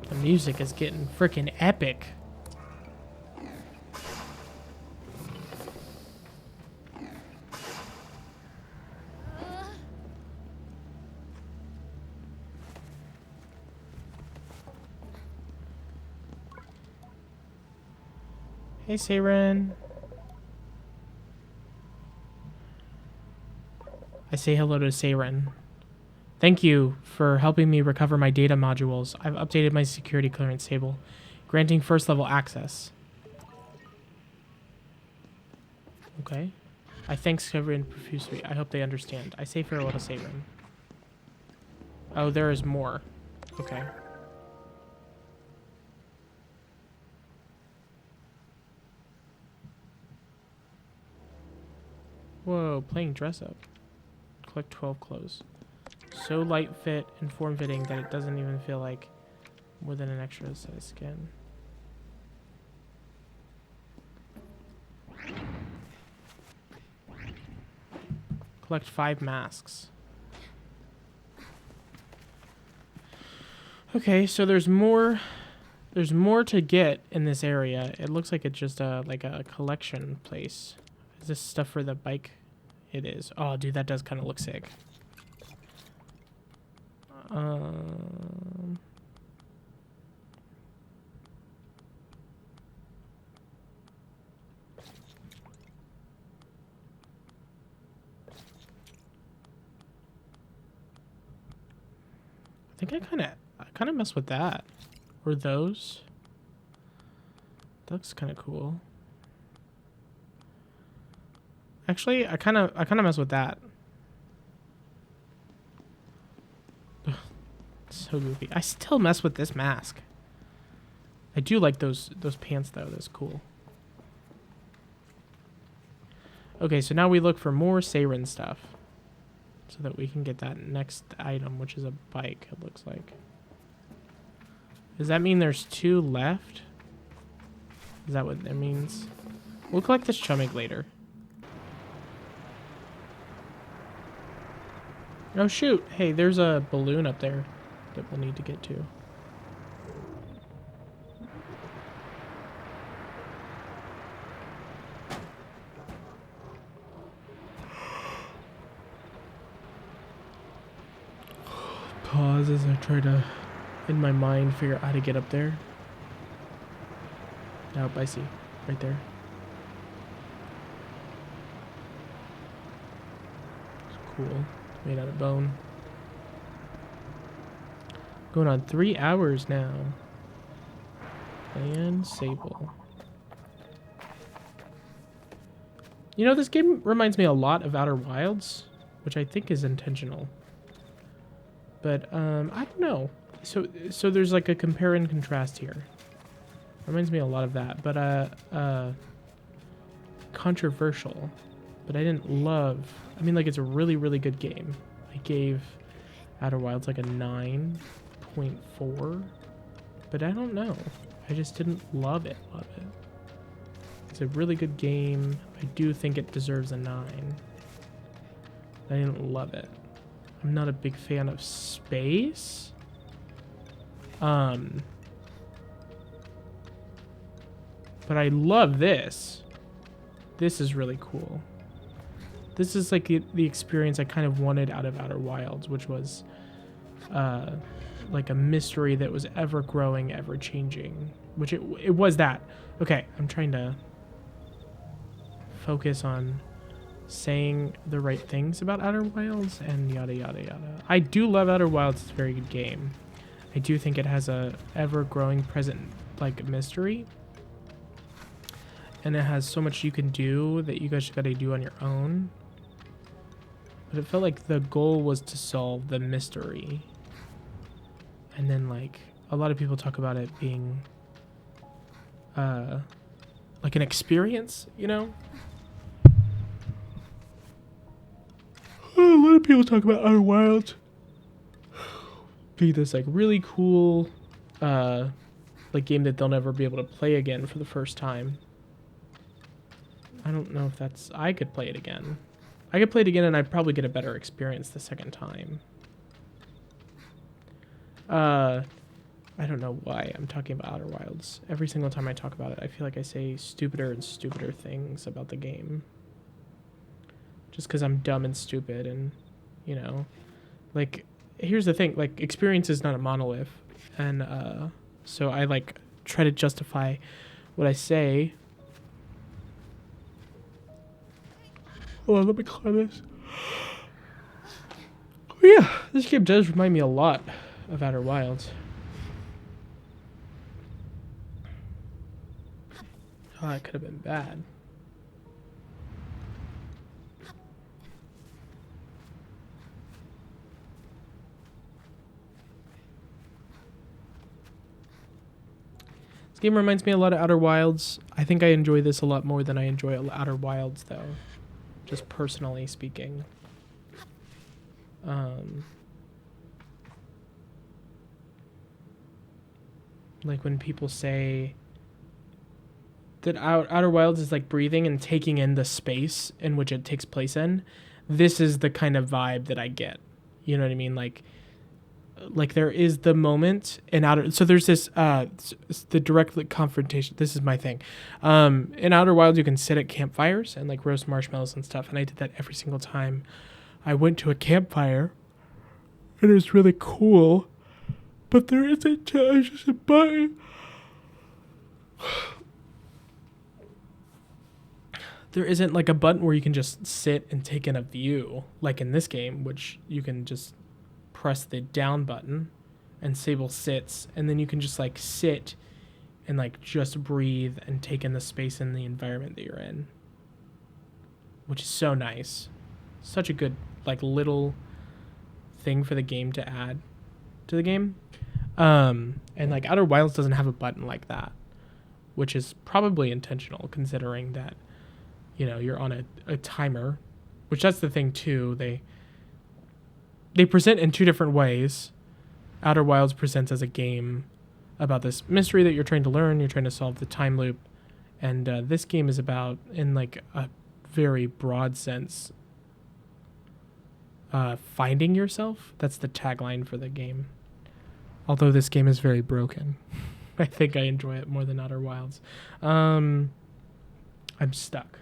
The music is getting freaking epic. Hey, Saren. I say hello to Saren. Thank you for helping me recover my data modules. I've updated my security clearance, Sable. Granting first level access. Okay. I thank Xaviergamezatnite profusely. I hope they understand. I say farewell to Sable. Oh, there is more. Okay. Whoa, playing dress up. Collect 12 clothes. So light fit and form fitting that it doesn't even feel like more than an extra set of skin. Collect 5 masks. Okay, so there's more to get in this area. It looks like it's just like a collection place. Is this stuff for the bike? It is. Oh, dude, that does kind of look sick. I think I kind of mess with that. Or those. That looks kind of cool. Actually, I kind of mess with that. Ugh, so goofy. I still mess with this mask. I do like those pants though. That's cool. Okay, so now we look for more Siren stuff. So that we can get that next item, which is a bike, it looks like. Does that mean there's 2 left? Is that what that means? We'll collect this chummick later. Oh shoot! Hey, there's a balloon up there that we'll need to get to. Pause as I try to, in my mind, figure out how to get up there. Nope, I see. Right there. It's cool. Made out of bone. Going on 3 hours now. And Sable. You know, this game reminds me a lot of Outer Wilds, which I think is intentional. But I don't know. So there's like a compare and contrast here. Reminds me a lot of that, but controversial. But I didn't love. I mean, like, it's a really, really good game. I gave Outer Wilds like a 9.4, but I don't know. I just didn't love it. It's a really good game. I do think it deserves a 9. I didn't love it. I'm not a big fan of space. But I love this. This is really cool. This is like the experience I kind of wanted out of Outer Wilds, which was like a mystery that was ever growing, ever changing, which it was that. Okay, I'm trying to focus on saying the right things about Outer Wilds and yada yada yada. I do love Outer Wilds. It's a very good game. I do think it has a ever-growing present like mystery, and it has so much you can do that you guys gotta do on your own. But it felt like the goal was to solve the mystery, and then like a lot of people talk about it being like an experience, you know. A lot of people talk about Outer Wilds be this like really cool like game that they'll never be able to play again for the first time. I don't know if that's... I could play it again. I could play it again and I'd probably get a better experience the second time. I don't know why I'm talking about Outer Wilds. Every single time I talk about it, I feel like I say stupider and stupider things about the game. Just because I'm dumb and stupid and, you know, like, here's the thing, like, experience is not a monolith. And, so I, like, try to justify what I say. Hold on, let me climb this. Oh, yeah, this game does remind me a lot of Outer Wilds. Oh, that could have been bad. This game reminds me a lot of Outer Wilds. I think I enjoy this a lot more than I enjoy Outer Wilds, though. Just personally speaking. Like when people say that Outer Wilds is like breathing and taking in the space in which it takes place in, this is the kind of vibe that I get. You know what I mean? Like there is the moment in Outer, so there's this the direct confrontation. This is my thing. In Outer Wilds you can sit at campfires and like roast marshmallows and stuff, and I did that every single time I went to a campfire, and it was really cool. But there isn't just a button. There isn't like a button where you can just sit and take in a view, like in this game, which you can just press the down button and Sable sits, and then you can just like sit and like just breathe and take in the space and the environment that you're in, which is so nice. Such a good like little thing for the game to add to the game. And like Outer Wilds doesn't have a button like that, which is probably intentional considering that, you know, you're on a timer, which that's the thing too. They present in two different ways. Outer Wilds presents as a game about this mystery that you're trying to learn. You're trying to solve the time loop. And this game is about, in like a very broad sense, finding yourself. That's the tagline for the game. Although this game is very broken. I think I enjoy it more than Outer Wilds. I'm stuck.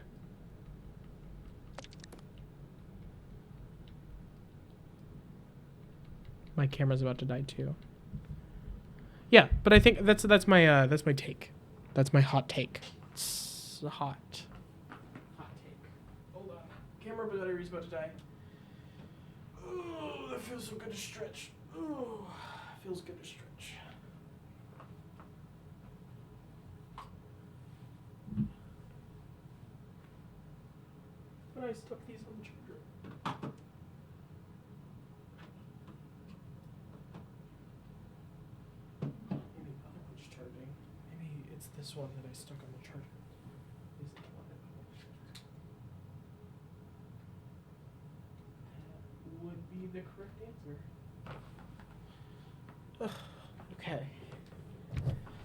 My camera's about to die too. Yeah, but I think that's my take. That's my hot take. It's hot. Hot take. Hold on. Camera battery's about to die. Oh, that feels so good to stretch. Oh, feels good to stretch. But I stuck these on the charger. Maybe the other one's charging. Maybe it's this one that I stuck on the charger. Is it the one that would be the correct answer? Okay.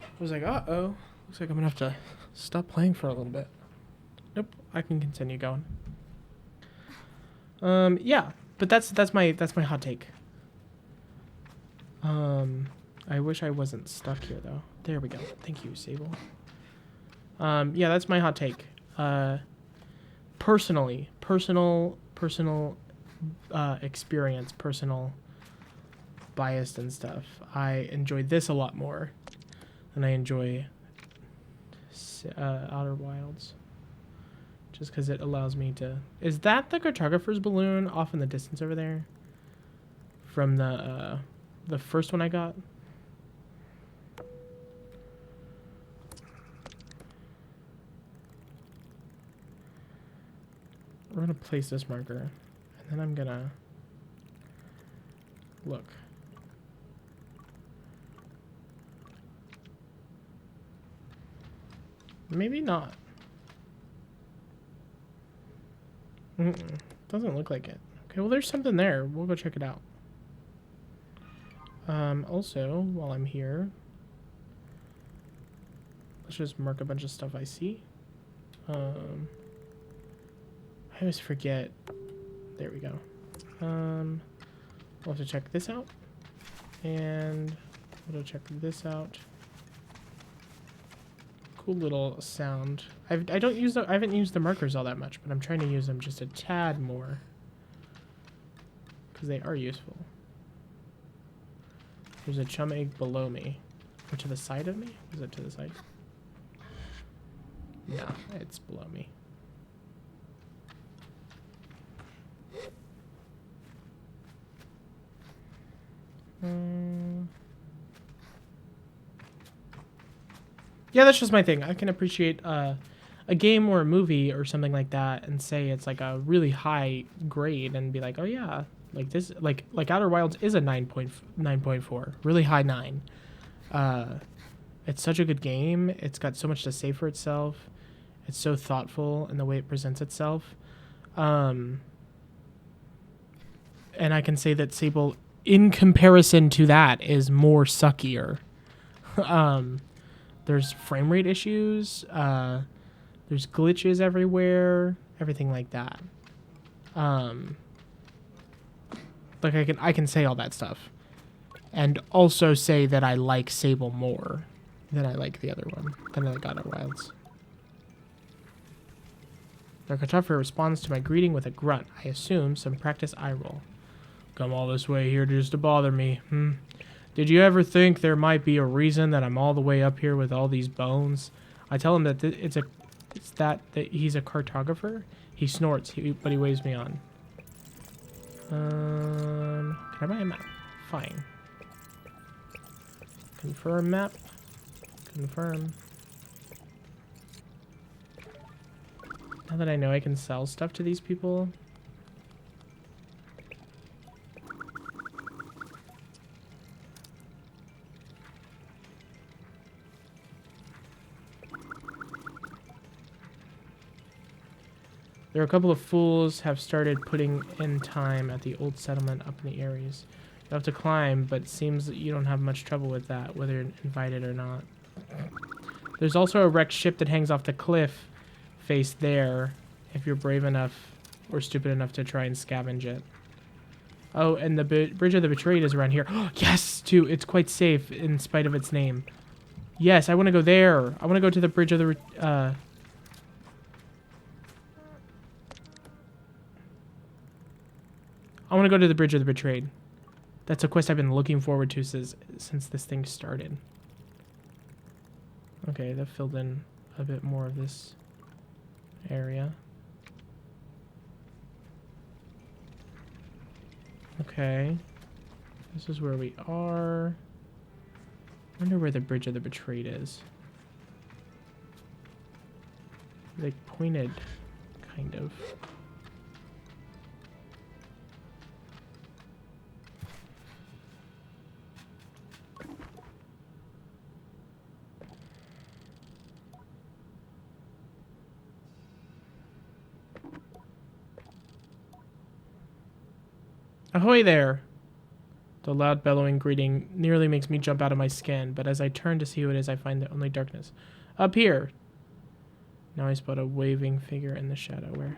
I was like, uh-oh. Looks like I'm gonna have to stop playing for a little bit. Nope, I can continue going. Yeah, but that's my hot take. I wish I wasn't stuck here though. There we go. Thank you, Sable. Yeah, that's my hot take. Personal experience, personal biased and stuff. I enjoy this a lot more than I enjoy Outer Wilds. Just because it allows me to... Is that the cartographer's balloon off in the distance over there? From the first one I got? We're going to place this marker. And then I'm going to... Look. Maybe not. Doesn't look like it. Okay, well, there's something there. We'll go check it out. Also, while I'm here, let's just mark a bunch of stuff I see. I always forget. There we go. We'll have to check this out. And we'll check this out. Cool little sound. I haven't used the markers all that much, but I'm trying to use them just a tad more because they are useful. There's a chum egg below me, or to the side of me. Is it to the side? No, it's below me. Yeah, that's just my thing. I can appreciate a game or a movie or something like that and say it's like a really high grade and be like, oh yeah, like this, like Outer Wilds is a 9.4, really high 9. It's such a good game. It's got so much to say for itself. It's so thoughtful in the way it presents itself. And I can say that Sable, in comparison to that, is more suckier. There's frame rate issues. There's glitches everywhere. Everything like that. Like I can say all that stuff, and also say that I like Sable more than I like the other one, than I like Outer Wilds. The Kartoffel responds to my greeting with a grunt. I assume some practice eye roll. Come all this way here just to bother me. Did you ever think there might be a reason that I'm all the way up here with all these bones? I tell him that that he's a cartographer. He snorts, but he waves me on. Can I buy a map? Fine. Confirm map. Confirm. Now that I know I can sell stuff to these people. There are a couple of fools have started putting in time at the old settlement up in the Ares. You have to climb, but it seems that you don't have much trouble with that, whether you're invited or not. There's also a wrecked ship that hangs off the cliff face there, if you're brave enough or stupid enough to try and scavenge it. Oh, and the Bridge of the Betrayed is around here. Yes, too. It's quite safe in spite of its name. Yes, I want to go there. I want to go to the Bridge of the... I want to go to the Bridge of the Betrayed. That's a quest I've been looking forward to since this thing started. Okay, that filled in a bit more of this area. Okay. This is where we are. I wonder where the Bridge of the Betrayed is. Like pointed, kind of. Ahoy there! The loud bellowing greeting nearly makes me jump out of my skin, but as I turn to see who it is, I find that only darkness. Up here! Now I spot a waving figure in the shadow. Where?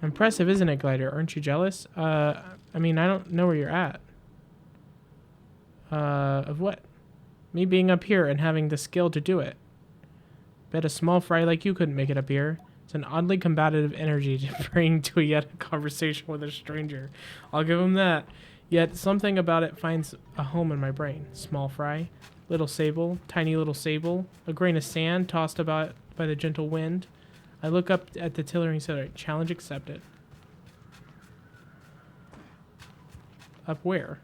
Impressive, isn't it, Glider? Aren't you jealous? I mean, I don't know where you're at. Of what? Me being up here and having the skill to do it. Bet a small fry like you couldn't make it up here. It's an oddly combative energy to bring to a conversation with a stranger. I'll give him that. Yet something about it finds a home in my brain. Small fry, little Sable, tiny little Sable, a grain of sand tossed about by the gentle wind. I look up at the tiller and say, challenge accepted. Up where?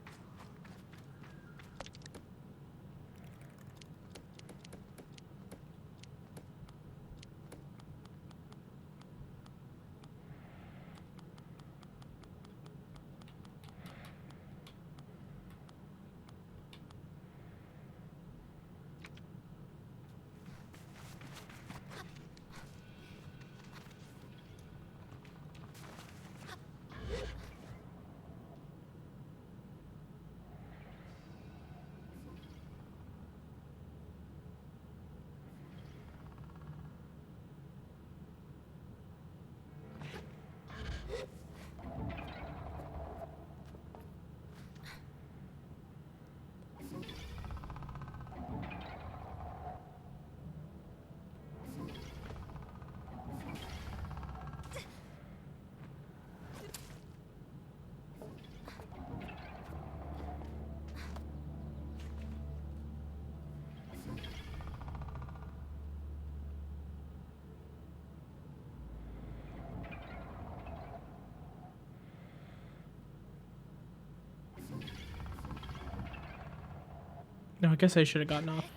No, I guess I should have gotten off.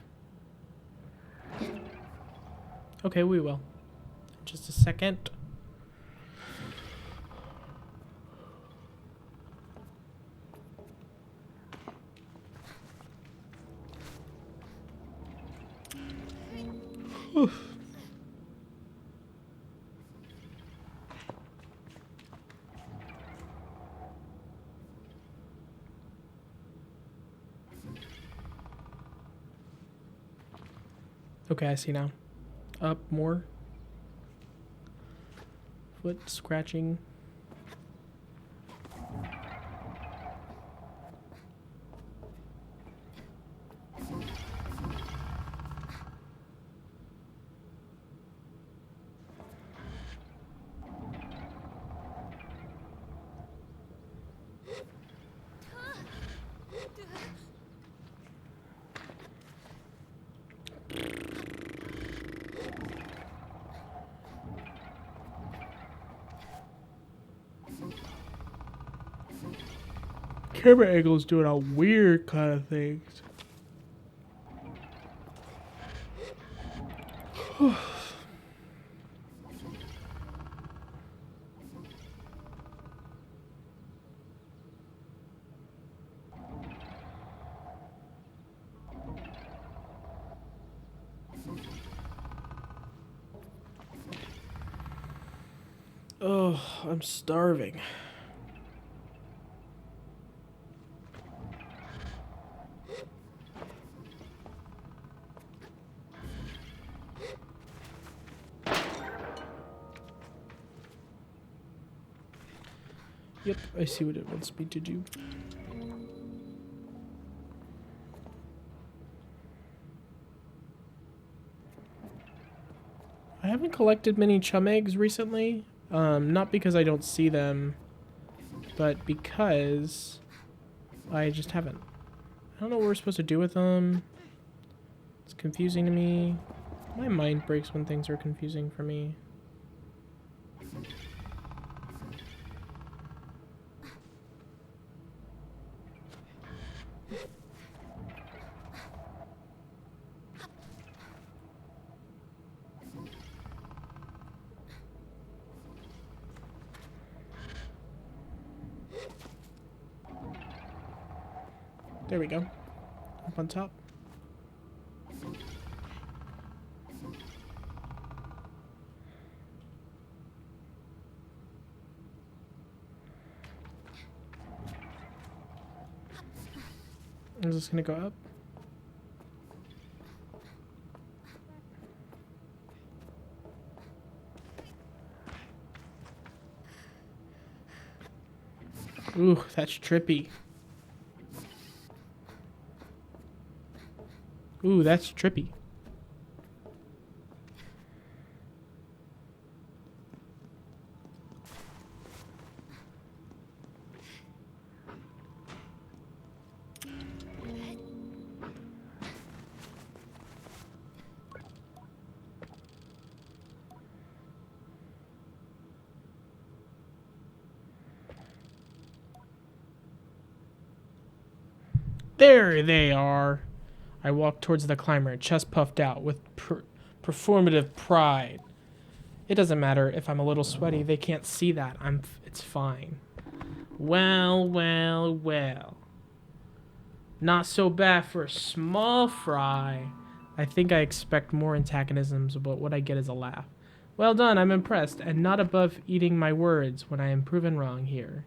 Okay, we will. Just a second. Oof. Okay, I see now. Up more. Foot scratching. Camera angle's doing a weird kind of things. Oh, I'm starving. Yep, I see what it wants me to do. I haven't collected many chum eggs recently. Not because I don't see them, but because I just haven't. I don't know what we're supposed to do with them. It's confusing to me. My mind breaks when things are confusing for me. There we go. Up on top. Is this gonna go up? Ooh, that's trippy. Ooh, that's trippy. There they are. I walked towards the climber, chest puffed out with performative pride. It doesn't matter if I'm a little sweaty. They can't see that. It's fine. Well, well, well. Not so bad for a small fry. I think I expect more antagonisms, but what I get is a laugh. Well done, I'm impressed, and not above eating my words when I am proven wrong here.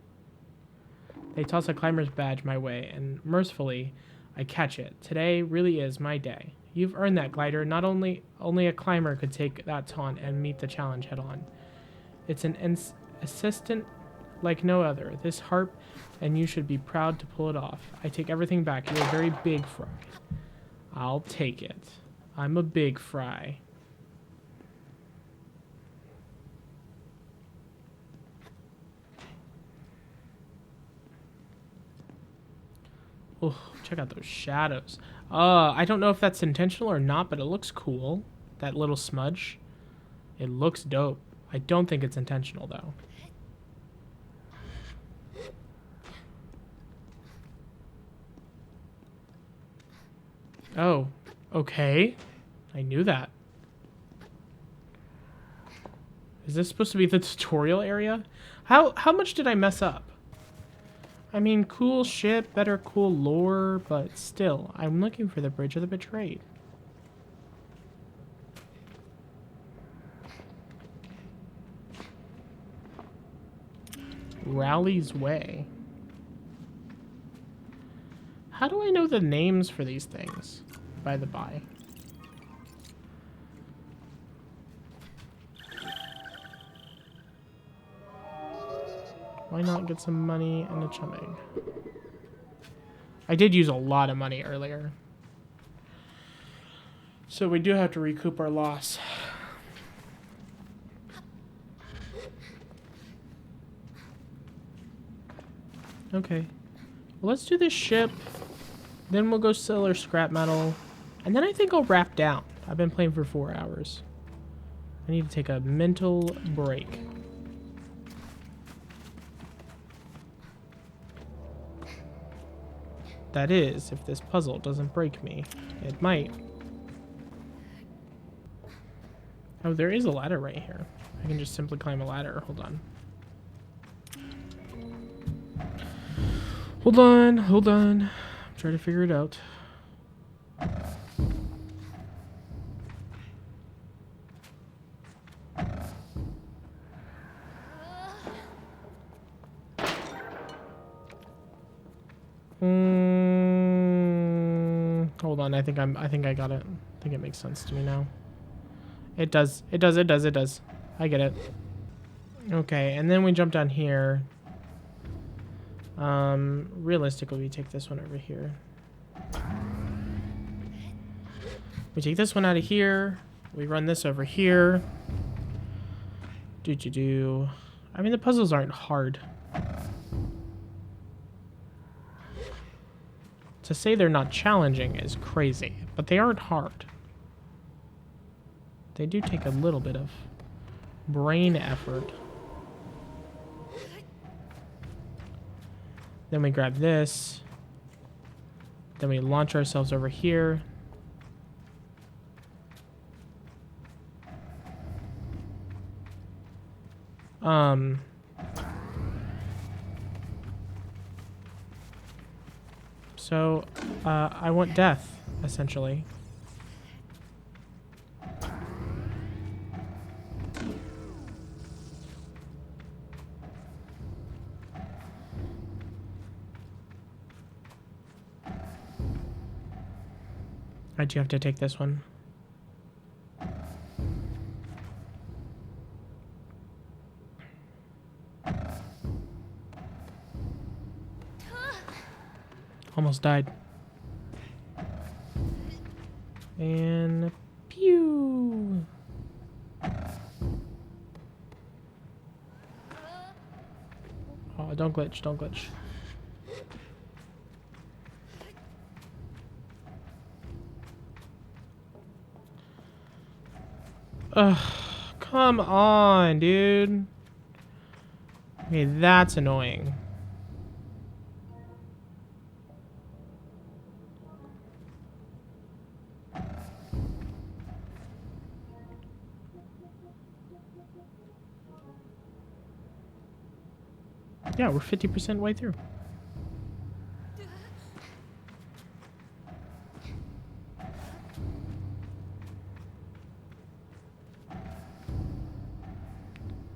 They toss a climber's badge my way, and mercifully, I catch it. Today really is my day. You've earned that, glider. Not only a climber could take that taunt and meet the challenge head on. It's an assistant like no other. This harp, and you should be proud to pull it off. I take everything back. You're a very big fry. I'll take it. I'm a big fry. Oh, check out those shadows. I don't know if that's intentional or not, but it looks cool. That little smudge. It looks dope. I don't think it's intentional, though. Oh, okay. I knew that. Is this supposed to be the tutorial area? How much did I mess up? I mean, cool ship, better cool lore, but still, I'm looking for the Bridge of the Betrayed. Rally's Way. How do I know the names for these things, by the by? Why not get some money and a chum egg? I did use a lot of money earlier. So we do have to recoup our loss. Okay. Well, let's do this ship. Then we'll go sell our scrap metal. And then I think I'll wrap down. I've been playing for 4 hours. I need to take a mental break. That is, if this puzzle doesn't break me. It might. Oh, there is a ladder right here. I can just simply climb a ladder. Hold on. Hold on, hold on. I'm trying to figure it out. Hold on, I think I got it. I think it makes sense to me now. It does. It does. It does. It does. I get it. Okay, and then we jump down here. Realistically, we take this one over here. We take this one out of here. We run this over here. Do. I mean, the puzzles aren't hard. To say they're not challenging is crazy, but they aren't hard. They do take a little bit of brain effort. Then we grab this. Then we launch ourselves over here. So, I want death, essentially. Alright, you have to take this one. Almost died. And pew. Oh, don't glitch, don't glitch. Ugh, come on, dude. Okay, that's annoying. Yeah, we're 50% way through.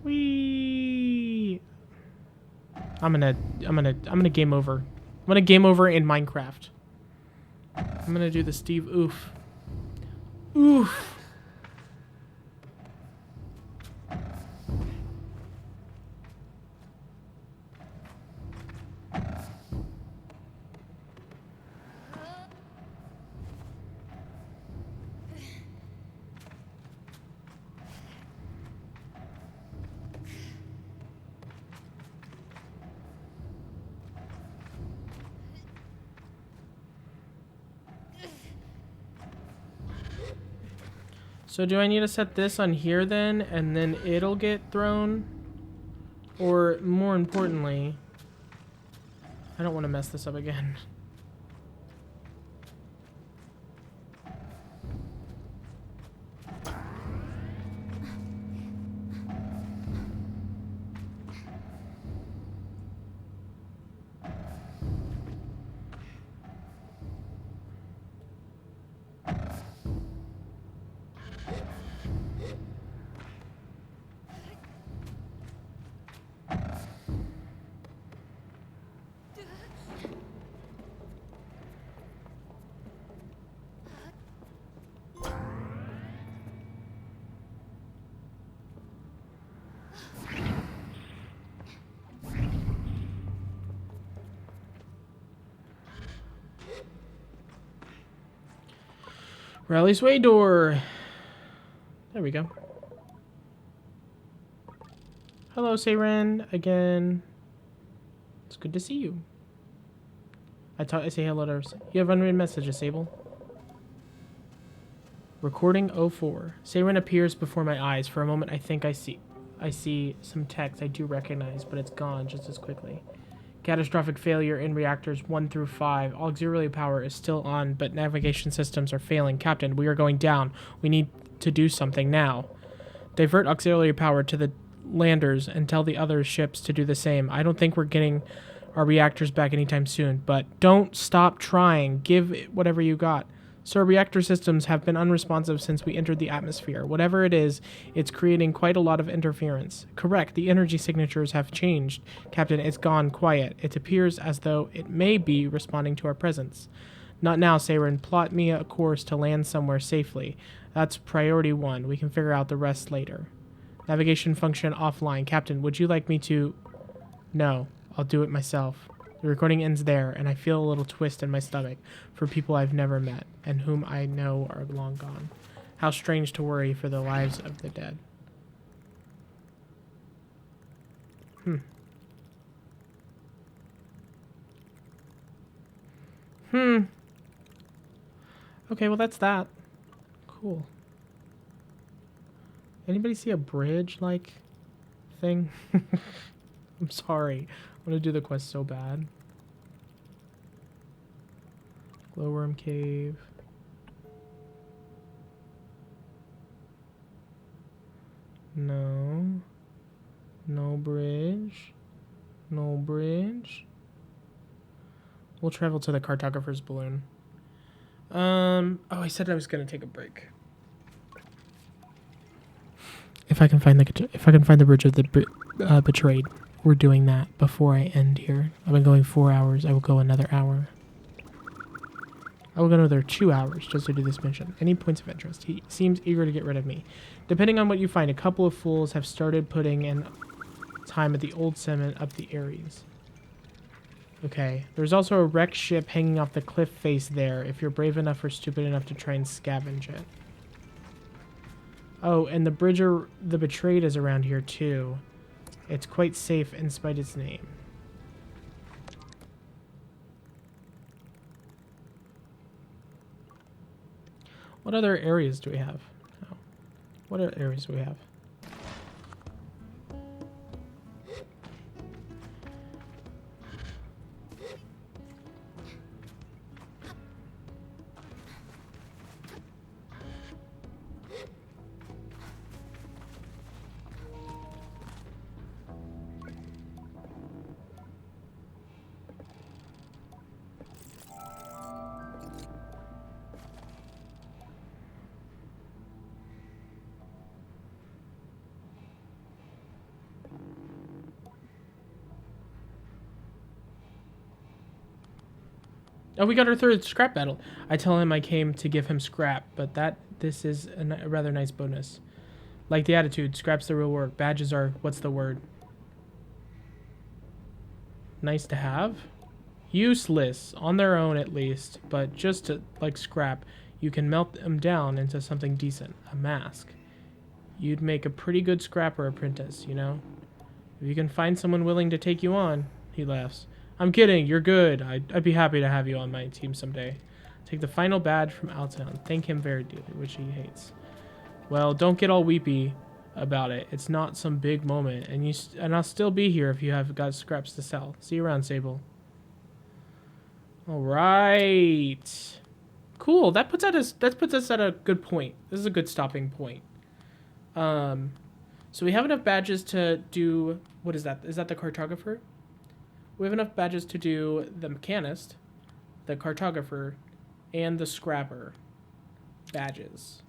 Whee! I'm gonna game over. I'm gonna game over in Minecraft. I'm gonna do the Steve oof. Oof. So do I need to set this on here then, and then it'll get thrown? Or more importantly, I don't want to mess this up again. Rally's Way door. There we go. Hello, Saren. Again. It's good to see you. I say hello to her. You have unread messages, Sable. Recording 04. Saren appears before my eyes. For a moment, I think I see some text I do recognize, but it's gone just as quickly. Catastrophic failure in reactors 1 through 5. Auxiliary power is still on, but navigation systems are failing. Captain, we are going down. We need to do something now. Divert auxiliary power to the landers and tell the other ships to do the same. I don't think we're getting our reactors back anytime soon, but don't stop trying. Give it whatever you got. Sir, reactor systems have been unresponsive since we entered the atmosphere. Whatever it is, it's creating quite a lot of interference. Correct, the energy signatures have changed. Captain, it's gone quiet. It appears as though it may be responding to our presence. Not now, Saren. Plot me a course to land somewhere safely. That's priority 1. We can figure out the rest later. Navigation function offline. Captain, would you like me to... No, I'll do it myself. The recording ends there, and I feel a little twist in my stomach for people I've never met and whom I know are long gone. How strange to worry for the lives of the dead. Okay, well that's that. Cool. Anybody see a bridge-like thing? I'm sorry. I want to do the quest so bad. Glowworm cave. No. No bridge. No bridge. We'll travel to the cartographer's balloon. Oh, I said I was gonna take a break. If I can find the bridge of the betrayed, we're doing that before I end here. I've been going 4 hours. I will go another hour. I will go another 2 hours just to do this mission. Any points of interest? He seems eager to get rid of me. Depending on what you find, a couple of fools have started putting in time at the old cement up the Ares. Okay. There's also a wrecked ship hanging off the cliff face there, if you're brave enough or stupid enough to try and scavenge it. Oh, and the betrayed is around here too. It's quite safe in spite its name. What other areas do we have? Oh. What other areas do we have? Oh, we got our third scrap battle. I tell him I came to give him scrap, but this is a rather nice bonus. Like the attitude, scrap's the real work. Badges are, what's the word? Nice to have? Useless, on their own at least, but just to, like scrap, you can melt them down into something decent. A mask. You'd make a pretty good scrapper apprentice, you know? If you can find someone willing to take you on, he laughs. I'm kidding, you're good. I'd be happy to have you on my team someday. Take the final badge from Altown. Thank him very dearly, which he hates. Well, don't get all weepy about it. It's not some big moment, and I'll still be here if you have got scraps to sell. See you around, Sable. All right. Cool. That puts us at a good point. This is a good stopping point. So we have enough badges to do, what is that? Is that the cartographer? We have enough badges to do the mechanist, the cartographer, and the scrapper badges.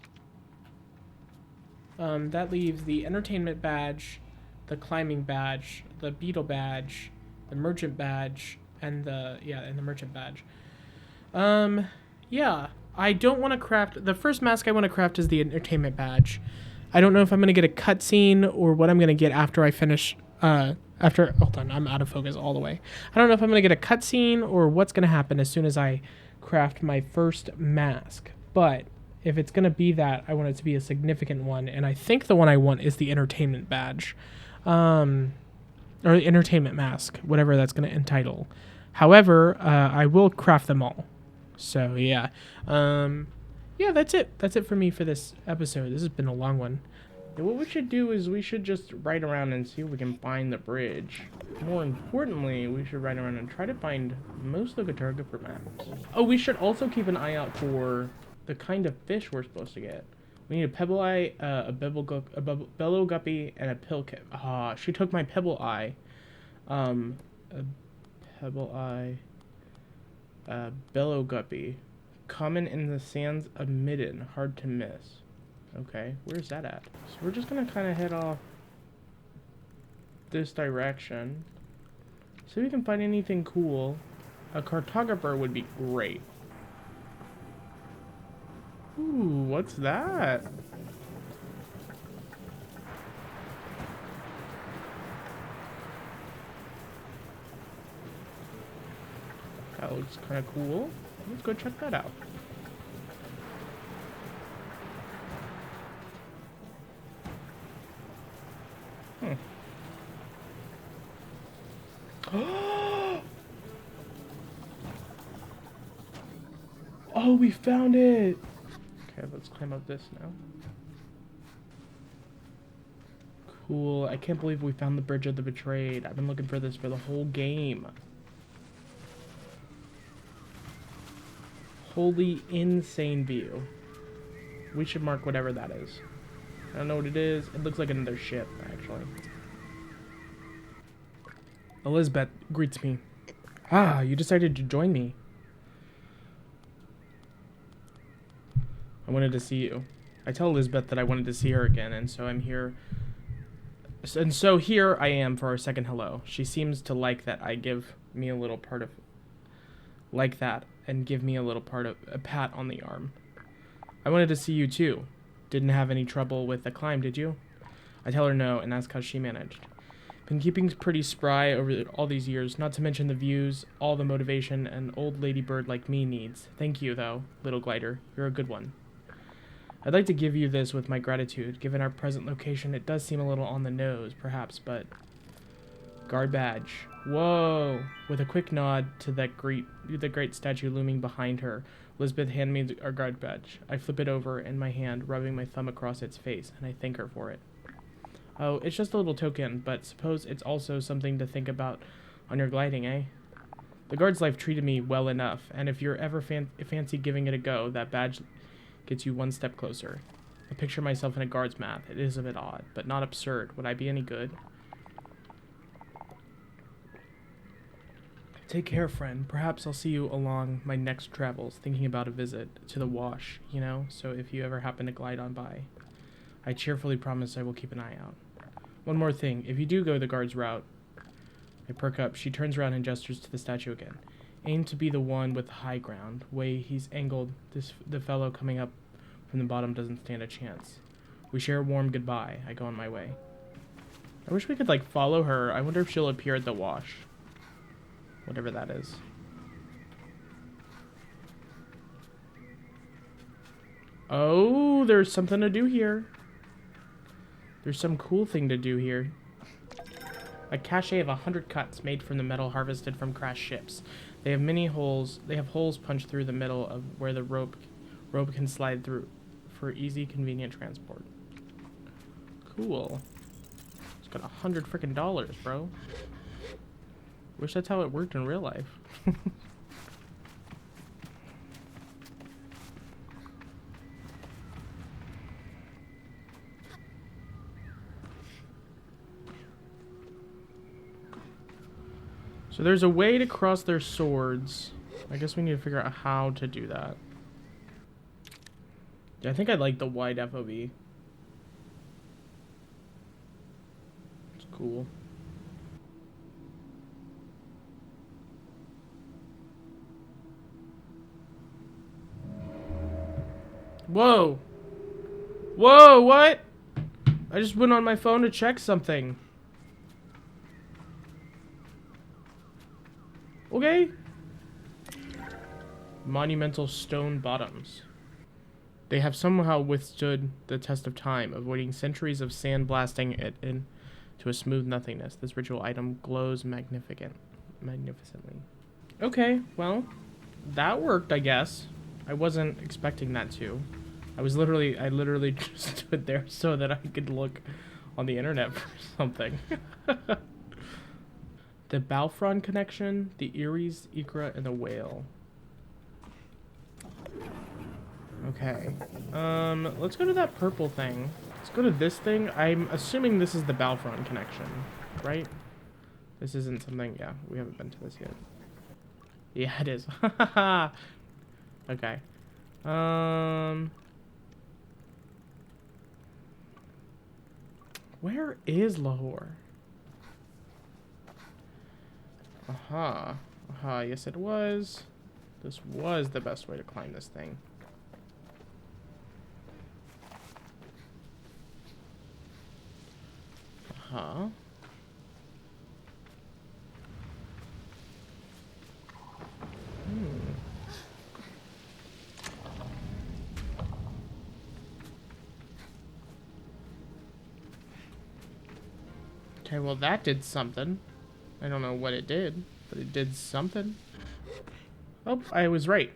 That leaves the entertainment badge, the climbing badge, the beetle badge, the merchant badge, and the merchant badge. Yeah, I don't want to craft, the first mask I want to craft is the entertainment badge. I don't know if I'm going to get a cutscene or what I'm going to get after I finish, hold on, I'm out of focus all the way. I don't know if I'm going to get a cutscene or what's going to happen as soon as I craft my first mask. But if it's going to be that, I want it to be a significant one. And I think the one I want is the entertainment badge. Or the entertainment mask, whatever that's going to entitle. However, I will craft them all. So, yeah. Yeah, that's it. That's it for me for this episode. This has been a long one. And what we should do is we should just ride around and see if we can find the bridge. More importantly, we should ride around and try to find most of the cartographer maps. Oh, we should also keep an eye out for the kind of fish we're supposed to get. We need a pebble eye, a bellow guppy, and a pillkit. Ah, she took my pebble eye. A pebble eye, bellow guppy. Common in the sands of Midden, hard to miss. Okay, where's that at? So we're just gonna kind of head off this direction. See if we can find anything cool. A cartographer would be great. Ooh, what's that? That looks kind of cool. Let's go check that out. Oh, we found it! Okay, let's climb up this now. Cool. I can't believe we found the Bridge of the Betrayed. I've been looking for this for the whole game. Holy insane view. We should mark whatever that is. I don't know what it is. It looks like another ship, actually. Elizabeth greets me. Ah, you decided to join me. I wanted to see you. I tell Elizabeth that I wanted to see her again, and so I'm here. And so here I am for our second hello. She seems to like that I give me a little part of... Like that, and give me a little part of a pat on the arm. I wanted to see you too. Didn't have any trouble with the climb, did you? I tell her no, and ask how she managed. Been keeping pretty spry over all these years, not to mention the views, all the motivation an old ladybird like me needs. Thank you, though, little glider. You're a good one. I'd like to give you this with my gratitude. Given our present location, it does seem a little on the nose, perhaps, but... Guard badge. Whoa! With a quick nod to the great statue looming behind her, Elizabeth handed me our guard badge. I flip it over in my hand, rubbing my thumb across its face, and I thank her for it. Oh, it's just a little token, but suppose it's also something to think about on your gliding, eh? The guard's life treated me well enough, and if you're ever fancy giving it a go, that badge gets you one step closer. I picture myself in a guard's map. It is a bit odd, but not absurd. Would I be any good? Take care, friend. Perhaps I'll see you along my next travels, thinking about a visit to the wash, you know, so if you ever happen to glide on by. I cheerfully promise I will keep an eye out. One more thing, if you do go the guard's route... I perk up. She turns around and gestures to the statue again. Aim to be the one with the high ground. Way he's angled, the fellow coming up from the bottom doesn't stand a chance. We share a warm goodbye. I go on my way. I wish we could, like, follow her. I wonder if she'll appear at the wash. Whatever that is. Oh, there's something to do here. There's some cool thing to do here. A cache of 100 cuts made from the metal harvested from crashed ships. They have many holes. They have holes punched through the middle of where the rope can slide through for easy, convenient transport. Cool. It's got $100 freaking dollars, bro. Wish that's how it worked in real life. So there's a way to cross their swords. I guess we need to figure out how to do that. Yeah, I think I like the wide FOV. It's cool. Whoa! Whoa, what? I just went on my phone to check something. Okay. Monumental stone bottoms. They have somehow withstood the test of time, avoiding centuries of sandblasting it into a smooth nothingness. This ritual item glows magnificently. Okay, well, that worked, I guess. I wasn't expecting that to. I literally just stood there so that I could look on the internet for something. The Balfron connection, the Eries, Ikra, and the whale. Okay. Let's go to that purple thing. Let's go to this thing. I'm assuming this is the Balfron connection, right? This isn't something, yeah, we haven't been to this yet. Yeah, it is. Okay. Where is Lahore? Aha. Aha, yes it was. This was the best way to climb this thing. Aha. Okay, well that did something. I don't know what it did, but it did something. Oh, I was right.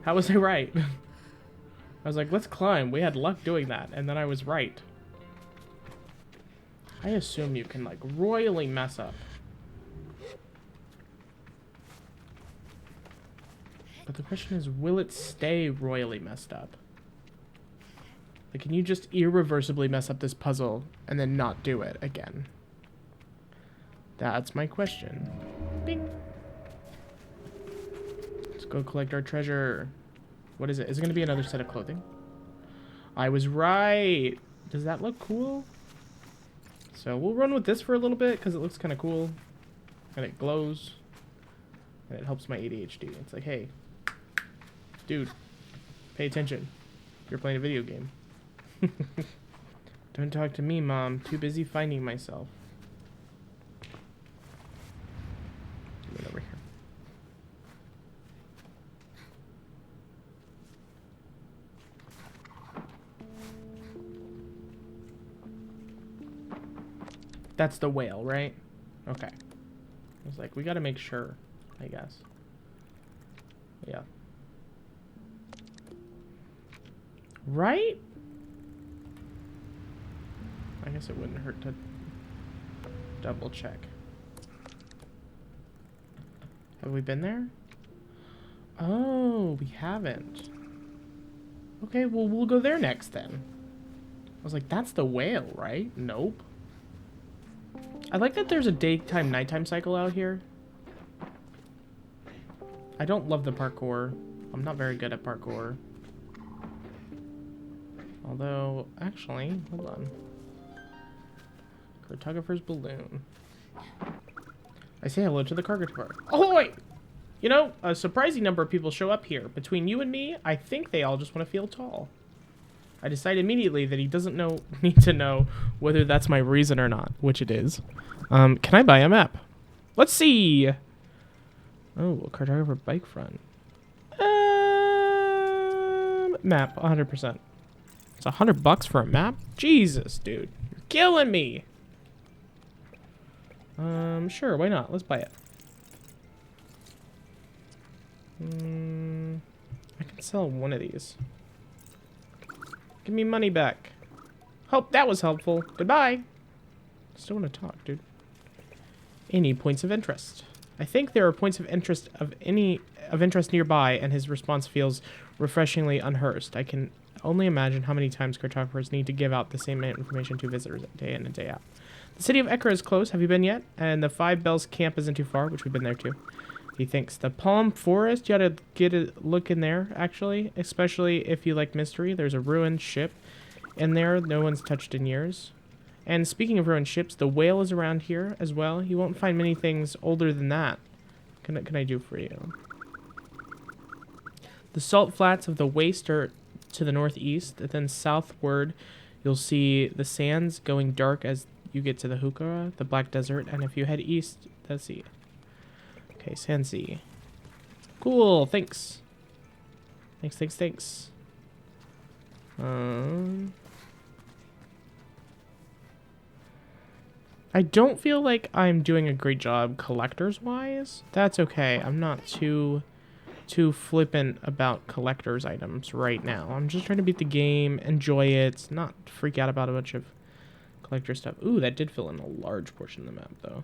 How was I right? I was like, let's climb. We had luck doing that, and then I was right. I assume you can, like, royally mess up. But the question is, will it stay royally messed up? Like, can you just irreversibly mess up this puzzle and then not do it again? That's my question. Bing. Let's go collect our treasure. What is it? Is it going to be another set of clothing? I was right. Does that look cool? So we'll run with this for a little bit because it looks kind of cool. And it glows. And it helps my ADHD. It's like, hey, dude, pay attention. You're playing a video game. Don't talk to me, Mom. Too busy finding myself. Get over here. That's the whale, right? Okay. I was like, we gotta make sure, I guess. Yeah. Right? I guess it wouldn't hurt to double check. Have we been there? Oh, we haven't. Okay, well, we'll go there next then. I was like, that's the whale, right? Nope. I like that there's a daytime, nighttime cycle out here. I don't love the parkour. I'm not very good at parkour. Although, actually, hold on. Cartographer's balloon. I say hello to the cartographer. Ahoy! You know, a surprising number of people show up here. Between you and me, I think they all just want to feel tall. I decide immediately that he doesn't need to know whether that's my reason or not, which it is. Can I buy a map? Let's see. Oh, cartographer bike front. Map, 100%. It's $100 for a map? Jesus, dude. You're killing me. Sure, why not? Let's buy it. I can sell one of these. Give me money back. Hope that was helpful. Goodbye. Still want to talk, dude. Any points of interest? I think there are points of interest nearby, and his response feels refreshingly unrehearsed. I can only imagine how many times cartographers need to give out the same information to visitors day in and day out. The city of Ekra is close. Have you been yet? And the Five Bells camp isn't too far, which we've been there too. He thinks the Palm Forest, you ought to get a look in there, actually. Especially if you like mystery. There's a ruined ship in there no one's touched in years. And speaking of ruined ships, the whale is around here as well. You won't find many things older than that. Can I do for you? The salt flats of the waste are to the northeast. And then southward, you'll see the sands going dark as you get to the Hukara, the Black Desert. And if you head east, the sea. Okay, Sansi. Cool, thanks. Thanks. I don't feel like I'm doing a great job collectors-wise. That's okay. I'm not too flippant about collectors items right now. I'm just trying to beat the game, enjoy it, not freak out about a bunch of collector stuff. Ooh, that did fill in a large portion of the map, though.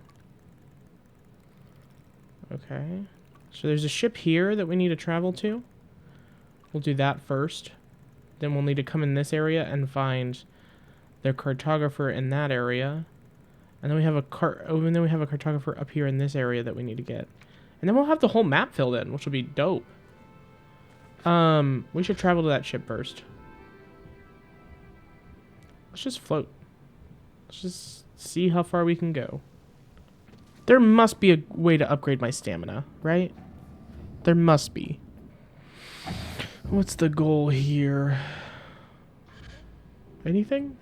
Okay. So there's a ship here that we need to travel to. We'll do that first. Then we'll need to come in this area and find the cartographer in that area. And then we have a cartographer up here in this area that we need to get. And then we'll have the whole map filled in, which will be dope. We should travel to that ship first. Let's just float. Let's just see how far we can go. There must be a way to upgrade my stamina, right? There must be. What's the goal here? Anything?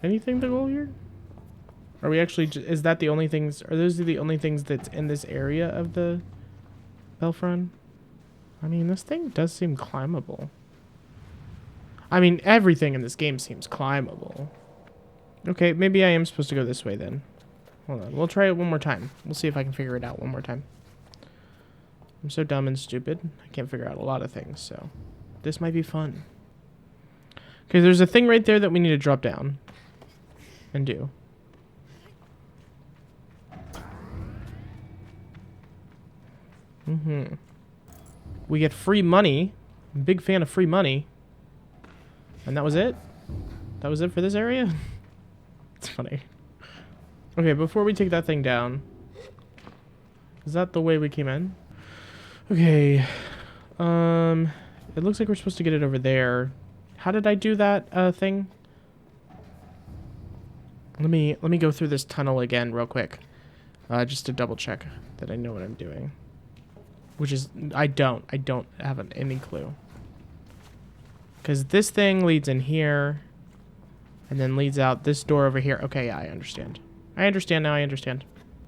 Anything the goal here? Are we actually, is that the only things, are those the only things that's in this area of the Belfront? I mean, this thing does seem climbable. I mean, everything in this game seems climbable. Okay, maybe I am supposed to go this way then. Hold on, we'll try it one more time. We'll see if I can figure it out one more time. I'm so dumb and stupid. I can't figure out a lot of things, so this might be fun. Okay, there's a thing right there that we need to drop down and do. We get free money. I'm a big fan of free money. And that was it? That was it for this area? It's funny. Okay, before we take that thing down. Is that the way we came in? Okay. It looks like we're supposed to get it over there. How did I do that thing? Let me go through this tunnel again real quick. Just to double check that I know what I'm doing. Which is, I don't have any clue. Because this thing leads in here. And then leads out this door over here. Okay, yeah, I understand. I understand now, I understand.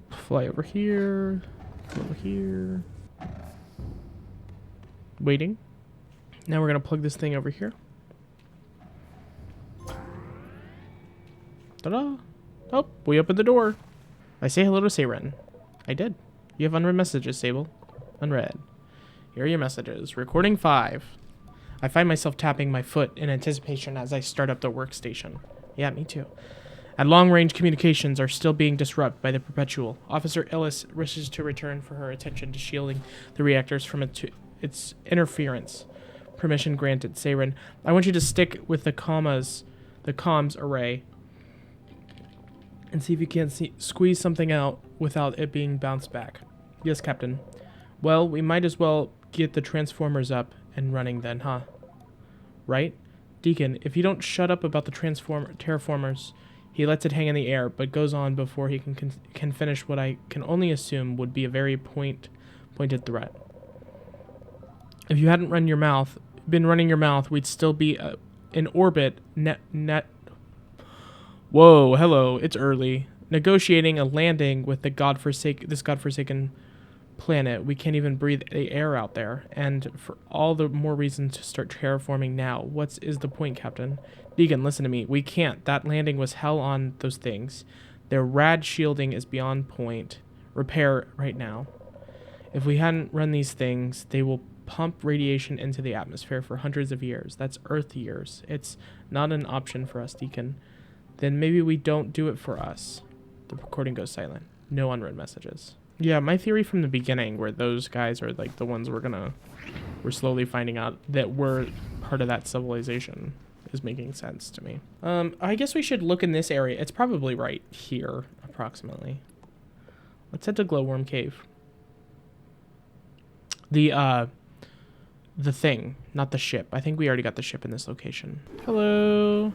Fly over here. Over here. Waiting. Now we're going to plug this thing over here. Ta-da! Oh, we opened the door. I say hello to Saren. I did. You have unread messages, Sable. Unread. Here are your messages. Recording 5. I find myself tapping my foot in anticipation as I start up the workstation. Yeah, me too. At long range, communications are still being disrupted by the Perpetual. Officer Ellis wishes to return for her attention to shielding the reactors from its interference. Permission granted. Saren, I want you to stick with the comms array and see if you can squeeze something out without it being bounced back. Yes, Captain. Well, we might as well get the transformers up and running then, huh? Right? Deacon, if you don't shut up about the terraformers, he lets it hang in the air, but goes on before he can finish what I can only assume would be a very pointed threat. If you hadn't been running your mouth, we'd still be in orbit net. Whoa, hello, it's early. Negotiating a landing with this godforsaken planet. We can't even breathe the air out there, and for all the more reason to start terraforming now. What is the point, Captain? Deegan, listen to me. We can't. That landing was hell on those things. Their rad shielding is beyond point repair right now. If we hadn't run these things, they will pump radiation into the atmosphere for hundreds of years. That's Earth years. It's not an option for us, Deacon. Then maybe we don't do it for us. The recording goes silent. No unread messages. Yeah, my theory from the beginning, where those guys are like the ones we're slowly finding out that we're part of that civilization, is making sense to me. I guess we should look in this area. It's probably right here, approximately. Let's head to Glowworm Cave. The thing, not the ship. I think we already got the ship in this location. Hello.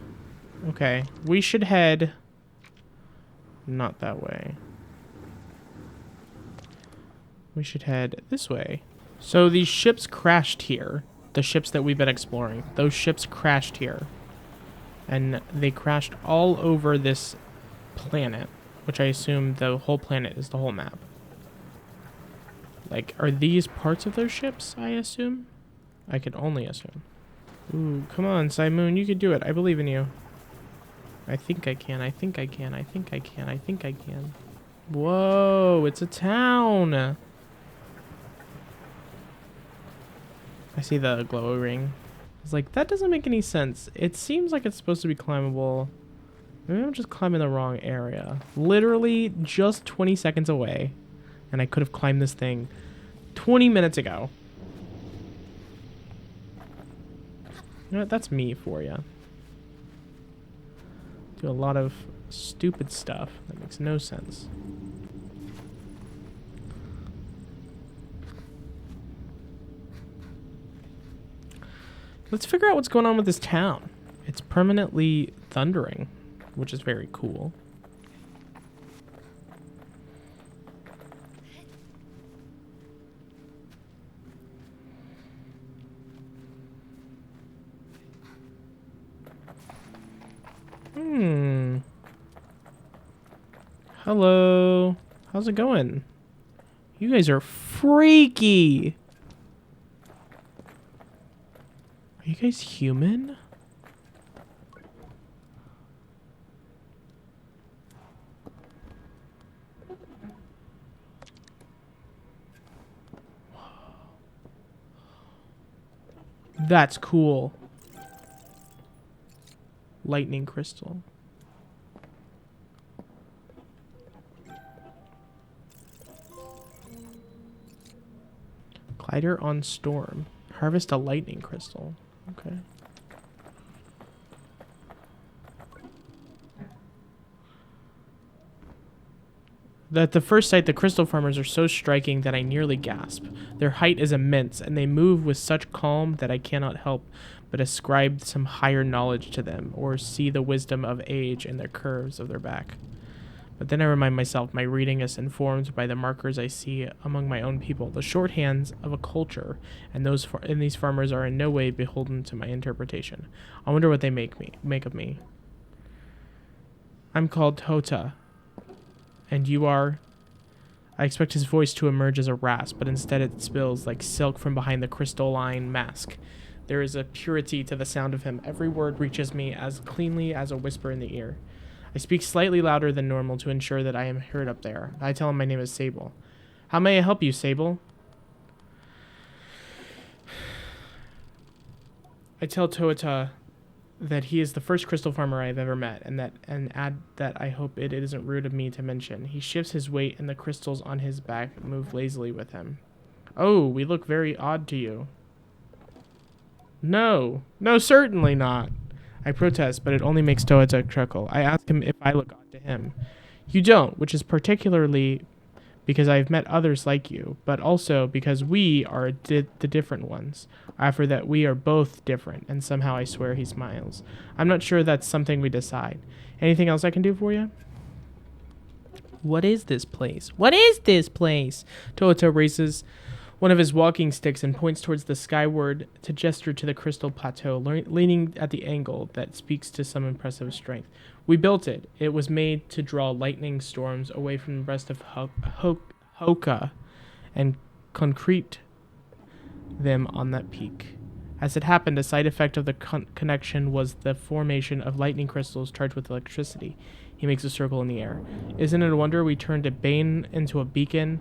Okay, we should head not that way. We should head this way. So these ships crashed here. The ships that we've been exploring. Those ships crashed here. And they crashed all over this planet. Which I assume the whole planet is the whole map. Like, are these parts of those ships, I assume? I could only assume. Ooh, come on, Simoon, you can do it. I believe in you. I think I can. I think I can. I think I can. I think I can. Whoa, it's a town. I see the glow ring. It's like, that doesn't make any sense. It seems like it's supposed to be climbable. Maybe I'm just climbing the wrong area. Literally just 20 seconds away. And I could have climbed this thing 20 minutes ago. You know what? That's me for you. Do a lot of stupid stuff that makes no sense. Let's figure out what's going on with this town. It's permanently thundering, which is very cool. Hello. How's it going? You guys are freaky. Are you guys human? That's cool. Lightning crystal. Glider on storm. Harvest a lightning crystal. Okay. At the first sight, the crystal farmers are so striking that I nearly gasp. Their height is immense, and they move with such calm that I cannot help but ascribe some higher knowledge to them, or see the wisdom of age in the curves of their back. But then I remind myself my reading is informed by the markers I see among my own people, the shorthands of a culture, and these farmers are in no way beholden to my interpretation. I wonder what they make of me. I'm called Tota, and you are... I expect his voice to emerge as a rasp, but instead it spills like silk from behind the crystalline mask. There is a purity to the sound of him. Every word reaches me as cleanly as a whisper in the ear. I speak slightly louder than normal to ensure that I am heard up there. I tell him my name is Sable. How may I help you, Sable? I tell Toata that he is the first crystal farmer I have ever met, and add that I hope it isn't rude of me to mention. He shifts his weight, and the crystals on his back move lazily with him. Oh, we look very odd to you. No, certainly not. I protest, but it only makes Toata chuckle. I ask him if I look odd to him. You don't, which is particularly because I've met others like you, but also because we are the different ones. I offer that we are both different, and somehow I swear he smiles. I'm not sure that's something we decide. Anything else I can do for you? What is this place? What is this place? Toata raises one of his walking sticks and points towards the skyward to gesture to the crystal plateau, leaning at the angle that speaks to some impressive strength. We built it. It was made to draw lightning storms away from the rest of Hoka and concrete them on that peak. As it happened, a side effect of the connection was the formation of lightning crystals charged with electricity. He makes a circle in the air. Isn't it a wonder we turned a bane into a beacon,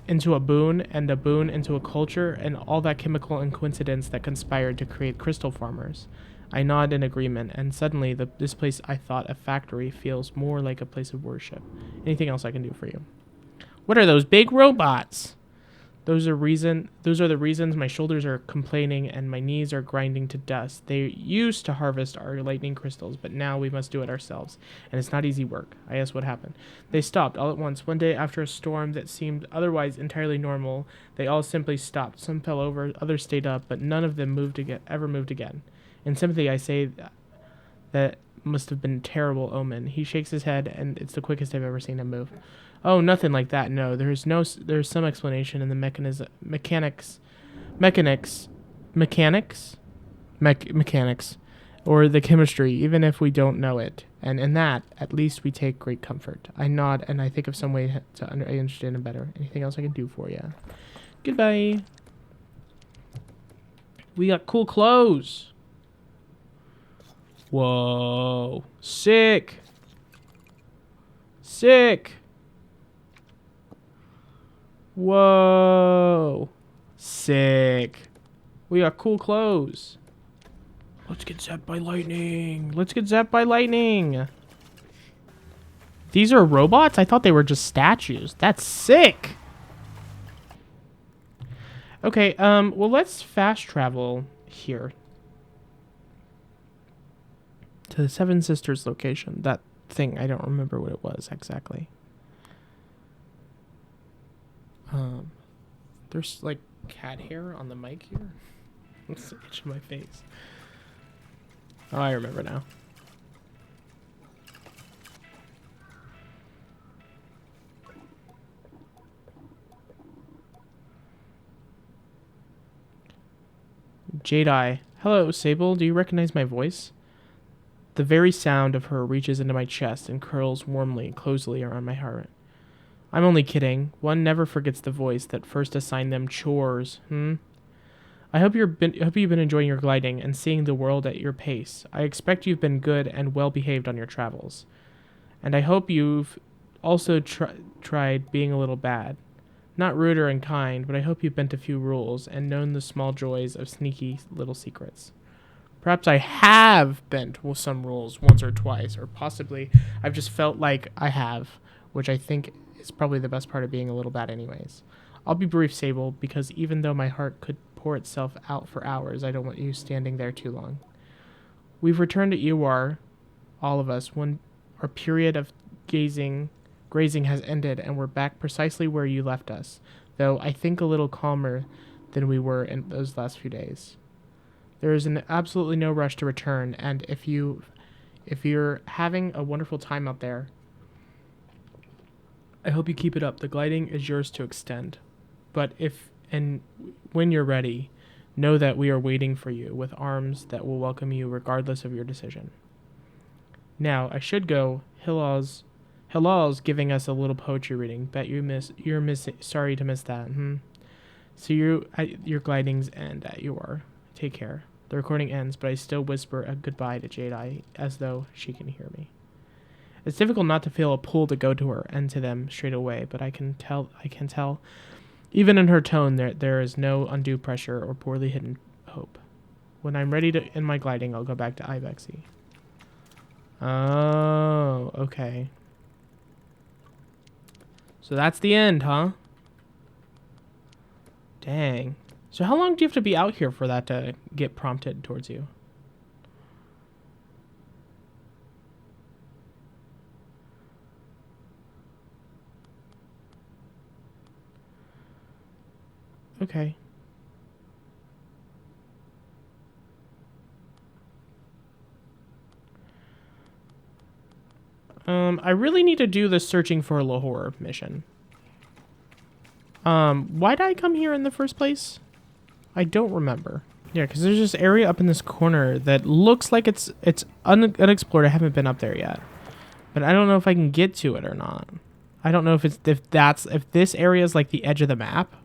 into a boon, and a boon into a culture, and all that chemical and coincidence that conspired to create crystal farmers? I nod in agreement, and suddenly this place I thought a factory feels more like a place of worship. Anything else I can do for you? What are those big robots? Those are the reasons my shoulders are complaining and my knees are grinding to dust. They used to harvest our lightning crystals, but now we must do it ourselves, and it's not easy work. I asked what happened. They stopped all at once. One day, after a storm that seemed otherwise entirely normal, they all simply stopped. Some fell over, others stayed up, but none of them ever moved again. In sympathy, I say that must have been a terrible omen. He shakes his head, and it's the quickest I've ever seen him move. Oh, nothing like that. No, there's some explanation in the mechanics, or the chemistry, even if we don't know it. And in that, at least we take great comfort. I nod, and I think of some way to understand him better. Anything else I can do for you? Goodbye. We got cool clothes. Whoa. Sick. Sick. Whoa. Sick. We got cool clothes. Let's get zapped by lightning. Let's get zapped by lightning. These are robots? I thought they were just statues. That's sick. Okay, well, let's fast travel here to the Seven Sisters location. That thing, I don't remember what it was exactly. There's like cat hair on the mic here. It's itching my face. Oh, I remember now. Jade-Eye. Hello, Sable. Do you recognize my voice? The very sound of her reaches into my chest and curls warmly, closely around my heart. I'm only kidding. One never forgets the voice that first assigned them chores, I hope you've been enjoying your gliding and seeing the world at your pace. I expect you've been good and well behaved on your travels. And I hope you've also tried being a little bad. Not rude or unkind, but I hope you've bent a few rules and known the small joys of sneaky little secrets. Perhaps I have bent some rules once or twice, or possibly I've just felt like I have, which I think is probably the best part of being a little bad anyways. I'll be brief, Sable, because even though my heart could pour itself out for hours, I don't want you standing there too long. We've returned to Ewar, all of us, when our period of grazing has ended, and we're back precisely where you left us, though I think a little calmer than we were in those last few days. There is absolutely no rush to return, and if you're having a wonderful time out there, I hope you keep it up. The gliding is yours to extend. But when you're ready, know that we are waiting for you with arms that will welcome you regardless of your decision. Now, I should go. Hilal's giving us a little poetry reading. Bet you're sorry to miss that. So your glidings end at Ewar. Take care. The recording ends, but I still whisper a goodbye to Jade-Eye as though she can hear me. It's difficult not to feel a pull to go to her and to them straight away, but I can tell, even in her tone, there is no undue pressure or poorly hidden hope. When I'm ready to end my gliding, I'll go back to Ibexy. Oh, okay. So that's the end, huh? Dang. So how long do you have to be out here for that to get prompted towards you? Okay. I really need to do the searching for Lahore mission. Why did I come here in the first place? I don't remember. Yeah, because there's this area up in this corner that looks like it's unexplored. I haven't been up there yet, but I don't know if I can get to it or not. I don't know if this area is like the edge of the map,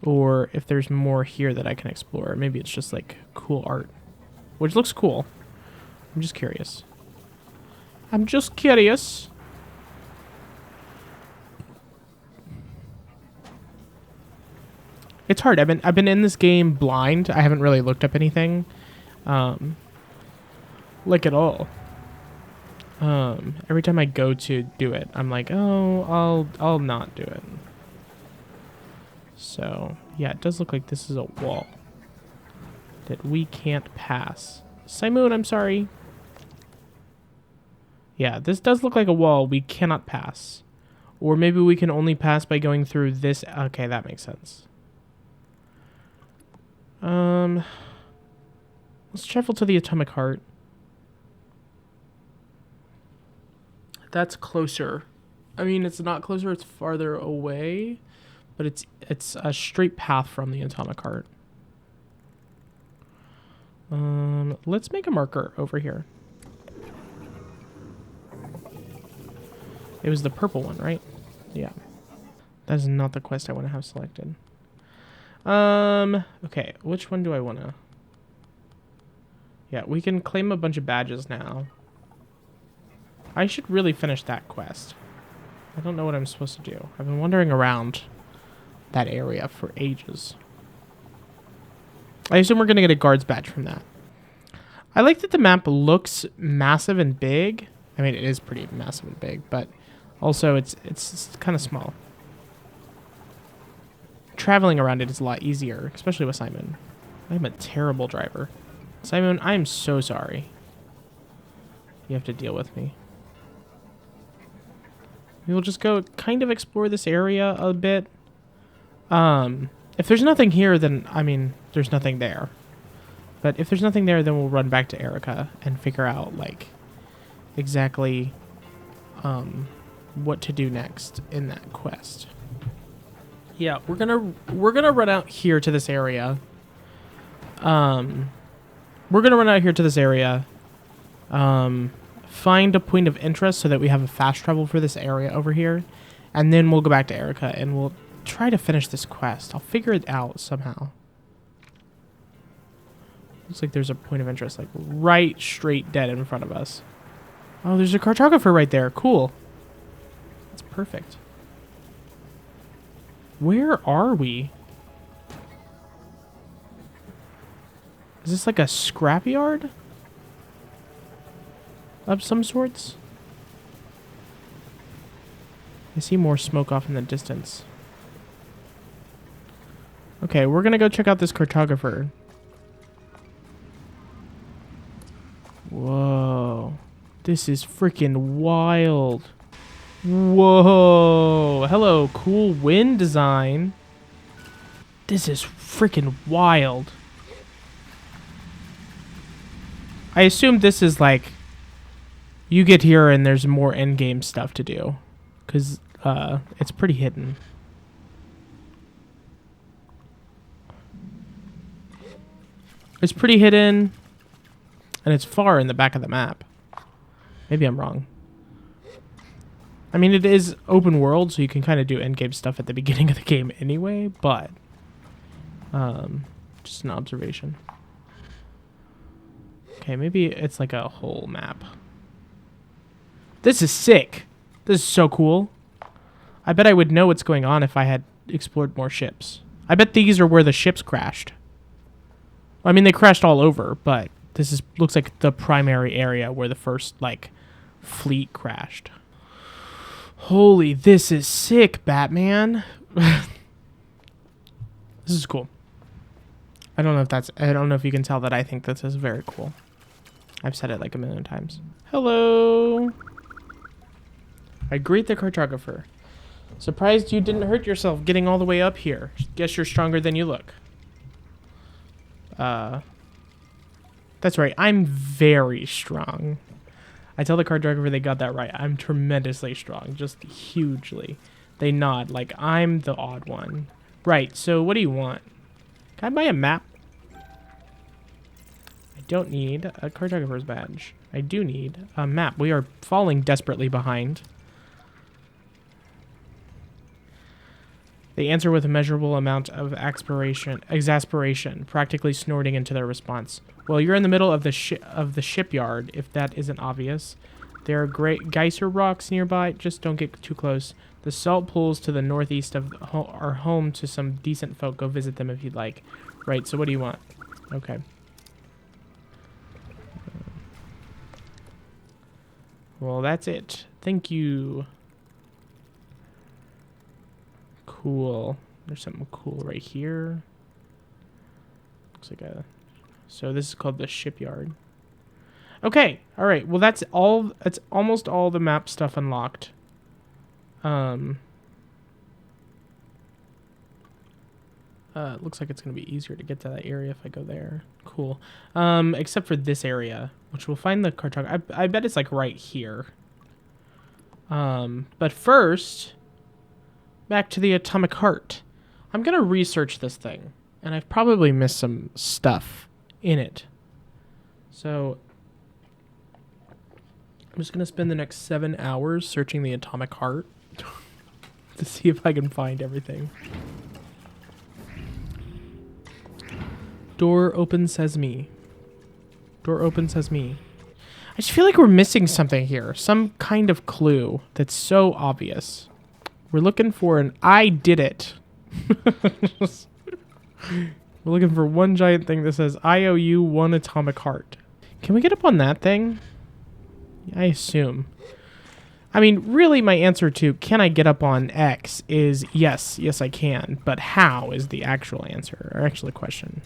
or if there's more here that I can explore. Maybe it's just like cool art, which looks cool. I'm just curious. It's hard. I've been in this game blind. I haven't really looked up anything, like at all. Every time I go to do it, I'm like, oh, I'll not do it. So yeah, it does look like this is a wall that we can't pass. Simoon, I'm sorry. Yeah, this does look like a wall we cannot pass. Or maybe we can only pass by going through this. Okay, that makes sense. Let's travel to the Atomic Heart. That's closer. I mean, it's not closer, it's farther away, but it's a straight path from the Atomic Heart. Let's make a marker over here. It was the purple one, right? Yeah. That is not the quest I want to have selected. Okay, which one do I want to... Yeah, we can claim a bunch of badges now. I should really finish that quest. I don't know what I'm supposed to do. I've been wandering around that area for ages. I assume we're going to get a guard's badge from that. I like that the map looks massive and big. I mean, it is pretty massive and big, but also it's kind of small. Traveling around it is a lot easier, especially with Simon. I'm a terrible driver. Simon, I am so sorry. You have to deal with me. We will just go kind of explore this area a bit. If there's nothing here, then, I mean, there's nothing there. But if there's nothing there, then we'll run back to Erica and figure out, like, exactly what to do next in that quest. Yeah, we're gonna run out here to this area. Find a point of interest so that we have a fast travel for this area over here, and then we'll go back to Erica and we'll try to finish this quest. I'll figure it out somehow. Looks like there's a point of interest, like right straight dead in front of us. Oh, there's a cartographer right there. Cool. That's perfect. Where are we? Is this like a scrapyard of some sorts? I see more smoke off in the distance. Okay, we're gonna go check out this cartographer. Whoa. This is freaking wild. Whoa. Hello, cool wind design. This is freaking wild. I assume this is like... You get here and there's more endgame stuff to do. Because it's pretty hidden. It's pretty hidden. And it's far in the back of the map. Maybe I'm wrong. I mean, it is open world, so you can kind of do endgame stuff at the beginning of the game anyway, but... just an observation. Okay, maybe it's like a whole map. This is sick. This is so cool. I bet I would know what's going on if I had explored more ships. I bet these are where the ships crashed. I mean, they crashed all over, but this is looks like the primary area where the first, like, fleet crashed. Holy, this is sick, Batman. This is cool. I don't know if you can tell that I think this is very cool. I've said it like a million times. Hello. I greet the cartographer. Surprised you didn't hurt yourself getting all the way up here. Guess you're stronger than you look. That's right. I'm very strong. I tell the cartographer they got that right. I'm tremendously strong. Just hugely. They nod like I'm the odd one. Right. So what do you want? Can I buy a map? I don't need a cartographer's badge. I do need a map. We are falling desperately behind. They answer with a measurable amount of exasperation, practically snorting into their response. Well, you're in the middle of the shipyard, if that isn't obvious. There are great geyser rocks nearby. Just don't get too close. The salt pools to the northeast are home to some decent folk. Go visit them if you'd like. Right, so what do you want? Okay. Well, that's it. Thank you. Cool. There's something cool right here. Looks like a... So this is called the shipyard. Okay. All right. Well, that's all. That's almost all the map stuff unlocked. Looks like it's going to be easier to get to that area if I go there. Cool. Except for this area, which we'll find the cartographer. I bet it's like right here. But first, back to the atomic heart. I'm going to research this thing, and I've probably missed some stuff in it. So I'm just going to spend the next 7 hours searching the atomic heart to see if I can find everything. Door open sesame. Door open sesame. I just feel like we're missing something here. Some kind of clue that's so obvious. We're looking for an I did it. We're looking for one giant thing that says I owe you one atomic heart. Can we get up on that thing? I assume. I mean, really my answer to can I get up on X is yes. Yes, I can. But how is the actual answer, or actually question.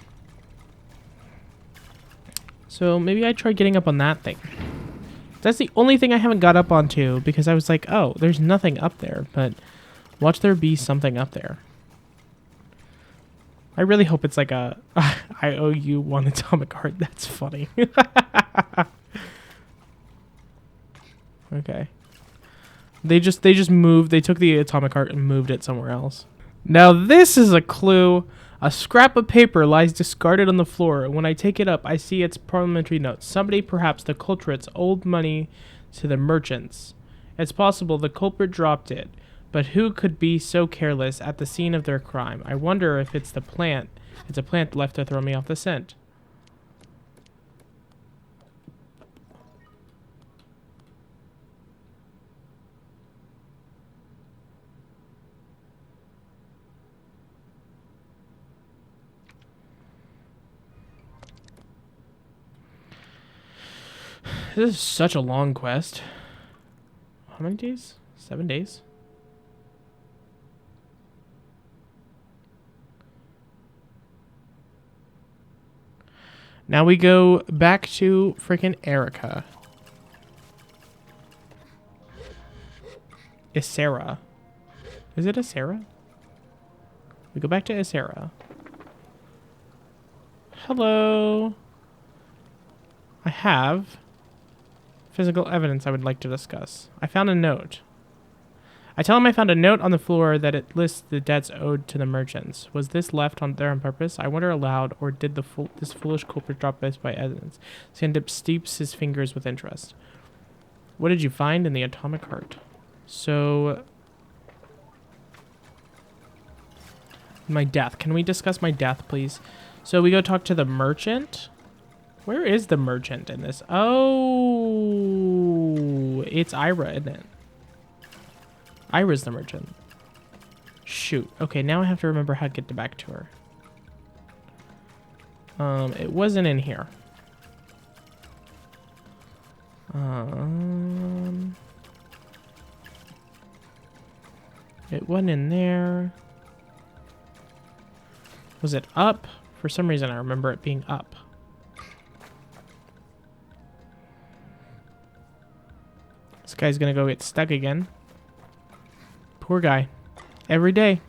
So maybe I try getting up on that thing. That's the only thing I haven't got up onto because I was like, oh, there's nothing up there. But watch there be something up there. I really hope it's like a I owe you one atomic heart. That's funny. Okay. They just moved. They took the atomic heart and moved it somewhere else. Now this is a clue. A scrap of paper lies discarded on the floor. When I take it up, I see its parliamentary notes. Somebody, perhaps the culprits, owed money to the merchants. It's possible the culprit dropped it, but who could be so careless at the scene of their crime? I wonder if it's the plant. It's a plant left to throw me off the scent. This is such a long quest. How many days? 7 days? Now we go back to freaking Erica. Isera. Is it Isera? We go back to Isera. Hello. I have physical evidence I would like to discuss. I found a note. I tell him I found a note on the floor that it lists the debts owed to the merchants. Was this left on there on purpose? I wonder aloud, or did this foolish culprit drop this by evidence? Sandip steeps his fingers with interest. What did you find in the atomic heart? So, my death. Can we discuss my death, please? So we go talk to the merchant. Where is the merchant in this? Oh, it's Ira, isn't it? Ira's the merchant. Shoot. Okay, now I have to remember how to get back to her. It wasn't in here. It wasn't in there. Was it up? For some reason, I remember it being up. This guy's gonna go get stuck again. Poor guy. Every day,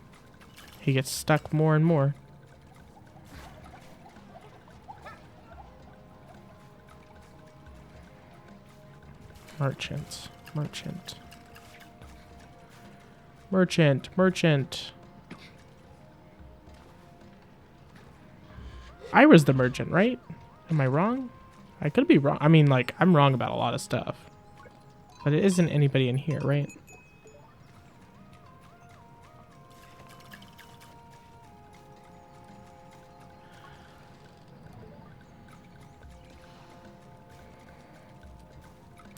he gets stuck more and more. Merchant. Merchant. Merchant. Merchant. Ira's the merchant, right? Am I wrong? I could be wrong. I mean, like, I'm wrong about a lot of stuff. But it isn't anybody in here, right?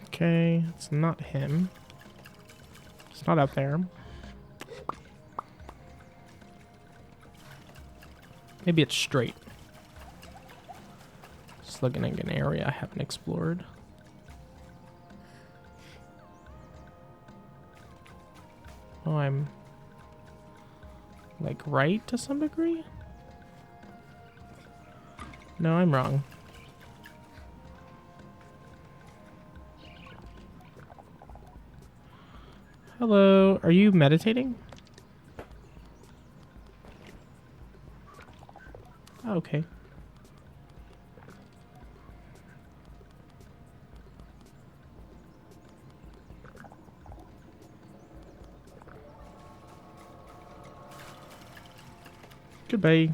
Okay, it's not him. It's not up there. Maybe it's straight. Just looking at an area I haven't explored. Oh, I'm like right to some degree? No, I'm wrong. Hello, are you meditating? Oh, okay. Goodbye.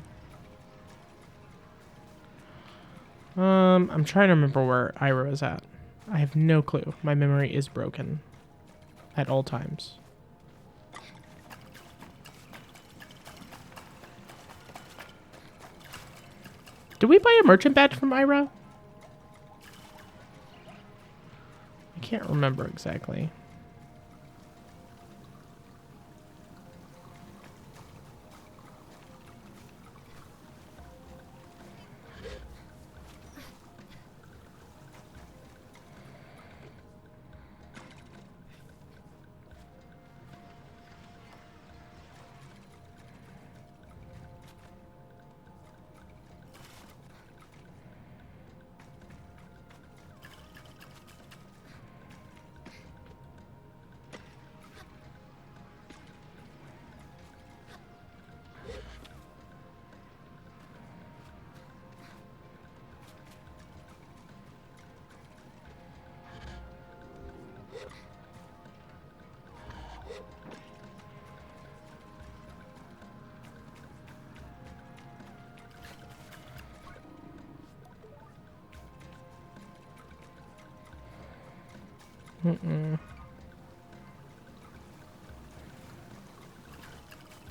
I'm trying to remember where Ira is at. I have no clue. My memory is broken at all times. Did we buy a merchant badge from Ira? I can't remember exactly.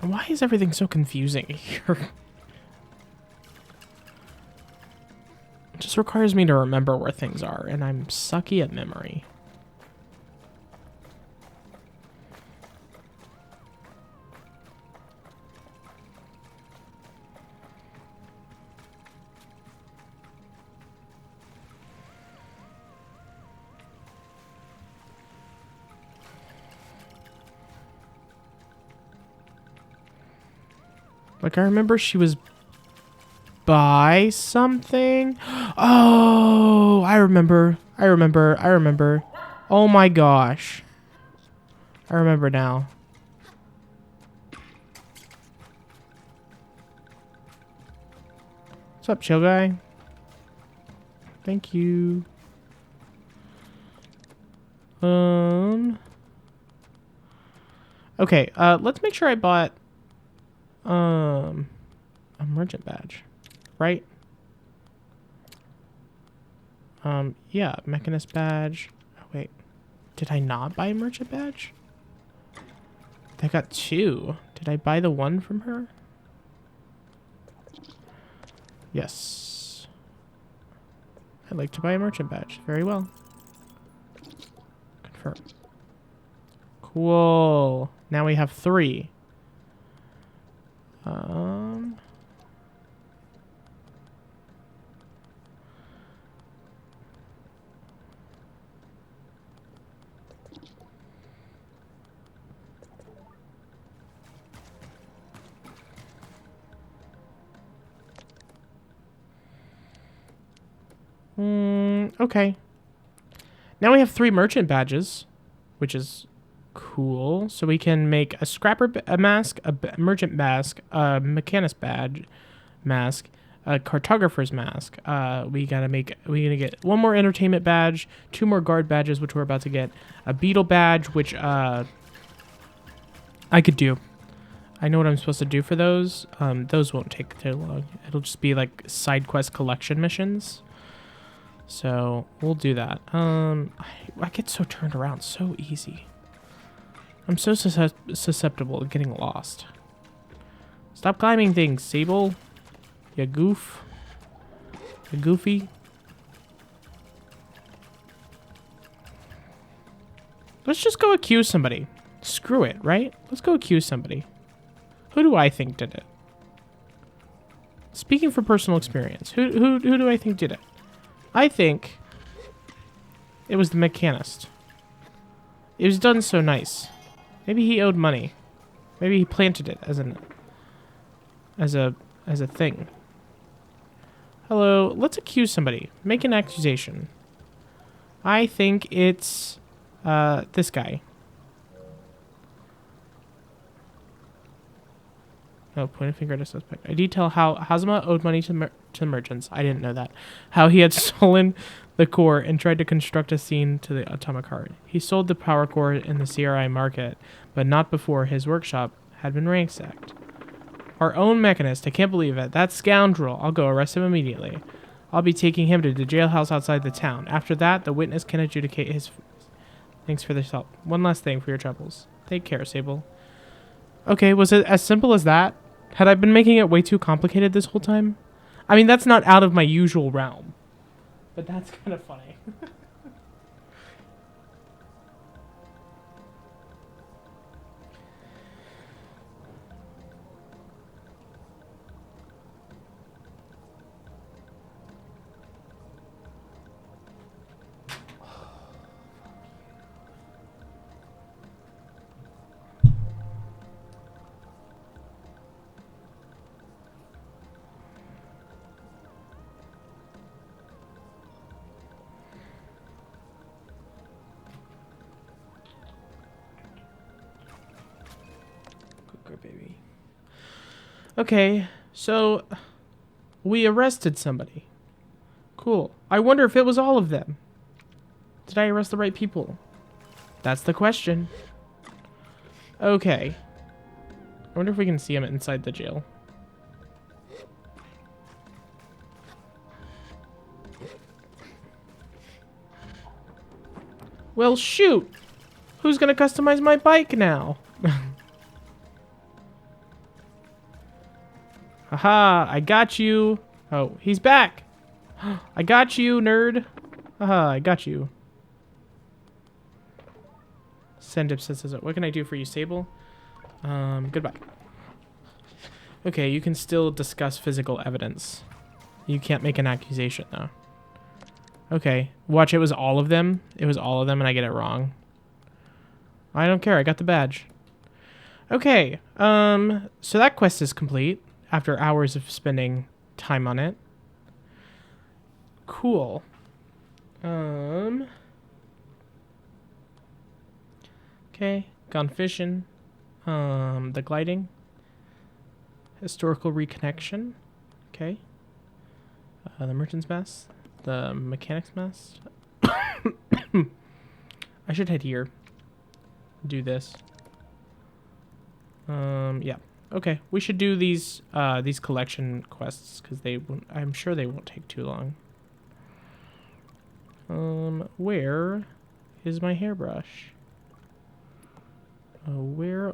Why is everything so confusing here? It just requires me to remember where things are, and I'm sucky at memory. Like, I remember she was by something. Oh, I remember. Oh my gosh. I remember now. What's up, chill guy? Thank you. Okay, let's make sure I bought a merchant badge, right? Yeah, mechanist badge. Oh, wait, did I not buy a merchant badge? I got 2. Did I buy the one from her? Yes. I'd like to buy a merchant badge. Very well. Confirm. Cool. Now we have 3. Okay. Now we have 3 merchant badges, which is cool. So we can make a scrapper mask, a merchant mask, a mechanist badge mask, a cartographer's mask. We're gonna get 1 more entertainment badge, 2 more guard badges, which we're about to get, a beetle badge, which I could do. I know what I'm supposed to do for those. Those won't take too long. It'll just be like side quest collection missions. So we'll do that. I get so turned around so easy. I'm so susceptible to getting lost. Stop climbing things, Sable. You goof. You goofy. Let's just go accuse somebody. Screw it, right? Let's go accuse somebody. Who do I think did it? Speaking from personal experience, who do I think did it? I think it was the mechanist. It was done so nice. Maybe he owed money. Maybe he planted it as a thing. Hello, let's accuse somebody. Make an accusation. I think it's this guy. No, point a finger at a suspect. I detail how Hazama owed money to the merchants. I didn't know that. How he had stolen the core and tried to construct a scene to the atomic heart. He sold the power core in the CRI market, but not before his workshop had been ransacked. Our own mechanist. I can't believe it. That scoundrel. I'll go arrest him immediately. I'll be taking him to the jailhouse outside the town. After that, the witness can adjudicate his... Thanks for this help. One last thing for your troubles. Take care, Sable. Okay, was it as simple as that? Had I been making it way too complicated this whole time? I mean, that's not out of my usual realm. But that's kind of funny. Good baby. Okay, so we arrested somebody. Cool. I wonder if it was all of them. Did I arrest the right people? That's the question. Okay. I wonder if we can see him inside the jail. Well, shoot! Who's gonna customize my bike now? Haha, I got you. Oh, he's back. I got you, nerd. Haha, I got you. Send says, what can I do for you, Sable? Goodbye. Okay, you can still discuss physical evidence. You can't make an accusation, though. Okay, watch, it was all of them. It was all of them, and I get it wrong. I don't care, I got the badge. Okay, so that quest is complete after hours of spending time on it. Cool. Okay, gone fishing. The gliding. Historical reconnection. Okay. The merchant's mess. The mechanic's mess. I should head here. Do this. Yeah. Okay, we should do these collection quests because I'm sure they won't take too long. Where is my hairbrush? Oh, where is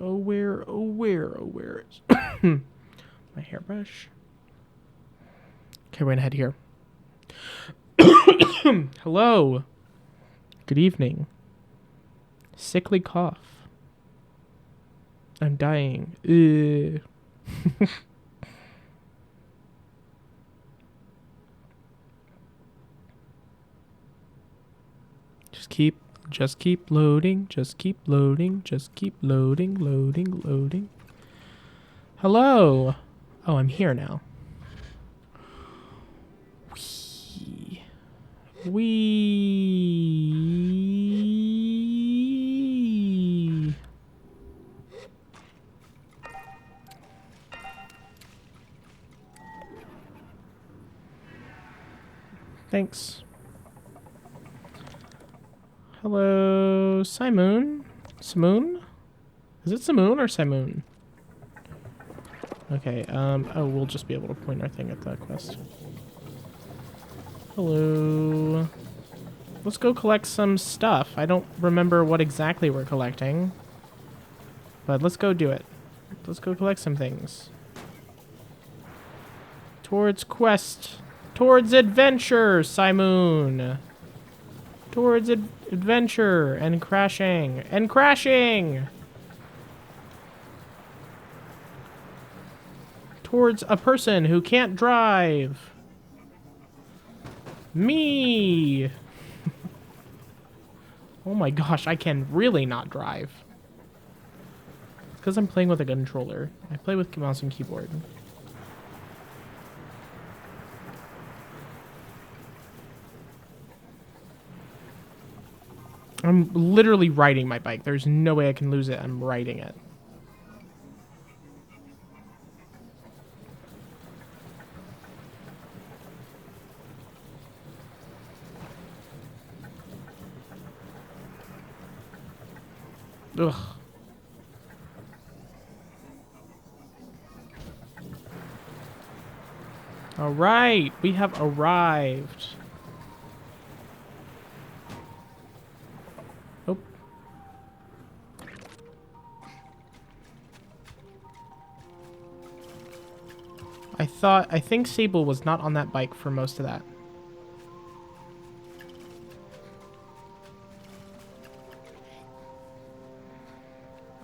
my hairbrush? Okay, we're gonna head here. Hello. Good evening. Sickly cough. I'm dying. Just keep loading. Just keep loading. Just keep loading. Loading. Hello. Oh, I'm here now. Wee. Thanks. Hello, Simoon? Simoon? Is it Simoon or Simoon? Okay, oh, we'll just be able to point our thing at that quest. Hello. Let's go collect some stuff. I don't remember what exactly we're collecting. But let's go do it. Let's go collect some things. Towards quest. Towards adventure, Simoon. Towards adventure and crashing. And crashing! Towards a person who can't drive. Me! Oh my gosh, I can really not drive. It's because I'm playing with a controller. I play with mouse and keyboard. I'm literally riding my bike. There's no way I can lose it. I'm riding it. Ugh. All right, we have arrived. Oh. I think Sable was not on that bike for most of that.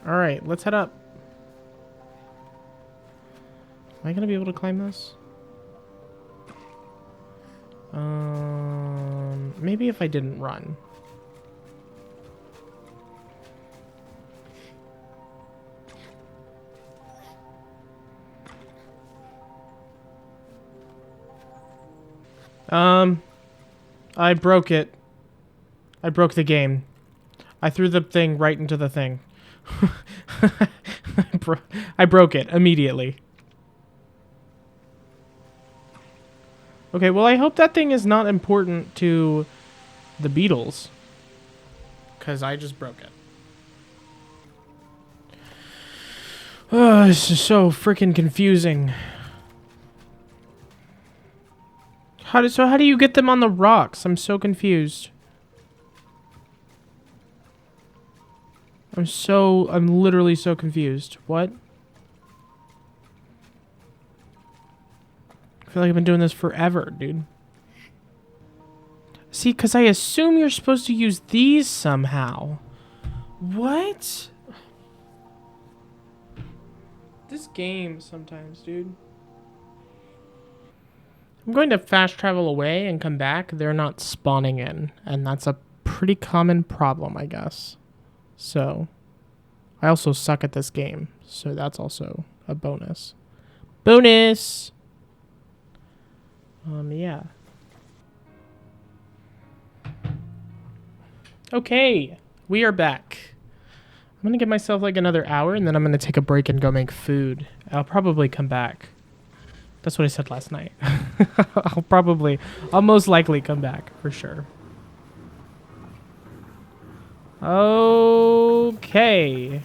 Alright, let's head up. Am I gonna be able to climb this? Maybe if I didn't run. I broke it. I broke the game. I threw the thing right into the thing. I broke it immediately. Okay, well, I hope that thing is not important to the Beatles. Because I just broke it. Oh, this is so freaking confusing. How do you get them on the rocks? I'm so confused. I'm literally so confused. What? I feel like I've been doing this forever, dude. See, because I assume you're supposed to use these somehow. What? This game sometimes, dude. I'm going to fast travel away and come back. They're not spawning in, and that's a pretty common problem, I guess. So, I also suck at this game, so that's also a bonus. Bonus! Yeah. Okay, we are back. I'm gonna give myself like another hour, and then I'm gonna take a break and go make food. I'll probably come back. That's what I said last night. I'll most likely come back, for sure. Okay.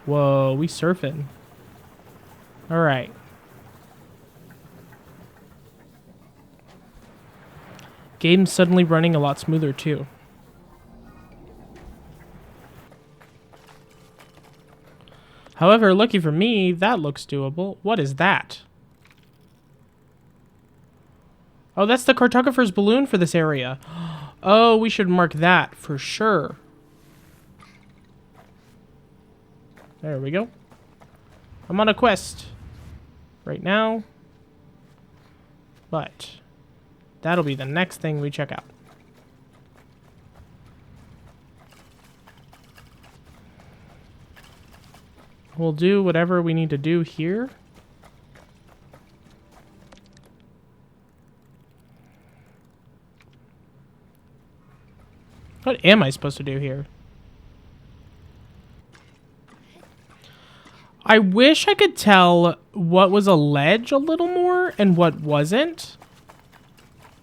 Whoa, we surfing. Alright. Game's suddenly running a lot smoother, too. However, lucky for me, that looks doable. What is that? Oh, that's the cartographer's balloon for this area. Oh, we should mark that for sure. There we go. I'm on a quest right now. But that'll be the next thing we check out. We'll do whatever we need to do here. What am I supposed to do here? I wish I could tell what was a ledge a little more and what wasn't.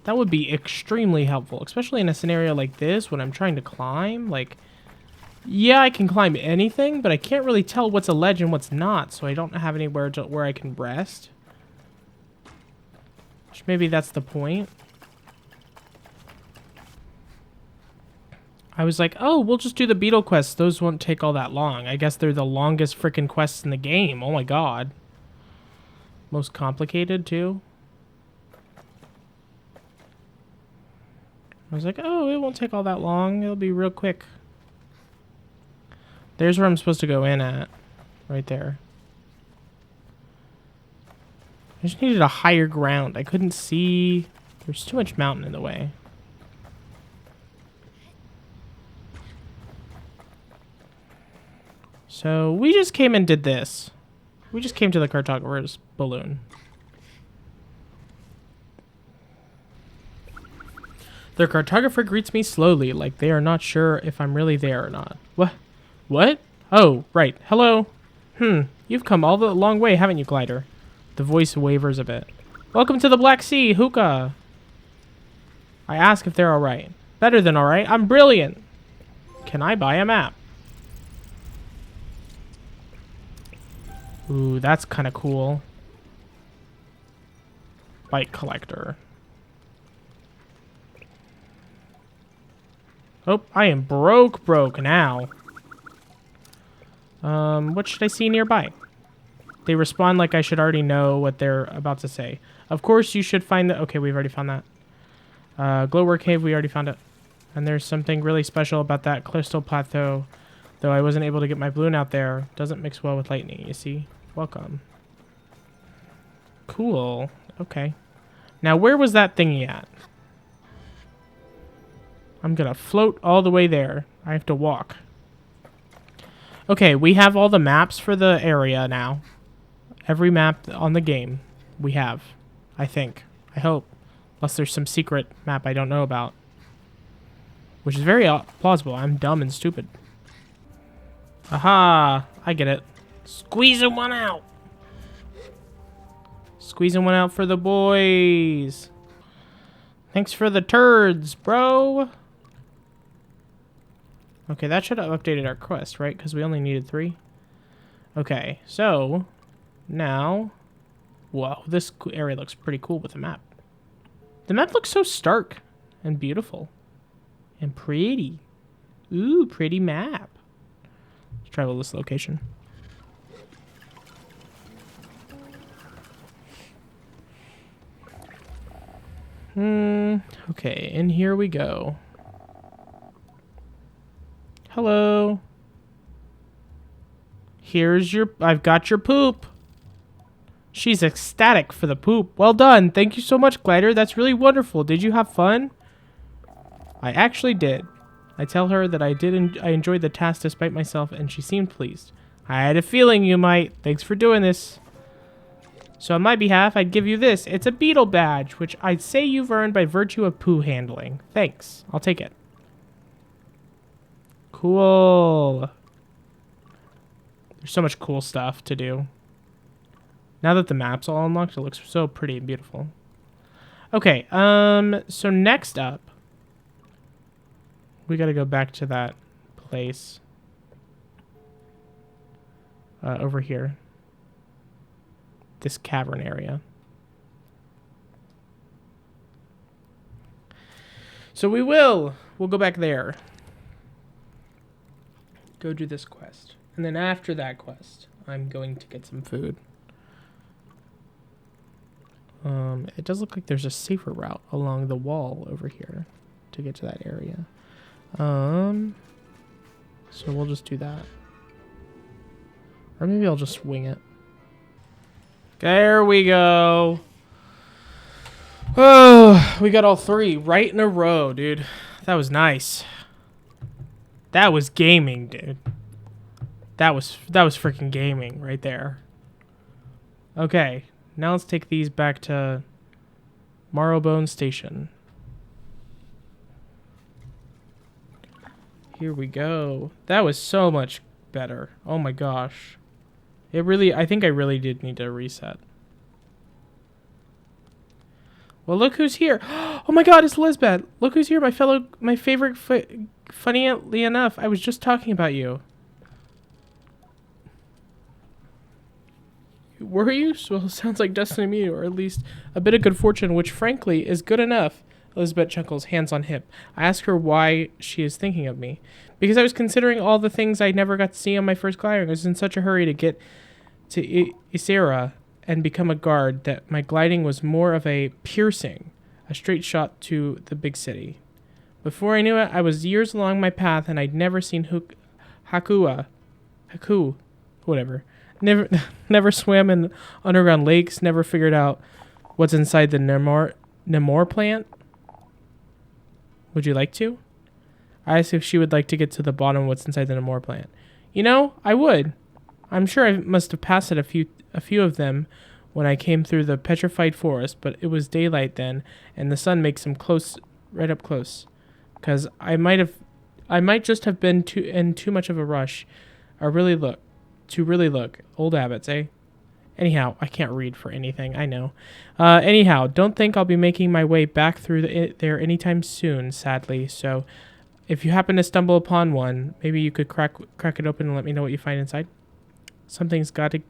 That would be extremely helpful, especially in a scenario like this when I'm trying to climb. Like, yeah, I can climb anything, but I can't really tell what's a ledge and what's not, so I don't have anywhere where I can rest. Which maybe that's the point. I was like, oh, we'll just do the beetle quests. Those won't take all that long. I guess they're the longest freaking quests in the game. Oh my god. Most complicated, too. I was like, oh, it won't take all that long. It'll be real quick. There's where I'm supposed to go in at. Right there. I just needed a higher ground. I couldn't see. There's too much mountain in the way. So we just came and did this. We just came to the cartographer's balloon. The cartographer greets me slowly, like they are not sure if I'm really there or not. What? What? Oh, right. Hello. You've come all the long way, haven't you, Glider? The voice wavers a bit. Welcome to the Black Sea, hookah. I ask if they're alright. Better than alright. I'm brilliant. Can I buy a map? Ooh, that's kind of cool. Bike collector. Oh, I am broke now. What should I see nearby? They respond like I should already know what they're about to say. Of course, you should find the... Okay, we've already found that. Glowworm Cave, we already found it. And there's something really special about that crystal plateau. Though I wasn't able to get my balloon out there. Doesn't mix well with lightning, you see. Welcome. Cool. Okay. Now, where was that thingy at? I'm gonna float all the way there. I have to walk. Okay, we have all the maps for the area now. Every map on the game we have. I think. I hope. Unless there's some secret map I don't know about. Which is very plausible. I'm dumb and stupid. Aha! I get it. Squeezing one out! Squeezing one out for the boys! Thanks for the turds, bro! Okay, that should have updated our quest, right? Because we only needed 3. Okay, so... Now... Whoa, this area looks pretty cool with the map. The map looks so stark and beautiful. And pretty. Ooh, pretty map. Let's travel this location. Okay, and here we go. Hello. Here's your... I've got your poop. She's ecstatic for the poop. Well done. Thank you so much, Glider. That's really wonderful. Did you have fun? I actually did. I tell her that I enjoyed the task despite myself, and she seemed pleased. I had a feeling you might. Thanks for doing this. So on my behalf, I'd give you this. It's a beetle badge, which I'd say you've earned by virtue of poo handling. Thanks. I'll take it. Cool. There's so much cool stuff to do. Now that the map's all unlocked, it looks so pretty and beautiful. Okay, so next up, we gotta go back to that place. Over here. This cavern area. So we'll go back there. Go do this quest. And then after that quest, I'm going to get some food. It does look like there's a safer route along the wall over here to get to that area. So we'll just do that. Or maybe I'll just wing it. There we go. Oh, we got all 3 right in a row, dude. That was nice. That was gaming, dude. That was freaking gaming right there. Okay, now let's take these back to Marrowbone Station. Here we go. That was so much better. Oh my gosh. I think I really did need to reset. Well, look who's here. Oh my god, it's Lisbeth. Look who's here, my favorite, funnily enough, I was just talking about you. Were you? Well, sounds like destiny to me, or at least a bit of good fortune, which frankly is good enough. Elizabeth chuckles, hands on hip. I ask her why she is thinking of me. Because I was considering all the things I never got to see on my first gliding. I was in such a hurry to get to Isera and become a guard that my gliding was more of a piercing, a straight shot to the big city. Before I knew it, I was years along my path and I'd never seen Haku, whatever. Never swam in underground lakes, never figured out what's inside the Nemor plant. Would you like to? I asked if she would like to get to the bottom of what's inside the Nemor plant. You know, I would. I'm sure I must have passed a few of them when I came through the petrified forest, but it was daylight then, and the sun makes them right up close. 'Cause I might just have been in too much of a rush, to really look. Old habits, eh? Anyhow, I can't read for anything, I know. Anyhow, don't think I'll be making my way back through there anytime soon, sadly, so if you happen to stumble upon one, maybe you could crack it open and let me know what you find inside. Something's got to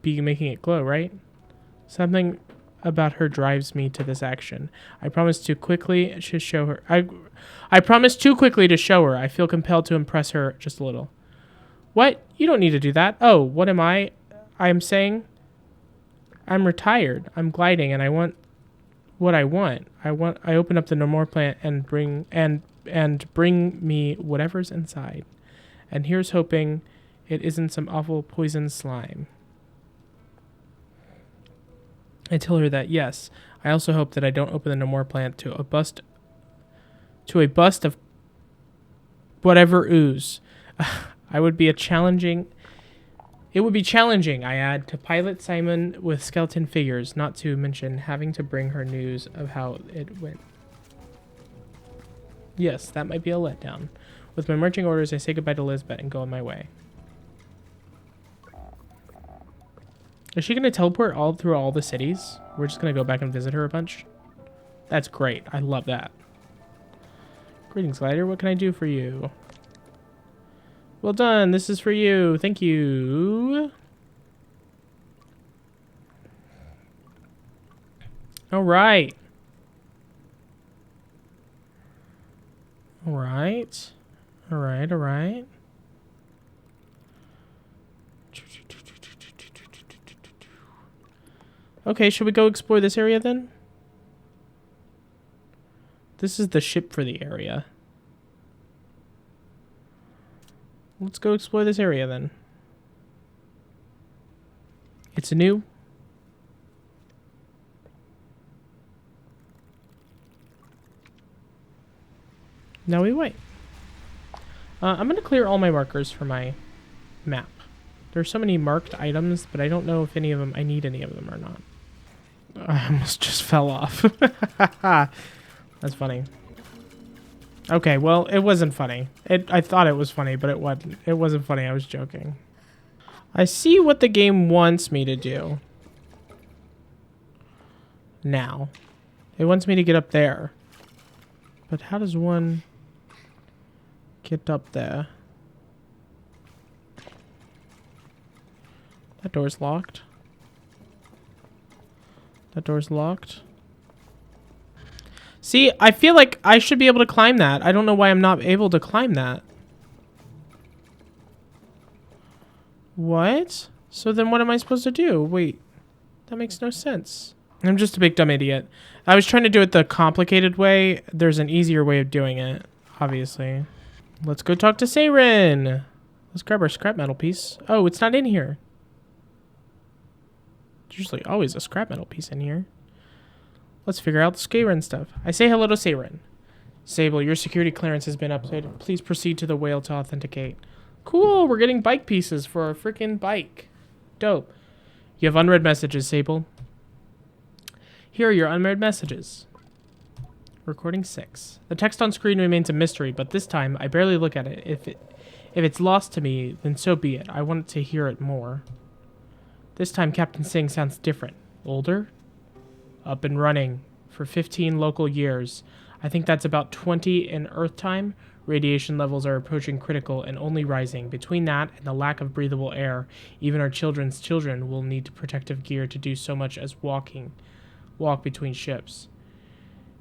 be making it glow, right? Something about her drives me to this action. I promise too quickly to show her. I promise too quickly to show her. I feel compelled to impress her just a little. What? You don't need to do that. Oh, what am I? I'm saying? I'm retired. I'm gliding, and I want what I want. I open up the no more plant and bring me whatever's inside. And here's hoping it isn't some awful poison slime. I tell her that yes. I also hope that I don't open the no more plant to a bust of whatever ooze. It would be challenging, I add, to pilot Simon with skeleton figures, not to mention having to bring her news of how it went. Yes, that might be a letdown. With my marching orders, I say goodbye to Lisbeth and go on my way. Is she going to teleport all through all the cities? We're just going to go back and visit her a bunch? That's great. I love that. Greetings, Glider. What can I do for you? Well done. This is for you. Thank you. All right. All right. All right. All right. Okay, should we go explore this area then? This is the ship for the area. Let's go explore this area then. It's new. Now we wait. I'm going to clear all my markers for my map. There's so many marked items, but I don't know if any of them, I need any of them or not. I almost just fell off. That's funny. Okay, well, it wasn't funny. I thought it was funny, but it wasn't. It wasn't funny. I was joking. I see what the game wants me to do. Now. It wants me to get up there. But how does one get up there? That door's locked. That door's locked. See, I feel like I should be able to climb that. I don't know why I'm not able to climb that. What? So then what am I supposed to do? Wait. That makes no sense. I'm just a big dumb idiot. I was trying to do it the complicated way. There's an easier way of doing it, obviously. Let's go talk to Saren. Let's grab our scrap metal piece. Oh, it's not in here. There's usually always a scrap metal piece in here. Let's figure out the Skyrim stuff. I say hello to Saren. Sable, your security clearance has been updated. Please proceed to the whale to authenticate. Cool, we're getting bike pieces for our freaking bike. Dope. You have unread messages, Sable. Here are your unread messages. Recording 6. The text on screen remains a mystery, but this time I barely look at it. If it's lost to me, then so be it. I want to hear it more. This time Captain Singh sounds different. Older? Up and running for 15 local years. I think that's about 20 in Earth time. Radiation levels are approaching critical and only rising. Between that and the lack of breathable air, even our children's children will need protective gear to do so much as walk between ships.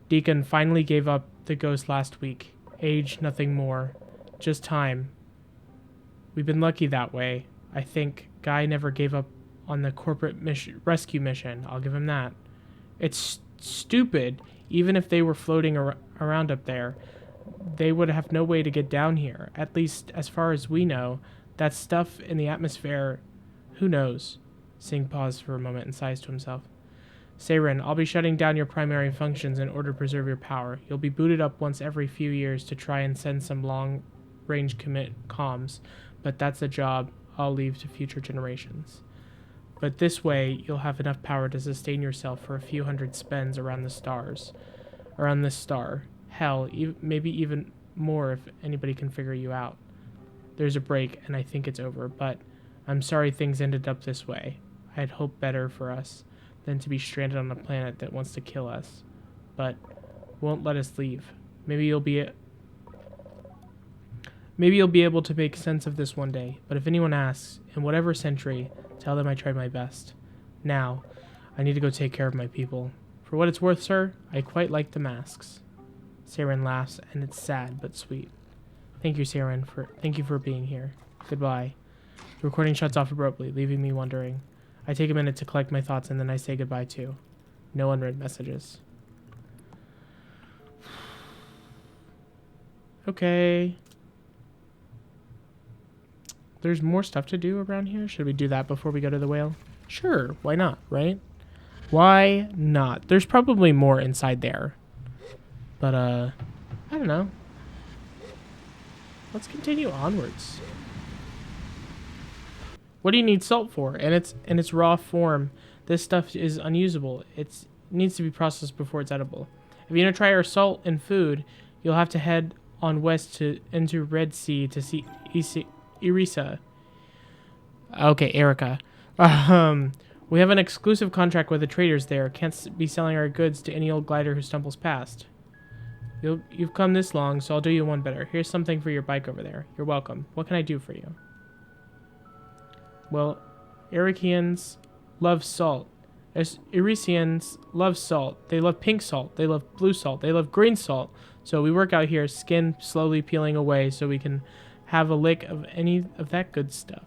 Deacon finally gave up the ghost last week. Age, nothing more. Just time. We've been lucky that way. I think Guy never gave up on the corporate rescue mission. I'll give him that. It's stupid. Even if they were floating around up there, they would have no way to get down here. At least, as far as we know, that stuff in the atmosphere, who knows? Singh paused for a moment and sighs to himself. Saren, I'll be shutting down your primary functions in order to preserve your power. You'll be booted up once every few years to try and send some long-range comms, but that's a job I'll leave to future generations. But this way, you'll have enough power to sustain yourself for a few hundred spins around the stars. Around this star. Hell, maybe even more if anybody can figure you out. There's a break, and I think it's over, but I'm sorry things ended up this way. I had hoped better for us than to be stranded on a planet that wants to kill us, but won't let us leave. Maybe you'll be able to make sense of this one day, but if anyone asks, in whatever century, tell them I tried my best. Now, I need to go take care of my people. For what it's worth, sir, I quite like the masks. Saren laughs, and it's sad but sweet. Thank you, Saren, thank you for being here. Goodbye. The recording shuts off abruptly, leaving me wondering. I take a minute to collect my thoughts and then I say goodbye too. No unread messages. Okay. There's more stuff to do around here. Should we do that before we go to the whale? Sure, why not, right? Why not? There's probably more inside there. But, I don't know. Let's continue onwards. What do you need salt for? In its raw form, this stuff is unusable. It needs to be processed before it's edible. If you want to try our salt and food, you'll have to head on west into Red Sea to see Erisa. Okay, Erica. We have an exclusive contract with the traders there. Can't be selling our goods to any old glider who stumbles past. You've come this long, so I'll do you one better. Here's something for your bike over there. You're welcome. What can I do for you? Well, Ericians love salt. Ericians love salt. They love pink salt. They love blue salt. They love green salt. So we work out here, skin slowly peeling away so we can have a lick of any of that good stuff.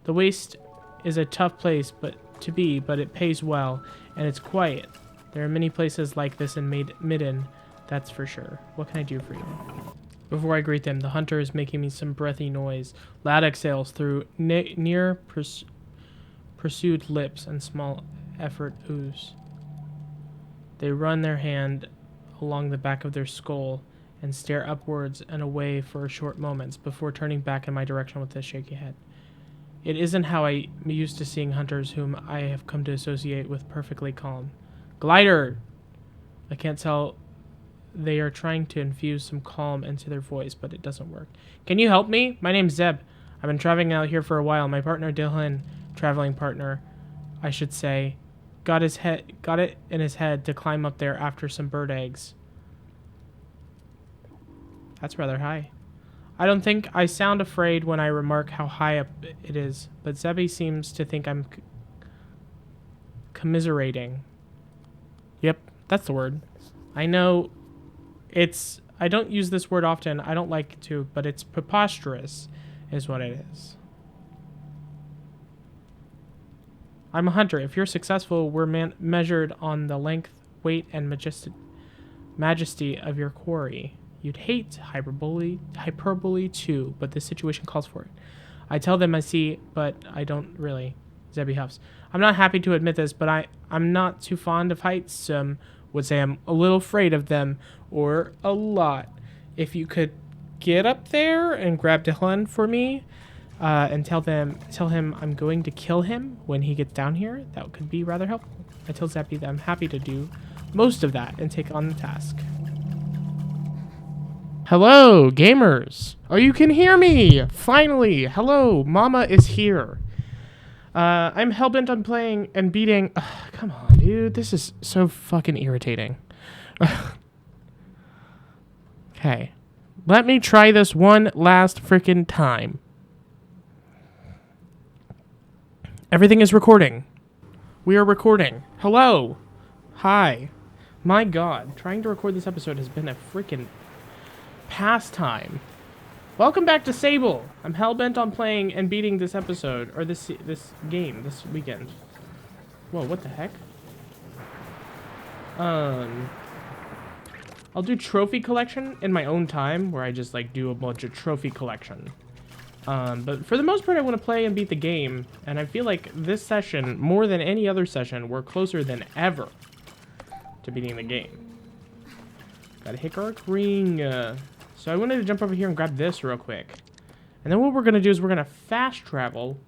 The waste is a tough place but it pays well, and it's quiet. There are many places like this in Midden, that's for sure. What can I do for you? Before I greet them, the hunter is making me some breathy noise. Loud exhales through near pursued lips and small effort ooze. They run their hand along the back of their skull and stare upwards and away for short moments before turning back in my direction with a shaky head. It isn't how I'm used to seeing hunters whom I have come to associate with perfectly calm. Glider! I can't tell. They are trying to infuse some calm into their voice, but it doesn't work. Can you help me? My name's Zeb. I've been traveling out here for a while. My partner Dylan, traveling partner, I should say, got it in his head to climb up there after some bird eggs. That's rather high. I don't think I sound afraid when I remark how high up it is, but Zebby seems to think I'm commiserating. Yep, that's the word. I know I don't use this word often. I don't like to, but it's preposterous is what it is. I'm a hunter. If you're successful, we're measured on the length, weight, and majesty of your quarry. You'd hate hyperbole too, but the situation calls for it. I tell them I see, but I don't really. Zebby huffs. I'm not happy to admit this, but I'm not too fond of heights. Some would say I'm a little afraid of them, or a lot. If you could get up there and grab Dylan for me, and tell him I'm going to kill him when he gets down here, that could be rather helpful. I tell Zebby that I'm happy to do most of that and take on the task. Hello, gamers. Oh, you can hear me! Finally! Hello, Mama is here. I'm hellbent on playing and beating... come on, dude. This is so fucking irritating. Okay. Let me try this one last freaking time. Everything is recording. We are recording. Hello. Hi. My God. Trying to record this episode has been a freaking pastime. Welcome back to Sable. I'm hellbent on playing and beating this episode, or this game, this weekend. Whoa, what the heck? I'll do trophy collection in my own time, where I just, like, do a bunch of trophy collection. But for the most part, I want to play and beat the game, and I feel like this session, more than any other session, we're closer than ever to beating the game. Got a Hickory ring. So I wanted to jump over here and grab this real quick. And then what we're going to do is we're going to fast travel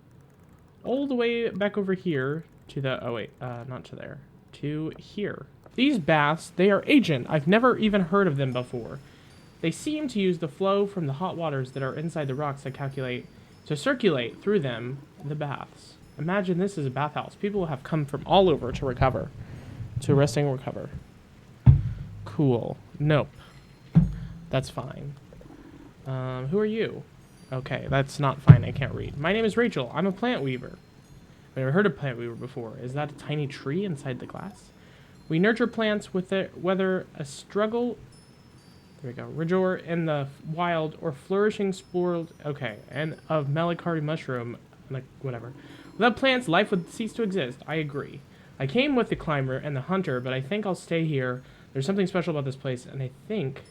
all the way back over here to the... oh, wait. Not to there. To here. These baths, they are ancient. I've never even heard of them before. They seem to use the flow from the hot waters that are inside the rocks to circulate through them, the baths. Imagine this is a bathhouse. People have come from all over to recover. To rest and recover. Cool. Nope. That's fine. Who are you? Okay, that's not fine. I can't read. My name is Rachel. I'm a plant weaver. I've never heard of plant weaver before. Is that a tiny tree inside the glass? We nurture plants with whether a struggle... there we go. Rigor in the wild or flourishing spoiled... okay. And of melancholy mushroom Like, whatever. Without plants, life would cease to exist. I agree. I came with the climber and the hunter, but I think I'll stay here. There's something special about this place, and I think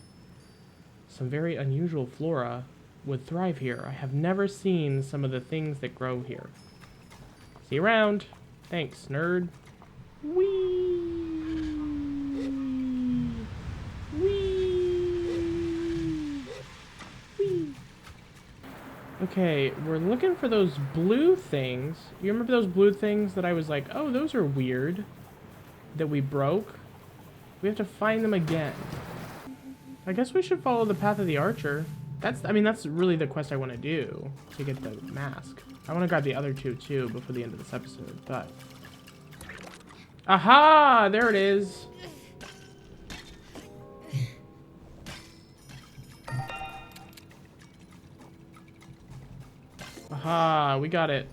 some very unusual flora would thrive here. I have never seen some of the things that grow here. See you around. Thanks, nerd. Whee! Whee! Whee! Okay, we're looking for those blue things. You remember those blue things that I was like, oh, those are weird, that we broke? We have to find them again. I guess we should follow the path of the archer. That's really the quest I want to do, to get the mask. I want to grab the other two, too, before the end of this episode, but... Aha! There it is! Aha! We got it.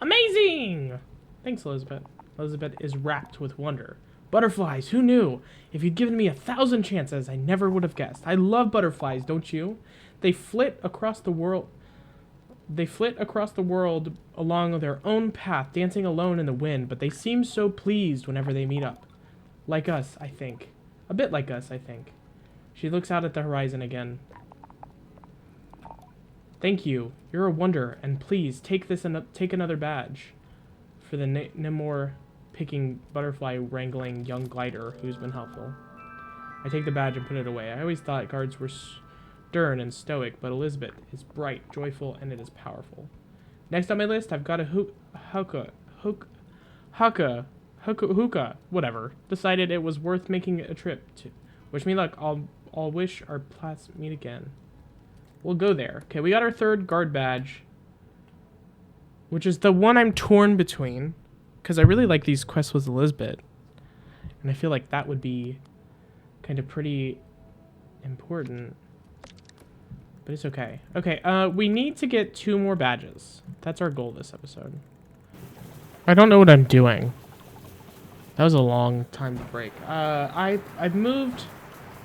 Amazing! Thanks, Elizabeth. Elizabeth is rapt with wonder. Butterflies, who knew? If you'd given me 1,000 chances, I never would have guessed. I love butterflies, don't you? They flit across the world. They flit across the world along their own path, dancing alone in the wind, but they seem so pleased whenever they meet up. Like us, I think. A bit like us, I think. She looks out at the horizon again. Thank you. You're a wonder, and please take this and take another badge for the Nemor picking butterfly wrangling young glider who's been helpful. I take the badge and put it away. I always thought guards were stern and stoic, but Elizabeth is bright, joyful, and it is powerful. Next on my list, I've got a hookah, whatever. Decided it was worth making a trip to. Wish me luck. I'll wish our paths meet again. We'll go there. Okay, we got our third guard badge, which is the one I'm torn between, because I really like these quests with Elizabeth, and I feel like that would be kind of pretty important. But it's okay. Okay, we need to get 2 more badges. That's our goal this episode. I don't know what I'm doing. That was a long time to break. I've moved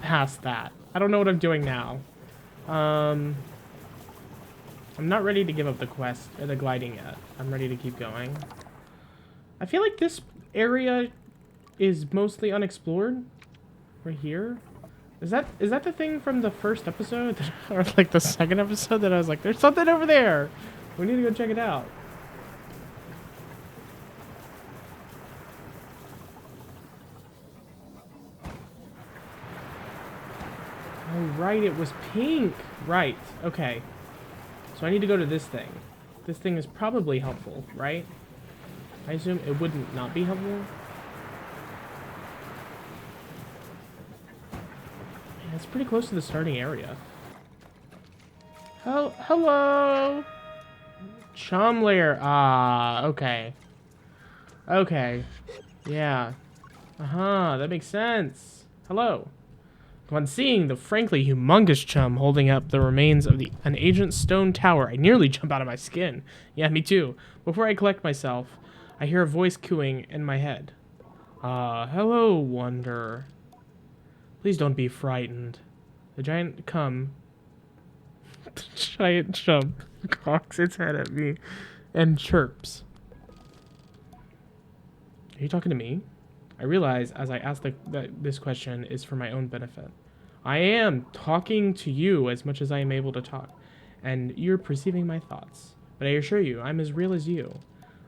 past that. I don't know what I'm doing now. I'm not ready to give up the quest, or the gliding yet. I'm ready to keep going. I feel like this area is mostly unexplored. Right here. Is that the thing from the first episode? Or like the second episode that I was like, there's something over there! We need to go check it out. Oh, right, it was pink! Right, okay. So I need to go to this thing. This thing is probably helpful, right? I assume it wouldn't not be helpful. It's pretty close to the starting area. Hello! Chum layer. Ah, okay. Okay. Yeah. Uh-huh, that makes sense. Hello. Upon seeing the frankly humongous chum holding up the remains of an ancient stone tower, I nearly jump out of my skin. Yeah, me too. Before I collect myself, I hear a voice cooing in my head. Hello, Wonder. Please don't be frightened. The giant chum cocks its head at me and chirps. Are you talking to me? I realize as I ask that this question is for my own benefit. I am talking to you as much as I am able to talk, and you're perceiving my thoughts. But I assure you, I'm as real as you.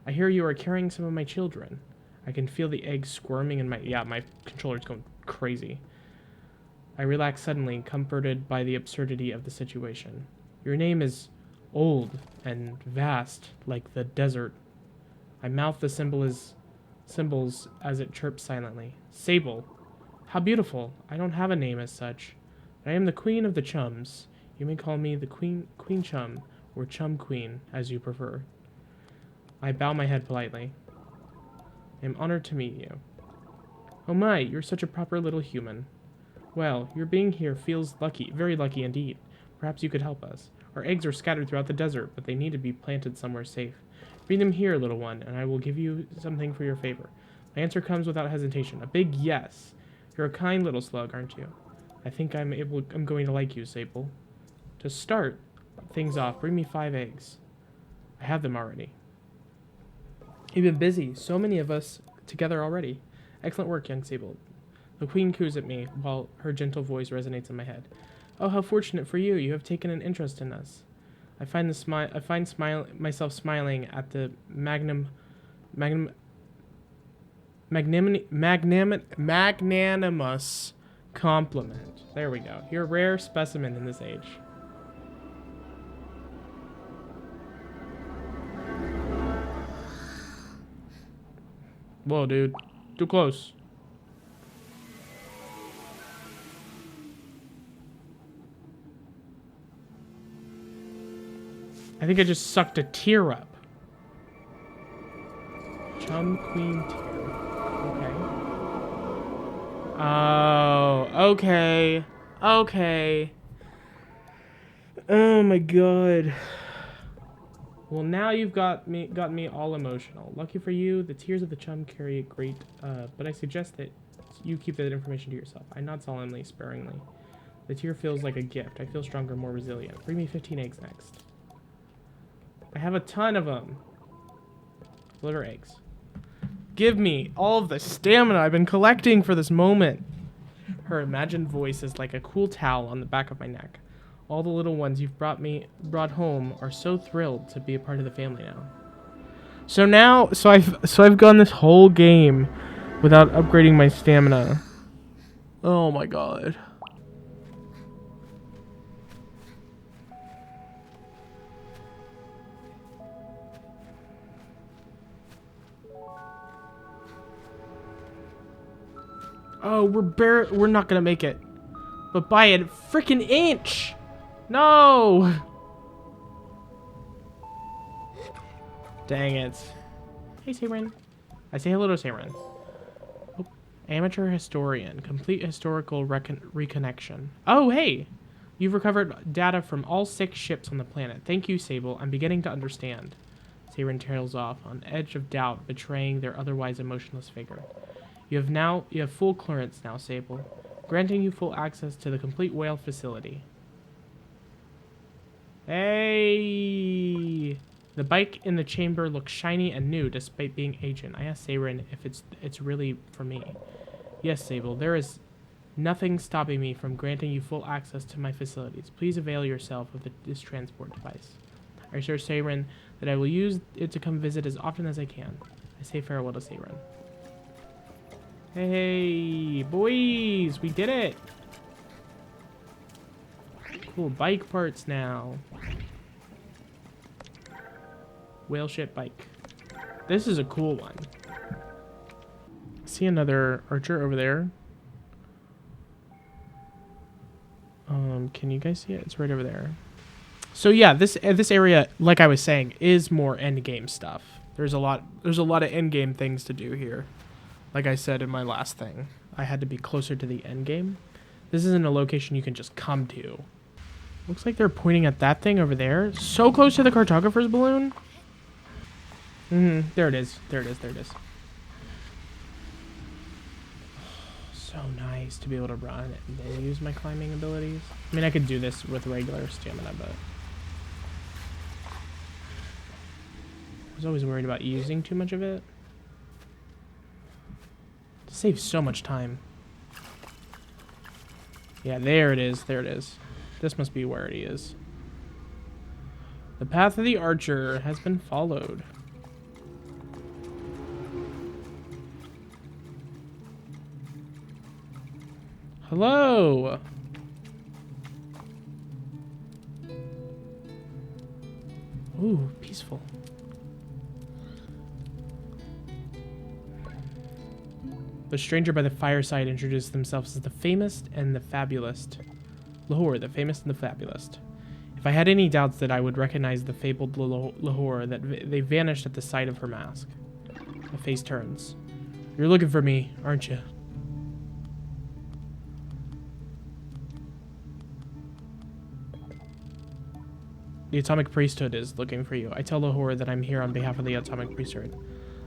I hear you are carrying some of my children. I can feel the eggs squirming in my controller's going crazy. I relax suddenly, comforted by the absurdity of the situation. Your name is old and vast, like the desert. I mouth the symbols as it chirps silently. Sable. How beautiful. I don't have a name as such. I am the queen of the chums. You may call me the queen chum, or chum queen, as you prefer. I bow my head politely. I am honored to meet you. Oh my, you're such a proper little human. Well, your being here feels lucky, very lucky indeed. Perhaps you could help us. Our eggs are scattered throughout the desert, but they need to be planted somewhere safe. Bring them here, little one, and I will give you something for your favor. My answer comes without hesitation. A big yes. You're a kind little slug, aren't you? I think I'm going to like you, Sable. To start things off, bring me 5 eggs. I have them already. You've been busy. So many of us together already. Excellent work, young Sable. The queen coos at me while her gentle voice resonates in my head. Oh, how fortunate for you. You have taken an interest in us. I find myself smiling at the magnanimous compliment. There we go. You're a rare specimen in this age. Whoa, dude. Too close. I think I just sucked a tear up. Chum Queen tear. Okay. Oh, okay. Okay. Oh my god. Well, now you've got me all emotional. Lucky for you, the tears of the chum carry a great, but I suggest that you keep that information to yourself. I nod solemnly, sparingly. The tear feels like a gift. I feel stronger, more resilient. Bring me 15 eggs next. I have a ton of them. Deliver eggs. Give me all of the stamina I've been collecting for this moment. Her imagined voice is like a cool towel on the back of my neck. All the little ones you've brought home are so thrilled to be a part of the family now. So I've gone this whole game without upgrading my stamina. Oh my god. Oh, we're not gonna make it. But by a freaking inch! No! Dang it. Hey, Siren. I say hello to Siren. Oh, amateur historian. Complete historical reconnection. Oh, hey! You've recovered data from all 6 ships on the planet. Thank you, Sable. I'm beginning to understand. Siren trails off, on edge of doubt, betraying their otherwise emotionless figure. You have full clearance now, Sable, granting you full access to the complete whale facility. Hey! The bike in the chamber looks shiny and new despite being ancient. I asked Siren if it's really for me. Yes, Sable, there is nothing stopping me from granting you full access to my facilities. Please avail yourself of this transport device. I assure Siren that I will use it to come visit as often as I can. I say farewell to Siren. Hey, boys, we did it. Cool bike parts now. Whale ship bike. This is a cool one. See another archer over there. Can you guys see it? It's right over there. So yeah, this area, like I was saying, is more end game stuff. There's a lot of end game things to do here. Like I said in my last thing, I had to be closer to the end game. This isn't a location you can just come to. Looks like they're pointing at that thing over there. So close to the cartographer's balloon. There it is. There it is. There it is. So nice to be able to run and then use my climbing abilities. I mean, I could do this with regular stamina, but I was always worried about using too much of it. Saves so much time. Yeah, there it is. There it is. This must be where he is. The path of the archer has been followed. Hello. Ooh, peaceful. The stranger by the fireside introduced themselves as the famous and the fabulous. Lahore, the famous and the fabulous. If I had any doubts that I would recognize the fabled Lahore, that they vanished at the sight of her mask. The face turns. You're looking for me, aren't you? The Atomic Priesthood is looking for you. I tell Lahore that I'm here on behalf of the Atomic Priesthood.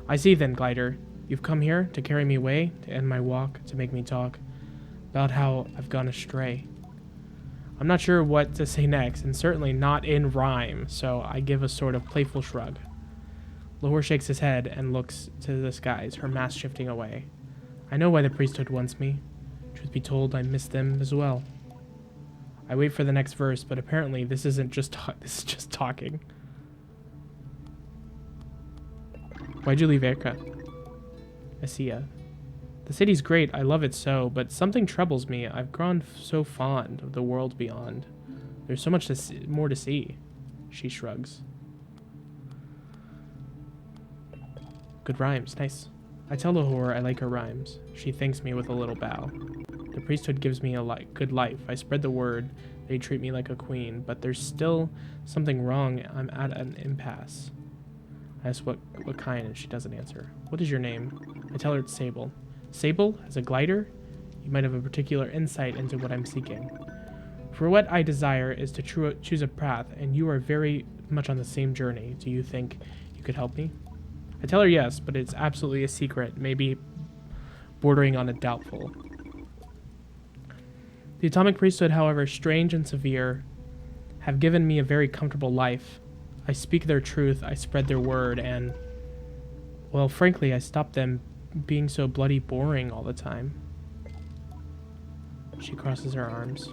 I see then, Glider. You've come here to carry me away, to end my walk, to make me talk about how I've gone astray. I'm not sure what to say next, and certainly not in rhyme, so I give a sort of playful shrug. Lahore shakes his head and looks to the skies, her mask shifting away. I know why the priesthood wants me. Truth be told, I miss them as well. I wait for the next verse, but apparently this isn't just this is just talking. Why'd you leave Erka? Asia. The city's great, I love it so, but something troubles me. I've grown so fond of the world beyond. There's so much more to see. She shrugs. Good rhymes, nice. I tell Lahore I like her rhymes. She thanks me with a little bow. The priesthood gives me a good life. I spread the word. They treat me like a queen, but there's still something wrong. I'm at an impasse. I ask what kind, and she doesn't answer. What is your name? I tell her it's Sable. Sable? As a glider? You might have a particular insight into what I'm seeking. For what I desire is to choose a path, and you are very much on the same journey. Do you think you could help me? I tell her yes, but it's absolutely a secret, maybe bordering on a doubtful. The Atomic Priesthood, however strange and severe, have given me a very comfortable life. I speak their truth, I spread their word, and, well, frankly, I stopped them being so bloody boring all the time. She crosses her arms.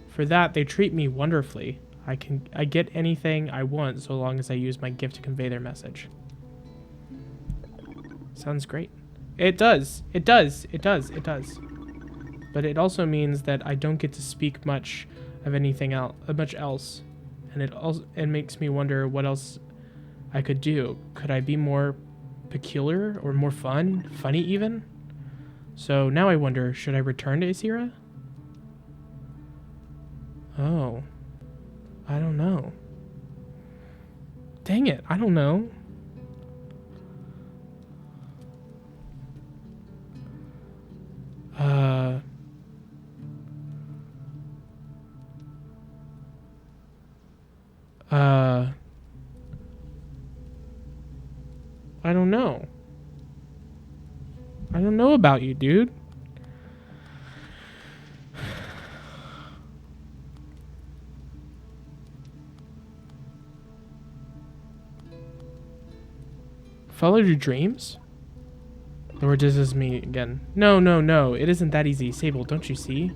For that, they treat me wonderfully. I get anything I want so long as I use my gift to convey their message. Sounds great. It does. It does. It does. It does. But it also means that I don't get to speak much of anything else, and it makes me wonder what else I could do. Could I be more peculiar or more funny even? So now I wonder, should I return to Isira? Oh, I don't know. Dang it, I don't know. I don't know. I don't know about you, dude. Followed your dreams? Lord, this is me again. No. It isn't that easy. Sable, don't you see?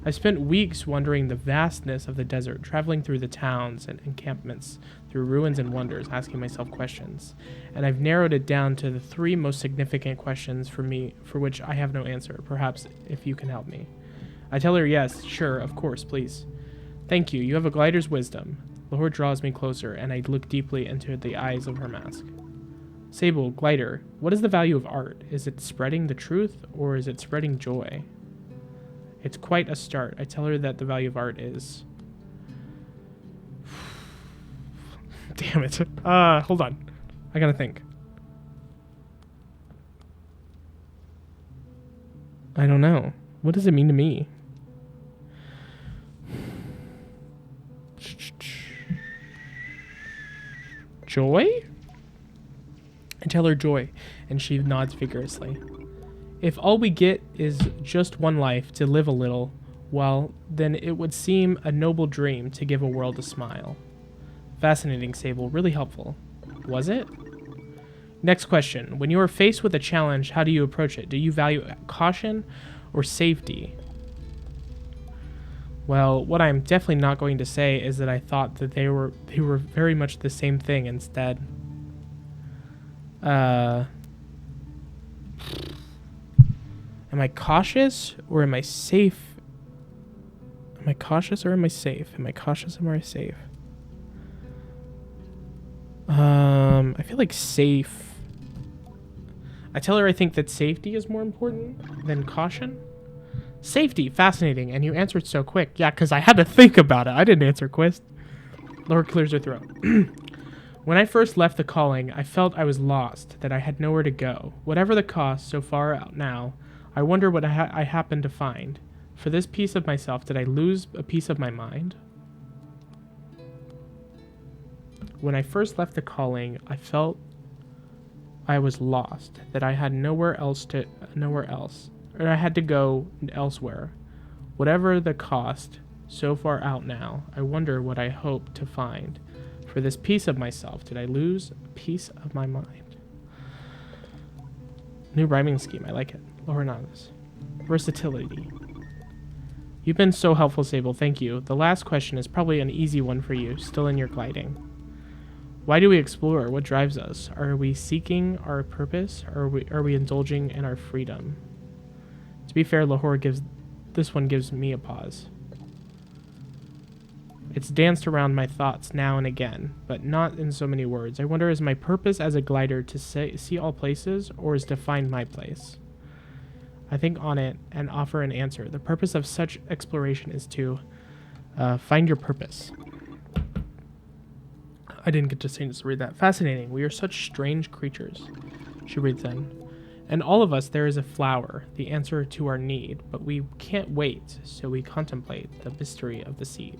I spent weeks wandering the vastness of the desert, traveling through the towns and encampments, through ruins and wonders, asking myself questions. And I've narrowed it down to the 3 most significant questions for me, for which I have no answer. Perhaps if you can help me. I tell her yes, sure, of course, please. Thank you. You have a glider's wisdom. Lahore draws me closer, and I look deeply into the eyes of her mask. Sable, glider, what is the value of art? Is it spreading the truth, or is it spreading joy? It's quite a start. I tell her that the value of art is... Damn it. Hold on. I gotta think. I don't know. What does it mean to me? Joy? I tell her joy, and she nods vigorously. If all we get is just one life to live a little, well, then it would seem a noble dream to give a world a smile. Fascinating, Sable. Really helpful. Was it? Next question. When you are faced with a challenge, how do you approach it? Do you value caution or safety? Well, what I'm definitely not going to say is that I thought that they were very much the same thing instead. Am I cautious or am I safe? Am I cautious or am I safe? Am I cautious or am I safe? I feel like safe. I tell her I think that safety is more important than caution. Safety, fascinating, and you answered so quick. Yeah, because I had to think about it. I didn't answer quick. Laura clears her throat. When I first left the calling, I felt I was lost, that I had nowhere to go. Whatever the cost, so far out now, I wonder what I happened to find. For this piece of myself, did I lose a piece of my mind? When I first left the calling, I felt I was lost, that I had nowhere else, or I had to go elsewhere. Whatever the cost, So far out now, I wonder what I hope to find. For this piece of myself, did I lose a piece of my mind? New rhyming scheme, I like it. Lower notice. Versatility. You've been so helpful, Sable, thank you. The last question is probably an easy one for you, still in your gliding. Why do we explore? What drives us? Are we seeking our purpose? Or are we indulging in our freedom? To be fair, this one gives me a pause. It's danced around my thoughts now and again, but not in so many words. I wonder, is my purpose as a glider to see all places, or is to find my place? I think on it and offer an answer. The purpose of such exploration is to find your purpose. I didn't get to read that. Fascinating. We are such strange creatures. She reads in. And all of us, there is a flower, the answer to our need, but we can't wait, so we contemplate the mystery of the seed.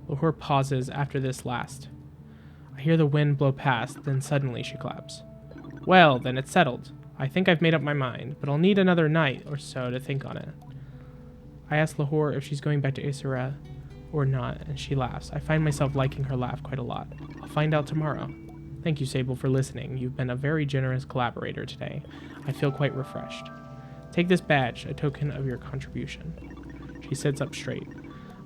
Lahore pauses after this last. I hear the wind blow past, then suddenly she claps. Well, then it's settled. I think I've made up my mind, but I'll need another night or so to think on it. I ask Lahore if she's going back to Isra or not, and she laughs. I find myself liking her laugh quite a lot. I'll find out tomorrow. Thank you, Sable, for listening. You've been a very generous collaborator today. I feel quite refreshed. Take this badge, a token of your contribution. She sits up straight.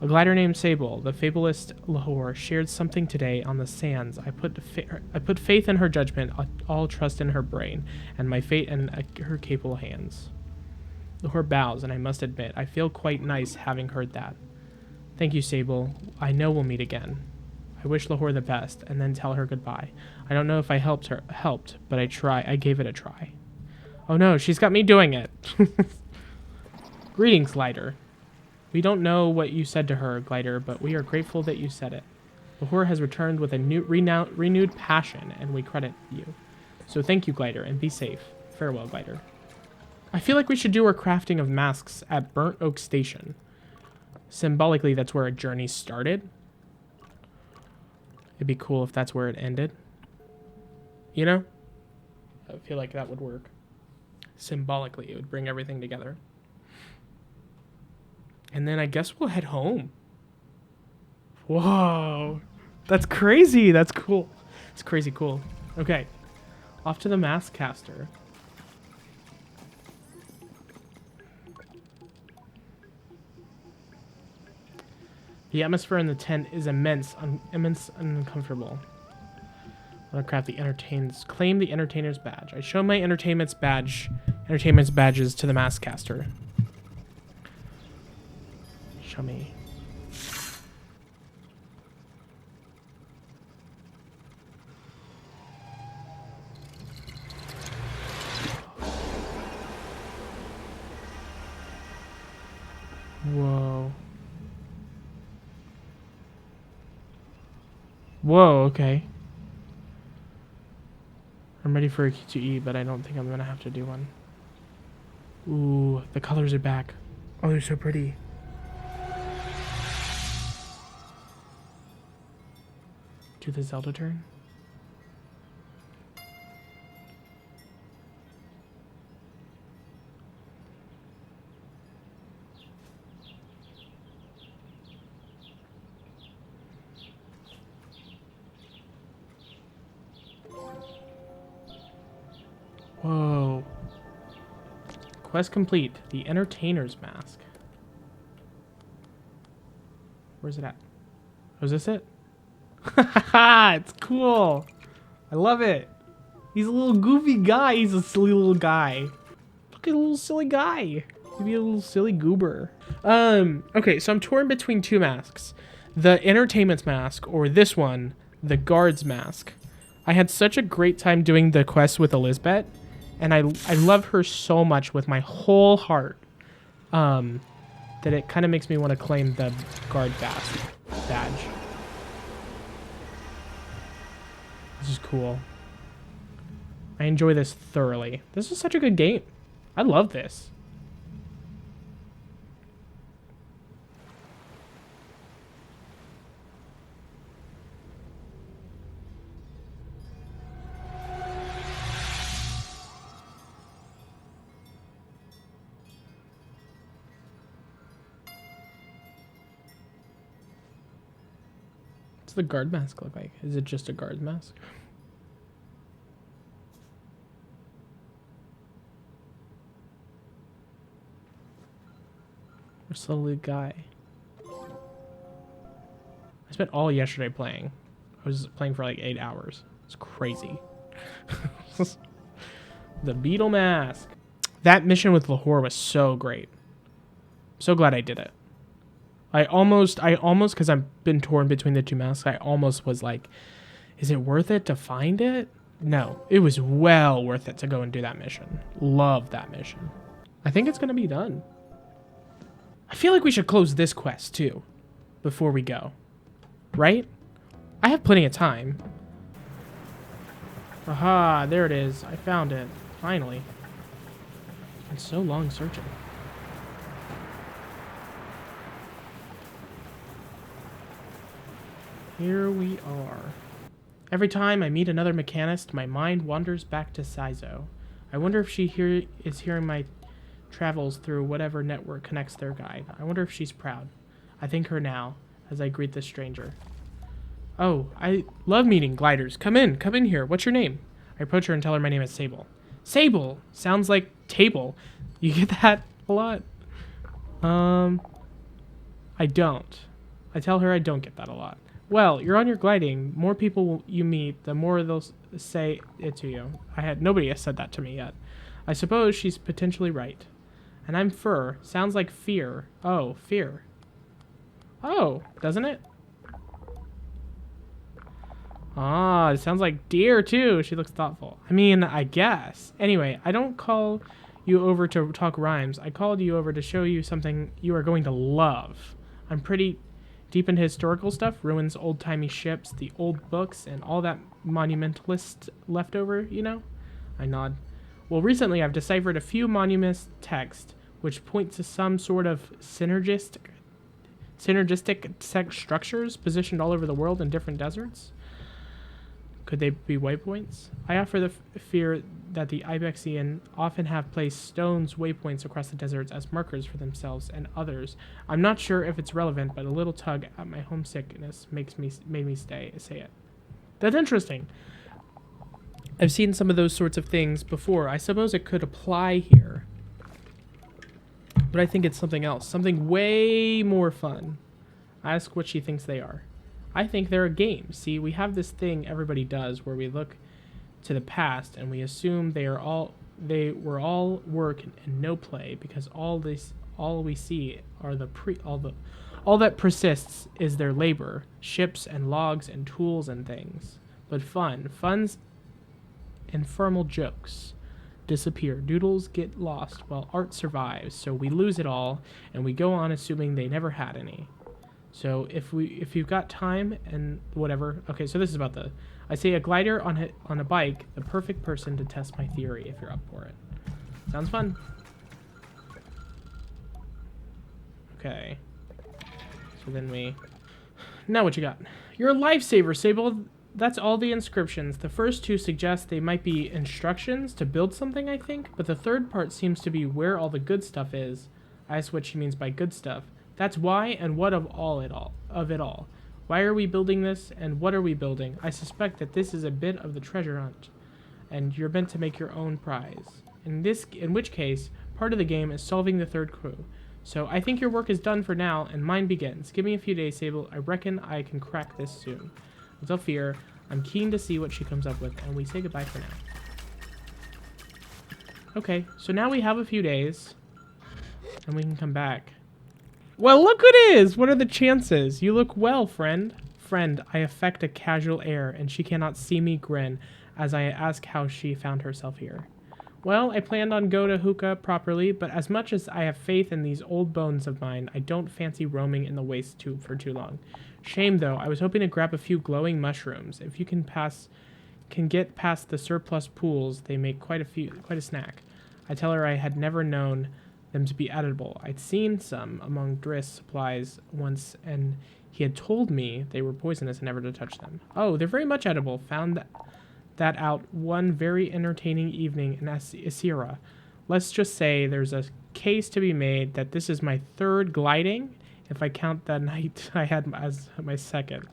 A glider named Sable, the fabulist Lahore, shared something today on the sands. I put faith in her judgment, all trust in her brain, and my fate in her capable hands. Lahore bows, and I must admit, I feel quite nice having heard that. Thank you, Sable. I know we'll meet again. I wish Lahore the best, and then tell her goodbye. I don't know if I helped, but I gave it a try. Oh no, she's got me doing it. Greetings, Glider. We don't know what you said to her, Glider, but we are grateful that you said it. Lahore has returned with a renewed passion, and we credit you. So thank you, Glider, and be safe. Farewell, Glider. I feel like we should do our crafting of masks at Burnt Oak Station. Symbolically, that's where our journey started. It'd be cool if that's where it ended. You know? I feel like that would work. Symbolically, it would bring everything together. And then I guess we'll head home. Whoa. That's crazy. That's cool. It's crazy cool. Okay. Off to the mask caster. The atmosphere in the tent is immense and uncomfortable. I want to craft the entertainers. Claim the entertainer's badge. I show my entertainment's badges to the mask caster. Show me. Whoa. Whoa, okay. I'm ready for to eat, but I don't think I'm gonna have to do one. Ooh, the colors are back. Oh, they're so pretty. Do the Zelda turn. Whoa. Quest complete. The Entertainer's Mask. Where's it at? Oh, is this it? It's cool. I love it. He's a little goofy guy. He's a silly little guy. Look at a little silly guy. Maybe a little silly goober. Okay, so I'm torn between two masks. The Entertainment's Mask or this one, the Guard's Mask. I had such a great time doing the quest with Elizabeth, and I love her so much with my whole heart that it kind of makes me want to claim the Guard badge. This is cool. I enjoy this thoroughly. This is such a good game. I love this. What's the guard mask look like? Is it just a guard mask? We're slowly guy. I spent all yesterday playing. I was playing for like 8 hours. It's crazy. The beetle mask. That mission with Lahore was so great. So glad I did it. I almost, because I've been torn between the two masks, I almost was like, is it worth it to find it? No, it was well worth it to go and do that mission. Love that mission. I think it's going to be done. I feel like we should close this quest too before we go. Right? I have plenty of time. Aha, there it is. I found it. Finally. It's been so long searching. Here we are. Every time I meet another mechanist, my mind wanders back to Sizo. I wonder if she is hearing my travels through whatever network connects their guide. I wonder if she's proud. I think her now, as I greet this stranger. Oh, I love meeting gliders. Come in here. What's your name? I approach her and tell her my name is Sable. Sable! Sounds like table. You get that a lot? I don't. I tell her I don't get that a lot. Well, you're on your gliding. More people you meet, the more they'll say it to you. Nobody has said that to me yet. I suppose she's potentially right. And I'm fur. Sounds like fear. Oh, fear. Oh, doesn't it? Ah, it sounds like deer too. She looks thoughtful. I mean, I guess. Anyway, I don't call you over to talk rhymes. I called you over to show you something you are going to love. I'm pretty deep into historical stuff, ruins, old-timey ships, the old books, and all that monumentalist leftover, you know? I nod. Well, recently I've deciphered a few monument texts which point to some sort of synergistic structures positioned all over the world in different deserts. Could they be waypoints? I offer the fear that the Ibexian often have placed stones waypoints across the deserts as markers for themselves and others. I'm not sure if it's relevant, but a little tug at my homesickness made me say it. That's interesting. I've seen some of those sorts of things before. I suppose it could apply here. But I think it's something else. Something way more fun. I ask what she thinks they are. I think they're a game. See, we have this thing everybody does where we look to the past and we assume they were all work and no play, because all we see are all that persists is their labor, ships and logs and tools and things. But fun's informal jokes disappear. Doodles get lost while art survives, so we lose it all and we go on assuming they never had any. So if you've got time and whatever. Okay, so this is about I say a glider on a bike, the perfect person to test my theory if you're up for it. Sounds fun. Okay. So then now what you got? You're a lifesaver, Sable. That's all the inscriptions. The first two suggest they might be instructions to build something, I think, but the third part seems to be where all the good stuff is. I ask what she means by good stuff. That's why and what of it all. Why are we building this and what are we building? I suspect that this is a bit of the treasure hunt, and you're meant to make your own prize. In which case, part of the game is solving the third clue. So I think your work is done for now, and mine begins. Give me a few days, Sable. I reckon I can crack this soon. Without fear, I'm keen to see what she comes up with, and we say goodbye for now. Okay, so now we have a few days, and we can come back. Well, look who it is! What are the chances? You look well, friend. Friend, I affect a casual air, and she cannot see me grin as I ask how she found herself here. Well, I planned on go to hookah properly, but as much as I have faith in these old bones of mine, I don't fancy roaming in the waste for too long. Shame, though. I was hoping to grab a few glowing mushrooms. If you can get past the surplus pools, they make quite a snack. I tell her I had never known them to be edible. I'd seen some among Driss supplies once, and he had told me they were poisonous and never to touch them. Oh, they're very much edible. Found that out one very entertaining evening in Isira. Let's just say there's a case to be made that this is my third gliding, if I count that night I had as my second.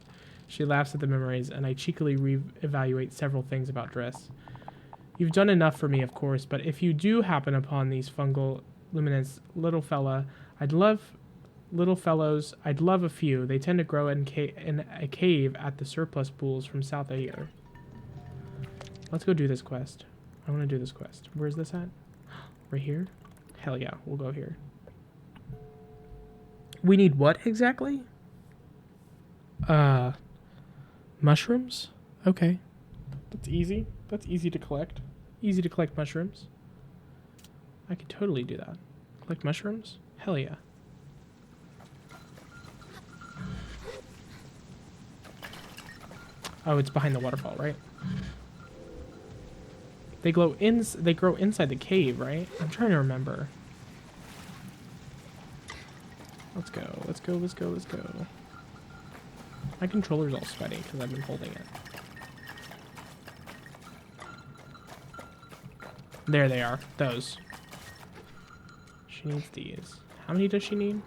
She laughs at the memories, and I cheekily re-evaluate several things about Driss. You've done enough for me, of course, but if you do happen upon these fungal luminance little fellows, I'd love a few. They tend to grow in a cave at the surplus pools from south of here. Let's go do this quest. I want to do this quest. Where's this at? Right here? Hell yeah, we'll go here. We need what exactly? Mushrooms? Okay. That's easy. That's easy to collect. Easy to collect mushrooms. I could totally do that. Collect mushrooms? Hell yeah. Oh, it's behind the waterfall, right? They grow inside the cave, right? I'm trying to remember. Let's go. Let's go. Let's go. Let's go. My controller's all sweaty because I've been holding it. There they are. Those. She needs these. How many does she need?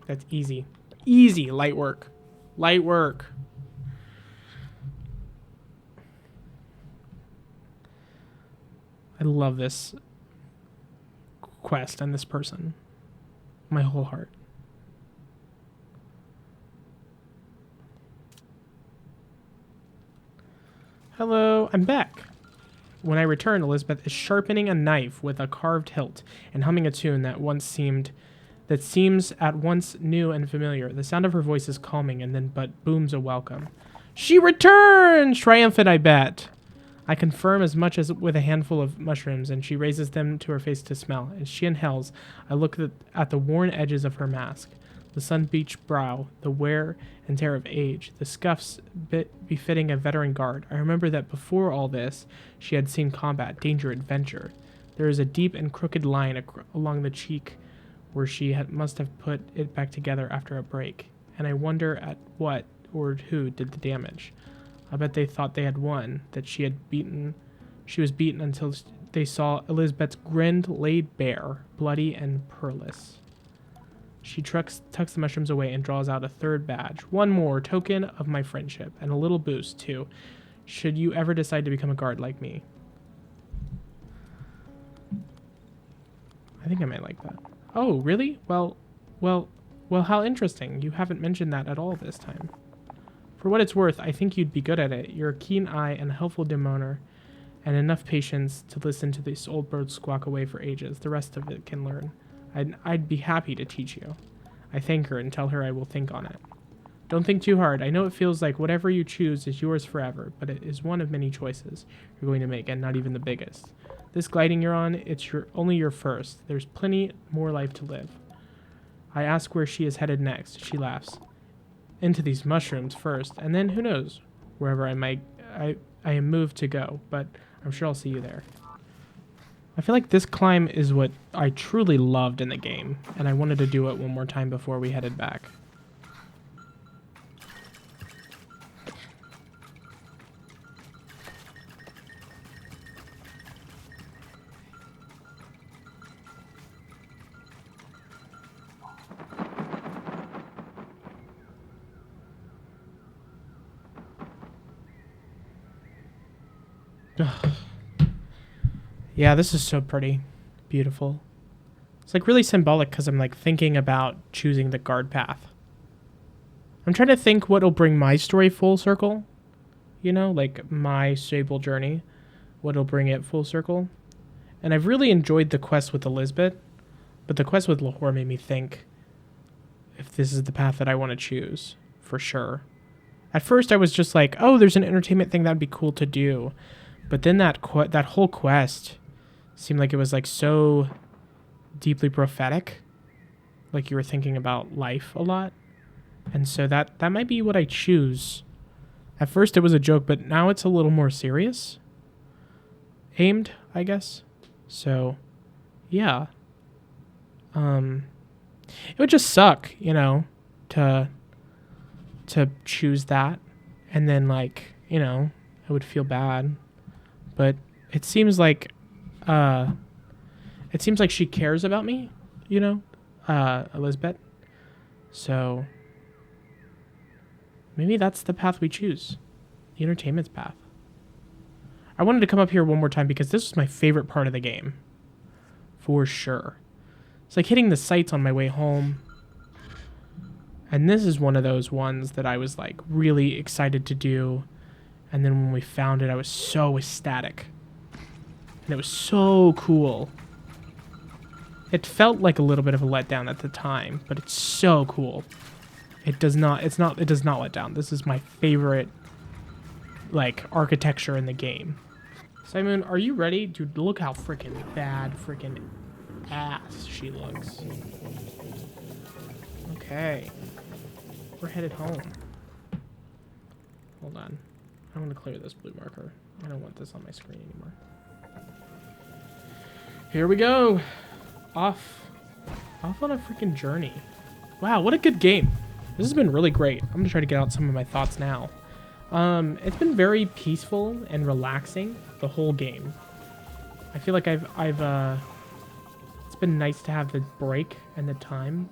That's easy. Easy. Light work. Light work. I love this quest and this person. My whole heart. Hello, I'm back. When I return, Elizabeth is sharpening a knife with a carved hilt and humming a tune that seems at once new and familiar. The sound of her voice is calming and then but booms a welcome. She returns! Triumphant, I bet. I confirm as much as with a handful of mushrooms, and she raises them to her face to smell. As she inhales, I look at the worn edges of her mask, the sun-bleached brow, the wear and tear of age, the scuffs befitting a veteran guard. I remember that before all this, she had seen combat, danger, adventure. There is a deep and crooked line along the cheek where she must have put it back together after a break, and I wonder at what or who did the damage. I bet they thought they had won, that she was beaten until they saw Elizabeth's grin laid bare, bloody and pearless. She tucks the mushrooms away and draws out a third badge. One more token of my friendship, and a little boost, too, should you ever decide to become a guard like me. I think I might like that. Oh, really? Well, how interesting. You haven't mentioned that at all this time. For what it's worth, I think you'd be good at it. You're a keen eye and a helpful demeanor, and enough patience to listen to this old bird squawk away for ages. The rest of it can learn. I'd be happy to teach you. I thank her and tell her I will think on it. Don't think too hard. I know it feels like whatever you choose is yours forever, but it is one of many choices you're going to make, and not even the biggest. This gliding you're on, it's only your first. There's plenty more life to live. I ask where she is headed next. She laughs. Into these mushrooms first, and then who knows, wherever I am moved to go, but I'm sure I'll see you there. I feel like this climb is what I truly loved in the game, and I wanted to do it one more time before we headed back. Yeah, this is so pretty. Beautiful. It's like really symbolic because I'm like thinking about choosing the guard path. I'm trying to think what'll bring my story full circle. You know, like my Sable journey. What'll bring it full circle. And I've really enjoyed the quest with Elizabeth. But the quest with Lahore made me think if this is the path that I want to choose. For sure. At first I was just like, oh, there's an entertainment thing that'd be cool to do. But then that whole quest seemed like it was like so deeply prophetic. Like you were thinking about life a lot. And so that might be what I choose. At first it was a joke, but now it's a little more serious. Aimed, I guess. So, yeah. It would just suck, you know, to choose that. And then like, you know, I would feel bad. But it seems like It seems like she cares about me, you know, Elizabeth. So maybe that's the path we choose. The entertainment's path. I wanted to come up here one more time because this was my favorite part of the game. For sure. It's like hitting the sights on my way home. And this is one of those ones that I was like really excited to do. And then when we found it, I was so ecstatic. And it was so cool. It felt like a little bit of a letdown at the time, but it's so cool. It does not let down. This is my favorite like architecture in the game. Simon, are you ready? Dude, look how freaking bad freaking ass she looks. Okay. We're headed home. Hold on. I'm gonna clear this blue marker. I don't want this on my screen anymore. Here we go. Off on a freaking journey. Wow, what a good game. This has been really great. I'm gonna try to get out some of my thoughts now. It's been very peaceful and relaxing the whole game. I feel like it's been nice to have the break and the time.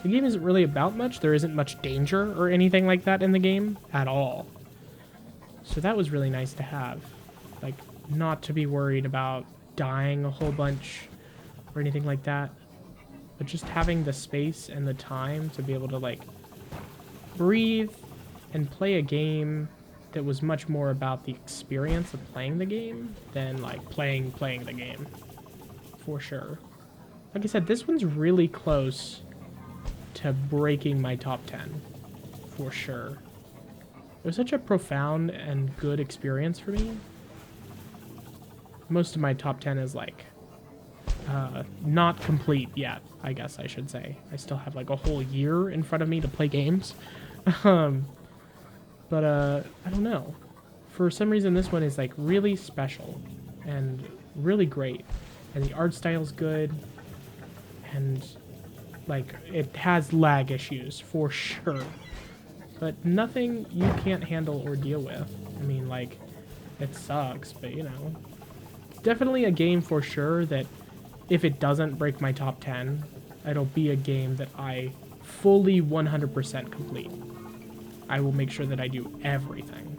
The game isn't really about much. There isn't much danger or anything like that in the game at all. So that was really nice to have. Like, not to be worried about dying a whole bunch or anything like that. But just having the space and the time to be able to, like, breathe and play a game that was much more about the experience of playing the game than, like, playing the game. For sure. Like I said, this one's really close to breaking my top 10. For sure. It was such a profound and good experience for me. Most of my top 10 is, like, not complete yet, I guess I should say. I still have, like, a whole year in front of me to play games. But I don't know. For some reason, this one is, like, really special and really great. And the art style's good. And, like, it has lag issues, for sure. But nothing you can't handle or deal with. I mean, like, it sucks, but, you know. It's definitely a game for sure that if it doesn't break my top 10, it'll be a game that I fully 100% complete. I will make sure that I do everything.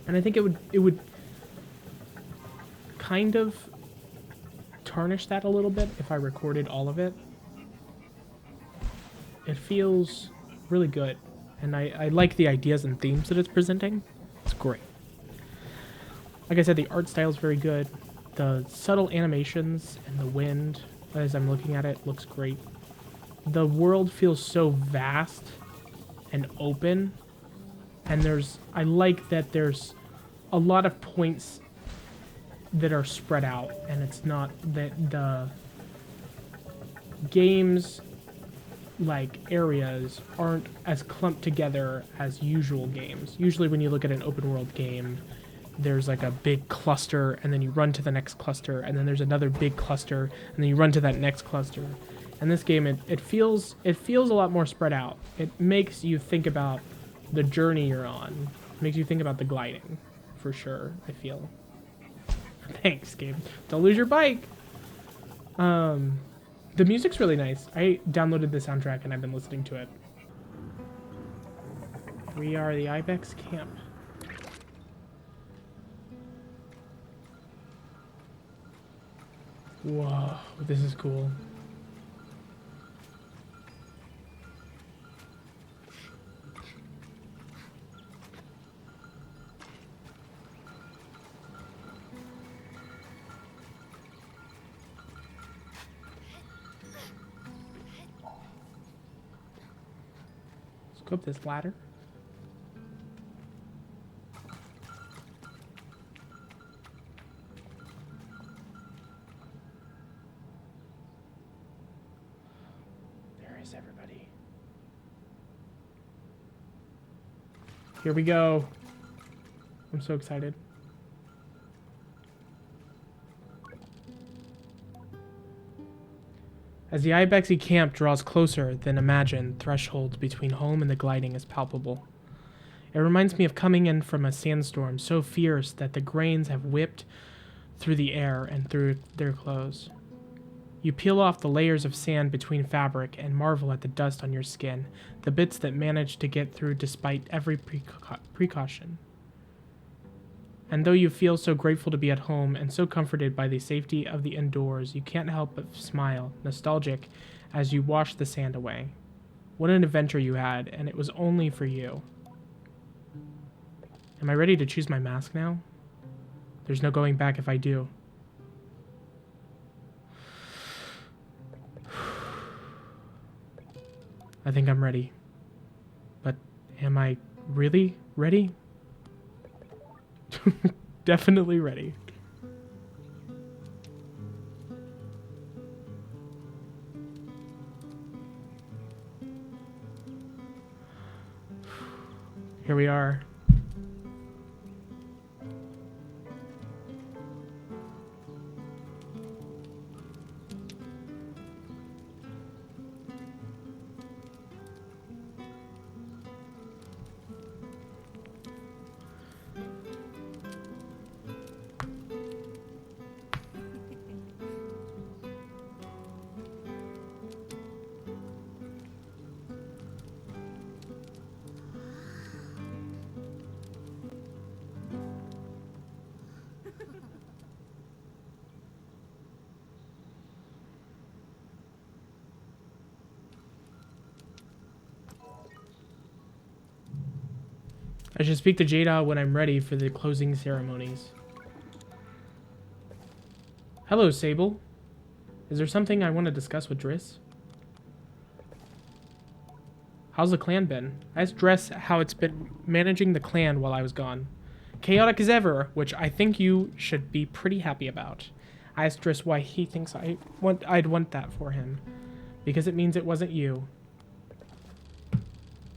And I think it would kind of tarnish that a little bit if I recorded all of it. It feels really good, and I like the ideas and themes that it's presenting. It's great. Like I said, the art style is very good. The subtle animations and the wind, as I'm looking at it, looks great. The world feels so vast and open, and I like that there's a lot of points that are spread out, and it's not that the game's like areas aren't as clumped together as usual games. Usually when you look at an open world game, there's like a big cluster, and then you run to the next cluster, and then there's another big cluster, and then you run to that next cluster. In this game, it feels a lot more spread out. It makes you think about the journey you're on. It makes you think about the gliding, for sure, I feel. Thanks, game. Don't lose your bike! The music's really nice. I downloaded the soundtrack and I've been listening to it. We are the Ibex camp. Whoa, this is cool. Let's go up this ladder. There is everybody. Here we go. I'm so excited. As the Ibexy camp draws closer than imagined, thresholds between home and the gliding is palpable. It reminds me of coming in from a sandstorm so fierce that the grains have whipped through the air and through their clothes. You peel off the layers of sand between fabric and marvel at the dust on your skin, the bits that manage to get through despite every precaution. And though you feel so grateful to be at home and so comforted by the safety of the indoors, you can't help but smile, nostalgic, as you wash the sand away. What an adventure you had, and it was only for you. Am I ready to choose my mask now? There's no going back if I do. I think I'm ready. But am I really ready? Definitely ready. Here we are. I should speak to Jada when I'm ready for the closing ceremonies. Hello, Sable. Is there something I want to discuss with Driss? How's the clan been? I asked Driss how it's been managing the clan while I was gone. Chaotic as ever, which I think you should be pretty happy about. I asked Driss why he thinks I'd want that for him. Because it means it wasn't you.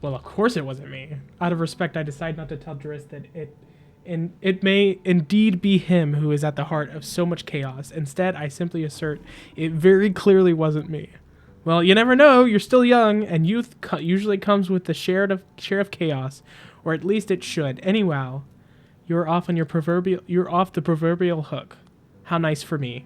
Well, of course it wasn't me. Out of respect, I decide not to tell Driss that it may indeed be him who is at the heart of so much chaos. Instead, I simply assert it very clearly wasn't me. Well, you never know. You're still young, and youth usually comes with the share of chaos, or at least it should. Anyhow, you're off the proverbial hook. How nice for me.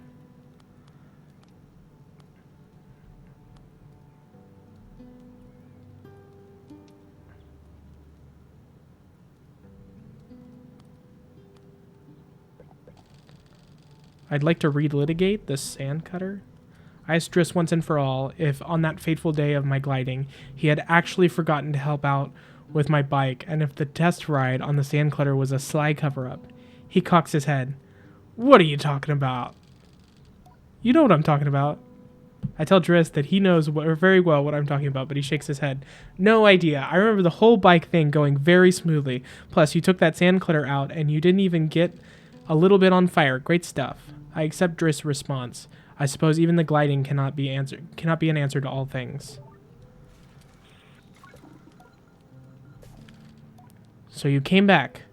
I'd like to relitigate the sand cutter. I asked Driss once and for all if, on that fateful day of my gliding, he had actually forgotten to help out with my bike, and if the test ride on the sand cutter was a sly cover-up. He cocks his head. What are you talking about? You know what I'm talking about. I tell Driss that he knows very well what I'm talking about, but he shakes his head. No idea. I remember the whole bike thing going very smoothly. Plus, you took that sand cutter out, and you didn't even get a little bit on fire. Great stuff. I accept Driss' response. I suppose even the gliding cannot be an answer to all things. So you came back.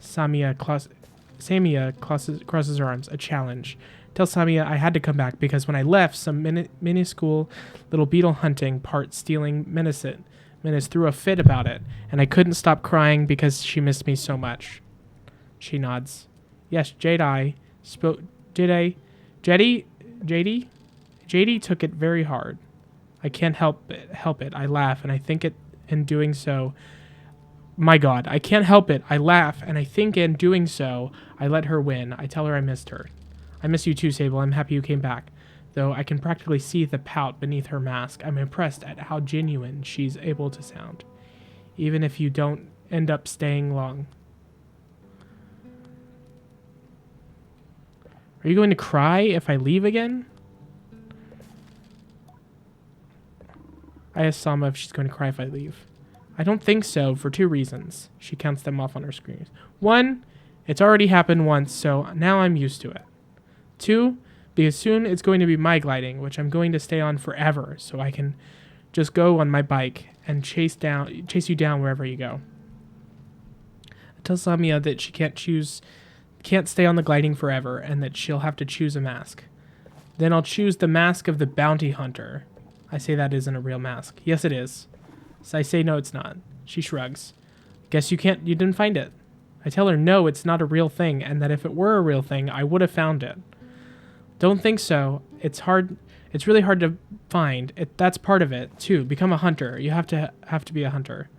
Samia crosses her arms. A challenge. Tell Samia I had to come back because when I left, some minuscule little beetle hunting part stealing Menace threw a fit about it, and I couldn't stop crying because she missed me so much. She nods. Yes, JD took it very hard. I can't help it. I laugh, and I think it in doing so. My God, I can't help it. I laugh, and I think in doing so, I let her win. I tell her I missed her. I miss you too, Sable. I'm happy you came back. Though I can practically see the pout beneath her mask, I'm impressed at how genuine she's able to sound. Even if you don't end up staying long. Are you going to cry if I leave again? I asked Sama if she's going to cry if I leave. I don't think so, for 2 reasons. She counts them off on her screen. 1, it's already happened once, so now I'm used to it. 2, because soon it's going to be my gliding, which I'm going to stay on forever, so I can just go on my bike and chase you down wherever you go. I tell Samia that she can't stay on the gliding forever, and that she'll have to choose a mask. Then I'll choose the mask of the bounty hunter. I say that isn't a real mask. Yes, it is. So I say no, it's not. She shrugs. Guess you didn't find it. I tell her no, it's not a real thing, and that if it were a real thing, I would have found it. Don't think so. It's really hard to find. That's part of it, too. Become a hunter. You have to be a hunter.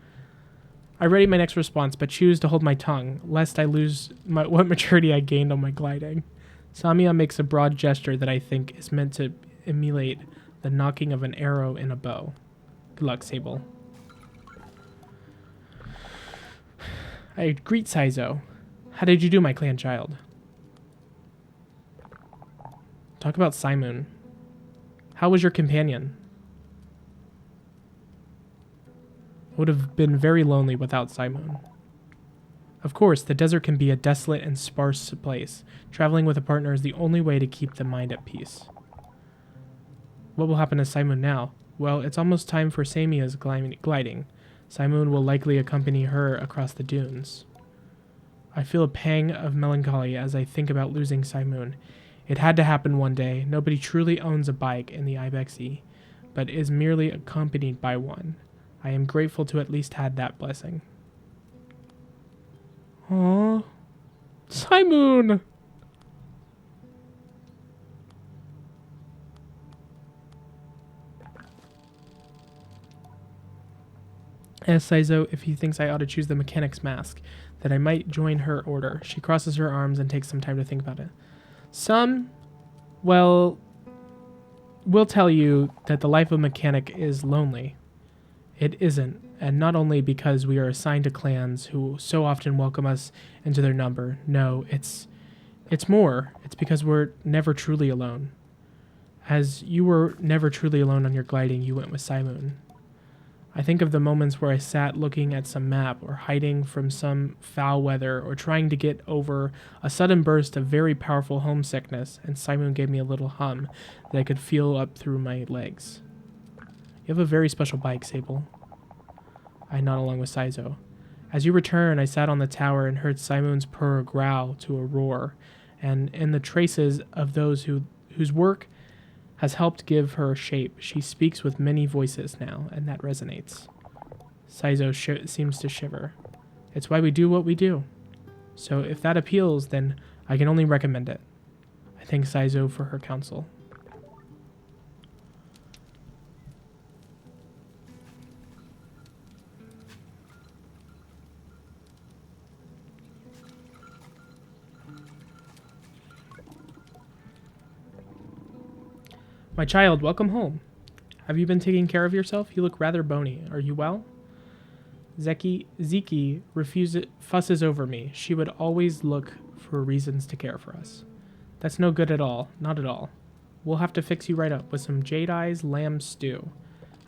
I ready my next response, but choose to hold my tongue, lest I lose what maturity I gained on my gliding. Samia makes a broad gesture that I think is meant to emulate the knocking of an arrow in a bow. Good luck, Sable. I greet Saizo. How did you do, my clan child? Talk about Simon. How was your companion? I would have been very lonely without Simon. Of course, the desert can be a desolate and sparse place. Traveling with a partner is the only way to keep the mind at peace. What will happen to Simon now? Well, it's almost time for Samia's gliding. Simon will likely accompany her across the dunes. I feel a pang of melancholy as I think about losing Simon. It had to happen one day. Nobody truly owns a bike in the Ibexi, but is merely accompanied by one. I am grateful to at least had that blessing. Aww. Simon! Asks Saizo if he thinks I ought to choose the mechanic's mask, that I might join her order. She crosses her arms and takes some time to think about it. Well, we'll tell you that the life of a mechanic is lonely. It isn't, and not only because we are assigned to clans who so often welcome us into their number. No, it's more. It's because we're never truly alone. As you were never truly alone on your gliding, you went with Simon. I think of the moments where I sat looking at some map or hiding from some foul weather or trying to get over a sudden burst of very powerful homesickness, and Simon gave me a little hum that I could feel up through my legs. You have a very special bike, Sable. I nod along with Saizo. As you return, I sat on the tower and heard Simon's purr growl to a roar, and in the traces of those whose work has helped give her shape, she speaks with many voices now, and that resonates. Saizo seems to shiver. It's why we do what we do. So if that appeals, then I can only recommend it. I thank Saizo for her counsel. My child, welcome home. Have you been taking care of yourself? You look rather bony. Are you well? Ziki fusses over me. She would always look for reasons to care for us. That's no good at all. Not at all. We'll have to fix you right up with some Jedi's lamb stew.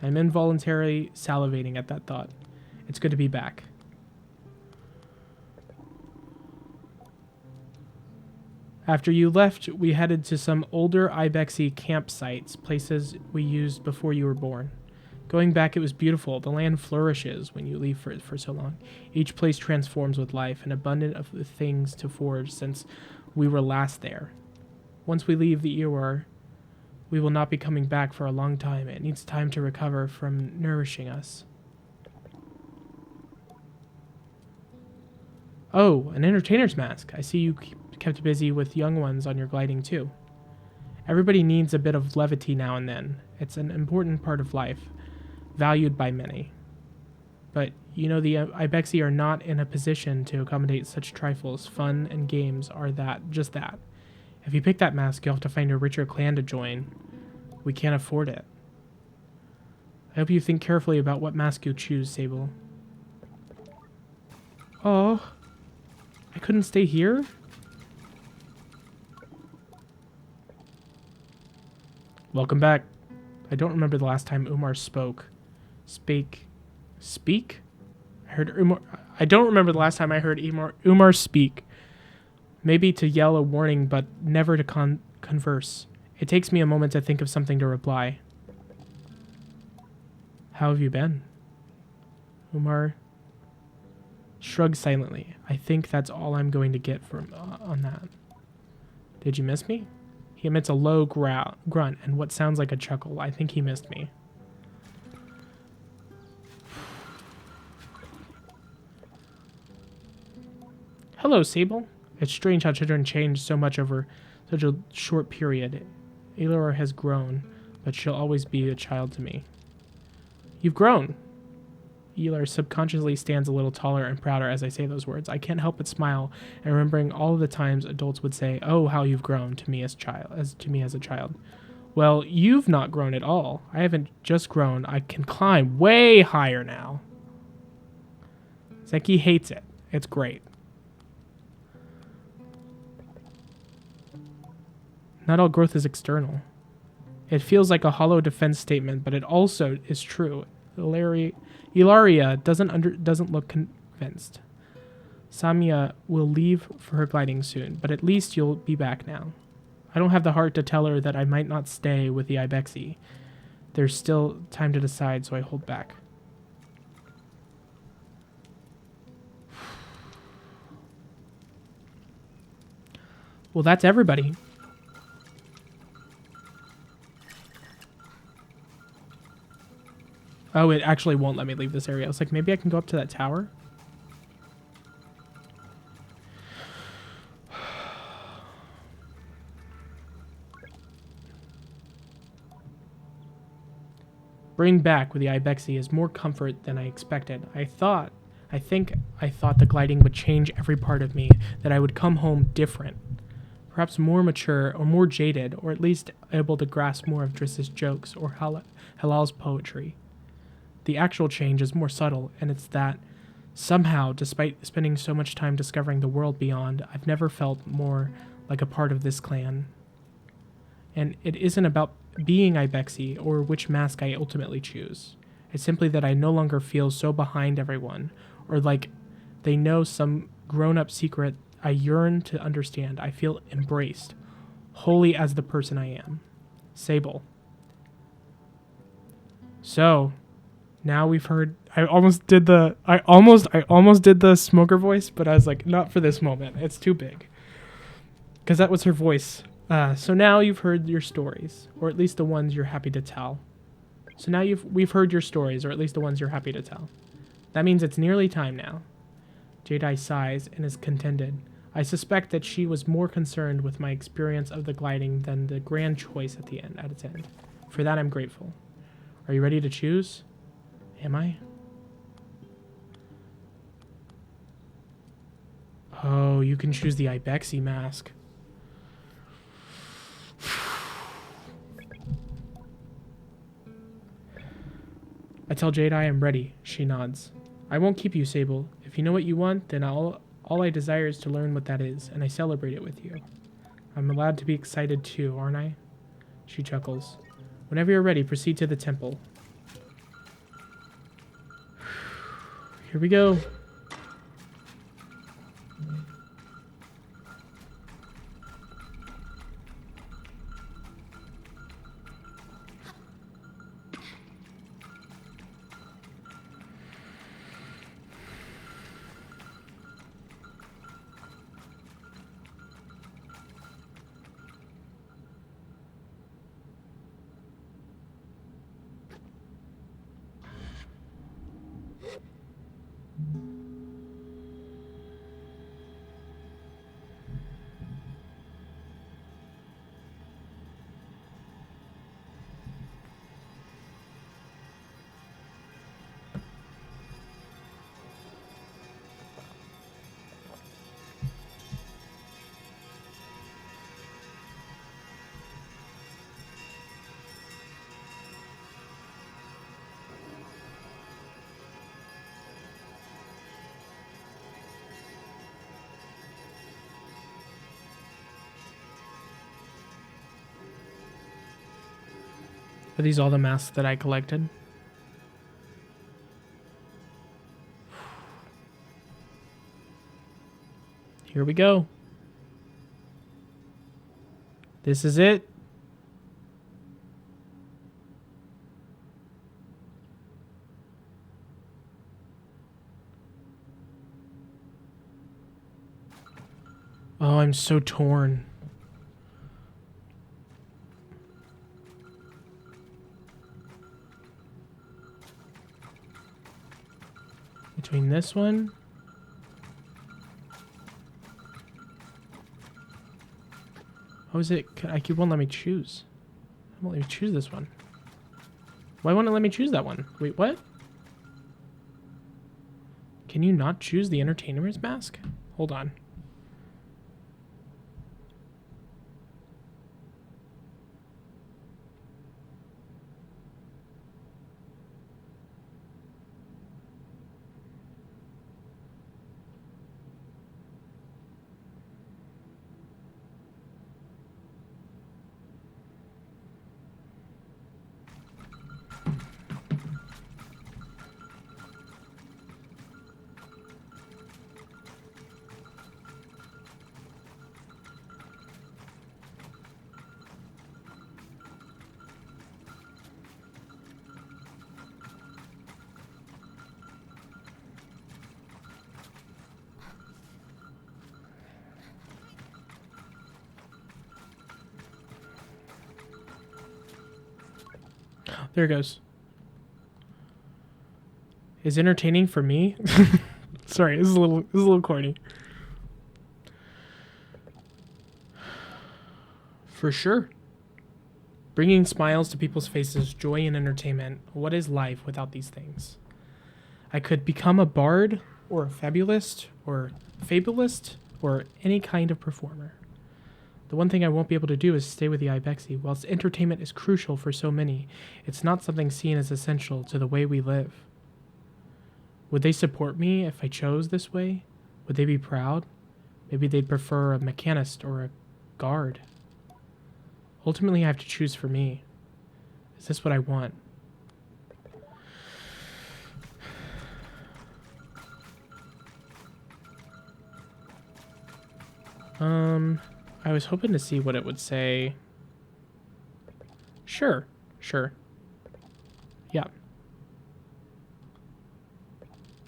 I'm involuntarily salivating at that thought. It's good to be back. After you left, we headed to some older Ibexi campsites, places we used before you were born. Going back, it was beautiful. The land flourishes when you leave for so long. Each place transforms with life, and abundant of the things to forge since we were last there. Once we leave the Ewar, we will not be coming back for a long time. It needs time to recover from nourishing us. Oh, an entertainer's mask. I see you kept busy with young ones on your gliding too. Everybody needs a bit of levity now and then. It's an important part of life, valued by many. But, you know, the Ibexi are not in a position to accommodate such trifles. Fun and games are just that. If you pick that mask, you'll have to find a richer clan to join. We can't afford it. I hope you think carefully about what mask you choose, Sable. Oh, I couldn't stay here? Welcome back. I don't remember the last time Umar spoke. Speak? I don't remember the last time I heard Umar speak. Maybe to yell a warning, but never to converse. It takes me a moment to think of something to reply. How have you been? Umar shrugs silently. I think that's all I'm going to get from on that. Did you miss me? He emits a low grunt and what sounds like a chuckle. I think he missed me. Hello, Sable. It's strange how children change so much over such a short period. Elora has grown, but she'll always be a child to me. You've grown. Elora subconsciously stands a little taller and prouder as I say those words. I can't help but smile, and remembering all of the times adults would say, "Oh, how you've grown," to me as a child. Well, you've not grown at all. I haven't just grown. I can climb way higher now. Zeki hates it. It's great. Not all growth is external. It feels like a hollow defense statement, but it also is true. Ilaria doesn't look convinced. Samia will leave for her gliding soon, but at least you'll be back now. I don't have the heart to tell her that I might not stay with the Ibexi. There's still time to decide, so I hold back. Well, that's everybody. Oh, it actually won't let me leave this area. I was like, maybe I can go up to that tower? Bring back with the Ibexi is more comfort than I expected. I thought the gliding would change every part of me, that I would come home different. Perhaps more mature or more jaded, or at least able to grasp more of Driss's jokes or Halal's poetry. The actual change is more subtle, and it's that somehow, despite spending so much time discovering the world beyond, I've never felt more like a part of this clan. And it isn't about being Ibexi or which mask I ultimately choose. It's simply that I no longer feel so behind everyone, or like they know some grown-up secret I yearn to understand. I feel embraced, wholly as the person I am. Sable. So, now we've heard. I almost did the smoker voice, but I was like, not for this moment. It's too big. Because that was her voice. So now you've heard your stories, or at least the ones you're happy to tell. So now we've heard your stories, or at least the ones you're happy to tell. That means it's nearly time now. Jedi sighs and is contented. I suspect that she was more concerned with my experience of the gliding than the grand choice at its end. For that I'm grateful. Are you ready to choose? Am I? Oh, you can choose the Ibexi mask. I tell Jade I am ready. She nods. I won't keep you, Sable. If you know what you want, then all I desire is to learn what that is, and I celebrate it with you. I'm allowed to be excited too, aren't I? She chuckles. Whenever you're ready, proceed to the temple. Here we go. Are these all the masks that I collected? Here we go. This is it. Oh, I'm so torn. Between this one How is it? I keep won't let me choose. It won't let me choose this one. Why won't it let me choose that one? Wait, what? Can you not choose the entertainer's mask? Hold on. There it goes. Is entertaining for me? Sorry, this is a little corny. For sure. Bringing smiles to people's faces, joy and entertainment. What is life without these things? I could become a bard, or a fabulist, or fabulist, or any kind of performer. The one thing I won't be able to do is stay with the Ibexi. Whilst entertainment is crucial for so many, it's not something seen as essential to the way we live. Would they support me if I chose this way? Would they be proud? Maybe they'd prefer a mechanist or a guard. Ultimately, I have to choose for me. Is this what I want? I was hoping to see what it would say. Sure. Yeah.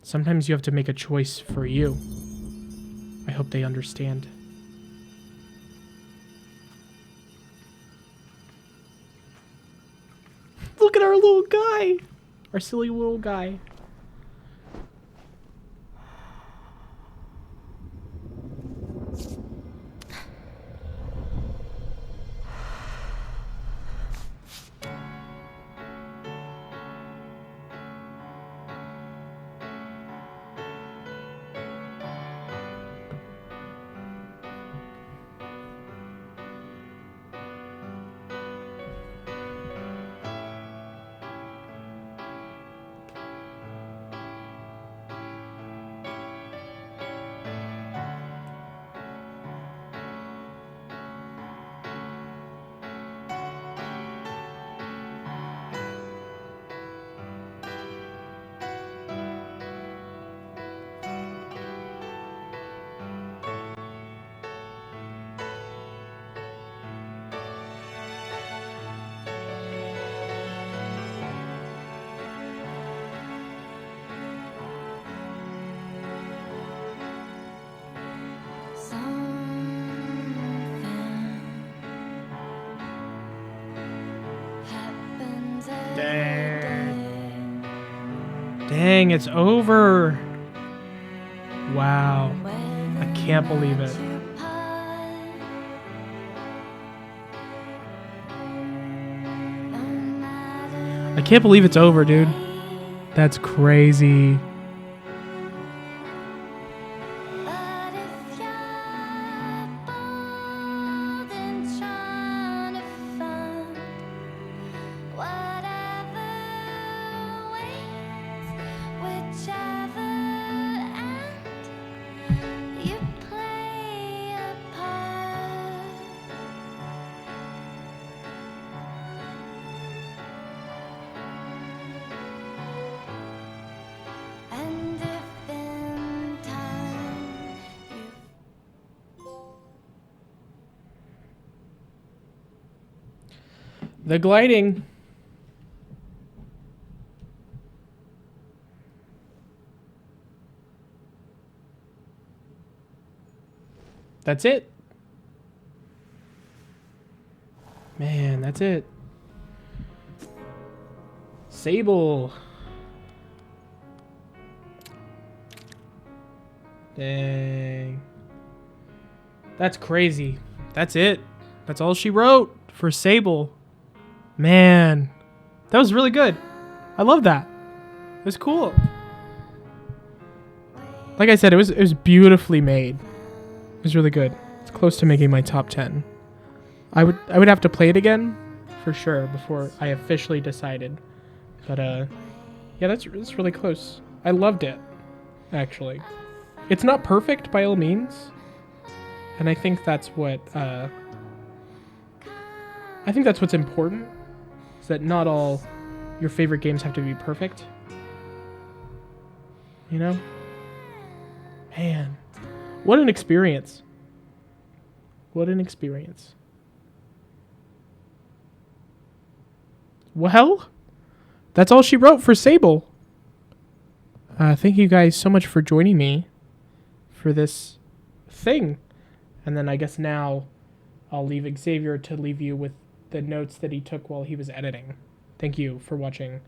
Sometimes you have to make a choice for you. I hope they understand. Look at our little guy! Our silly little guy. Dang, it's over. Wow. I can't believe it. I can't believe it's over, dude. That's crazy. The gliding. That's it. Man, that's it. Sable. Dang. That's crazy. That's it. That's all she wrote for Sable. Man, that was really good. I love that. It was cool. Like I said, it was beautifully made. It was really good. It's close to making my top 10. I would have to play it again for sure before I officially decided. But yeah, that's really close. I loved it, actually. It's not perfect by all means, and I think that's what what's important. Is that not all your favorite games have to be perfect. You know? Man, what an experience. What an experience. Well, that's all she wrote for Sable. Thank you guys so much for joining me for this thing. And then I guess now I'll leave Xavier to leave you with the notes that he took while he was editing. Thank you for watching.